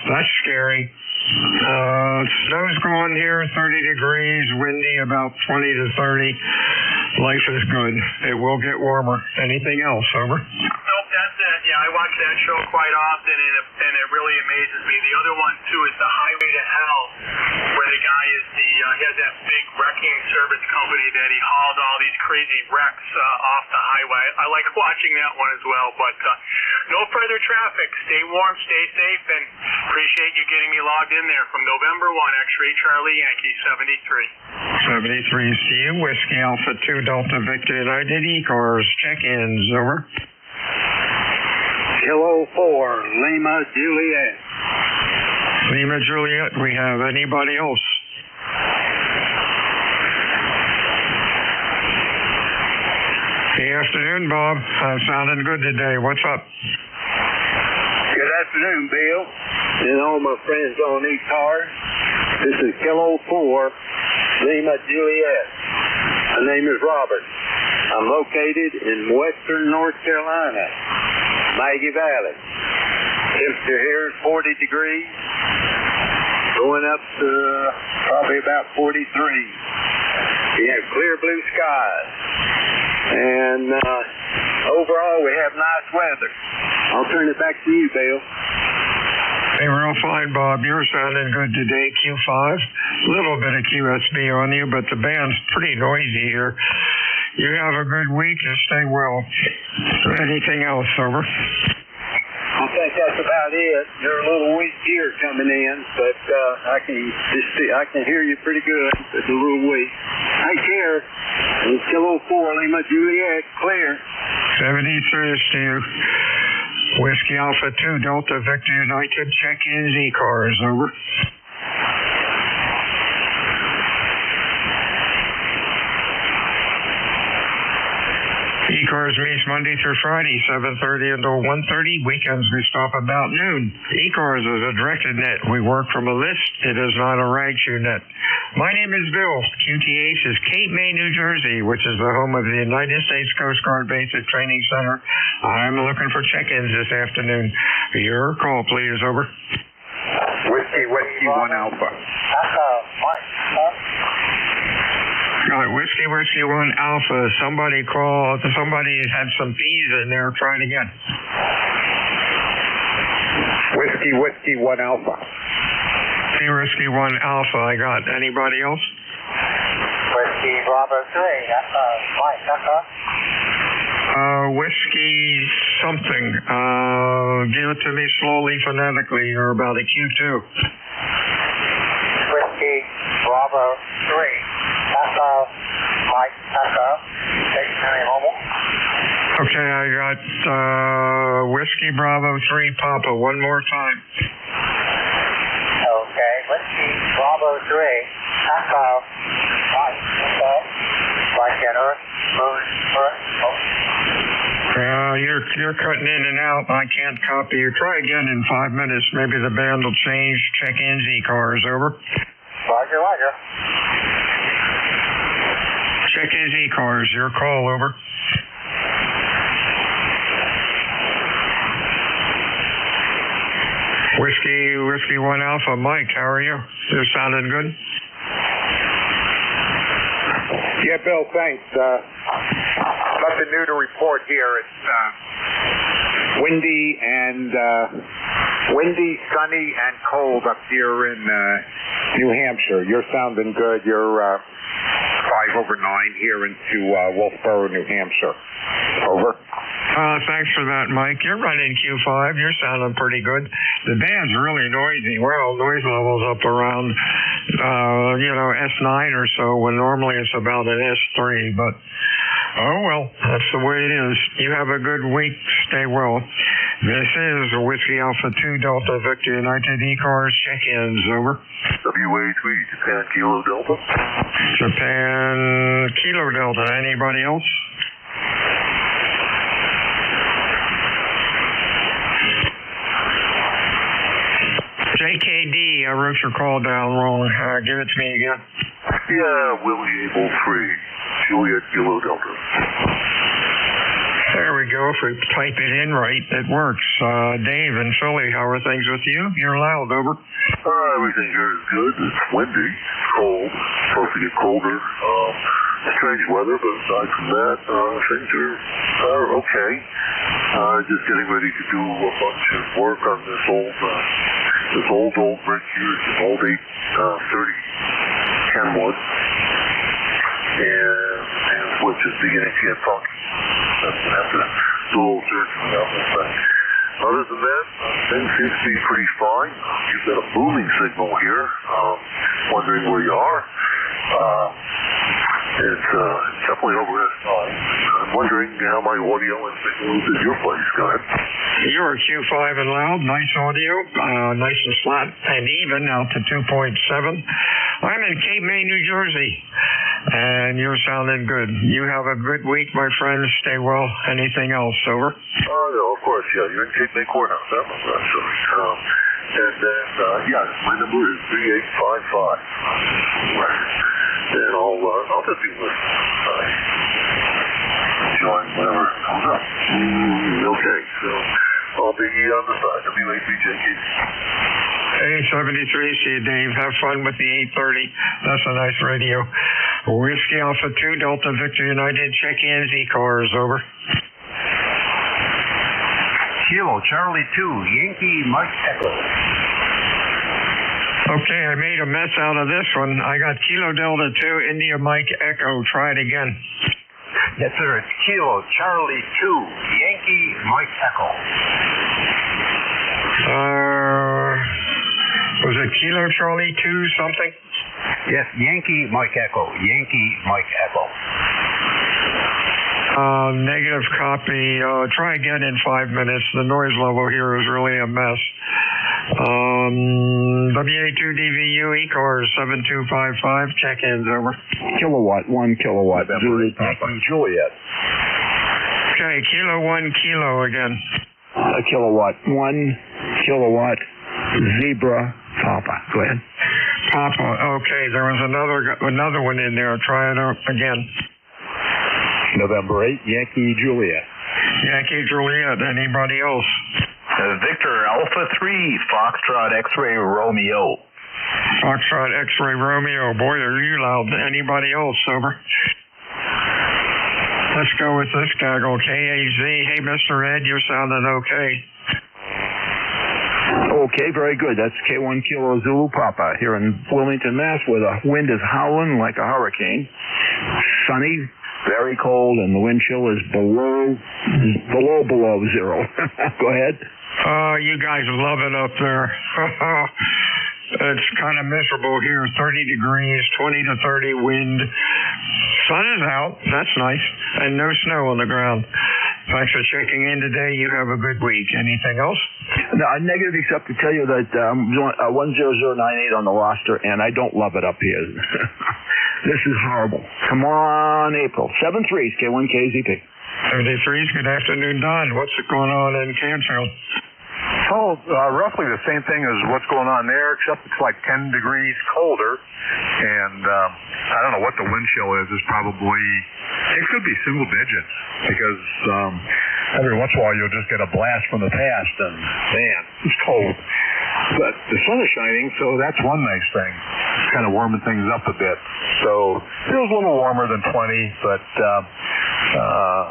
That's scary. Snow's going here, 30 degrees, windy about 20 to 30. Life is good. It will get warmer. Anything else, over? Nope, that's it. Yeah, I watch that show quite often, and it really amazes me. The other one, too, is The Highway to Hell, where the guy he has that big wrecking service company that he hauled all these crazy wrecks off the highway. I like watching that one as well, but no further traffic. Stay warm, stay safe, and appreciate you getting me logged in there from November 1, X-Ray Charlie Yankee 73. 73 to you, Whiskey Alpha 2 Delta Victor United, ECARS, check-ins, over. Kilo 4, Lima Juliet. Lima Juliet, we have anybody else? Good afternoon, Bob. Sounding good today. What's up? Good afternoon, Bill, and all my friends on ECARS. This is Kilo 4, Lima Juliet. My name is Robert. I'm located in western North Carolina, Maggie Valley. Temperature here is 40 degrees, going up to probably about 43. We have clear blue skies, and overall we have nice weather. I'll turn it back to you, Bill. Hey, real fine, Bob. You're sounding good today, Q5. A little bit of QSB on you, but the band's pretty noisy here. You have a good week and stay well. Anything else, over? I think that's about it. You're a little weak here coming in, but I can hear you pretty good. It's a little weak. Take care. It's Kilo 4, Lima Juliet, clear. 73 to you. Whiskey Alpha 2 Delta Victor United, check-ins, ECARS, over. ECARS meets Monday through Friday, 7:30 until 1:30. Weekends we stop about noon. ECARS is a directed net. We work from a list. It is not a rag shoe net. My name is Bill. QTH is Cape May, New Jersey, which is the home of the United States Coast Guard Basic Training Center. I'm looking for check-ins this afternoon. Your call, please, over. 1 Alpha. Whiskey 1 Alpha. Somebody had some peas in there. Try it again. Whiskey 1 Alpha. Whiskey 1 Alpha. I got. Anybody else? Whiskey Bravo 3, Mike, Echo. Whiskey something. Give it to me slowly, phonetically. You're about a Q2. Whiskey Bravo 3, Echo, Mike, Echo. Stationary mobile. Okay, I got Whiskey Bravo 3 Papa. One more time. Okay, Whiskey Bravo 3, Echo, Mike, Echo. Mike, enter. You're cutting in and out. I can't copy you. Try again in 5 minutes. Maybe the band will change. Check in ECARS. Over. Roger. Check in ECARS. Your call. Over. Whiskey 1 Alpha. Mike, how are you? You sounding good? Yeah, Bill, thanks. Nothing new to report here. It's windy, sunny, and cold up here in New Hampshire. You're sounding good. You're 5 over 9 here into Wolfboro, New Hampshire. Over. Thanks for that, Mike. You're running Q5. You're sounding pretty good. The band's really noisy. Well, noise level's up around, S9 or so, when normally it's about an S3. But, oh well, that's the way it is. You have a good week. Stay well. This is Whiskey Alpha 2 Delta Victor United ECARS check-ins. Over. WA3, Japan Kilo Delta. Japan Kilo Delta. Anybody else? JKD, I wrote your call down wrong. Give it to me again. Yeah, Willie Able 3, Juliet Kilo Delta. There we go. If we type it in right, it works. Dave and Philly, how are things with you? You're loud. Over. Everything here is good. It's windy. It's cold. It's supposed to get colder. Strange weather, but aside from that, things are okay. Just getting ready to do a bunch of work on this old bridge here. It's an old 830 Kenwood, and which is beginning to get funky. I'm going to have to do a little searching out this thing. Other than that, things seem to be pretty fine. You've got a booming signal here. Wondering where you are. It's definitely over S9. I'm wondering how my audio and signal is at your place. Go ahead. You're Q5 and loud. Nice audio. Nice and flat and even out to 2.7. I'm in Cape May, New Jersey, and you're sounding good. You have a good week, my friends. Stay well. Anything else? Over. No, of course, yeah. You're in Cape May Courthouse. That was right. And then, my number is 3855. And I'll just be with join whenever it comes up. Okay, so I'll be on the side. WA3JK. 873, see you, Dave. Have fun with the 830. That's a nice radio. Whiskey Alpha 2 Delta Victor United. Check-in ECARS. Over. Kilo Charlie 2 Yankee Mike Echo. Okay, I made a mess out of this one. I got Kilo Delta 2 India Mike Echo. Try it again. Yes, sir. It's Kilo Charlie 2 Yankee Mike Echo. Was it Kilo Charlie 2 something? Yes, Yankee Mike Echo. Yankee Mike Echo. Negative copy. Try again in 5 minutes. The noise level here is really a mess. WA2DVU ECARS 7255. Check-ins. Over. Kilowatt 1 kilowatt. Juliet. Juliet. Okay, Kilo 1 kilo again. A kilowatt 1 kilowatt. Zebra Papa. Go ahead. Papa. Okay, there was another one in there. Try it out again. November 8, Yankee Juliet. Yankee Juliet. Anybody else? Victor Alpha 3, Foxtrot X-Ray Romeo. Foxtrot X-Ray Romeo. Boy, are you loud. Anybody else? Over. Let's go with this gaggle. KAZ. Hey, Mr. Ed, you're sounding okay. Okay, very good. That's K1 Kilo Zulu Papa here in Wilmington, Mass, where the wind is howling like a hurricane. Sunny, very cold, and the wind chill is below zero. Go ahead. Oh, you guys love it up there. It's kind of miserable here. 30 degrees, 20 to 30 wind. Sun is out. That's nice. And no snow on the ground. Thanks for checking in today. You have a good week. Anything else? No, negative, except to tell you that 10098 on the roster, and I don't love it up here. This is horrible. Come on, April. 7-3s, K1KZP. 73s, good afternoon, Don. What's going on in Canfield? Oh, roughly the same thing as what's going on there, except it's like 10 degrees colder. And I don't know what the wind chill is. It's probably, it could be single digits because every once in a while you'll just get a blast from the past and man, it's cold. But the sun is shining, so that's one nice thing. It's kind of warming things up a bit. So it feels a little warmer than 20, but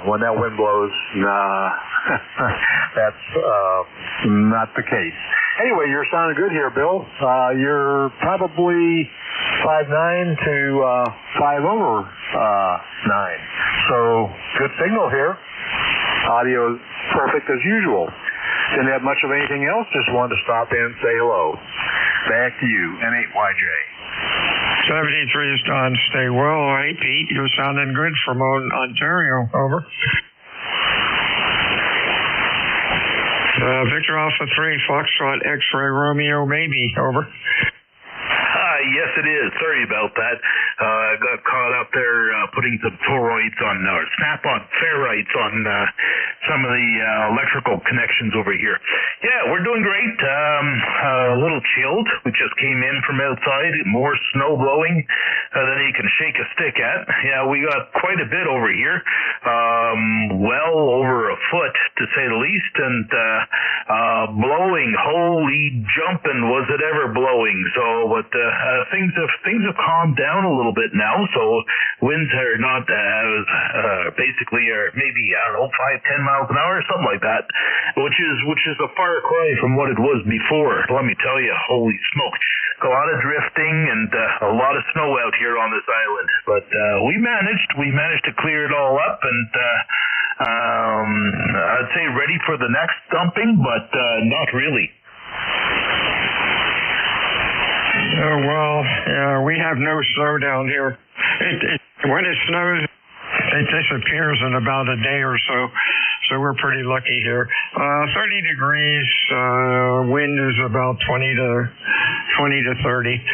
when that wind blows, nah, that's not the case. Anyway, you're sounding good here, Bill. You're probably 5'9" to 5'9". So good signal here. Audio is perfect as usual. Didn't have much of anything else. Just wanted to stop in and say hello. Back to you, N8YJ. 73 is Don. Stay well. Hey, Pete, you're sounding good from Ontario. Over. Victor Alpha 3, Foxtrot X-Ray Romeo, maybe. Over. Yes, it is. Sorry about that. I got caught up there putting some toroids on, or snap-on ferrites on some of the electrical connections over here. Yeah, we're doing great. A little chilled. We just came in from outside. More snow blowing than you can shake a stick at. Yeah, we got quite a bit over here. Well over a foot, to say the least, and blowing. Holy jumping, was it ever blowing. So, but things have calmed down a little bit now, so winds are not basically are maybe, I don't know, 5-10 miles an hour or something like that, which is a far cry from what it was before. Let me tell you, holy smoke, a lot of drifting and a lot of snow out here on this island, but we managed to clear it all up, and I'd say ready for the next dumping, but not really. Oh, well, we have no snow down here. When it snows, it disappears in about a day or so we're pretty lucky here. 30 degrees, wind is about 20 to 30.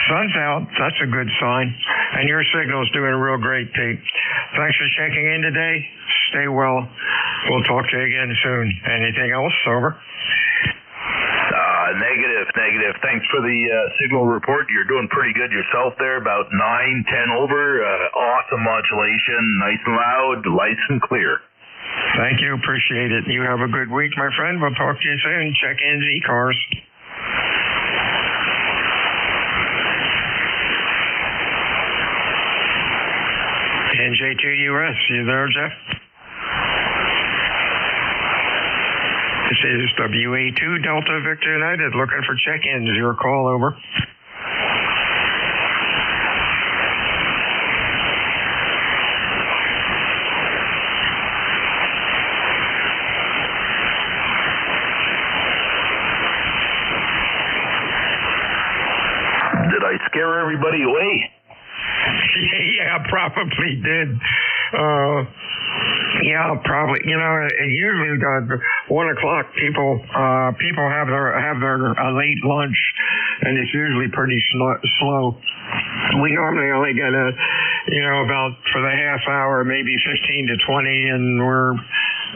Sun's out, that's a good sign. And your signal's doing real great, Pete. Thanks for checking in today. Stay well. We'll talk to you again soon. Anything else? Over. Negative. Thanks for the signal report. You're doing pretty good yourself there, about 9-10 over. Awesome modulation, nice and loud, light and clear. Thank you. Appreciate it. You have a good week, my friend. We'll talk to you soon. Check in ECARS. NJ2US, you there, Jeff? This is WA2 Delta Victor United looking for check-ins. Your call, over. Did I scare everybody away? Yeah, probably did. Yeah, probably. You know, usually 1 o'clock people have their late lunch, and it's usually pretty slow. We normally only get about for the half hour, maybe 15 to 20, and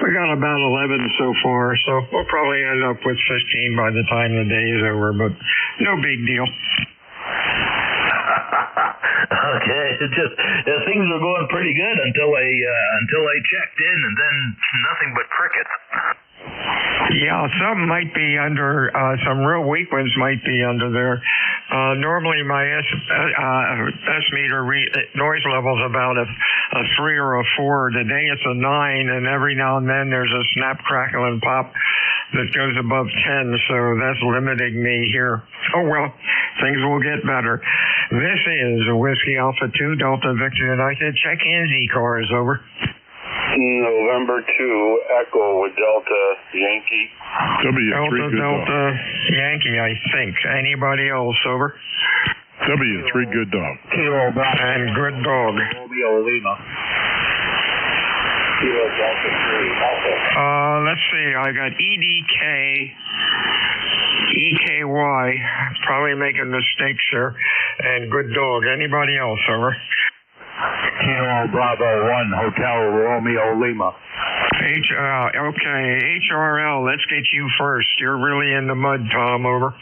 we got about 11 so far. So we'll probably end up with 15 by the time the day is over, but no big deal. Okay, it's just things were going pretty good until I checked in, and then nothing but crickets. Yeah, some might be under some real weak ones might be under there, Normally my S meter noise level is about a 3 or a 4. Today it's a 9, and every now and then there's a snap, crackle, and pop that goes above 10, so that's limiting me here. Oh well, things will get better. This is a Whiskey Alpha 2 Delta Victor United. Check in ECARS, over. November 2 Echo with Delta Yankee. Delta Delta Yankee, I think. Anybody else, over? W3 Good Dog. Kilo Bravo and Good Dog. Romeo Lima. Kilo Delta 3 Alpha. Let's see. I got EDK, EKY. Probably making mistakes here. And Good Dog. Anybody else, over? Kilo Bravo 1 Hotel Romeo Lima. Okay, HRL, let's get you first. You're really in the mud, Tom, over.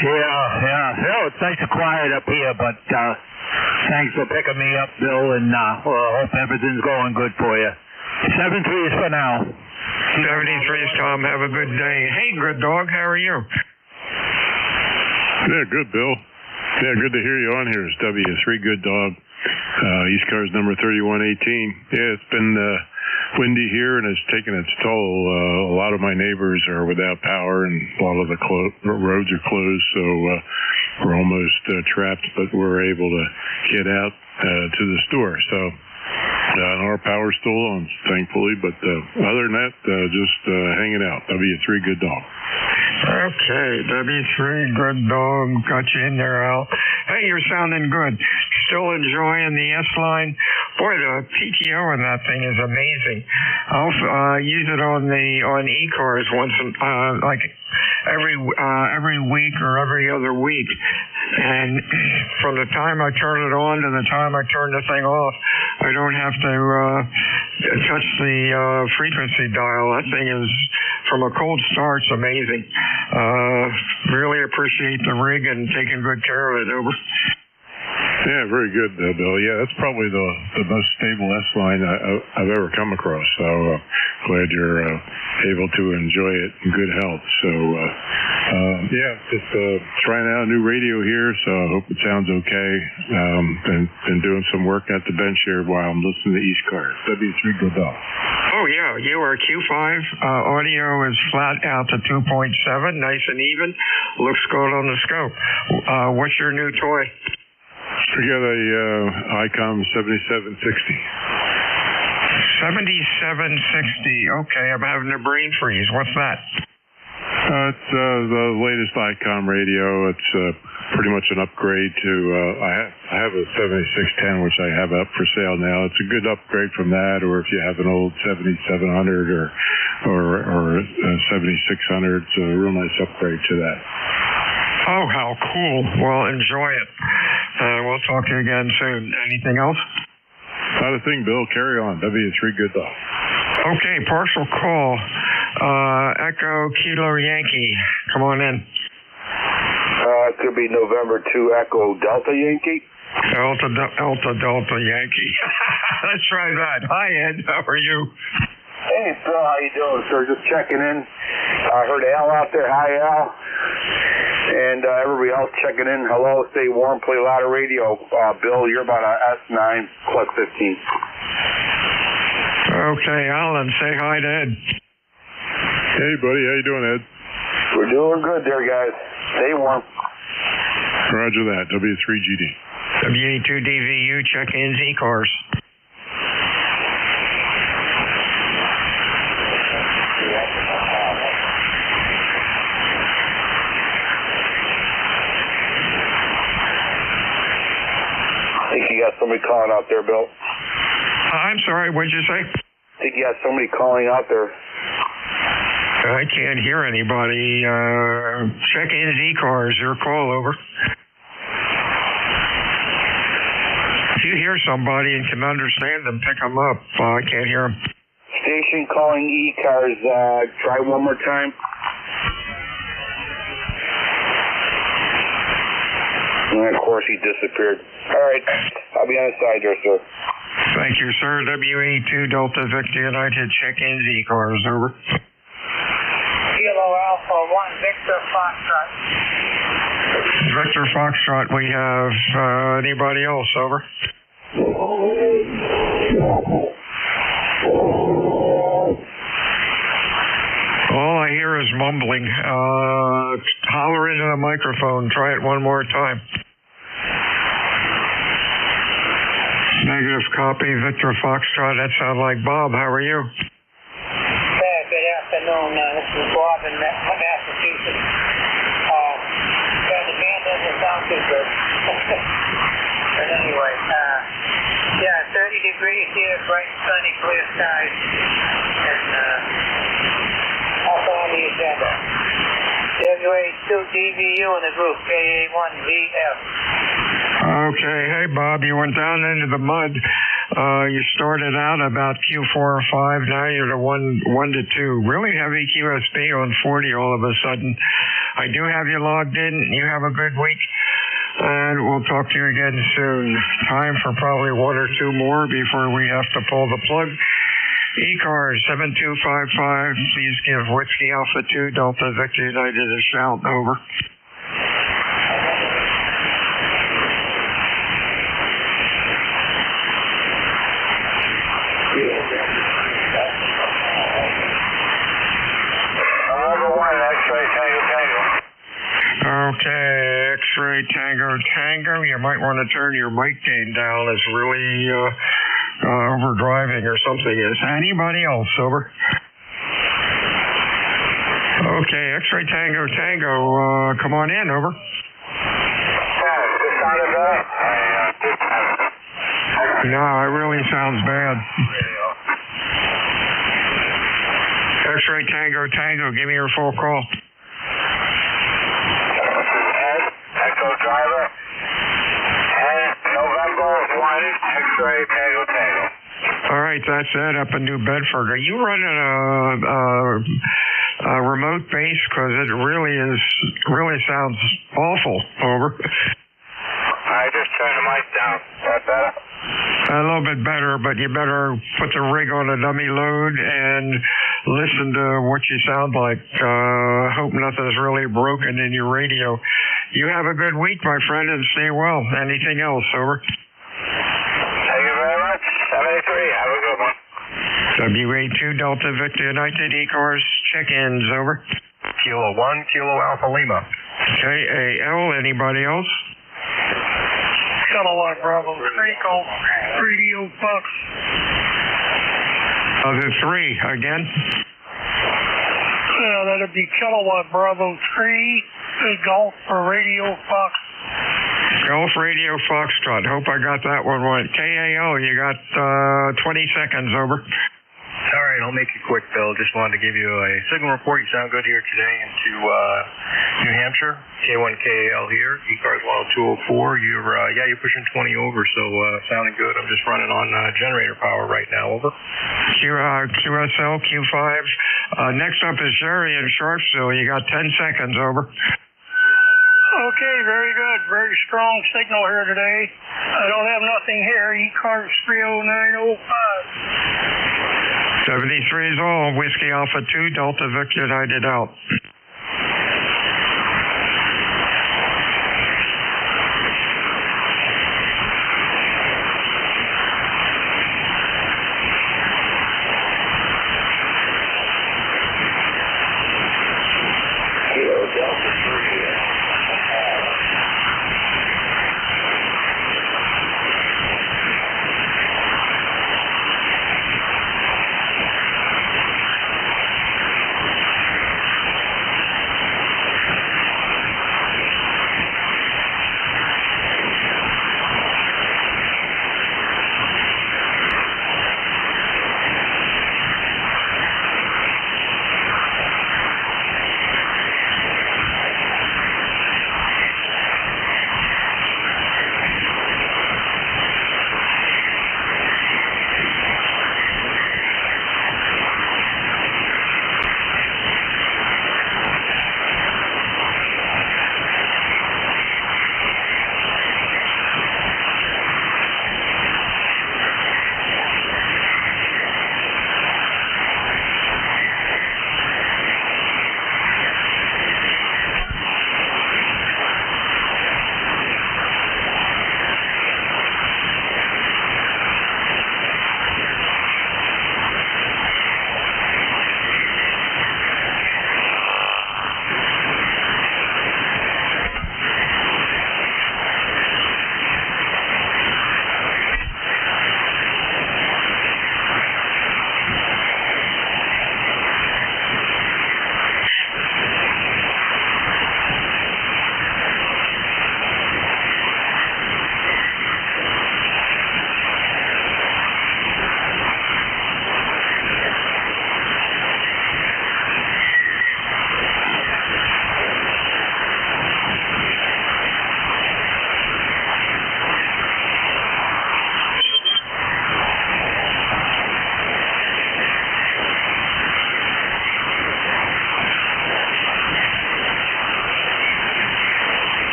Yeah. Well, it's nice and quiet up here, but thanks for picking me up, Bill, and hope everything's going good for you. 73 is for now. 73 is Tom. Have a good day. Hey, Good Dog, how are you? Yeah, good, Bill. Yeah, good to hear you on here. It's W3 Good Dog. ECARS number 3118. Yeah, it's been windy here, and it's taken its toll. A lot of my neighbors are without power, and a lot of the roads are closed, so we're almost trapped, but we're able to get out to the store. So our power's still on, thankfully, but other than that, just hanging out. W3 Good Dog. Okay, W3 Good Dog. Got you in there, Al. Hey, you're sounding good. Still enjoying the S-Line? Boy, the PTO on that thing is amazing. I'll use it on ECARS once, like every week or every other week. And from the time I turn it on to the time I turn the thing off, I don't have to touch the frequency dial. That thing is, from a cold start's amazing. Really appreciate the rig and taking good care of it, over. Yeah, very good, Bill. Yeah, that's probably the most stable S-Line I've ever come across. So glad you're able to enjoy it in good health. So, yeah, just trying out a new radio here, so I hope it sounds okay. Been doing some work at the bench here while I'm listening to ECARS. W3 Good Dog. Oh, yeah, you are Q5. Audio is flat out to 2.7, nice and even. Looks good on the scope. What's your new toy? We got a ICOM 7760. 7760. Okay, I'm having a brain freeze. What's that? It's the latest ICOM radio. It's pretty much an upgrade to. I have a 7610, which I have up for sale now. It's a good upgrade from that, or if you have an old 7700 or 7600, it's a real nice upgrade to that. Oh, how cool. Well, enjoy it. We'll talk to you again soon. Anything else? Not a thing, Bill. Carry on. W3 Good Dog. Okay, partial call. Echo Kilo Yankee. Come on in. It could be November 2 Echo Delta Yankee. Delta Yankee. Let's try that. Hi, Ed. How are you? Hey, Bill. How you doing, sir? Just checking in. I heard Al out there. Hi, Al. And everybody else checking in. Hello, stay warm, play a lot of radio. Bill, you're about a S9 plus 15. Okay, Alan, say hi to Ed. Hey, buddy, how you doing, Ed? We're doing good there, guys. Stay warm. Roger that. W3GD. WA2DVU, check in ECARS. I think you got somebody calling out there, Bill. I'm sorry, what'd you say? I think you got somebody calling out there. I can't hear anybody. Check in ECARS. Your call, over. If you hear somebody and can understand them, pick them up. I can't hear them. Station calling ECARS. Try one more time. And of course, he disappeared. All right. I'll be on the side there, sir. Thank you, sir. WA2 Delta Victor United. Check in ECARS, over. Kilo Alpha Alpha 1 Victor Foxtrot. Victor Foxtrot, we have anybody else, over? All I hear is mumbling. Holler into the microphone. Try it one more time. Negative copy, Victor Foxtrot. That sounds like Bob. How are you? Good afternoon. This is Bob in Massachusetts. The band doesn't sound too good. But anyway, 30 degrees here, bright, sunny, clear skies. And also on the agenda, WA2DVU in the group, KA1VF. Okay, hey Bob, you went down into the mud. You started out about Q4 or 5, now you're to 1 to 2. Really heavy QSP on 40 all of a sudden. I do have you logged in. You have a good week, and we'll talk to you again soon. Time for probably 1 or 2 more before we have to pull the plug. ECARS 7255, please give Whiskey Alpha 2 Delta Victor United a shout. Over. Okay, X-ray Tango. You might want to turn your mic gain down. It's really overdriving or something. Is anybody else, over? Okay, X-ray Tango. Come on in, over. No, it really sounds bad. X-ray Tango. Give me your full call. Echo driver, and November 1, X-ray Tango. All right, that's it up in New Bedford. Are you running a remote base? Because it really sounds awful. Over. I just turned the mic down. Is that better? A little bit better, but you better put the rig on a dummy load and listen to what you sound like. Hope nothing's really broken in your radio. You have a good week, my friend, and stay well. Anything else, over? Thank you very much. 73, have a good one. WA2 Delta Victor United, ECARS, check-ins, over. Kilo 1, Kilo Alpha Lima. KAL, anybody else? Kilowatt Bravo, Rico, Radio Fox. The 3, again? That'd be Kilowatt Bravo 3, Golf for Radio Fox. Golf Radio Foxtrot. Hope I got that one right. KAL, you got 20 seconds, over. All right, I'll make it quick, Bill. Just wanted to give you a signal report. You sound good here today into New Hampshire. K1KAL here. ECARS 10204. You're pushing 20 over, so sounding good. I'm just running on generator power right now. Over. QSL, Q5. Next up is Jerry in Sharpsville. You got 10 seconds, over. Okay, very good. Very strong signal here today. I don't have nothing here. ECARS 30905. 73 is all. Whiskey Alpha 2, Delta Victor United out.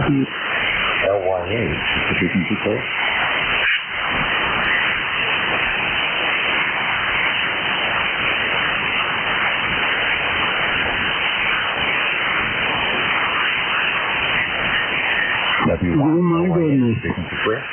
LYA. Frequency code. Oh my goodness. Frequency clear.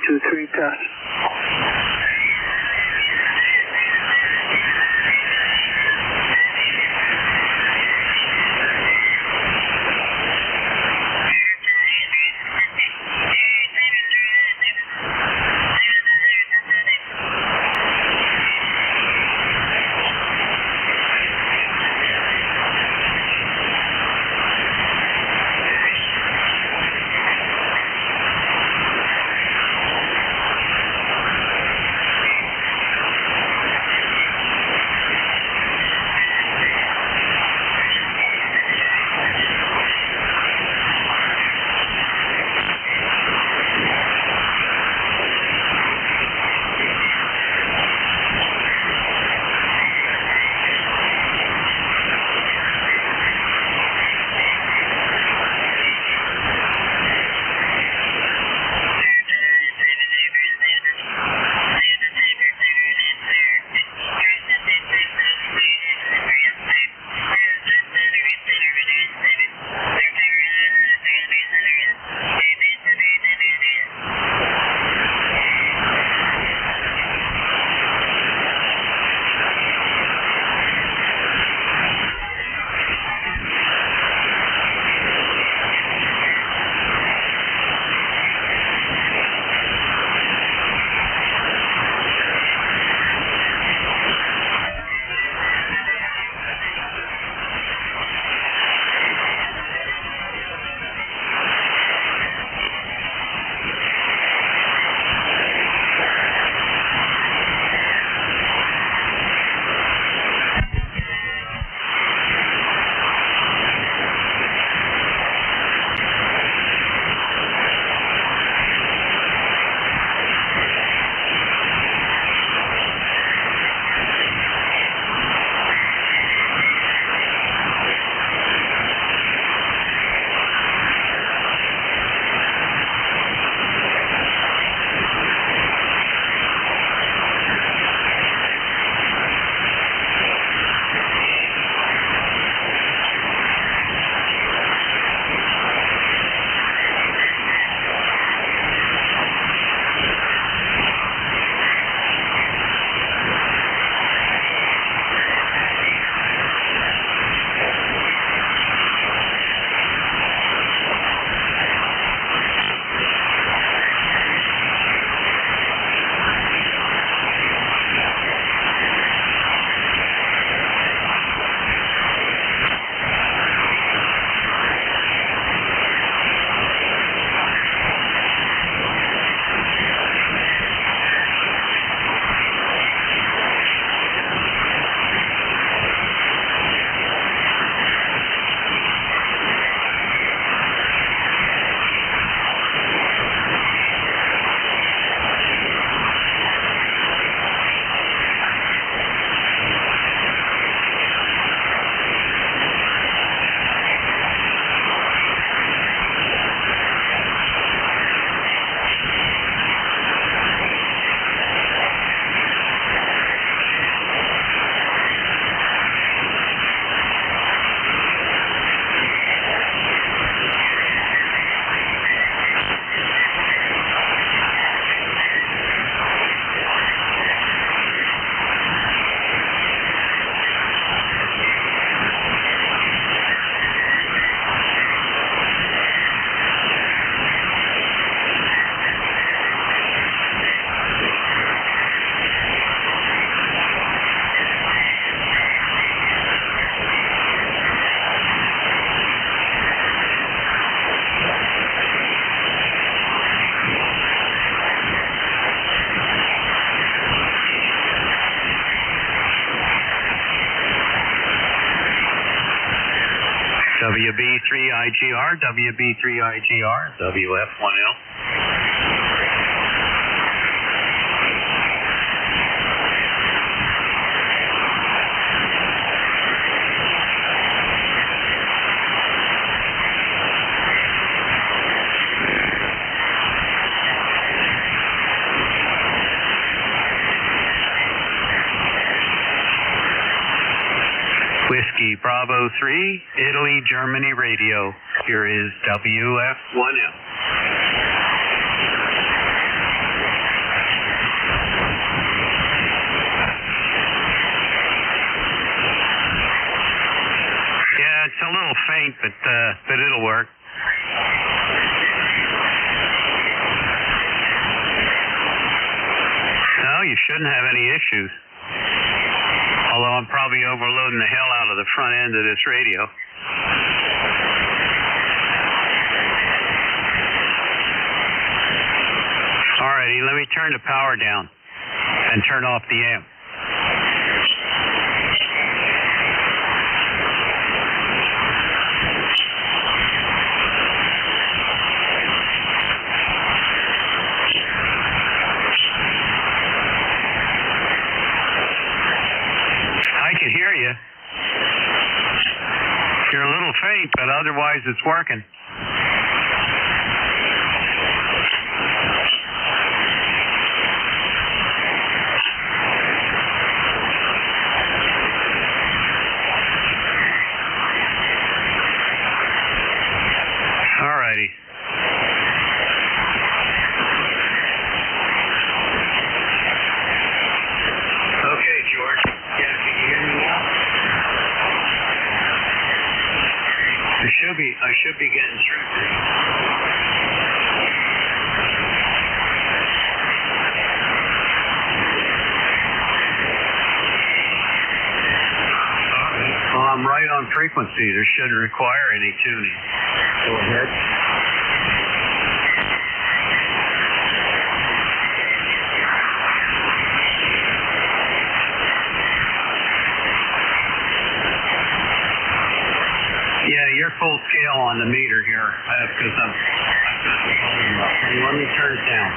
123 test. WB3IGR, WB3IGR, WF1L. Whiskey Bravo 3, Italy, Germany radio. Here is WF1L. faint, but it'll work. No, you shouldn't have any issues. Although I'm probably overloading the hell out of the front end of this radio. Alrighty, let me turn the power down and turn off the amp. I can hear you. You're a little faint, but otherwise it's working. Alrighty. Okay, George. Yeah, can you hear me now? I should be getting through to you. Well, I'm right on frequency. There shouldn't require any tuning. Go ahead. Yeah, you're full scale on the meter here because I've got the volume up. Hey, let me turn it down.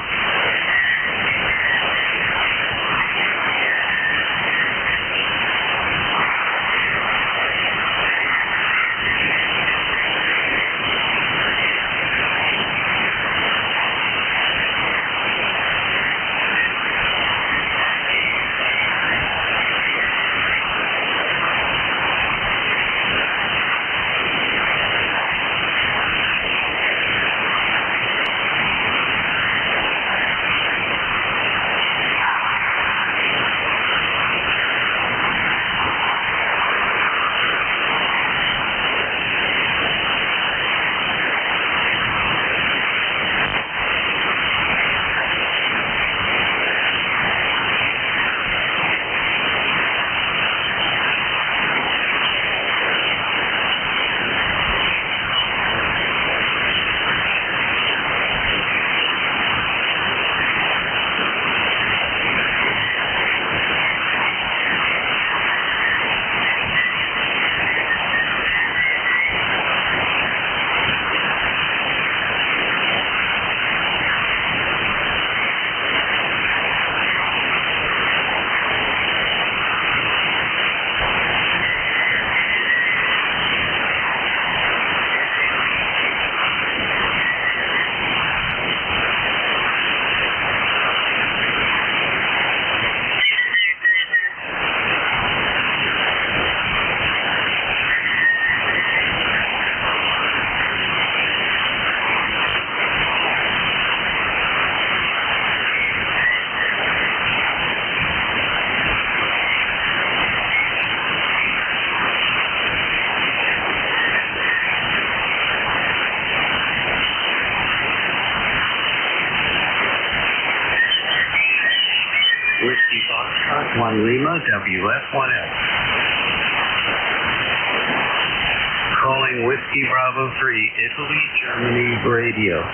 Whiskey Foxtrot 1 Lima, WF1L. Calling Whiskey Bravo 3, Italy, Germany, radio.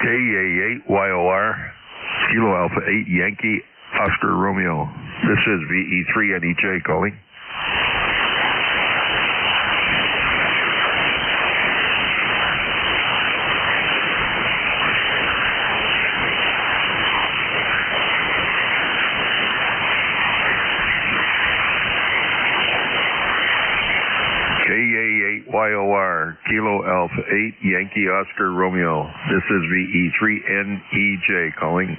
KA8YOR, Kilo Alpha 8 Yankee Oscar Romeo. This is VE3NEJ calling. KA8YOR, Kilo Alpha 8 Yankee Oscar Romeo. This is VE3NEJ calling.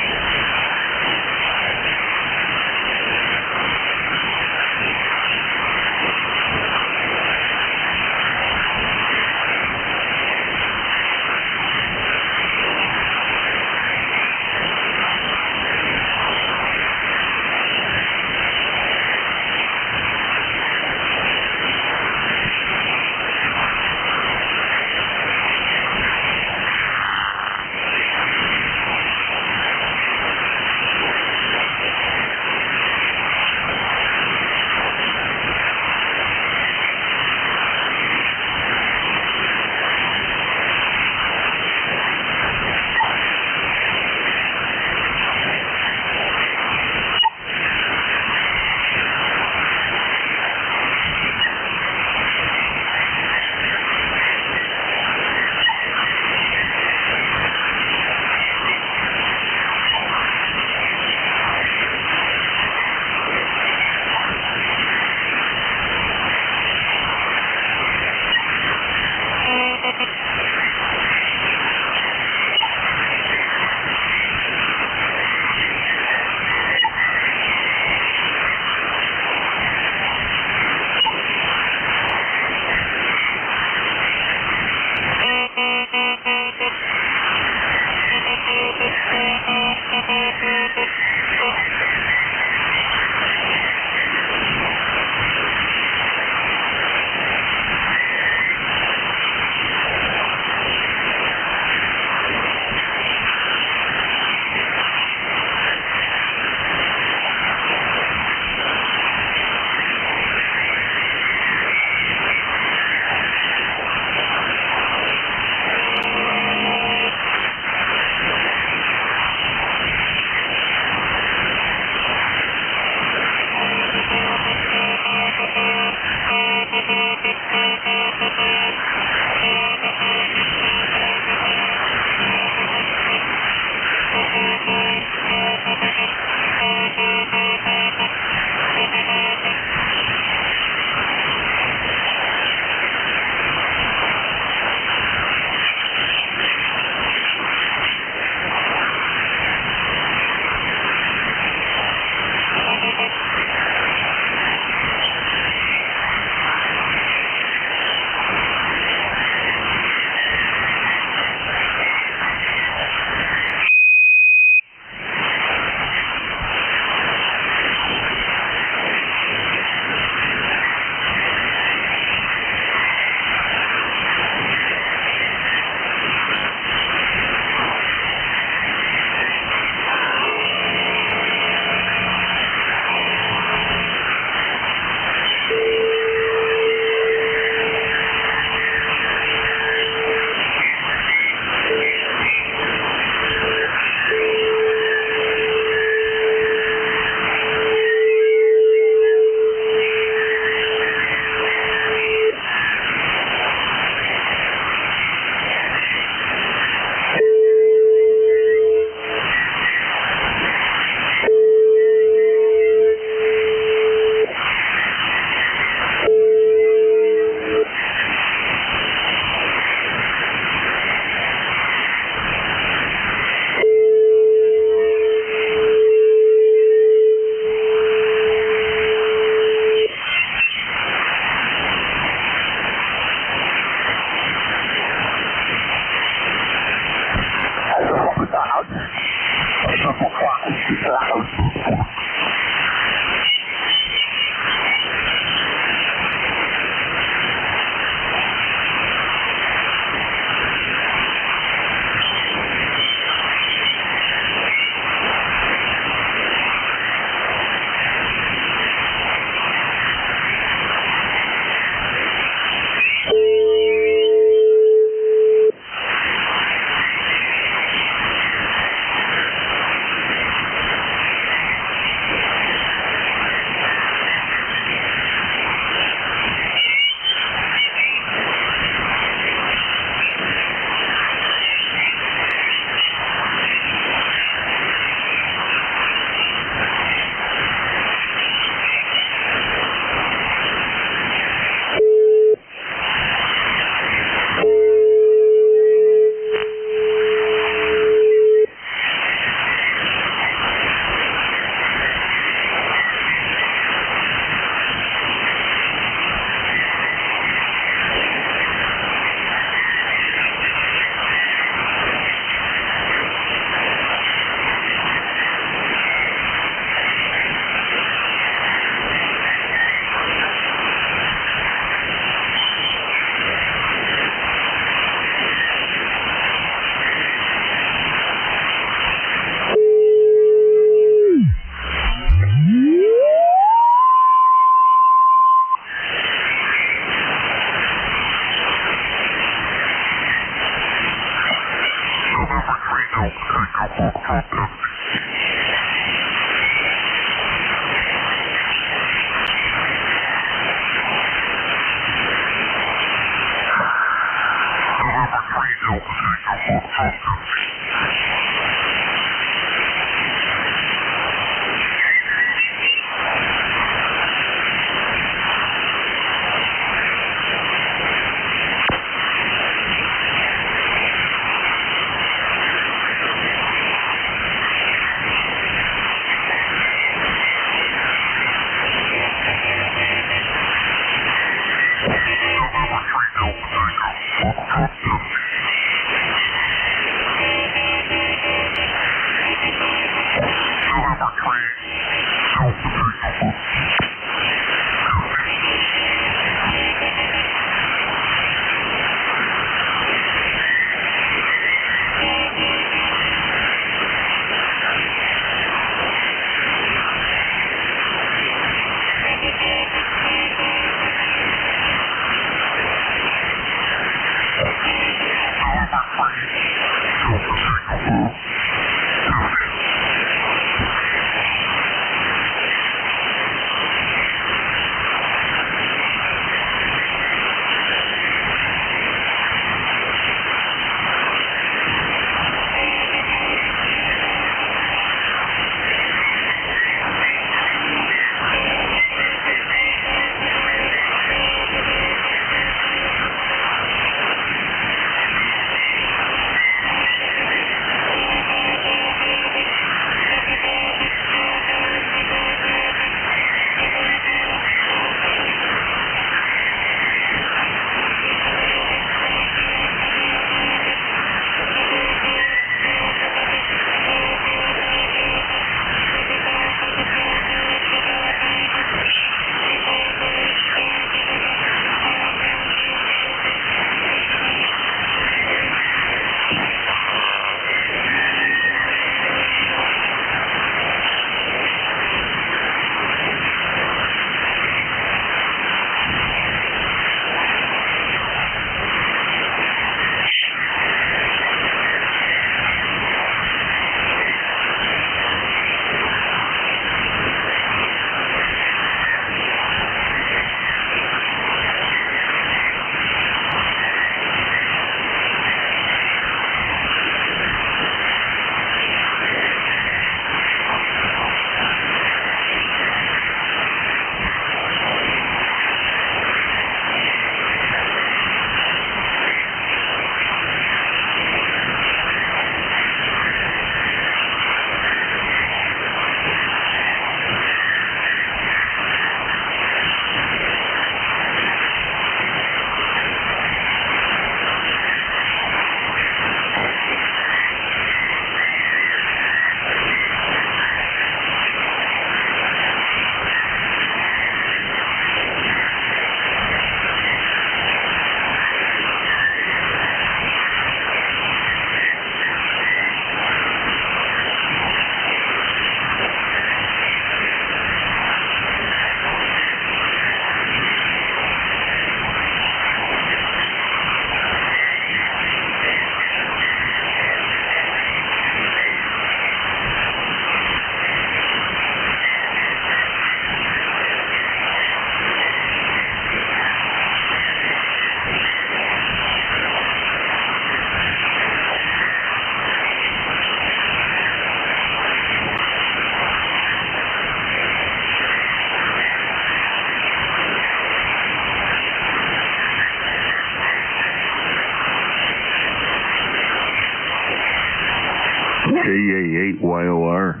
KA8YOR,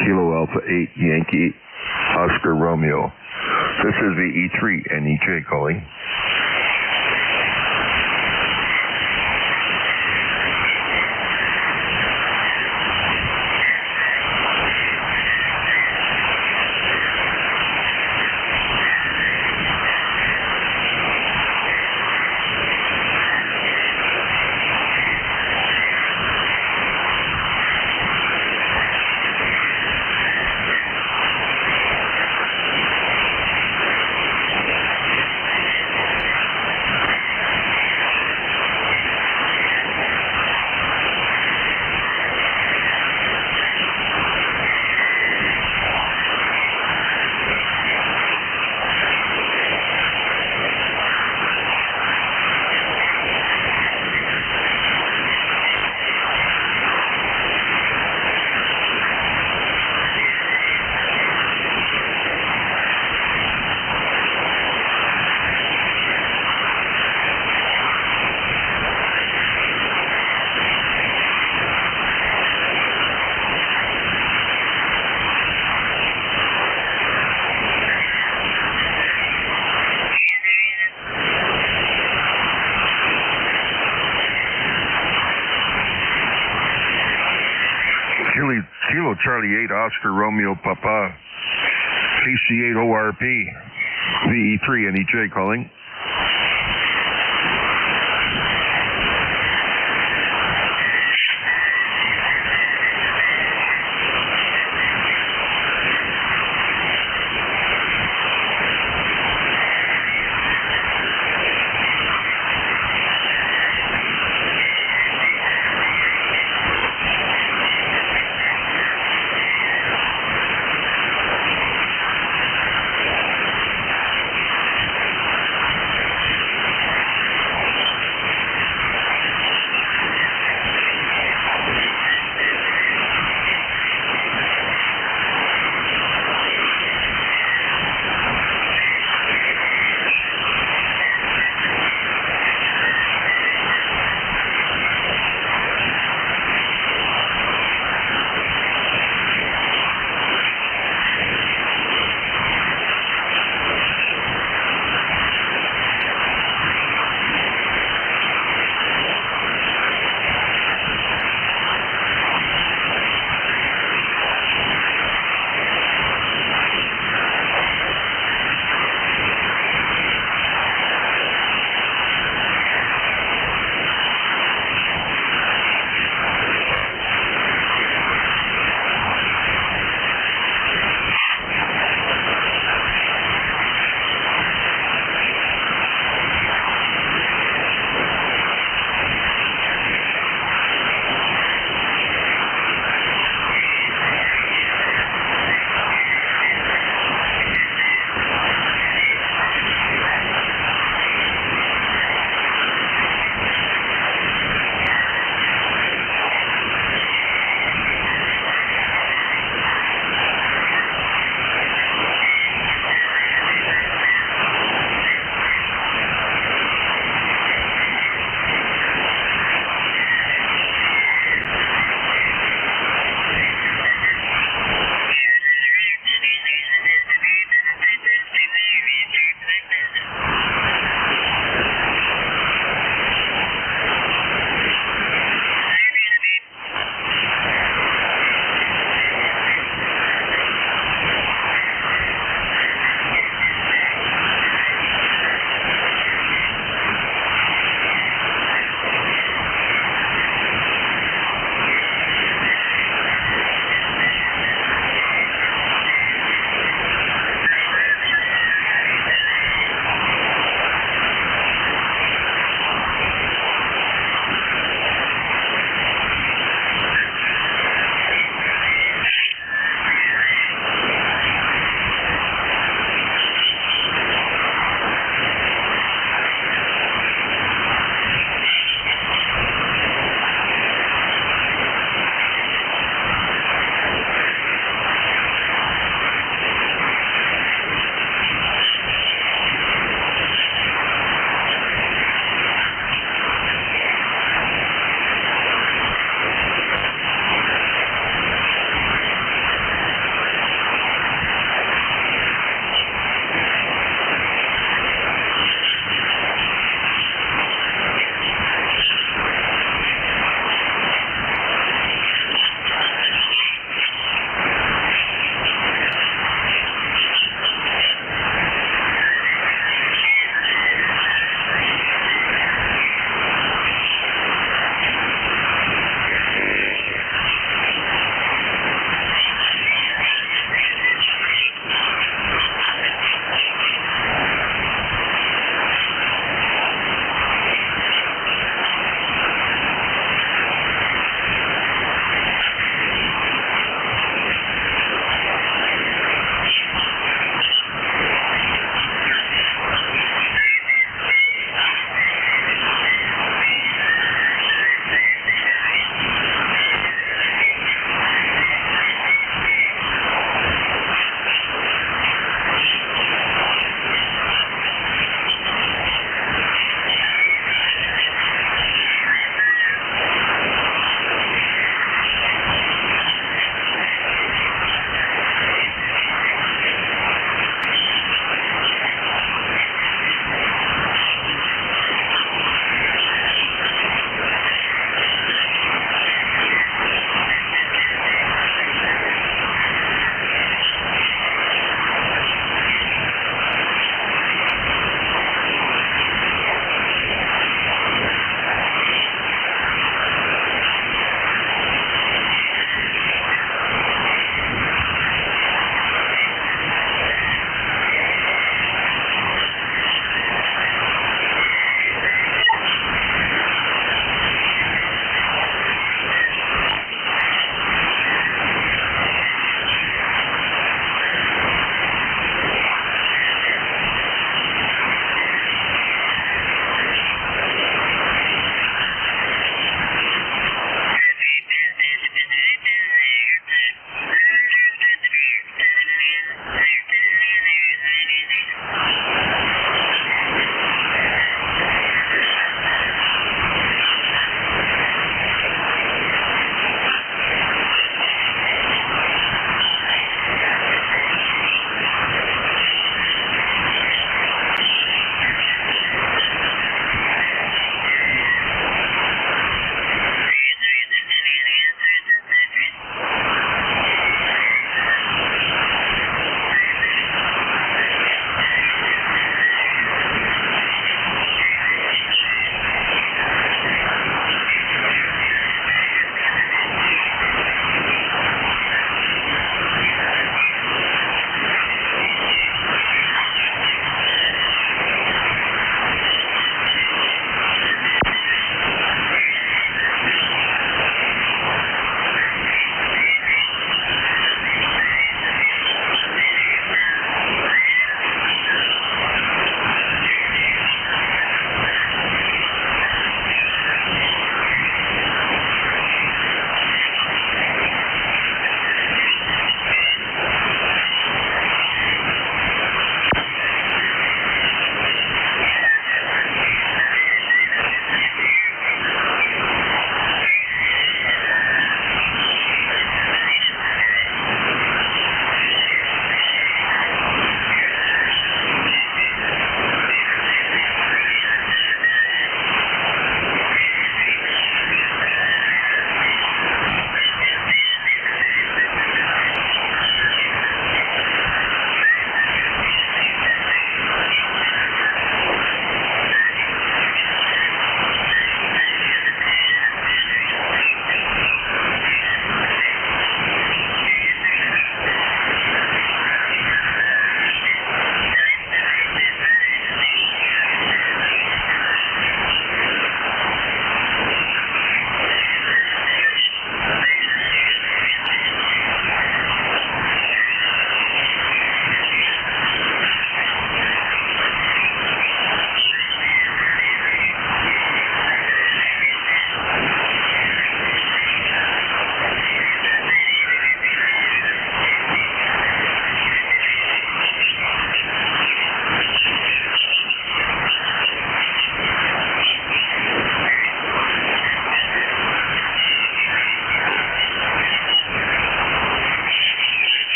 Kilo Alpha 8 Yankee Oscar Romeo. This is the E3 NEJ calling. Kilo Charlie 8 Oscar Romeo Papa. KC8 ORP. VE3 NEJ calling.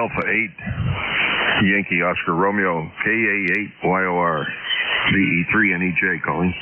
Alpha 8, Yankee Oscar Romeo, KA8YOR, CE3 NEJ calling.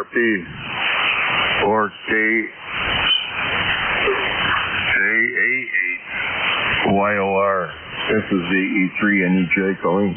KRP or KA8YOR. This is the E3 and EJ calling.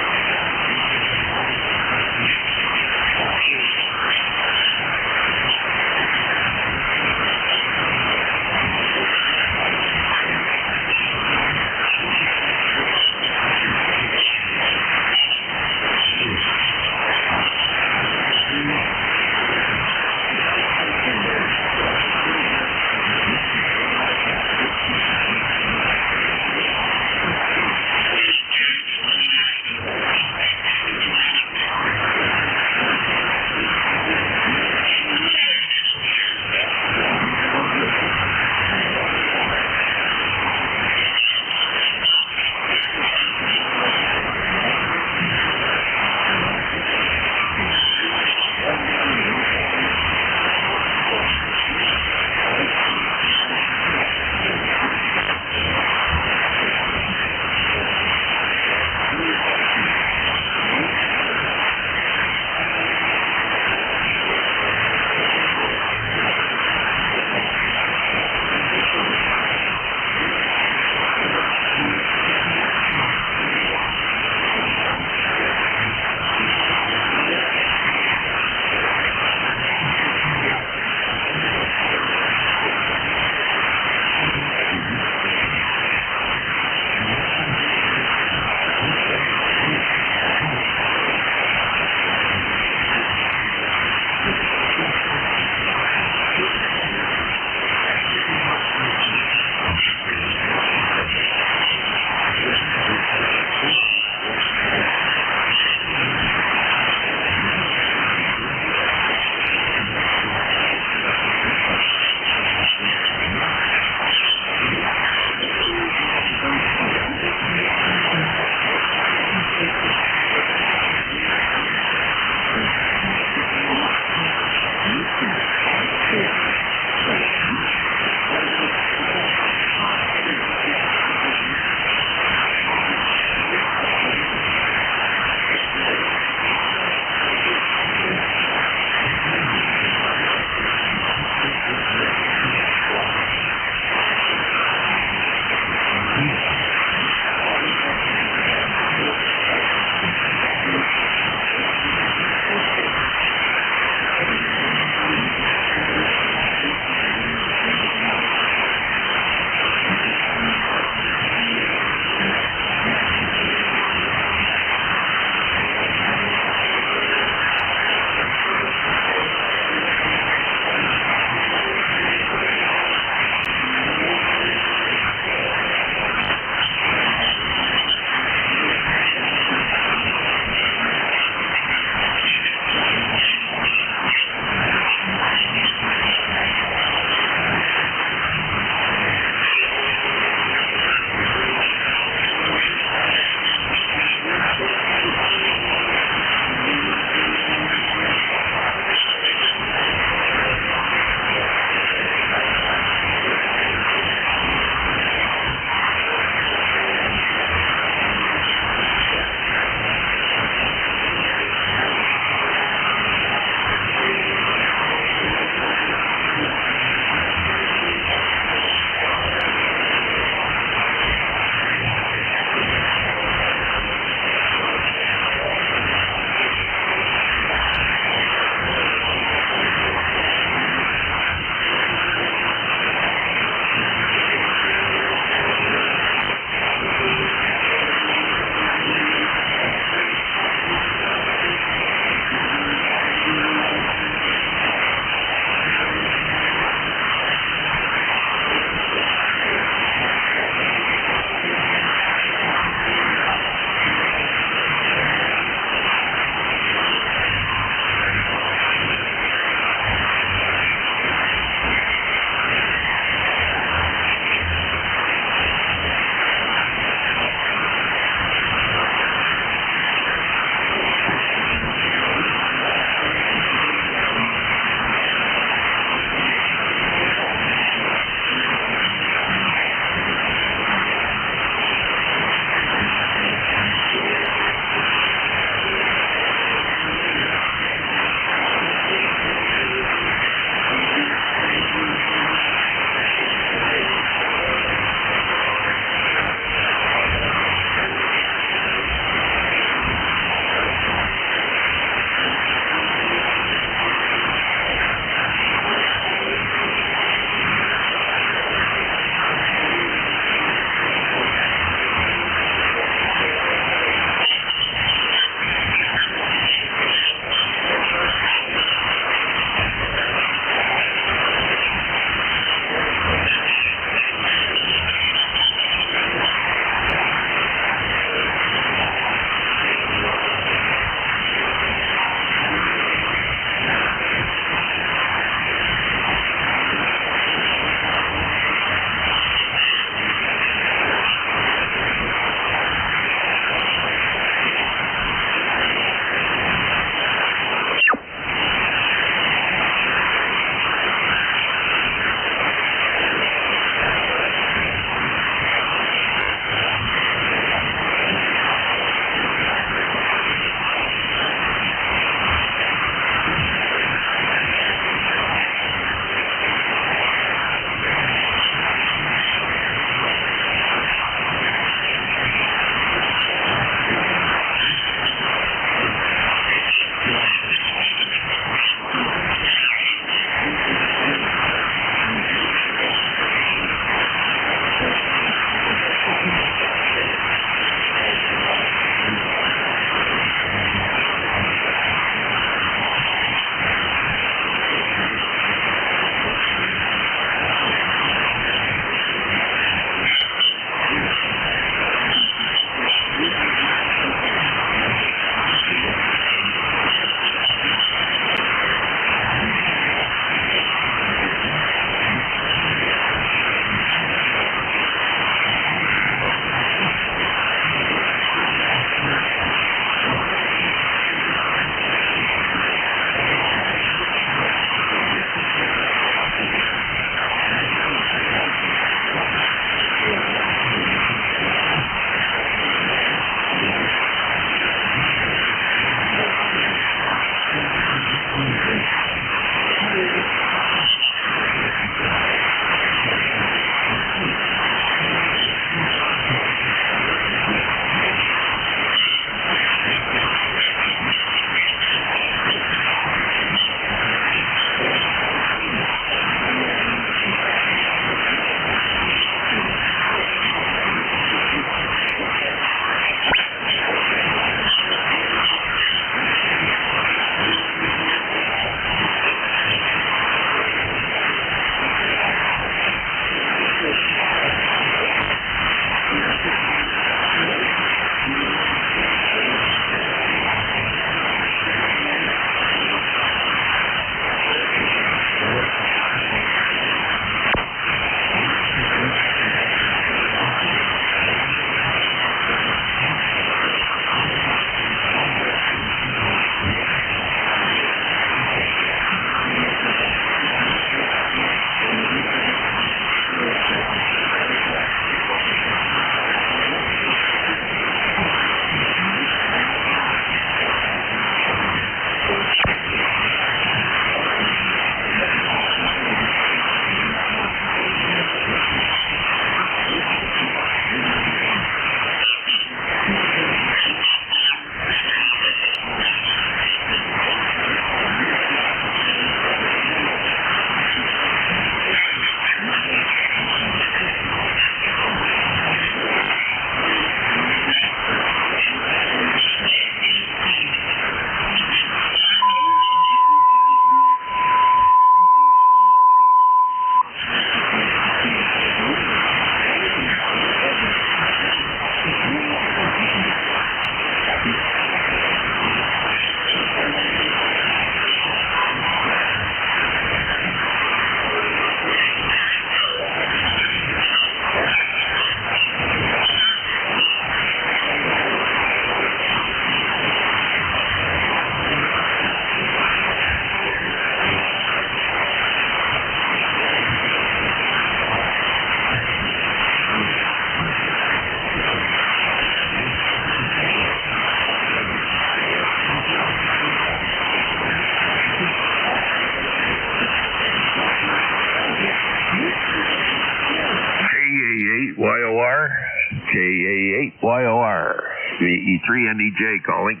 KA8YOR, VE3NEJ calling.